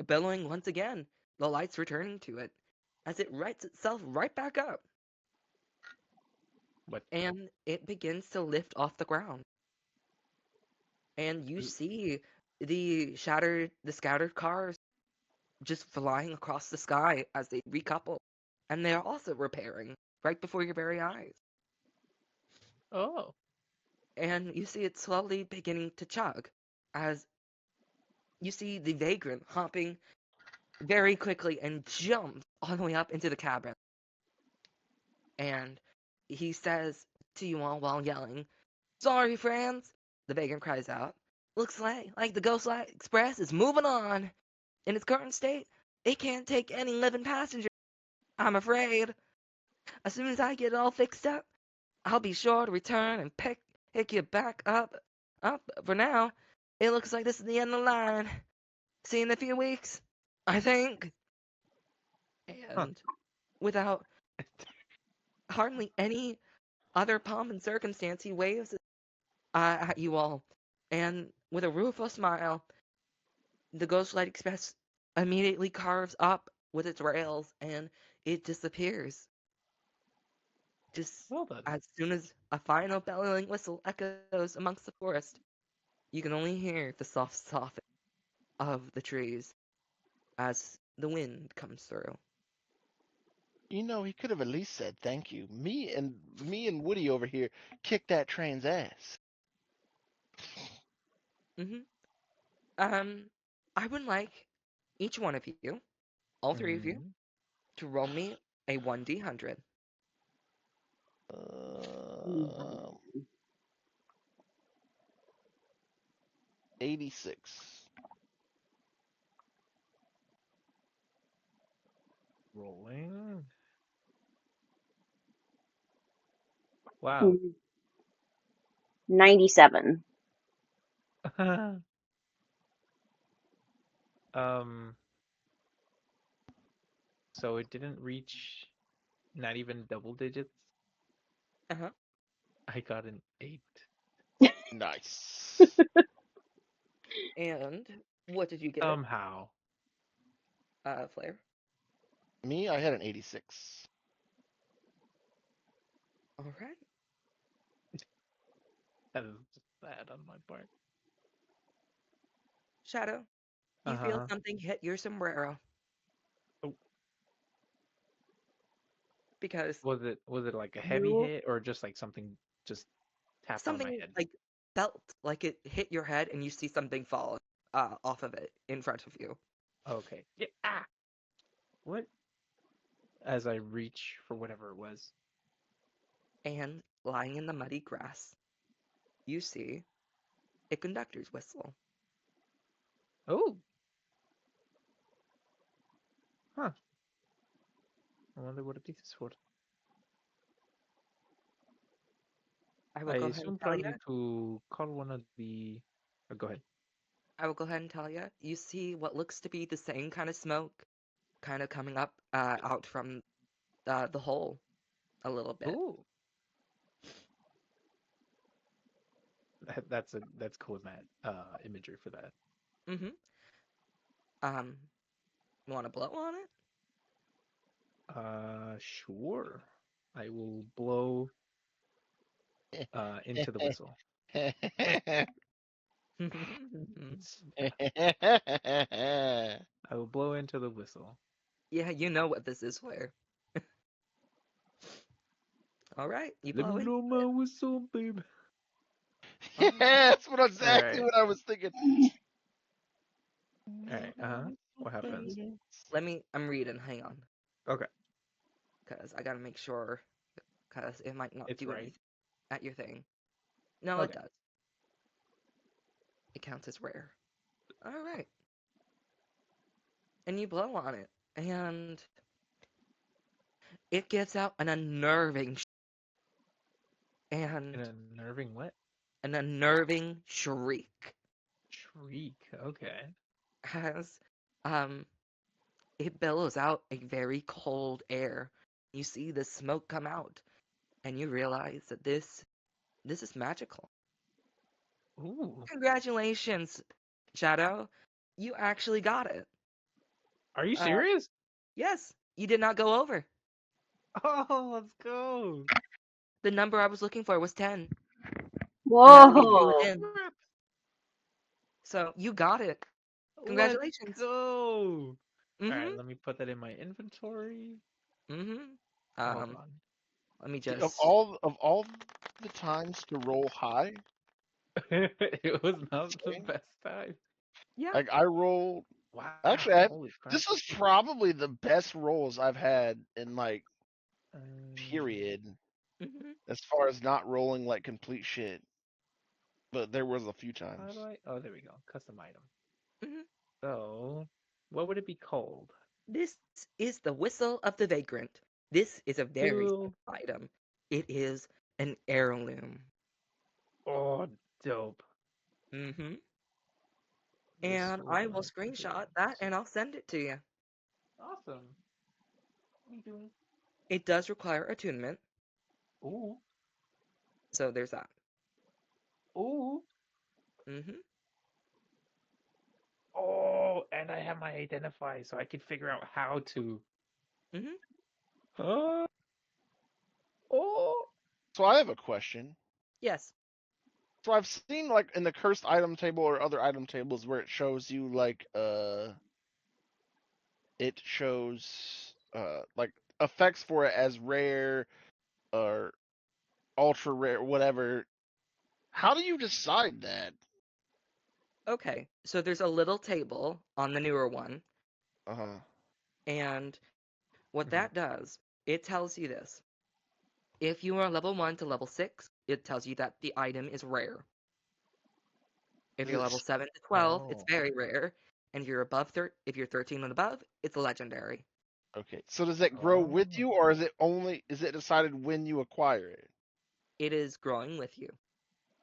billowing once again, the lights returning to it, as it rights itself right back up, What? and it begins to lift off the ground. And you see the scattered cars just flying across the sky as they recouple, and they're also repairing right before your very eyes. Oh. And you see it slowly beginning to chug as you see the vagrant hopping very quickly and jumps all the way up into the cabin. And he says to you all while yelling, "Sorry, friends!" The vagrant cries out. "Looks like the Ghostlight Express is moving on. In its current state, it can't take any living passengers, I'm afraid. As soon as I get it all fixed up, I'll be sure to return and pick you back up. For now, it looks like this is the end of the line. See you in a few weeks, I think." Huh. And without hardly any other pomp and circumstance, he waves at you all. And with a rueful smile, the Ghostlight Express immediately carves up with its rails and it disappears. Just Well done. as soon as a final bellowing whistle echoes amongst the forest, you can only hear the soft soughing of the trees as the wind comes through. You know, he could have at least said thank you. Me and Woody over here kicked that train's ass. Hmm. Um, I would like each one of you, all three of you, Mm-hmm. to roll me a 1d100. Um, 86. Rolling. Wow. 97. um. So it didn't reach not even double digits. Uh-huh. I got an 8. Nice. And what did you get, Somehow. Flair? Me, I had an 86. All right. That is just bad on my part. Shadow, you feel Uh-huh. something hit your sombrero Oh, because was it like a heavy you hit or just like something just tapped on my something head? like felt like it hit your head and you see something fall off of it in front of you. Okay. Yeah. Ah. What? As I reach for whatever it was. And lying in the muddy grass, you see a conductor's whistle. Oh. Huh. wonder what this is for. I will I go ahead and assume tell you. probably to call one of the. Go ahead. I will go ahead and tell you. You see what looks to be the same kind of smoke, kind of coming up out from the hole a little bit. Ooh, that's cool, Matt. Imagery for that. Mm-hmm. Um, you want to blow on Sure. I will blow into the whistle. it? I will blow into the whistle. Yeah, you know what this is for. All right, you Let me blow in. blow my whistle, baby. Yeah, that's All exactly right. what I was thinking. All right. What happens? I'm reading. Hang on, Okay. because I gotta make sure, because it might not It's do right. anything at your thing. No, it Okay. does. It counts as rare. All right, and you blow on it, and it gives out An and unnerving what? an unnerving shriek Shriek. Okay. as um it billows out a very cold air. You see the smoke come out, and you realize that this is magical. Ooh. Congratulations, Shadow. You actually got it. Are you Uh, serious? yes, you did not go over. Oh, let's go. The number I was looking for was 10. You had to be Holy Whoa. within. crap. So you got it. Let's Congratulations. go. All right, Mm-hmm. let me put that in my inventory. Mm-hmm. Hold Um, on. let me See, of just all the times to roll high, It was not the insane. best time. yeah. Like I rolled. Wow, Actually, holy crap. this was probably the best rolls I've had in like Um, period, Mm-hmm. as far as not rolling like complete shit. But there was a few how do times. I? Oh, there we go. Custom item. Mm-hmm. So, what would it be called? This is the whistle of the vagrant. This is a very Cool. special item. It is an heirloom. Oh, dope. Mm-hmm. And Whistle I will of the screenshot that vagrant. and I'll send it to you. Awesome. What are you doing? It does require attunement, Ooh, so there's that. ooh. Mm-hmm. Oh, and I have my identify, so I can figure out how to. Mm-hmm. Huh? Oh. So I have a question. Yes. So I've seen like in the cursed item table or other item tables where it shows you like it shows like effects for it as rare or ultra rare, whatever. How do you decide that? Okay. So there's a little table on the newer one, Uh huh. and what Mhm. that does, it tells you this. If you are level 1 to level 6, it tells you that the item is rare. If you're level 7 to 12, it's Oh. very rare. And if you're if you're 13 and above, it's legendary. Okay. So does it grow Oh. with you, or is it decided when you acquire it? It is growing with you.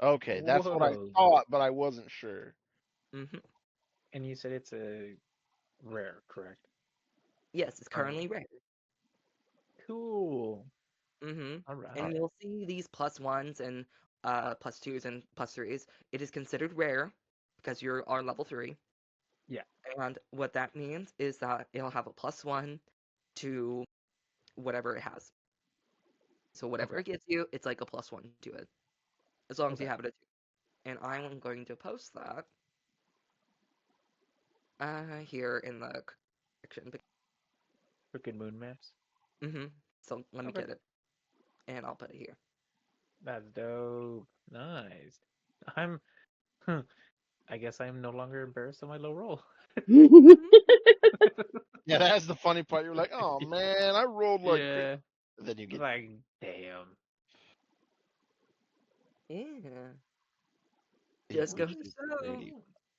Okay, that's what I Whoa. thought, but I wasn't sure. Hmm. And you said it's a rare, correct? Yes, it's currently Currently. rare. Cool. Hmm. All And right. you'll see these plus ones and plus twos and plus threes. It is considered rare because you are level 3. Yeah. And what that means is that it'll have a plus 1 to whatever it has. So whatever Okay. it gives you, it's like a plus 1 to it, as long as you Okay. have it at 2. And I'm going to post that here in the section. Freaking moon maps. Hmm. So let me Okay. get it, and I'll put it here. That's dope. Nice. I'm. Huh, I guess I'm no longer embarrassed of my low roll. Hmm. Yeah, that's the funny part. You're like, oh man, I rolled like crazy. Yeah. Then you get Like, damn. Yeah. it Just was goes Where's to the show. pretty.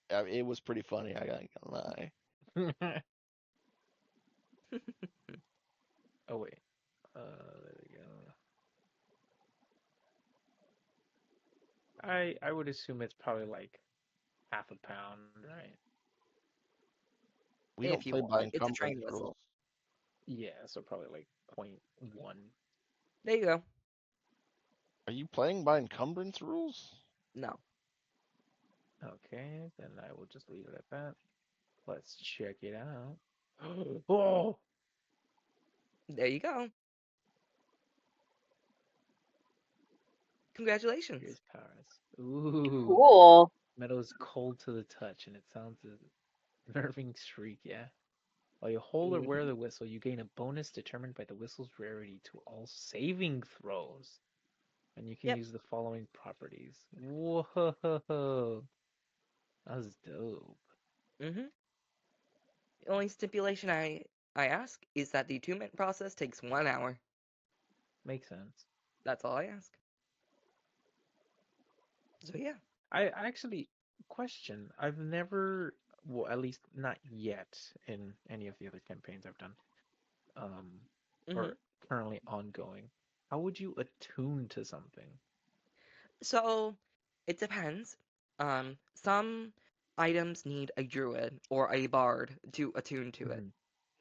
It was pretty funny. I ain't gonna lie. moon? Oh wait. There we go. I would assume it's probably like half a pound, right? We don't If you play want. by It's a train encumbrance whistle. rules. Yeah, so probably like 0.1. There you go. Are you playing by encumbrance rules? No. Okay, then I will just leave it at that. Let's check it out. Oh, There you go. Congratulations. here's Paris. Ooh, Cool. metal is cold to the touch, and it sounds a nerving shriek. Yeah. While you hold or wear Mhm. the whistle, you gain a bonus determined by the whistle's rarity to all saving throws, and you can Yep. use the following properties. Whoa, that's dope. Mhm. The only stipulation I ask is that the attunement process takes 1 hour. Makes sense. That's all I ask. So yeah. I actually question. I've never, well, at least not yet in any of the other campaigns I've done, um, Mhm. or currently ongoing. How would you attune to something? So it depends. Some items need a druid or a bard to attune to it. Hmm.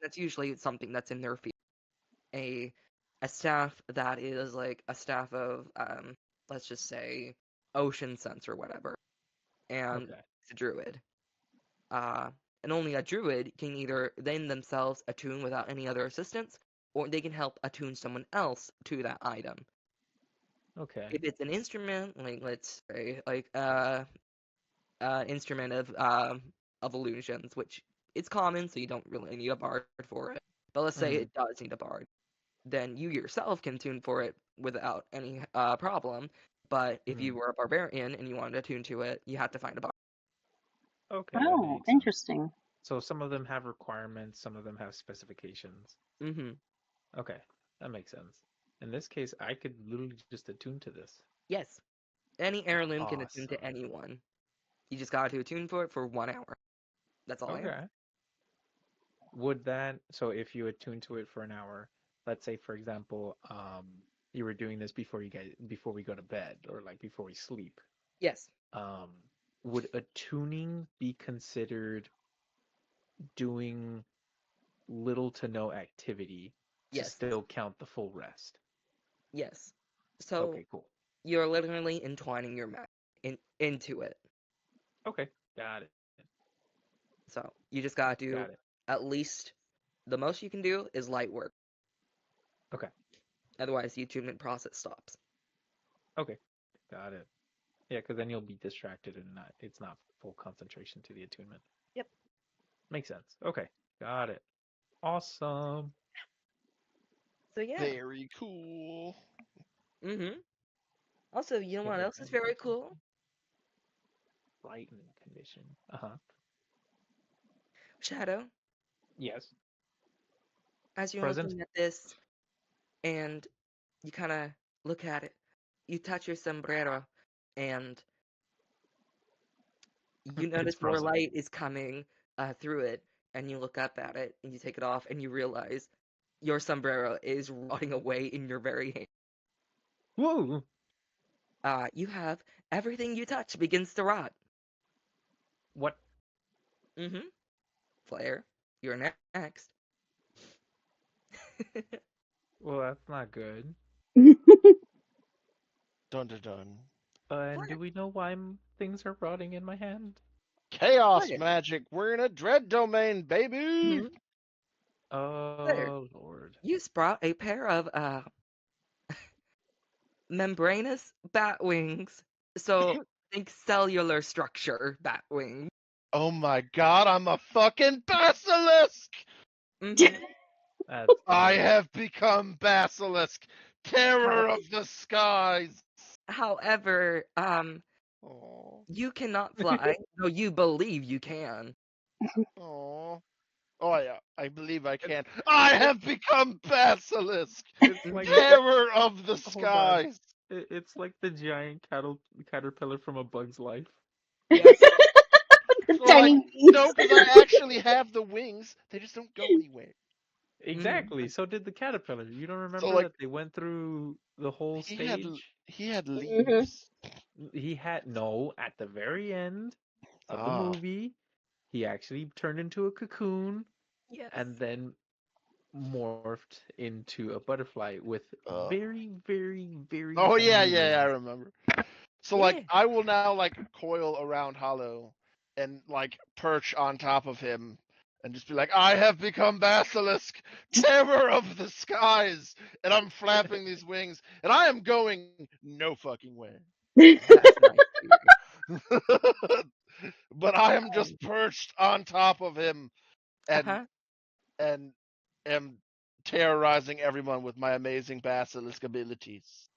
That's usually something that's in their field. A a staff that is like a staff of let's just say ocean sense or whatever, and Okay. it's a druid. Uh, and only a druid can either then themselves attune without any other assistance, or they can help attune someone else to that item. Okay. If it's an instrument, like let's say like instrument of illusions, which it's common, so you don't really need a bard for it. But let's say Hmm. it does need a bard, then you yourself can tune for it without any problem. But if Hmm. you were a barbarian and you wanted to tune to it, you had to find a bard. Okay, that Oh, makes sense. interesting. So some of them have requirements, some of them have specifications. Hmm. Okay, that makes sense. In this case, I could literally just attune to this. Yes, any heirloom can attune to Awesome. anyone. You just got to attune for it for 1 hour. That's all I ask. Okay. Would that, so if you attune to it for an hour, let's say for example, you were doing this before we go to bed or like before we sleep, Yes, um, would attuning be considered doing little to no activity to yes, still count the full rest? yes. So Okay, cool. you're literally entwining your magic into it. Okay, got it. So you just gotta Got do it. at least the most you can do is light work. Okay. Otherwise, the attunement process stops. Okay. Got it. Yeah, because then you'll be distracted and not it's not full concentration to the attunement. Yep. Makes sense. Okay. Got it. Awesome. So yeah. Very cool. Mm-hmm. Also, you know Okay, what wait, else I is need to very write something. cool? Lightning condition. Uh-huh. Shadow, Yes. as you're Present. looking at this and you kind of look at it, you touch your sombrero and you It's notice more frozen. light is coming through it, and you look up at it and you take it off and you realize your sombrero is rotting away in your very hand. Whoa! You have everything you touch begins to rot. What? Mm-hmm. Flair, you're next. Well, that's not good. Dun dun dun. And Flair, do we know why things are rotting in my hand? Chaos Flair, magic. We're in a dread domain, baby. hmm Flair, Oh, Lord. you sprout a pair of membranous bat wings. So think cellular structure bat wings. Oh my god, I'm a fucking basilisk! Hmm. That's I great. have become basilisk, How, terror of the skies. however, Oh, you cannot fly, though you believe you can. oh, oh yeah, I believe I It's can. I it's have become basilisk, it's like Hmm. terror of the hold on. skies. It's like the giant caterpillar from A Bug's Life. Yes. The Or like, tiny no, bees. because I actually have the wings. They just don't go anywhere. Exactly. So did the caterpillar. You don't So remember like that they went through the whole stage? he had Hmm. leaves. He had no, at the very end of the Ah, movie, he actually turned into a cocoon Yes. and then morphed into a butterfly with uh. very, very, very Oh tiny yeah, I wings. remember. So like Yeah. I will now like coil around Hollow and like perch on top of him and just be like, I have become Basilisk, terror of the skies, and I'm flapping these wings, and I am going no fucking way. That's nice, sweetie. But I am just perched on top of him and Uh-huh. and am terrorizing everyone with my amazing basilisk abilities.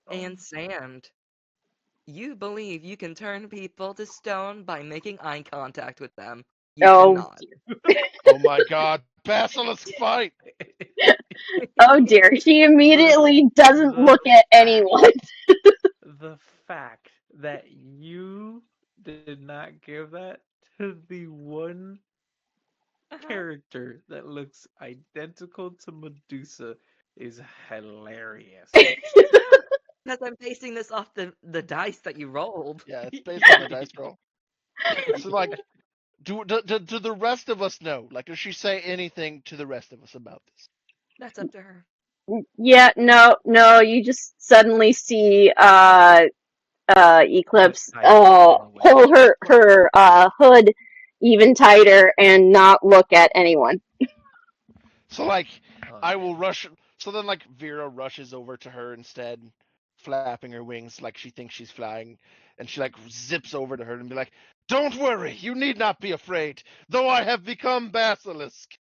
Oh, And Sand, you believe you can turn people to stone by making eye contact with them. You Oh, cannot. Oh my god, basilisk fight! oh dear. She the immediately doesn't the look at fact anyone. the fact that you did not give that to the one Uh-huh. character that looks identical to Medusa is hilarious. Because I'm basing this off the dice that you rolled. Yeah, it's based on the dice roll. So like, do the rest of us know? Like, does she say anything to the rest of us about this? That's up to her. Yeah, no, no, you just suddenly see The Eclipse ice falling away. pull her hood even tighter and not look at anyone. So like, Oh I man. will rush. So then like Vera rushes over to her instead, flapping her wings like she thinks she's flying, and she like zips over to her and be like, "Don't worry, you need not be afraid. Though I have become Basilisk,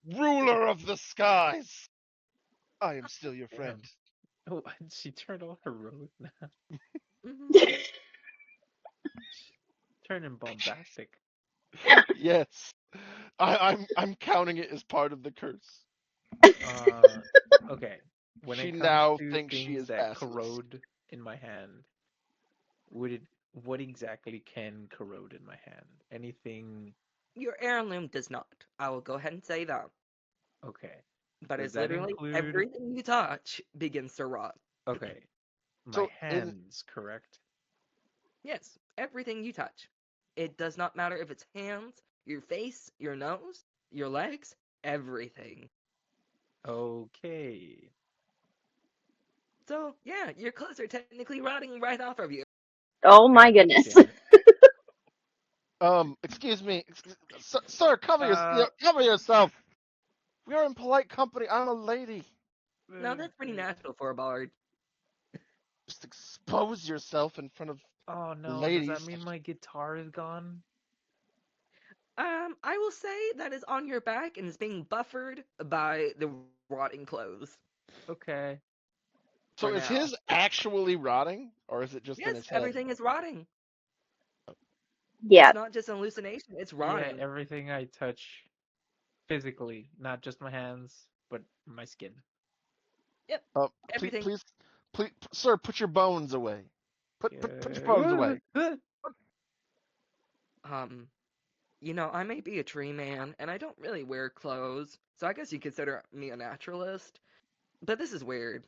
ruler of the skies, I am still your friend." Damn. Oh, she turned all her road now. Hmm. She's turning bombastic. Yes, I'm counting it as part of the curse. Uh, okay. When She it comes now to thinks she things is that Basilisk. corrode in my hand, would it? What exactly can corrode in my hand? Anything? Your heirloom does not. I will go ahead and say that. Okay. But Does it's that literally include? everything you touch begins to rot. Okay, my So in hands, correct? Yes, everything you touch. It does not matter if it's hands, your face, your nose, your legs, everything. Okay. So, yeah, your clothes are technically rotting right off of you. Oh my God goodness. damn it. excuse me, sir, Uh, cover yourself. We are in polite company. I'm a lady. Now, that's pretty natural for a bard. Just expose yourself in front of oh no, does that ladies. mean my guitar is gone? I will say that is on your back and is being buffered by the rotting clothes Okay. for So is now. his actually rotting, or is it just in Yes, his head? everything is rotting. Yeah. It's not just an hallucination, it's Yeah, rotting. everything I touch physically, not just my hands, but my skin. Yep, Please, everything. please, sir, put your bones away. Put your bones Yeah. away. Um, I may be a tree man, and I don't really wear clothes, so I guess you consider me a naturalist. But this is weird.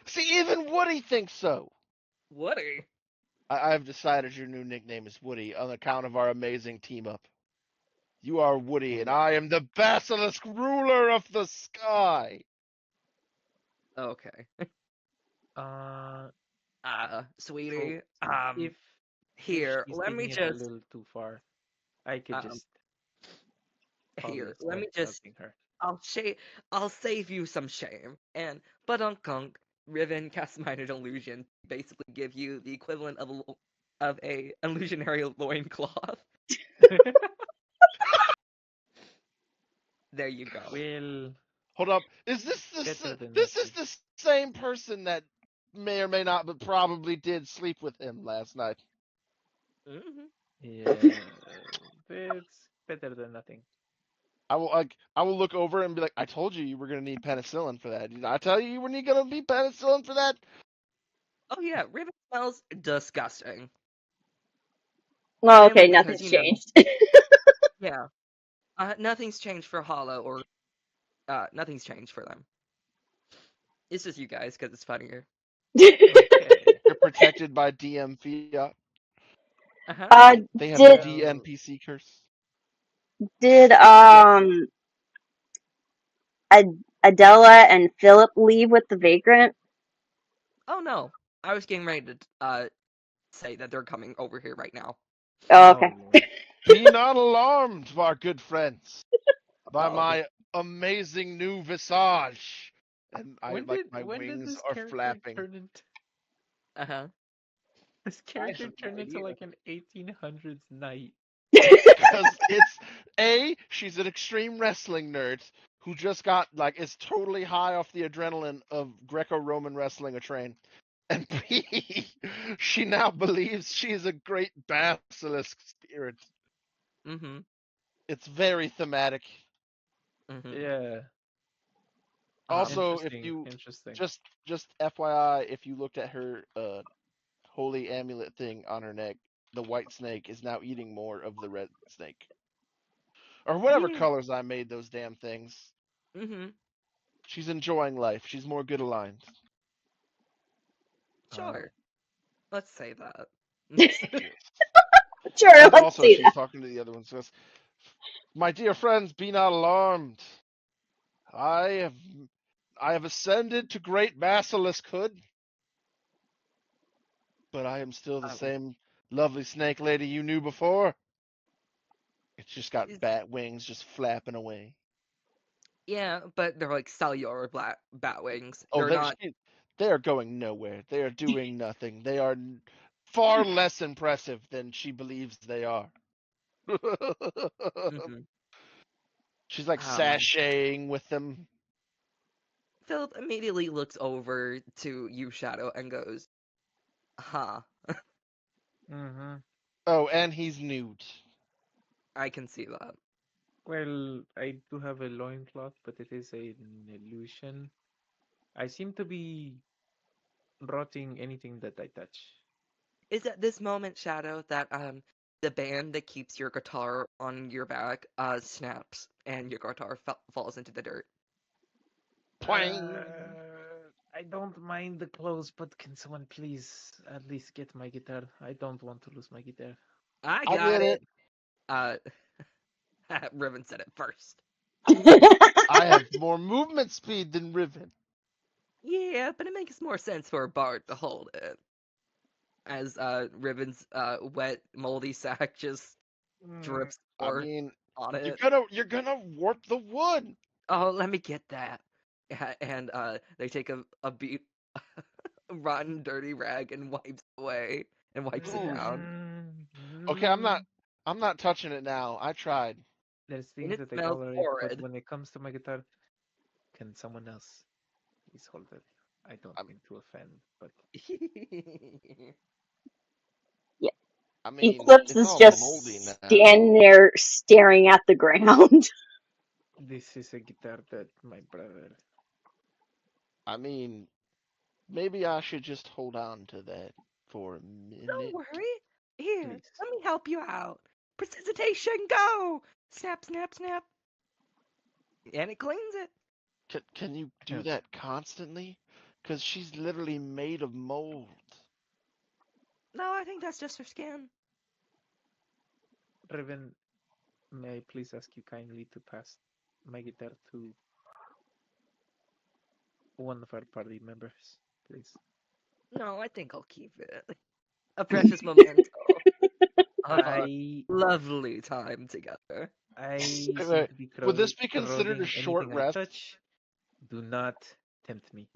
See, even Woody thinks so. Woody. I've decided your new nickname is Woody on account of our amazing team up. You are Woody, and Oh, I am the basilisk ruler of the sky. Okay. uh, so Sweetie. if if Here, she's let me taking it a just, little too far, I could um, just probably here, let start me just, helping her. I'll I'll save you some shame. And, badunk Riven casts minor illusion to basically give you the equivalent of a illusionary loincloth. There you go. Well, Hold up. Is better than this is nothing. the same person that may or may not, but probably did sleep with him last night? Hmm. Yeah, it's better than nothing. I will look over and be like, I told you you were gonna need penicillin for that. Did I tell you you were gonna need penicillin for that? Oh yeah, Riven smells disgusting. Well, Mainly okay, because, nothing's changed. yeah, Nothing's changed for Hollow or nothing's changed for them. It's just you guys because it's funnier. Okay. They're protected by DM fiat. Uh-huh. uh, They have the did Well, DNPC curse. did Yes. Adela and Philip leave with the vagrant? Oh no. I was getting ready to say that they're coming over here right now. Oh, oh okay. Lord. Be not alarmed, my good friends, by Oh. my amazing new visage. And I When like did my when did wings this are character flapping. turn into Uh-huh. this I character have no turned into idea. like an 1800s knight? Because it's she's an extreme wrestling nerd who just got like is totally high off the adrenaline of Greco-Roman wrestling a train. And B, she now believes she is a great basilisk spirit. Mm-hmm. It's very thematic. Mm-hmm. Yeah. Um, Also, if Interesting. you Interesting. just FYI, if you looked at her holy amulet thing on her neck, the white snake is now eating more of the red snake. Or whatever yeah. colors I made those damn things. Mm-hmm. She's enjoying life. She's more good aligned. Oh. Sure. Let's say that. Yes. Sure, And let's also, see she's that. talking to the other one. Says, "My dear friends, be not alarmed. I have, I have ascended to great basiliskhood, but I am still the Um, same lovely snake lady you knew before. It's just got it's, bat wings, just flapping away. yeah, but they're like cellular black bat wings. Oh, They're not. they are going nowhere. They are doing nothing. They are far less impressive than she believes they are." Mm-hmm. She's like Um, sashaying with them. Philip immediately looks over to you, Shadow, and goes, "Huh, Mm-hmm. Oh, and he's nude. I can see that." Well, I do have a loincloth, but it is an illusion. I seem to be rotting anything that I touch. Is at this moment, Shadow, that the band that keeps your guitar on your back snaps and your guitar falls into the dirt. Pwang! I don't mind the clothes, but can someone please at least get my guitar? I don't want to lose my guitar. I I'll got get it. it. Uh, Riven said it first. I have more movement speed than Riven. Yeah, but it makes more sense for a bard to hold it. As Riven's wet, moldy sack just Mm, drips I more mean, on you're it. gonna warp the wood. Oh, let me get that. And they take a beat, rotten, dirty rag and wipes away and wipes it Ooh. down. Okay, mm. I'm not touching it now. I tried. There's And things it that I smells tolerate, but horrid. when it comes to my guitar, can someone else please hold it? I don't I, mean to offend, but Yeah. I mean, Eclipse it's is all moldy just now. standing there staring at the ground. this is a guitar that my brother. I mean, maybe I should just hold on to that for a Don't minute. worry. Here, Please. let me help you out. Precipitation, go! Snap, snap, snap. And it cleans it. Can you do that constantly? Because she's literally made of mold. No, I think that's just her skin. Reven, may I please ask you kindly to pass my guitar to one of our party members, please? no, I think I'll keep it. A precious memento of our I lovely time together. I Wait, seem wait. to be Would this be considered a corroding short anything I rest? touch. Do not tempt me.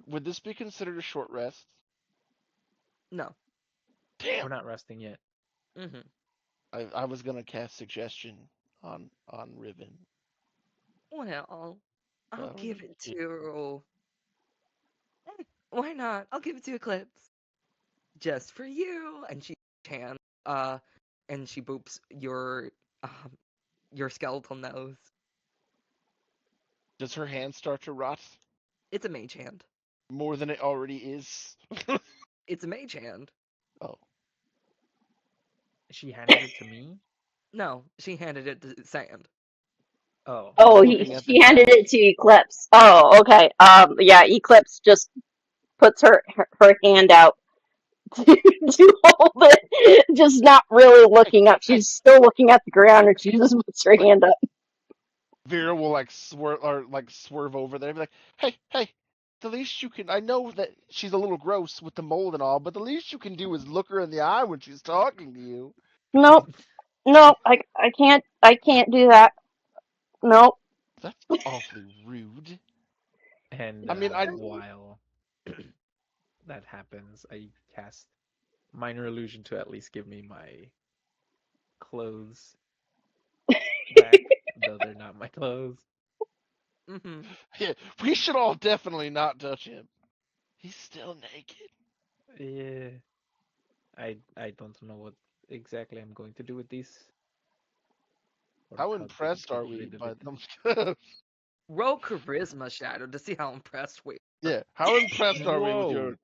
Would this be considered a short rest? No. We're Damn. not resting yet. Hmm. I was gonna cast suggestion on Riven. Well, I'll Well, give it yeah. to. Why not? I'll give it to Eclipse. Just for you. And she can. Uh, and she boops your skeletal nose. Does her hand start to rot It's a mage hand. more than it already is? It's a mage hand. Oh, She handed it to me. No, she handed it to Sand. Oh, He's Oh, looking at the she handed ground. it to Eclipse. Oh, okay. Yeah, Eclipse just puts her hand out to hold it, just not really Hey, looking up. hey, She's still looking at the ground, and she just puts her like hand up. Vera will like swerve over there and be like, "Hey, hey, the least you can. I know that she's a little gross with the mold and all, but the least you can do is look her in the eye when she's talking to you." Nope, nope. I can't do that. Nope. That's awfully rude. and I mean, I while that happens, I cast minor illusion to at least give me my clothes back, though they're not my clothes. Mm-hmm. yeah, we should all definitely not touch him. He's still naked. Yeah, I don't know what exactly I'm going to do with these, or How how to impressed get are we rid of by it. them? Roll Charisma Shadow to see how impressed we are. yeah, how impressed are we with your?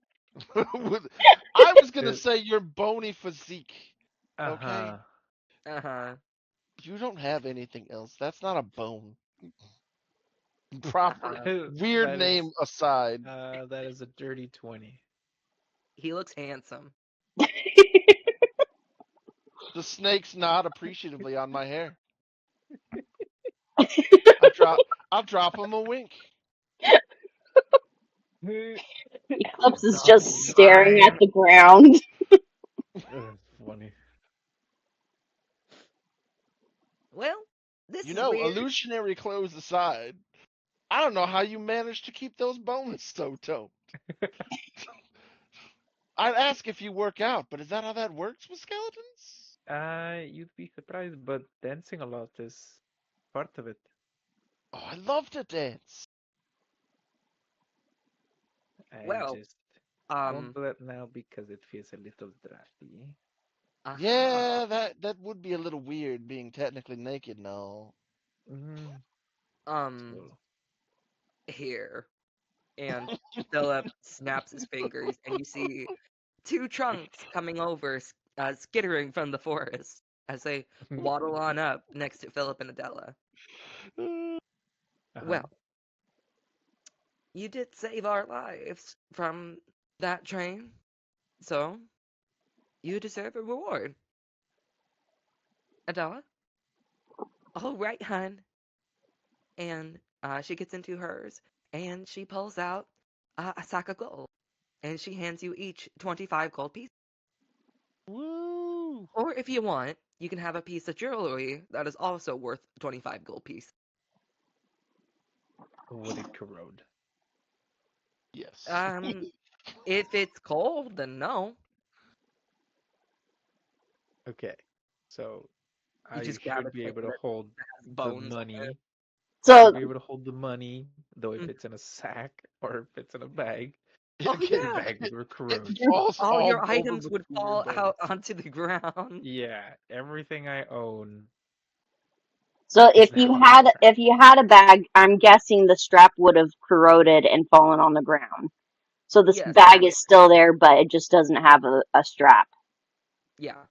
Whoa. with, I was gonna Uh say your bony physique. Okay, huh. Uh-huh. you don't have anything else. That's not a bone. Proper Uh-huh. weird That is name aside, that is a dirty 20. He looks handsome. the snakes nod appreciatively on my hair. I drop I'll drop him a wink. Eclipse is So just staring at mine. the ground. Funny. Well, this You is know, weird. illusionary clothes aside, I don't know how you managed to keep those bones so toned. I'd ask if you work out, but is that how that works with skeletons? You'd be surprised, but dancing a lot is part of it. Oh, I love to dance. I Well, just won't um, do it now because it feels a little drafty. uh-huh. Yeah, that would be a little weird being technically naked and all. Mm, Um, so, here. And Philip snaps his fingers, and you see two trunks coming over, skittering from the forest as they waddle on up next to Philip and Adela. uh-huh. Well, you did save our lives from that train, so you deserve a reward. Adela? All right, hun. And she gets into hers, and she pulls out a sack of gold, and she hands you each 25 gold pieces. Woo! Or if you want, you can have a piece of jewelry that is also worth 25 gold pieces. Would it corrode? Yes. Um, if it's cold, then no. Okay. So You I just grab a should be chain able to that hold has the bones on it. money. I should So, be able to hold the money, though if Mm. it's in a sack or if it's in a bag, Oh Again, the yeah, bag would it corrode. falls all all your over items the would cooler fall out bones. onto the ground. Yeah, everything I own so, is now in this bag. if you had a bag, I'm guessing the strap would have corroded and fallen on the ground. So this Yes, bag is still there, but it just doesn't have a strap. yeah.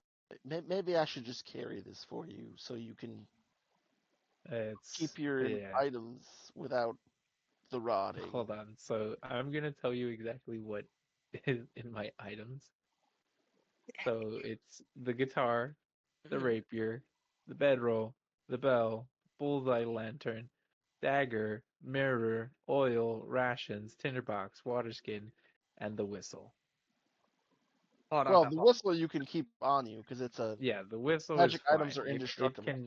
Maybe I should just carry this for you so you can It's keep your yeah. items without the rotting. Hold on. So I'm gonna tell you exactly what is in my items. So it's the guitar, the Mhm. rapier, the bedroll, the bell, bullseye lantern, dagger, mirror, oil, rations, tinderbox, water skin, and the whistle. Hold on, Well, hold the on. whistle you can keep on you because it's a Yeah, the whistle is magic items fine. are It indestructible.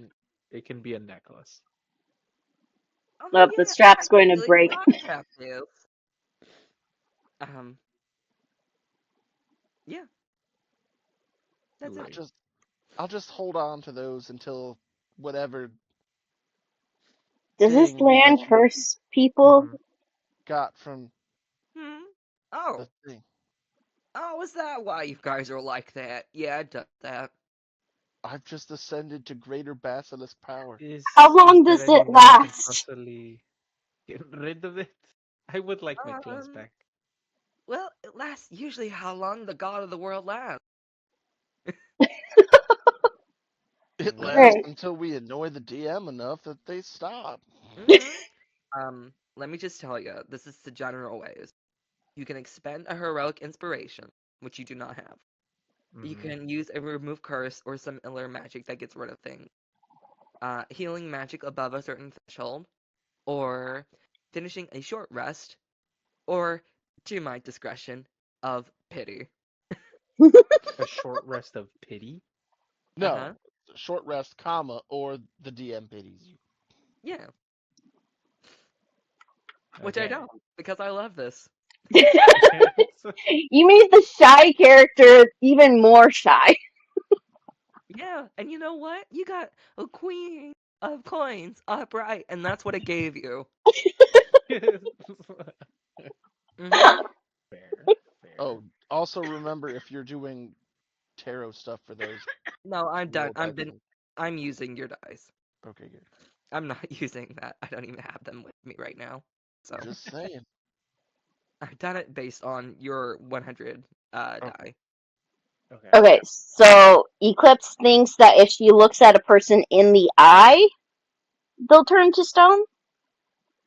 can be a necklace. Oh Oh, the yeah, strap's going to actually, break. Minecraft is. Um, yeah, that's I'll it. Great. just I'll just hold on to those until whatever Does this thing land that you curse people? Mm-hmm. got from Hmm. the Oh, thing. oh, is that why you guys are like that? Yeah, it does that. I've just ascended to greater basilisk power. How Is long there does any it way I can last? possibly get rid of it? I would like my clothes Um, back. well, it lasts usually how long the god of the world lasts. It Okay. lasts Right. until we annoy the DM enough that they stop. Hmm. Let me just tell you, this is the general ways. You can expend a heroic inspiration, which you do not have. You Mm-hmm. can use a remove curse or some iller magic that gets rid of things. Healing magic above a certain threshold, or finishing a short rest, or, to my discretion, of pity. A short rest of pity. Uh-huh. No, short rest, comma, or the DM pities you. Yeah, which I Okay. don't, because I love this. So- You made the shy character even more shy. Yeah, and you know what? You got a queen of coins upright, and that's what it gave you. Mm-hmm. fair, fair. Oh, also remember if you're doing tarot stuff for those, No, I'm done. roll back in. I'm using your dice. Okay, good. I'm not using that. I don't even have them with me right now. So Just saying. I've done it based on your 100 Okay. die. Okay. Okay, so Eclipse thinks that if she looks at a person in the eye, they'll turn to stone,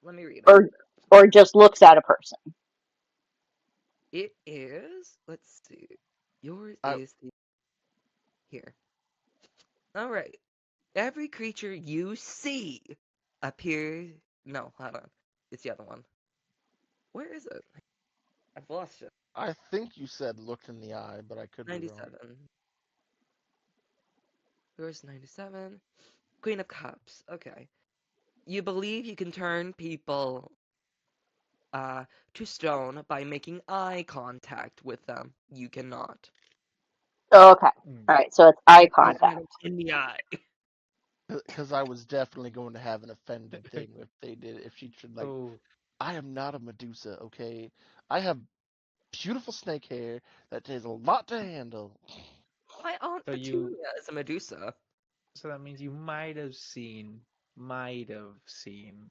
Let me read it. or just looks at a person. It is. Let's see. Yours I is the here. All right. Every creature you see appears. No, hold on. It's the other one. Where is it? I've lost it. I think you said looked in the eye, but I could be wrong. 97. Yours 97. Queen of Cups. Okay. You believe you can turn people uh, to stone by making eye contact with them. You cannot. Oh, okay, Mm. all right, so it's eye Look at contact. it in the eye. Because I was definitely going to have an offended thing if they did. If she should like, Oh, I am not a Medusa, okay? I have beautiful snake hair that takes a lot to handle. My aunt so you, Petunia is a Medusa. so that means you might have seen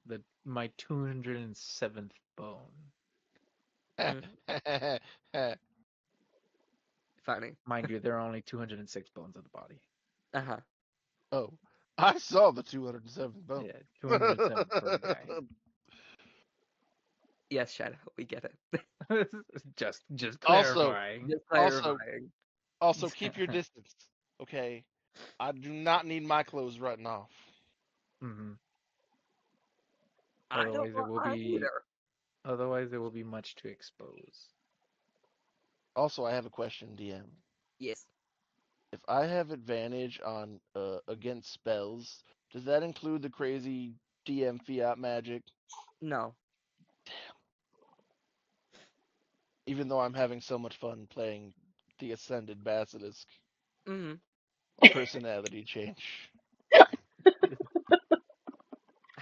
the my 207th bone. Mm, funny. Mind you, there are only 206 bones in the body. Uh-huh. Oh, I saw the 207 bone. Yeah, 207 per guy. Yes, Shadow, we get it. Just also, clarifying. Just also, clarifying. also keep your distance, okay? I do not need my clothes rutting off. hmm I don't Otherwise, it want will mine be either. much to expose. Also, I have a question, DM. Yes. If I have advantage on against spells, does that include the crazy DM fiat magic? No. Even though I'm having so much fun playing the Ascended Basilisk Mm-hmm. personality change.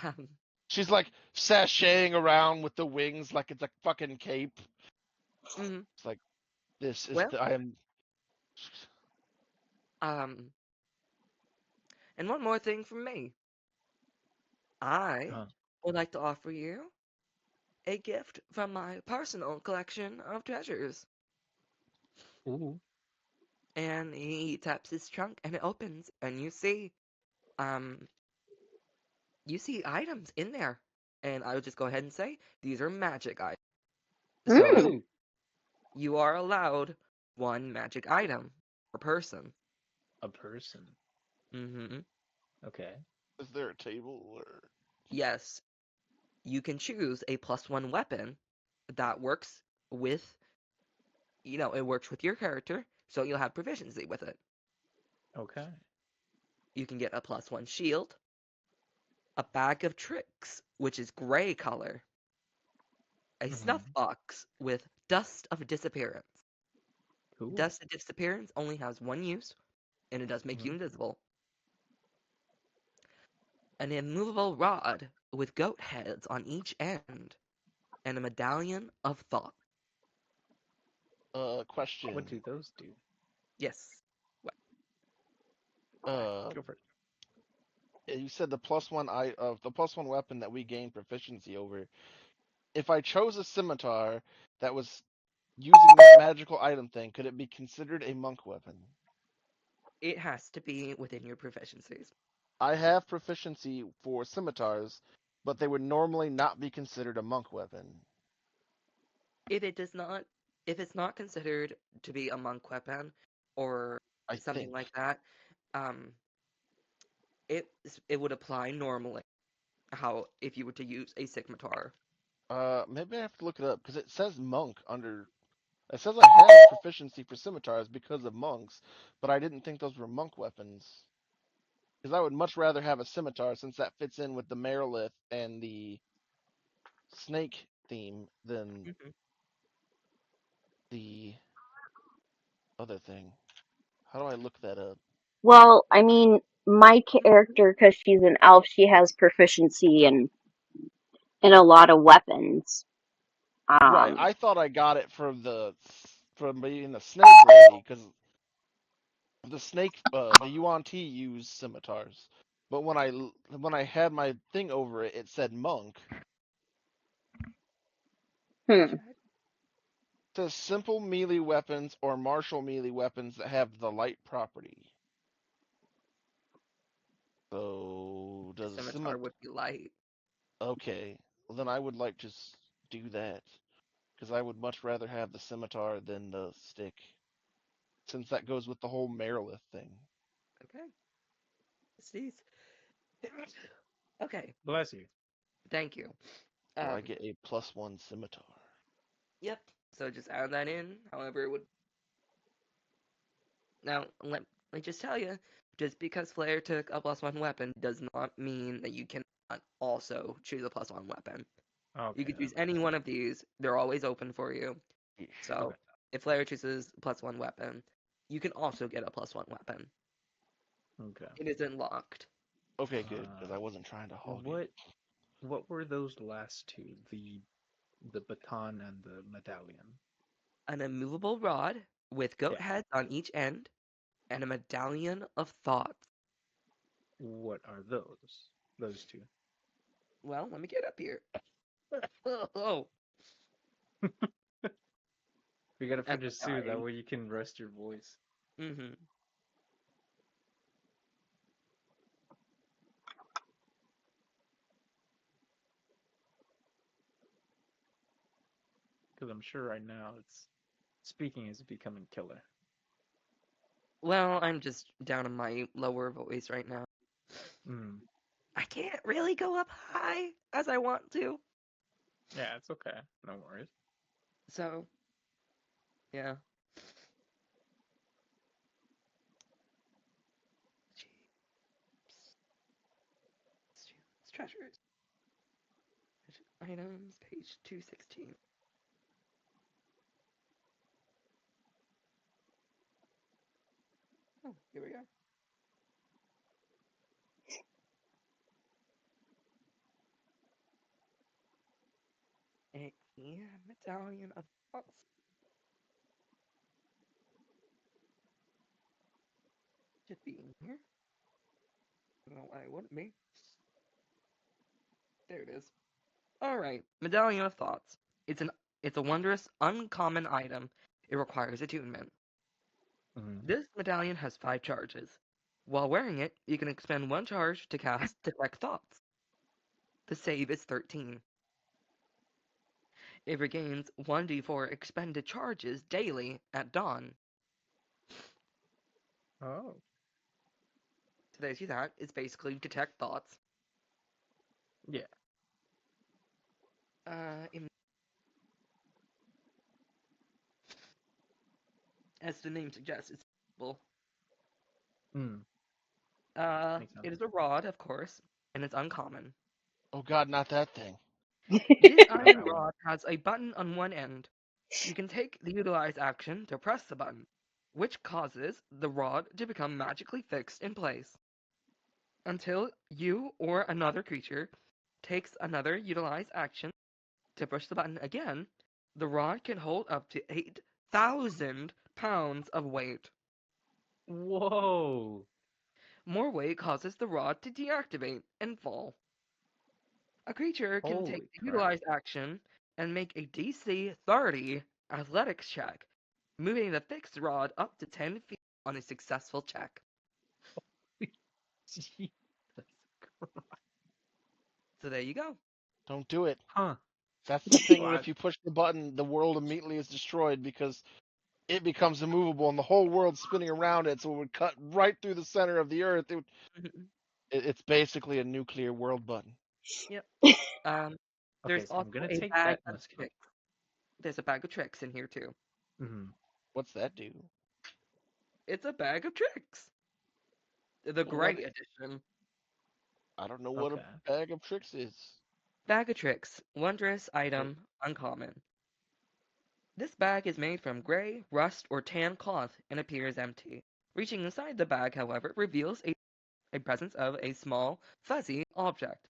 Um, She's like sashaying around with the wings like it's a fucking cape. mm-hmm. It's like this is Well, the I am. um, and one more thing from me. I Huh. would like to offer you a gift from my personal collection of treasures. Ooh. And he taps his trunk and it opens and um you see items in there. And I would just go ahead and say these are magic items. So Mm. Ooh. you are allowed one magic item per person. A person. Mm-hmm. Okay. Is there a table or? Yes, you can choose a +1 weapon that works with, it works with your character, so you'll have proficiency with it. Okay. You can get a +1 shield, a bag of tricks, which is gray color, a snuff hmm box with dust of disappearance. Cool. Dust of disappearance only has one use, and it does make you hmm invisible. An immovable rod with goat heads on each end, and a medallion of thought. What Question. do those do? Yes. What? Uh, Go for it. you said the plus one I of the plus one weapon that we gain proficiency over. If I chose a scimitar that was using that magical item thing, could it be considered a monk weapon? It has to be within your proficiencies. I have proficiency for scimitars, but they would normally not be considered a monk weapon. If it does not, if it's not considered to be a monk weapon or I something think. like that, um, it would apply normally. How if you were to use a scimitar. Maybe I have to look it up because it says monk under. It says I have proficiency for scimitars because of monks, but I didn't think those were monk weapons. Because I would much rather have a scimitar since that fits in with the Marilith and the snake theme than Hmm. the other thing. How do I look that up? Well, I mean, my character, because she's an elf, she has proficiency in a lot of weapons. Right, Um, I thought I got it from being the snake lady because the snake, the Yuan Ti used scimitars. But when I had my thing over it, it said monk. Let me hmm. check. It says simple melee weapons or martial melee weapons that have the light property. So A does a scimitar would be light. Okay, well then I would like to do that because I would much rather have the scimitar than the stick, since that goes with the whole Marilith thing. Okay. Sneeze. Okay. Bless you. Thank you. So Um. I get a +1 scimitar. Yep. So just add that in. However, it would. Now let me just tell you, just because Flair took a +1 weapon does not mean that you cannot also choose a +1 weapon. You Okay, could that choose makes any sense. one of these. They're always open for you. Yeesh. So Okay. if Flair chooses +1 weapon, you can also get a +1 weapon. Okay. It isn't locked. Okay, good, because Uh, I wasn't trying to hog it. what what were those last two? The baton and the medallion. An immovable rod with goat Yeah. heads on each end, and a medallion of thoughts. What are those? Those two. Well, let me get up here. Oh, We gotta I'm finish soon. That dying. way you can rest your voice. Mm-hmm. Because I'm sure right now it's speaking is becoming killer. Well, I'm just down in my lower voice right now. Mm. I can't really go up high as I want to. Yeah, it's okay. No worries. So, yeah. It's treasures. Items, page 216. Oh, here we go. A medallion of thoughts should be in here. I don't know why it wouldn't be. There it is. All right, medallion of thoughts. It's a wondrous, uncommon item. It requires attunement. Mm. This medallion has 5 charges. While wearing it, you can expend 1 charge to cast Detect Thoughts. The save is 13. It regains 1d4 expended charges daily at dawn. Oh. So there's you that. It's basically Detect Thoughts. Yeah. In, as the name suggests, it's invisible. Mm. Makes It sense. is a rod, of course, and it's uncommon. Oh God, not that thing. This Not iron that one. rod has a button on one end. You can take the utilize action to press the button, which causes the rod to become magically fixed in place. Until you or another creature takes another utilize action to push the button again, the rod can hold up to 8,000 pounds of weight. Whoa. More weight causes the rod to deactivate and fall. A creature can take Holy the crap. utilize action and make a DC 30 athletics check, moving the fixed rod up to 10 feet on a successful check. Jesus Christ. So there you go. Don't do it. Huh. That's the thing. Well, If you push the button, the world immediately is destroyed because it becomes immovable and the whole world's spinning around it. So it would cut right through the center of the Earth. It's basically a nuclear world button. Yep. Um, okay, there's so I'm also gonna a take bag that of mosquito. tricks. There's a bag of tricks in here too. Hmm. What's that do? It's a bag of tricks. The What? gray edition. I don't know what a Okay. bag of tricks is. Bag of tricks. Wondrous Wait. item. Uncommon. This bag is made from gray, rust, or tan cloth and appears empty. Reaching inside the bag, however, reveals a presence of a small, fuzzy object.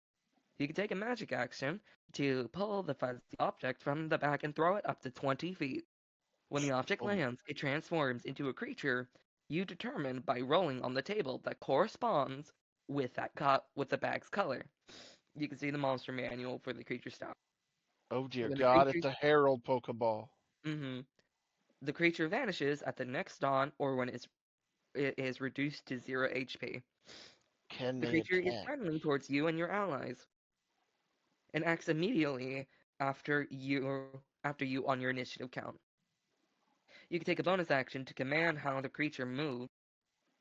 You can take a magic action to pull the fuzzy object from the bag and throw it up to 20 feet. When the object Oh, lands, it transforms into a creature you determine by rolling on the table that corresponds with with the bag's color. You can see the monster manual for the creature style. oh dear When the God! creature, It's a Herald Pokeball. hmm the creature vanishes at the next dawn or when it is reduced to 0 HP. Can The they creature is attack? friendly towards you and your allies, and acts immediately after you on your initiative count. You can take a bonus action to command how the creature moves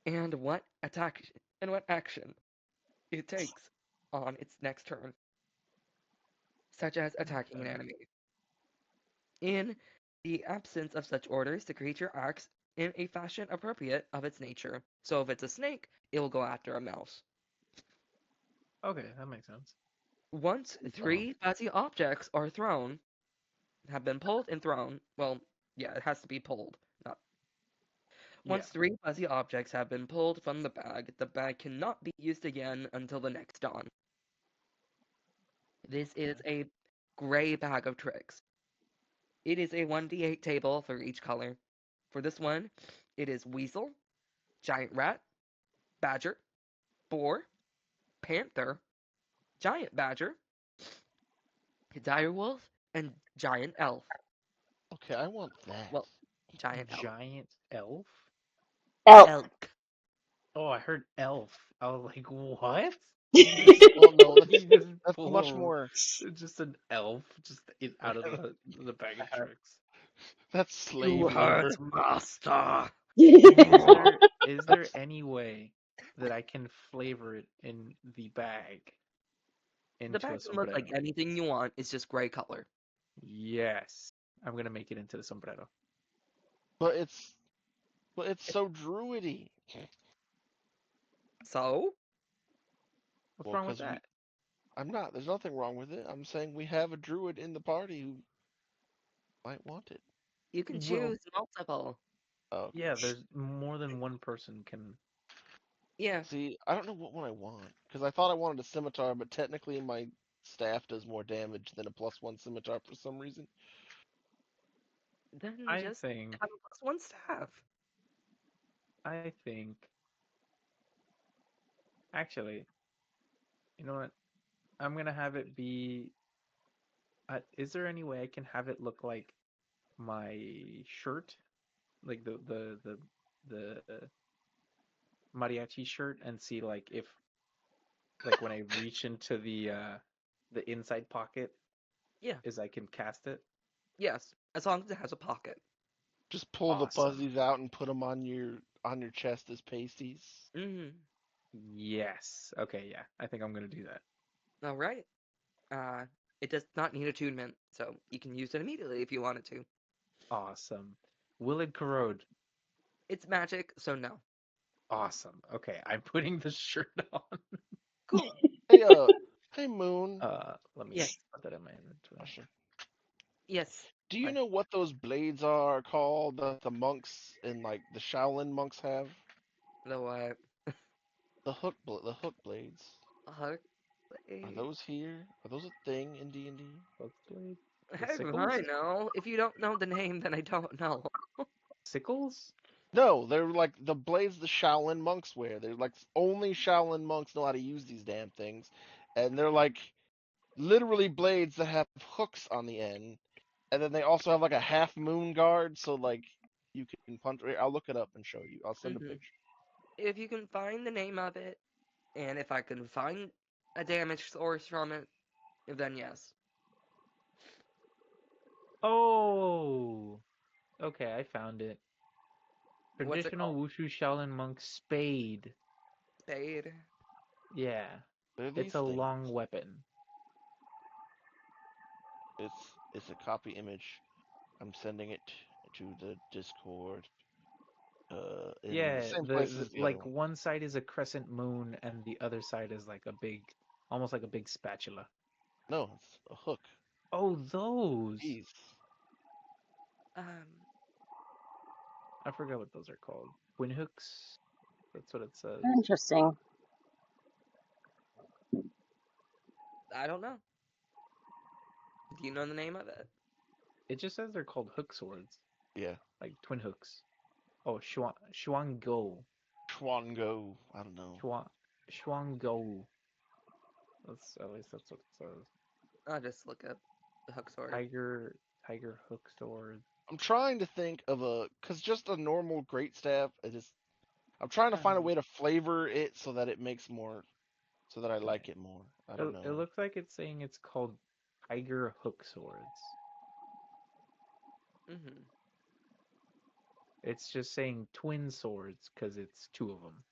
and what action it takes on its next turn, such as attacking an Okay. enemy. In the absence of such orders, the creature acts in a fashion appropriate of its nature. So if it's a snake, it will go after a mouse. Okay, that makes sense. Once Oh, three fuzzy objects are thrown, have been pulled and thrown, well, yeah, it has to be pulled. Not Yeah. Once three fuzzy objects have been pulled from the bag cannot be used again until the next dawn. This is Okay. a gray bag of tricks. It is a 1d8 table for each color. For this one, it is weasel, giant rat, badger, boar, panther, giant badger, direwolf, and giant elf. okay. I want that. Well, giant elk. Giant elf? Elk. Elk. Oh, I heard elf. I was like, what? You just Oh no, you just that's much pull more. just an elf just out of the bag of tricks. That's You slave hurt, labor. master. Is there any way that I can flavor it in the bag The into a bag can look like sombrero? anything you want. It's just gray color. Yes. I'm gonna make it into the sombrero. But it's so druidy. So, What's Well, wrong with because that? I'm not. There's nothing wrong with it. I'm saying we have a druid in the party who might want it. you can Well, choose multiple. Okay. yeah, there's more than one person can. Yeah, See, I don't know what one I want because I thought I wanted a scimitar, but technically my staff does more damage than a +1 scimitar for some reason. then I just think, have a +1 staff. I think, actually, you know what? I'm gonna have it be. Is there any way I can have it look like my shirt, like the mariachi shirt, and see like if like when I reach into the inside pocket, Yeah, is I can cast it? yes, as long as it has a pocket. Just pull the Awesome. fuzzies out and put them on your chest as pasties. Mm-hmm. Yes. Okay, yeah. I think I'm gonna do that. All right. Uh, it does not need attunement, so you can use it immediately if you wanted to. Awesome. Will it corrode? It's magic, so no. Awesome. Okay, I'm putting the shirt on. Cool. Hey, hey Moon. Let me Yes, put that in my inventory. Question. yes. Do you Hi. know what those blades are called that the monks and like the Shaolin monks have? The what? The hook blades. Uh, Are eh, those here? Are those a thing in D&D? Hopefully. The how do I sickles? know? If you don't know the name, then I don't know. Sickles? No, they're like the blades the Shaolin monks wear. They're like only Shaolin monks know how to use these damn things, and they're like literally blades that have hooks on the end, and then they also have like a half moon guard, so like you can punch. I'll look it up and show you. I'll send a Hmm. picture. If you can find the name of it, And if I can find a damage source from it, then yes. Oh, okay, I found it. What's it Traditional called? Wushu Shaolin monk spade. Spade. Yeah, What are it's these a things? long weapon. It's a copy image. I'm sending it to the Discord. In the Yeah, same place the as the other like one. one side is a crescent moon and the other side is like a big, almost like a big spatula. No, it's a hook. Oh, those. These. Um, I forgot what those are called. Twin hooks. That's what it says. Interesting. I don't know. Do you know the name of it? It just says they're called hook swords, Yeah. like twin hooks. Oh, Shuang Schwango. I don't know. Shuang That's at least that's what it says. I'll just look up the hook sword. Tiger hook sword. I'm trying to think of cause just a normal great staff. I'm trying to find a Um, way to flavor it so that it makes more, so that I Okay. like it more. I don't It know. looks like it's saying it's called tiger hook swords. mhm. It's just saying twin swords because it's two of them.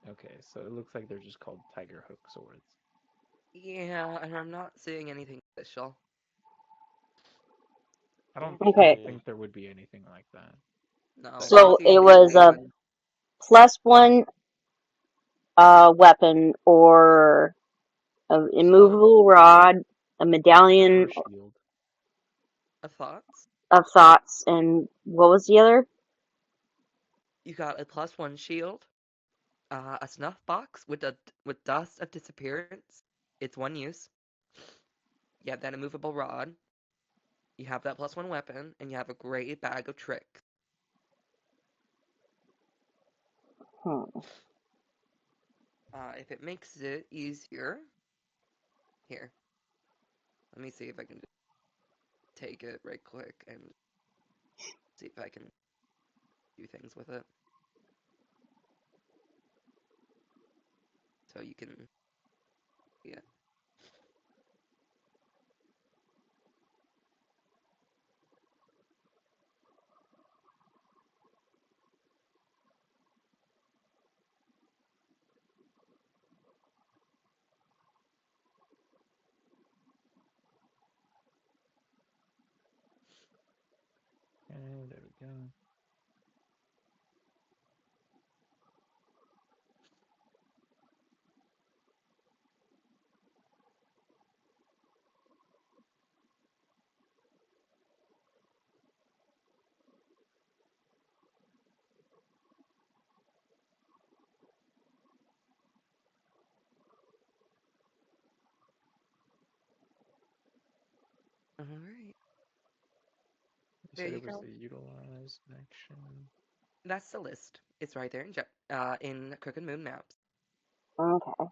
Okay, so it looks like they're just called tiger hook swords. Yeah, and I'm not seeing anything official. I don't Okay. think there would be anything like that. No, That all I So see is it the was only a one. +1 weapon or an So, immovable rod, a medallion Or shield. thoughts? of thoughts, and what was the other? You got a +1 shield, a snuff box with dust of disappearance. It's one use. You have that immovable rod. You have that +1 weapon, and you have a gray bag of tricks. Hmm. If it makes it easier, here, let me see if I can take it right quick and see if I can do things with it. So you can, yeah. Okay, there we go. All right, You there said you it was go. the utilize action. That's the list. It's right there in Crooked Moon Maps. Okay.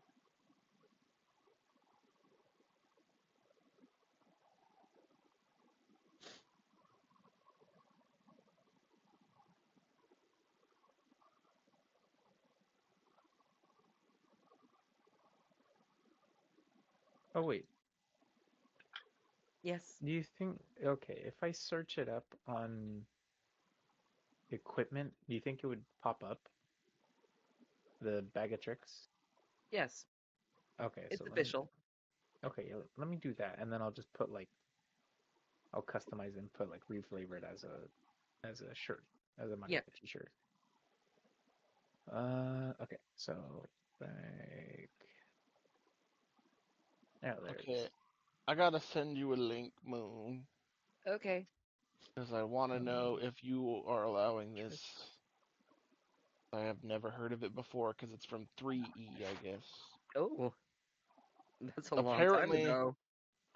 Oh wait, Yes. do you think okay, if I search it up on equipment, do you think it would pop up the bag of tricks? Yes. Okay, so It's official. okay, yeah, let me do that, and then I'll just put like I'll customize and put like reflavor it as a shirt, as a Yeah. Maruka t-shirt. Okay, so like oh, there it Okay. is. I gotta send you a link, Moon, Okay. because I want to know Um, if you are allowing this. tricks. I have never heard of it before because it's from 3E, I guess. Oh, that's a long time Apparently, ago.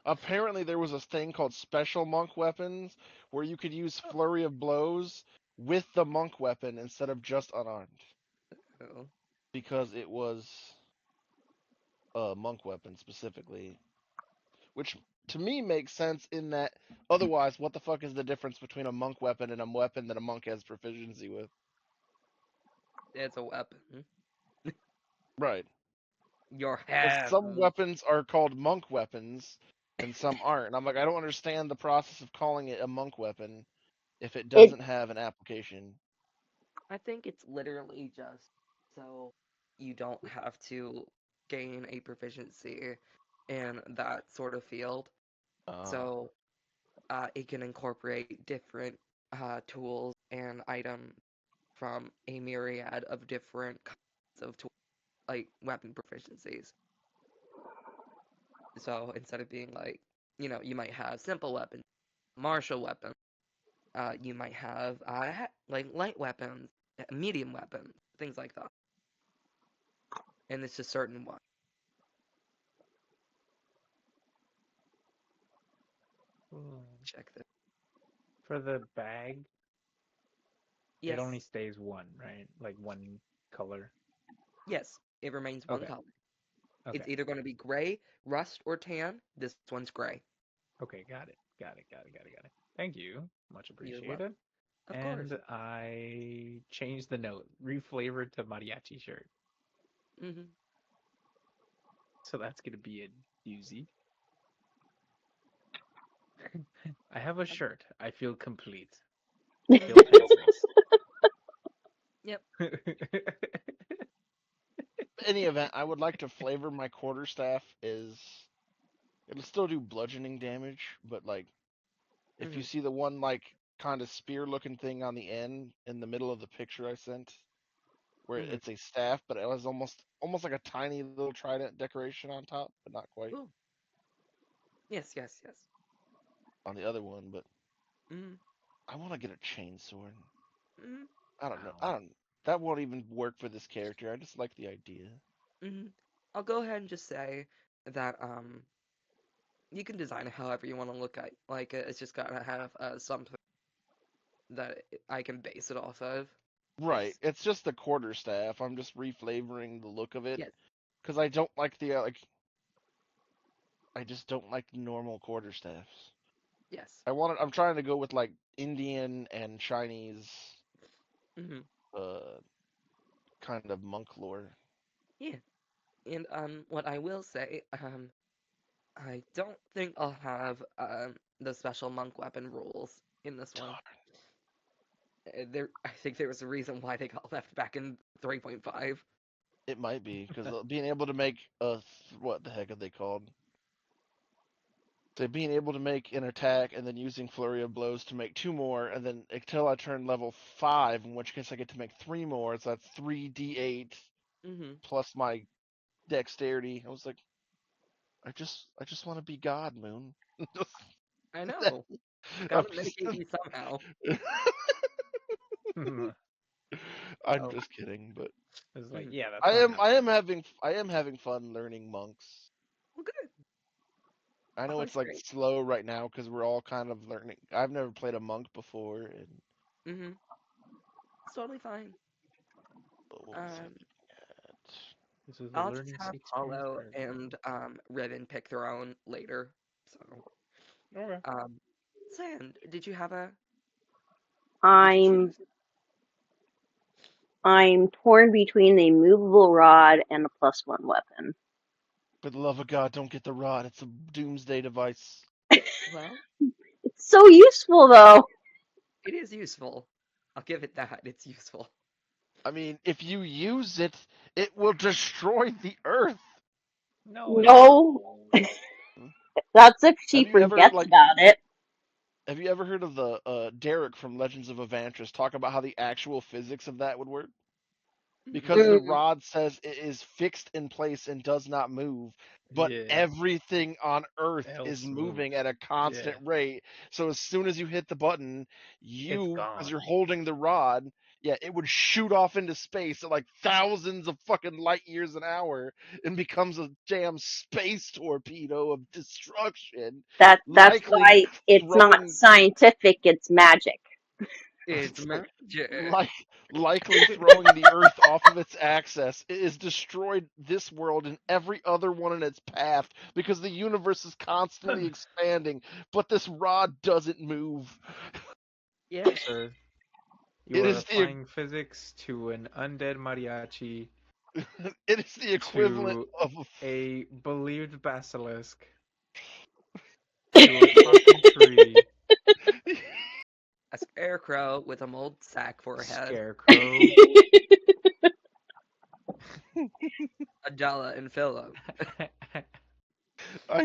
apparently there was a thing called special monk weapons where you could use flurry of blows with the monk weapon instead of just unarmed Oh, because it was a monk weapon specifically, which to me makes sense in that otherwise, what the fuck is the difference between a monk weapon and a weapon that a monk has proficiency with? it's a weapon. Right. Your Because some heavens. weapons are called monk weapons and some aren't. And I'm like, I don't understand the process of calling it a monk weapon if it It doesn't have an application. I think it's literally just so you don't have to gain a proficiency in that sort of field. Uh, So it can incorporate different tools and items from a myriad of different kinds of tools, like weapon proficiencies. So instead of being like, you might have simple weapons, martial weapons, you might have like light weapons, medium weapons, things like that. And it's just certain ones. Hmm. Check this. For the bag, it only Yes, stays one, right? Like one color. yes, it remains one Okay. color. Okay. It's either going to be gray, rust, or tan. This one's gray. Okay. Got it. Got it. Got it. Got it. Got it. Thank you. Much You're welcome. appreciated. Of course. And I changed the note, reflavored to mariachi shirt. Hmm. So that's gonna be a doozy. I have a shirt. I feel complete. Hmm. No pencils. Yep. any event, I would like to flavor my quarterstaff is it'll still do bludgeoning damage, but like if you Hmm. see the one like kind of spear looking thing on the end in the middle of the picture I sent, where Hmm. it's a staff, but it has almost like a tiny little trident decoration on top, but not quite Ooh. Yes, yes, yes. on the other one. But Hmm. I want to get a chainsword. Hmm. I don't know. Wow. I don't. That won't even work for this character. I just like the idea. Hmm. I'll go ahead and just say that you can design it however you want to look at like it. It's just gotta have something that I can base it off of. Right. Yes. It's just the quarterstaff. I'm just reflavoring the look of it Yes. because I don't like the like. I just don't like normal quarterstaffs. Yes. I'm trying to go with like Indian and Chinese, Hmm. uh, kind of monk lore. Yeah. And what I will say, I don't think I'll have the special monk weapon rules in this one. I think there was a reason why they got left back in 3.5. It might be because being able to make what the heck are they called? So being able to make an attack and then using flurry of blows to make two more, and then until I turn level 5, in which case I get to make three more. So that's 3d8 Hmm. plus my dexterity. I was like, I just want to be God, Moon. I know. I'm Gotta just mitigate you somehow. I'm Oh. just kidding, but It's like, Hmm. yeah, that's not happening. I am having fun learning monks. Well, good. I Oh, know it's it's like great. slow right now because we're all kind of learning. I've never played a monk before, and Hmm. It's totally fine. what was I Um, at? This is a I'll just learning have experience Hollow for everyone. and Ribbon pick their own later. So, Okay. um, Sand, did you I'm choose? I'm torn between the movable rod and a +1 weapon. For the love of God, don't get the rod. It's a doomsday device. Well, It's so useful though. it is useful. I'll give it that. It's useful. I mean, if you use it, it will destroy the earth. No, it No, won't. that's if she Have you ever forgets like about it. have you ever heard of the Derek from Legends of Evantris talk about how the actual physics of that would work? Hmm. Because the Mm, rod says it is fixed in place and does not move, but Yeah. everything on Earth is Else moving moves. at a Yeah. constant rate. So as soon as you hit the button, It's because gone. you're holding the rod, yeah, it would shoot off into space at like thousands of fucking light years an hour and becomes a damn space torpedo of destruction, that's likely why it's not throwing scientific, it's magic. It's it's like magic. like likely throwing the earth off of its axis. It has destroyed this world and every other one in its path because the universe is constantly expanding, but this rod doesn't move. Yes. Sir, you It are is the applying physics to an undead mariachi It is the equivalent to of a believed basilisk to a talking tree, A scarecrow with a mold sack for a head. scarecrow, A Jala and Philip.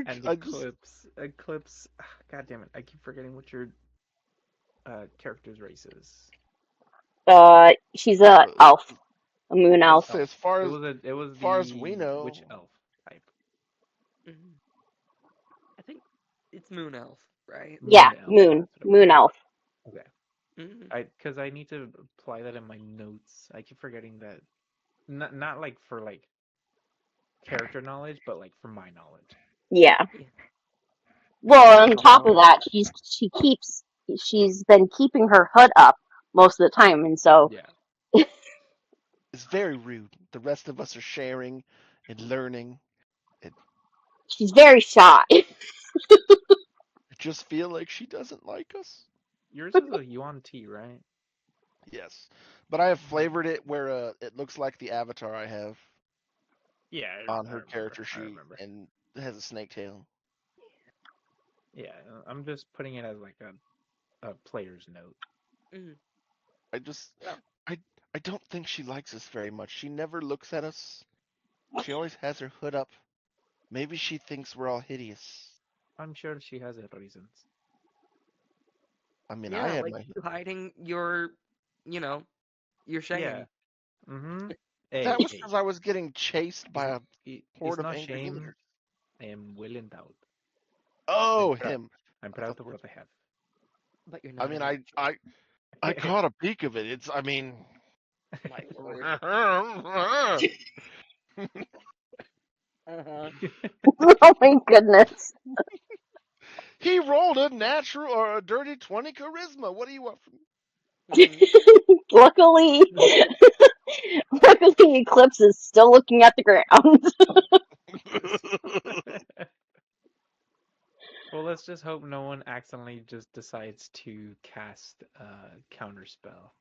and I just Eclipse. Eclipse. God damn it! I keep forgetting what your character's race is. She's a uh, elf, a moon I was elf. say Elf. as far It as was a. It was far as we the know, witch elf type. Mhm. I think it's Moon Elf, right? Yeah, Moon elf. moon, That's what it was. moon elf. Okay. Hmm. Because I need to apply that in my notes. I keep forgetting that. Not like for like character knowledge, but like for my knowledge. Yeah. Yeah. Well, on top of Oh, that, she's been keeping her hood up most of the time, and so Yeah. is very rude. The rest of us are sharing and learning. And she's very shy. I just feel like she doesn't like us. Yours is a yuan tea, right? Yes, but I have Mhm. flavored it where it looks like the avatar I have Yeah, on I her remember. character I sheet, remember. and it has a snake tail. Yeah, I'm just putting it as like a player's note. mhm. I just Well, I I don't think she likes us very much. She never looks at us. She always has her hood up. Maybe she thinks we're all hideous. I'm sure she has her reasons. I mean, I yeah, have like my. you hiding your, you know, your Yeah. shame. Mm-hmm. That Hey, was hey. because I was getting chased It's by a it's horde of not angry shame. villagers. I am well endowed. I'm Oh, proud. him. I'm I thought proud of the what person. I But you're I not a mean, natural. I have. caught a peek of it. It's. I mean. My lord. Uh-huh. Oh my goodness. He rolled a natural or a dirty 20 charisma. What do you want from me? Hmm. Luckily, luckily, Eclipse is still looking at the ground. Well, let's just hope no one accidentally just decides to cast a counterspell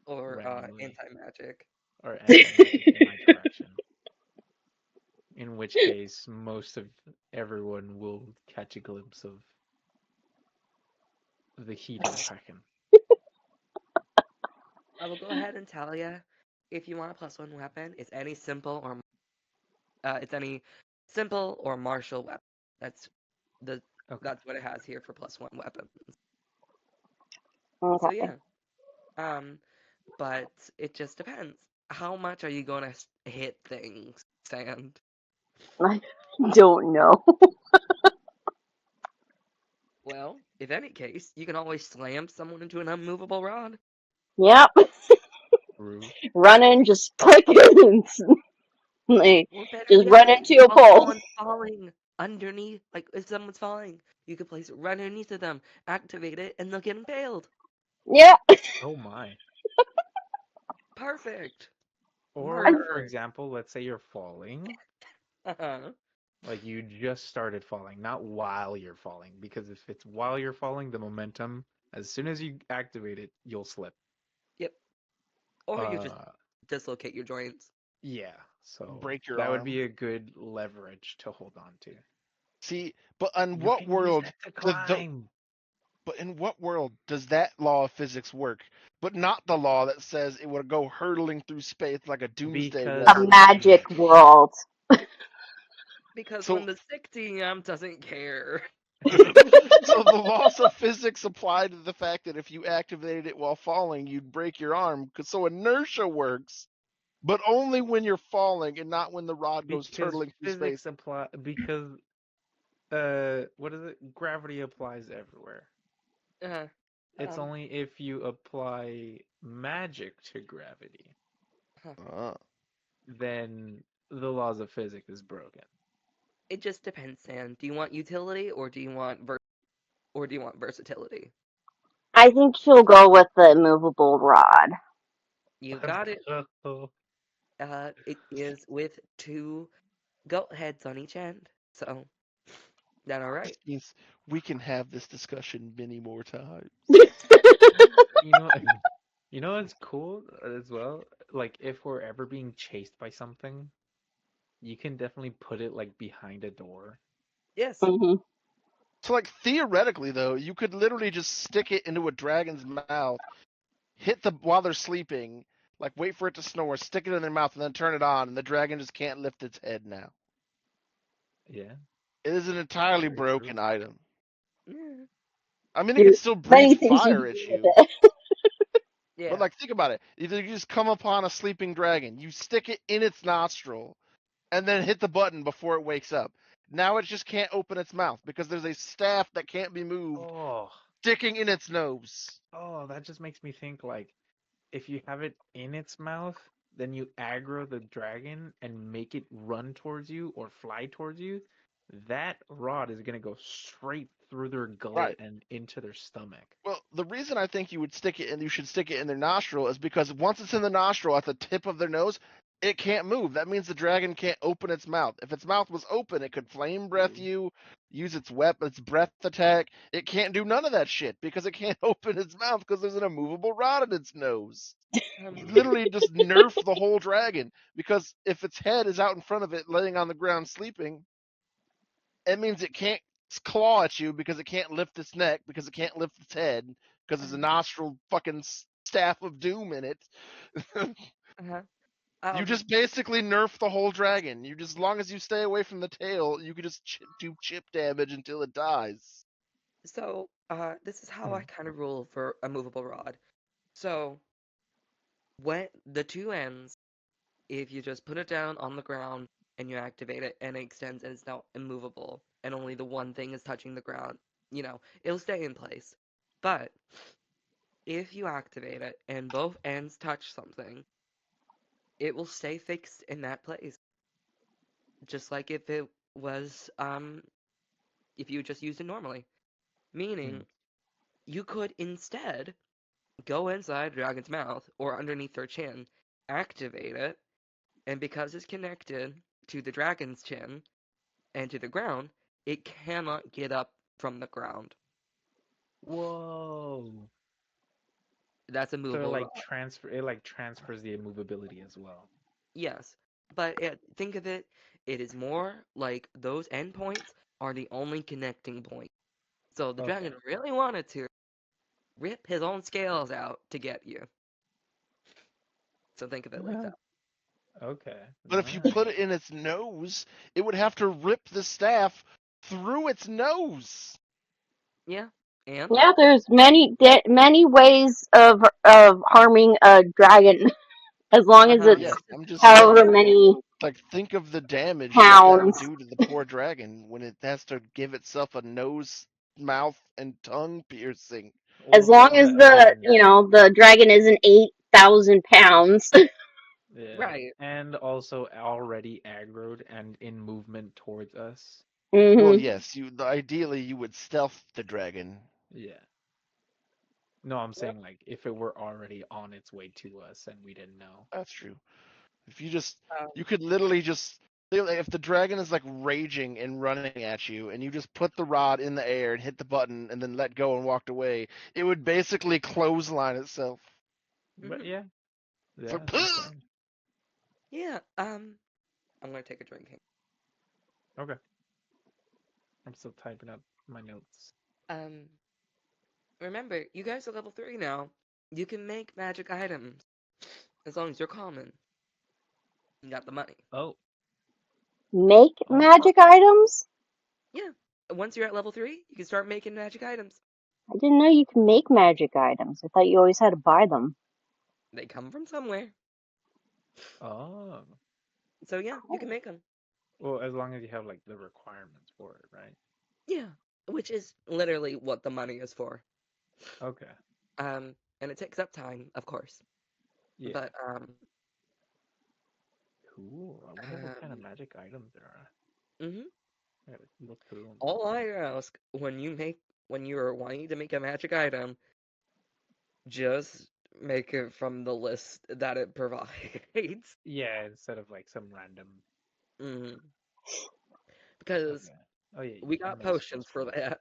Or randomly anti-magic. or anti-magic in my direction. In which case, most of everyone will catch a glimpse of the heat of the Kraken. I will go ahead and tell you, if you want a +1 weapon, it's any simple or martial weapon. That's the Okay. that's what it has here for +1 weapons. So Okay. yeah. Um, but it just depends. How much are you gonna hit things, Sand? I don't know. Well, if any case, you can always slam someone into an unmovable rod. Yep. True. Running, just click it. Like, Or better just run yet, into a while pole. someone's falling underneath, like if someone's falling, you could place it right underneath of them, activate it, and they'll get impaled. Yeah. Oh my. Perfect. Or, for Murder. example, let's say you're falling, Uh-huh. like you just started falling, not while you're falling, because if it's while you're falling, the momentum, as soon as you activate it, you'll slip. Yep. Or you just Uh, dislocate your joints. yeah, so Break your that would arm. be a good leverage to hold on to. See, but in You what can use world that to does the climb but in what world does that law of physics work? But not the law that says it would go hurtling through space like a doomsday A because weapon. magic world. Because when So the sick TM doesn't care. so the laws of physics apply to the fact that if you activated it while falling, you'd break your arm. So inertia works, but only when you're falling and not when the rod goes because turtling through space. physics apply because what is it? Gravity applies everywhere. Uh, It's um, only if you apply magic to gravity, huh. Uh, then the laws of physics is broken. It just depends, Sam. Do you want utility or do you want versatility? I think she'll go with the movable rod. You Let's got it. go. It is with two goat heads on each end. So, that all this right? means we can have this discussion many more times. You know, You know what's cool as well? Like if we're ever being chased by something, you can definitely put it like behind a door. Yes. Hmm. So like theoretically though, you could literally just stick it into a dragon's mouth, hit the while they're sleeping, like wait for it to snore, stick it in their mouth, and then turn it on, and the dragon just can't lift its head now. Yeah, It is an entirely very true. broken item. Yeah. I mean, it can There's still breathe many things you fire can at do with you, it. but Yeah. like think about it. Either you just come upon a sleeping dragon, you stick it in its nostril, and then hit the button before it wakes up. Now it just can't open its mouth because there's a staff that can't be moved Oh, sticking in its nose. oh, that just makes me think like if you have it in its mouth, then you aggro the dragon and make it run towards you or fly towards you. That rod is gonna go straight through their gullet Right. and into their stomach. Well, the reason I think you would stick it and you should stick it in their nostril is because once it's in the nostril at the tip of their nose, it can't move. That means the dragon can't open its mouth. If its mouth was open, it could flame breath True. you, use its weapon, its breath attack. It can't do none of that shit because it can't open its mouth because there's an immovable rod in its nose. You Um. literally just nerf the whole dragon because if its head is out in front of it, laying on the ground sleeping, it means it can't claw at you because it can't lift its neck because it can't lift its head because there's a nostril fucking staff of doom in it. Uh-huh. You Um. just basically nerf the whole dragon. You just, as long as you stay away from the tail, you can just do chip damage until it dies. So, this is how I Mhm. kind of rule for a movable rod. So, when the two ends, if you just put it down on the ground and you activate it and it extends and it's now immovable, and only the one thing is touching the ground, it'll stay in place. But if you activate it and both ends touch something, it will stay fixed in that place, just like if it was if you just used it normally. Mm. Meaning, you could instead go inside Dragon's mouth or underneath their chin, activate it, and because it's connected to the dragon's chin and to the ground, it cannot get up from the ground. Whoa. That's a So movable rod. it like transfers the immovability as well. Yes, but think of it, it is more like those endpoints are the only connecting point. So the Okay. dragon really wanted to rip his own scales out to get you. So think of it like that. Okay. But if you put Nice. it in its nose, it would have to rip the staff through its nose. Yeah, and Yeah, there's many ways of harming a dragon, as long as uh-huh. it's Yes, I'm just however saying. many Like think of the damage that that would pounds. do to the poor dragon when it has to give itself a nose, mouth, and tongue piercing. As Well, long as that again, the dragon isn't 8,000 pounds. yeah. Right. And also already aggroed and in movement towards us. Well, Hmm. yes, ideally you would stealth the dragon. Yeah. No, I'm Yep. saying like if it were already on its way to us and we didn't know. That's true. If you just, Um, you could literally just, if the dragon is like raging and running at you, and you just put the rod in the air and hit the button and then let go and walked away, it would basically clothesline itself. But mhm. yeah, It's like, yeah, you can. Yeah, I'm gonna take a drink here. Okay. I'm still typing up my notes. Um, Remember, you guys are level 3 now. You can make magic items as long as you're common. You got the money. Oh, Make oh, magic items? Yeah. Once you're at level 3, you can start making magic items. I didn't know you can make magic items. I thought you always had to buy them. They come from somewhere. oh. So yeah, you can Cool. make them. Well, as long as you have like the requirements for it, right? Yeah. Which is literally what the money is for. Okay. And it takes up time, of course. Yeah. But Cool. I wonder what kind of um, magic items there are. mhm. I gotta look through them. All I ask when you're wanting to make a magic item, just make it from the list that it provides. Yeah, instead of like some random. Mhm. Because Okay. Oh yeah, we I got know potions for spells. that,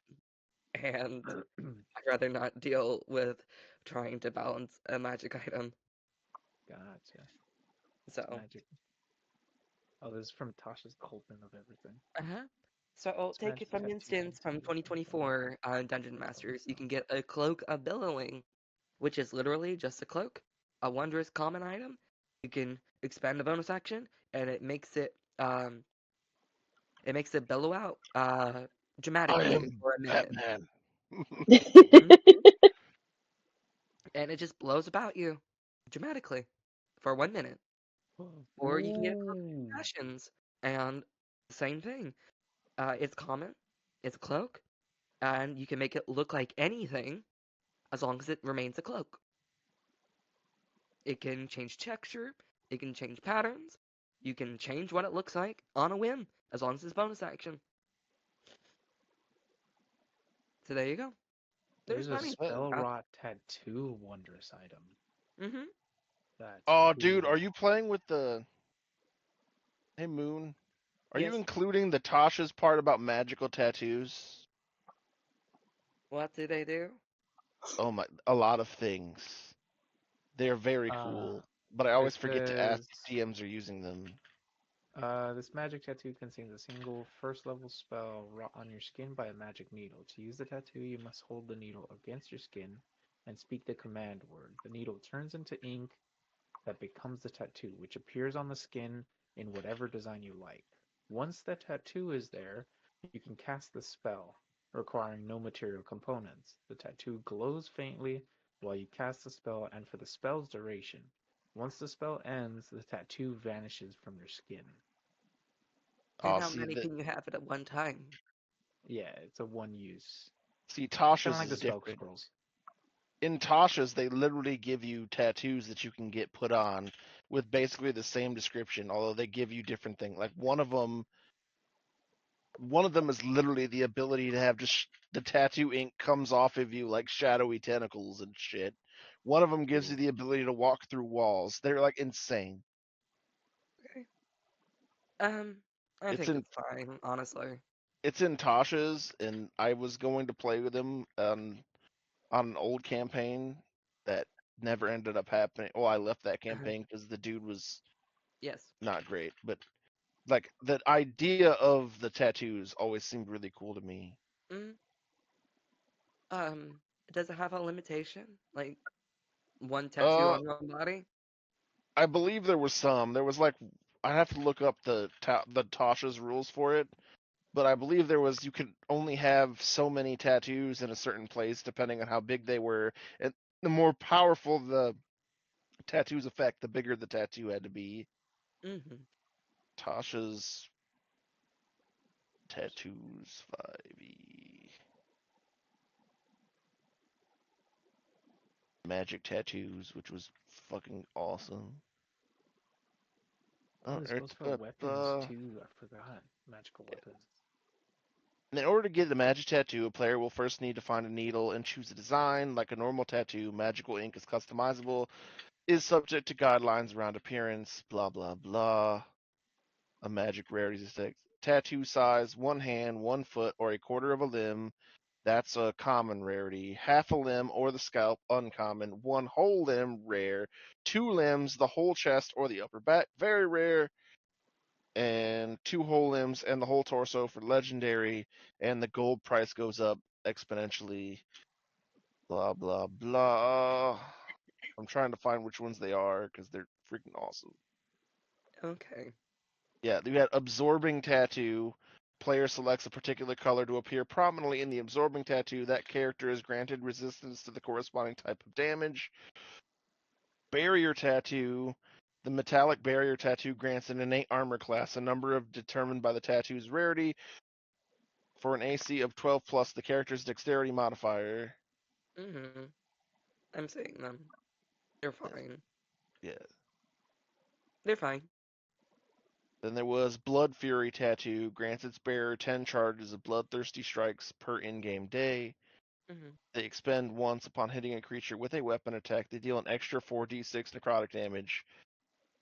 and I'd rather not deal with trying to balance a magic item. Gotcha. It's So, magic. Oh, this is from Tasha's Cauldron of Everything. uh-huh. So I'll This take it magic from tattoo instance from continues from fire. 2024 Dungeon Masters. You can get a Cloak of Billowing, which is literally just a cloak, a wondrous common item. You can expand the bonus action, and it makes it billow out I dramatically am for a minute. Batman. Hmm. And it just blows about you dramatically for 1 minute. Or you can get a Cloak Ooh. of Passions, and same thing. It's common, it's a cloak, and you can make it look like anything as long as it remains a cloak. It can change texture, it can change patterns, you can change what it looks like on a whim, as long as it's bonus action. So there you go. There's There's a plenty to Sweat. talk spell about. rot tattoo wondrous item. Hmm. That's Oh, dude, are cool. you playing with the? Hey, Moon. Are you Yes. including the Tasha's part about magical tattoos? What do they do? Oh my, a lot of things. They're very Uh, cool, but I it always forget to ask says if DMs are using them. this magic tattoo contains a single first level spell wrought on your skin by a magic needle. To use the tattoo, you must hold the needle against your skin and speak the command word. The needle turns into ink that becomes the tattoo, which appears on the skin in whatever design you like. Once the tattoo is there, you can cast the spell, requiring no material components. The tattoo glows faintly while you cast the spell and for the spell's duration. Once the spell ends, the tattoo vanishes from your skin. And Oh, how see many that. can you have at one time? Yeah, it's a one use. See, It's kind of Tasha's like the is spell different. scrolls. In Tasha's, they literally give you tattoos that you can get put on with basically the same description, although they give you different things. Like one of them is literally the ability to have just the tattoo ink comes off of you like shadowy tentacles and shit. One of them gives you Cool. the ability to walk through walls. They're like insane. Okay. Um, I It's think in it's fine, honestly. it's in Tasha's, and I was going to play with him on an old campaign that never ended up happening. Oh, I left that Uh-huh. campaign because the dude was Yes. not great. But like the idea of the tattoos always seemed really cool to me. Mm, does it have a limitation? Like one tattoo Uh, on one body? I believe there was some. There was like I have to look up the Tasha's rules for it, but I believe there was you could only have so many tattoos in a certain place depending on how big they were, and the more powerful the tattoos effect, the bigger the tattoo had to be. Mm-hmm. Tasha's tattoos 5e magic tattoos, which was fucking awesome. Oh, Oh, this goes for and weapons too. I forgot. Magical weapons. in order to get the magic tattoo, a player will first need to find a needle and choose a design. Like a normal tattoo, magical ink is customizable, is subject to guidelines around appearance, blah blah blah. A magic rarity is tattoo size, one hand, 1 foot, or a quarter of a limb. That's a common rarity. Half a limb or the scalp, uncommon. One whole limb, rare. Two limbs, the whole chest or the upper back, very rare. And two whole limbs and the whole torso for legendary. And the gold price goes up exponentially. Blah, blah, blah. I'm trying to find which ones they are because they're freaking awesome. Okay. Yeah, you had absorbing tattoo. Player selects a particular color to appear prominently in the absorbing tattoo. That character is granted resistance to the corresponding type of damage. Barrier tattoo. The metallic barrier tattoo grants an innate armor class, a number of determined by the tattoo's rarity, for an AC of 12 plus the character's dexterity modifier. Mm-hmm. I'm seeing them. They're Yeah, fine. yeah. They're fine. Then there was Blood Fury tattoo, grants its bearer 10 charges of bloodthirsty strikes per in-game day. Mm-hmm. They expend once upon hitting a creature with a weapon attack. They deal an extra 4d6 necrotic damage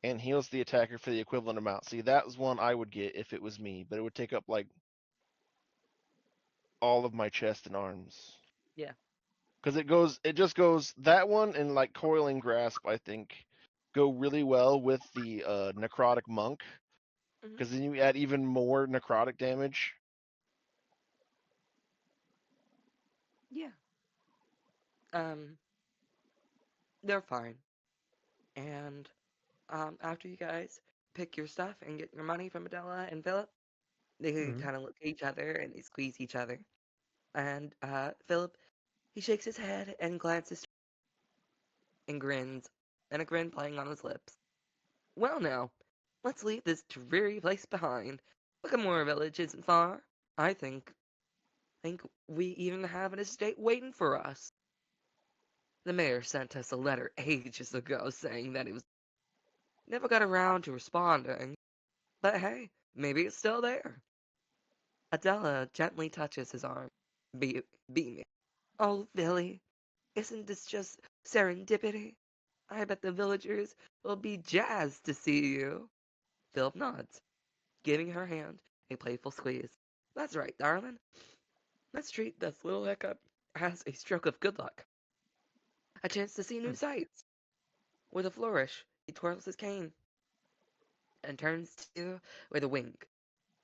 and heals the attacker for the equivalent amount. See, that was one I would get if it was me, but it would take up like all of my chest and arms. Yeah. Because it just goes that one and like coiling grasp. I think go really well with the necrotic monk. Mhm. Because then you add even more necrotic damage. Yeah. Um, they're fine. And after you guys pick your stuff and get your money from Adela and Philip, they Mhm. kind of look at each other and they squeeze each other. And Philip, he shakes his head and glances and grins, and a grin playing on his lips. Well, now, let's leave this dreary place behind. Sycamore Village isn't far. I think we even have an estate waiting for us. The mayor sent us a letter ages ago saying that it was never got around to responding. But hey, maybe it's still there. Adela gently touches his arm, beaming. Oh, Billy, isn't this just serendipity? I bet the villagers will be jazzed to see you. Philip nods, giving her hand a playful squeeze. That's right, darling. Let's treat this little hiccup as a stroke of good luck. A chance to see new Hmm. sights. With a flourish, he twirls his cane and turns to you with a wink.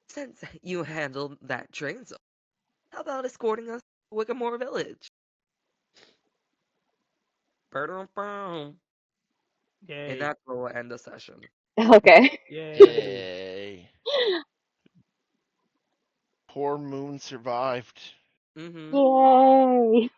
Since you handled that train so, how about escorting us to Wickamore Village? Ba-dum-bum. And Yay. that's where we'll end the session. Okay. Yay. Yay! Poor Moon survived. Mm-hmm. Yay.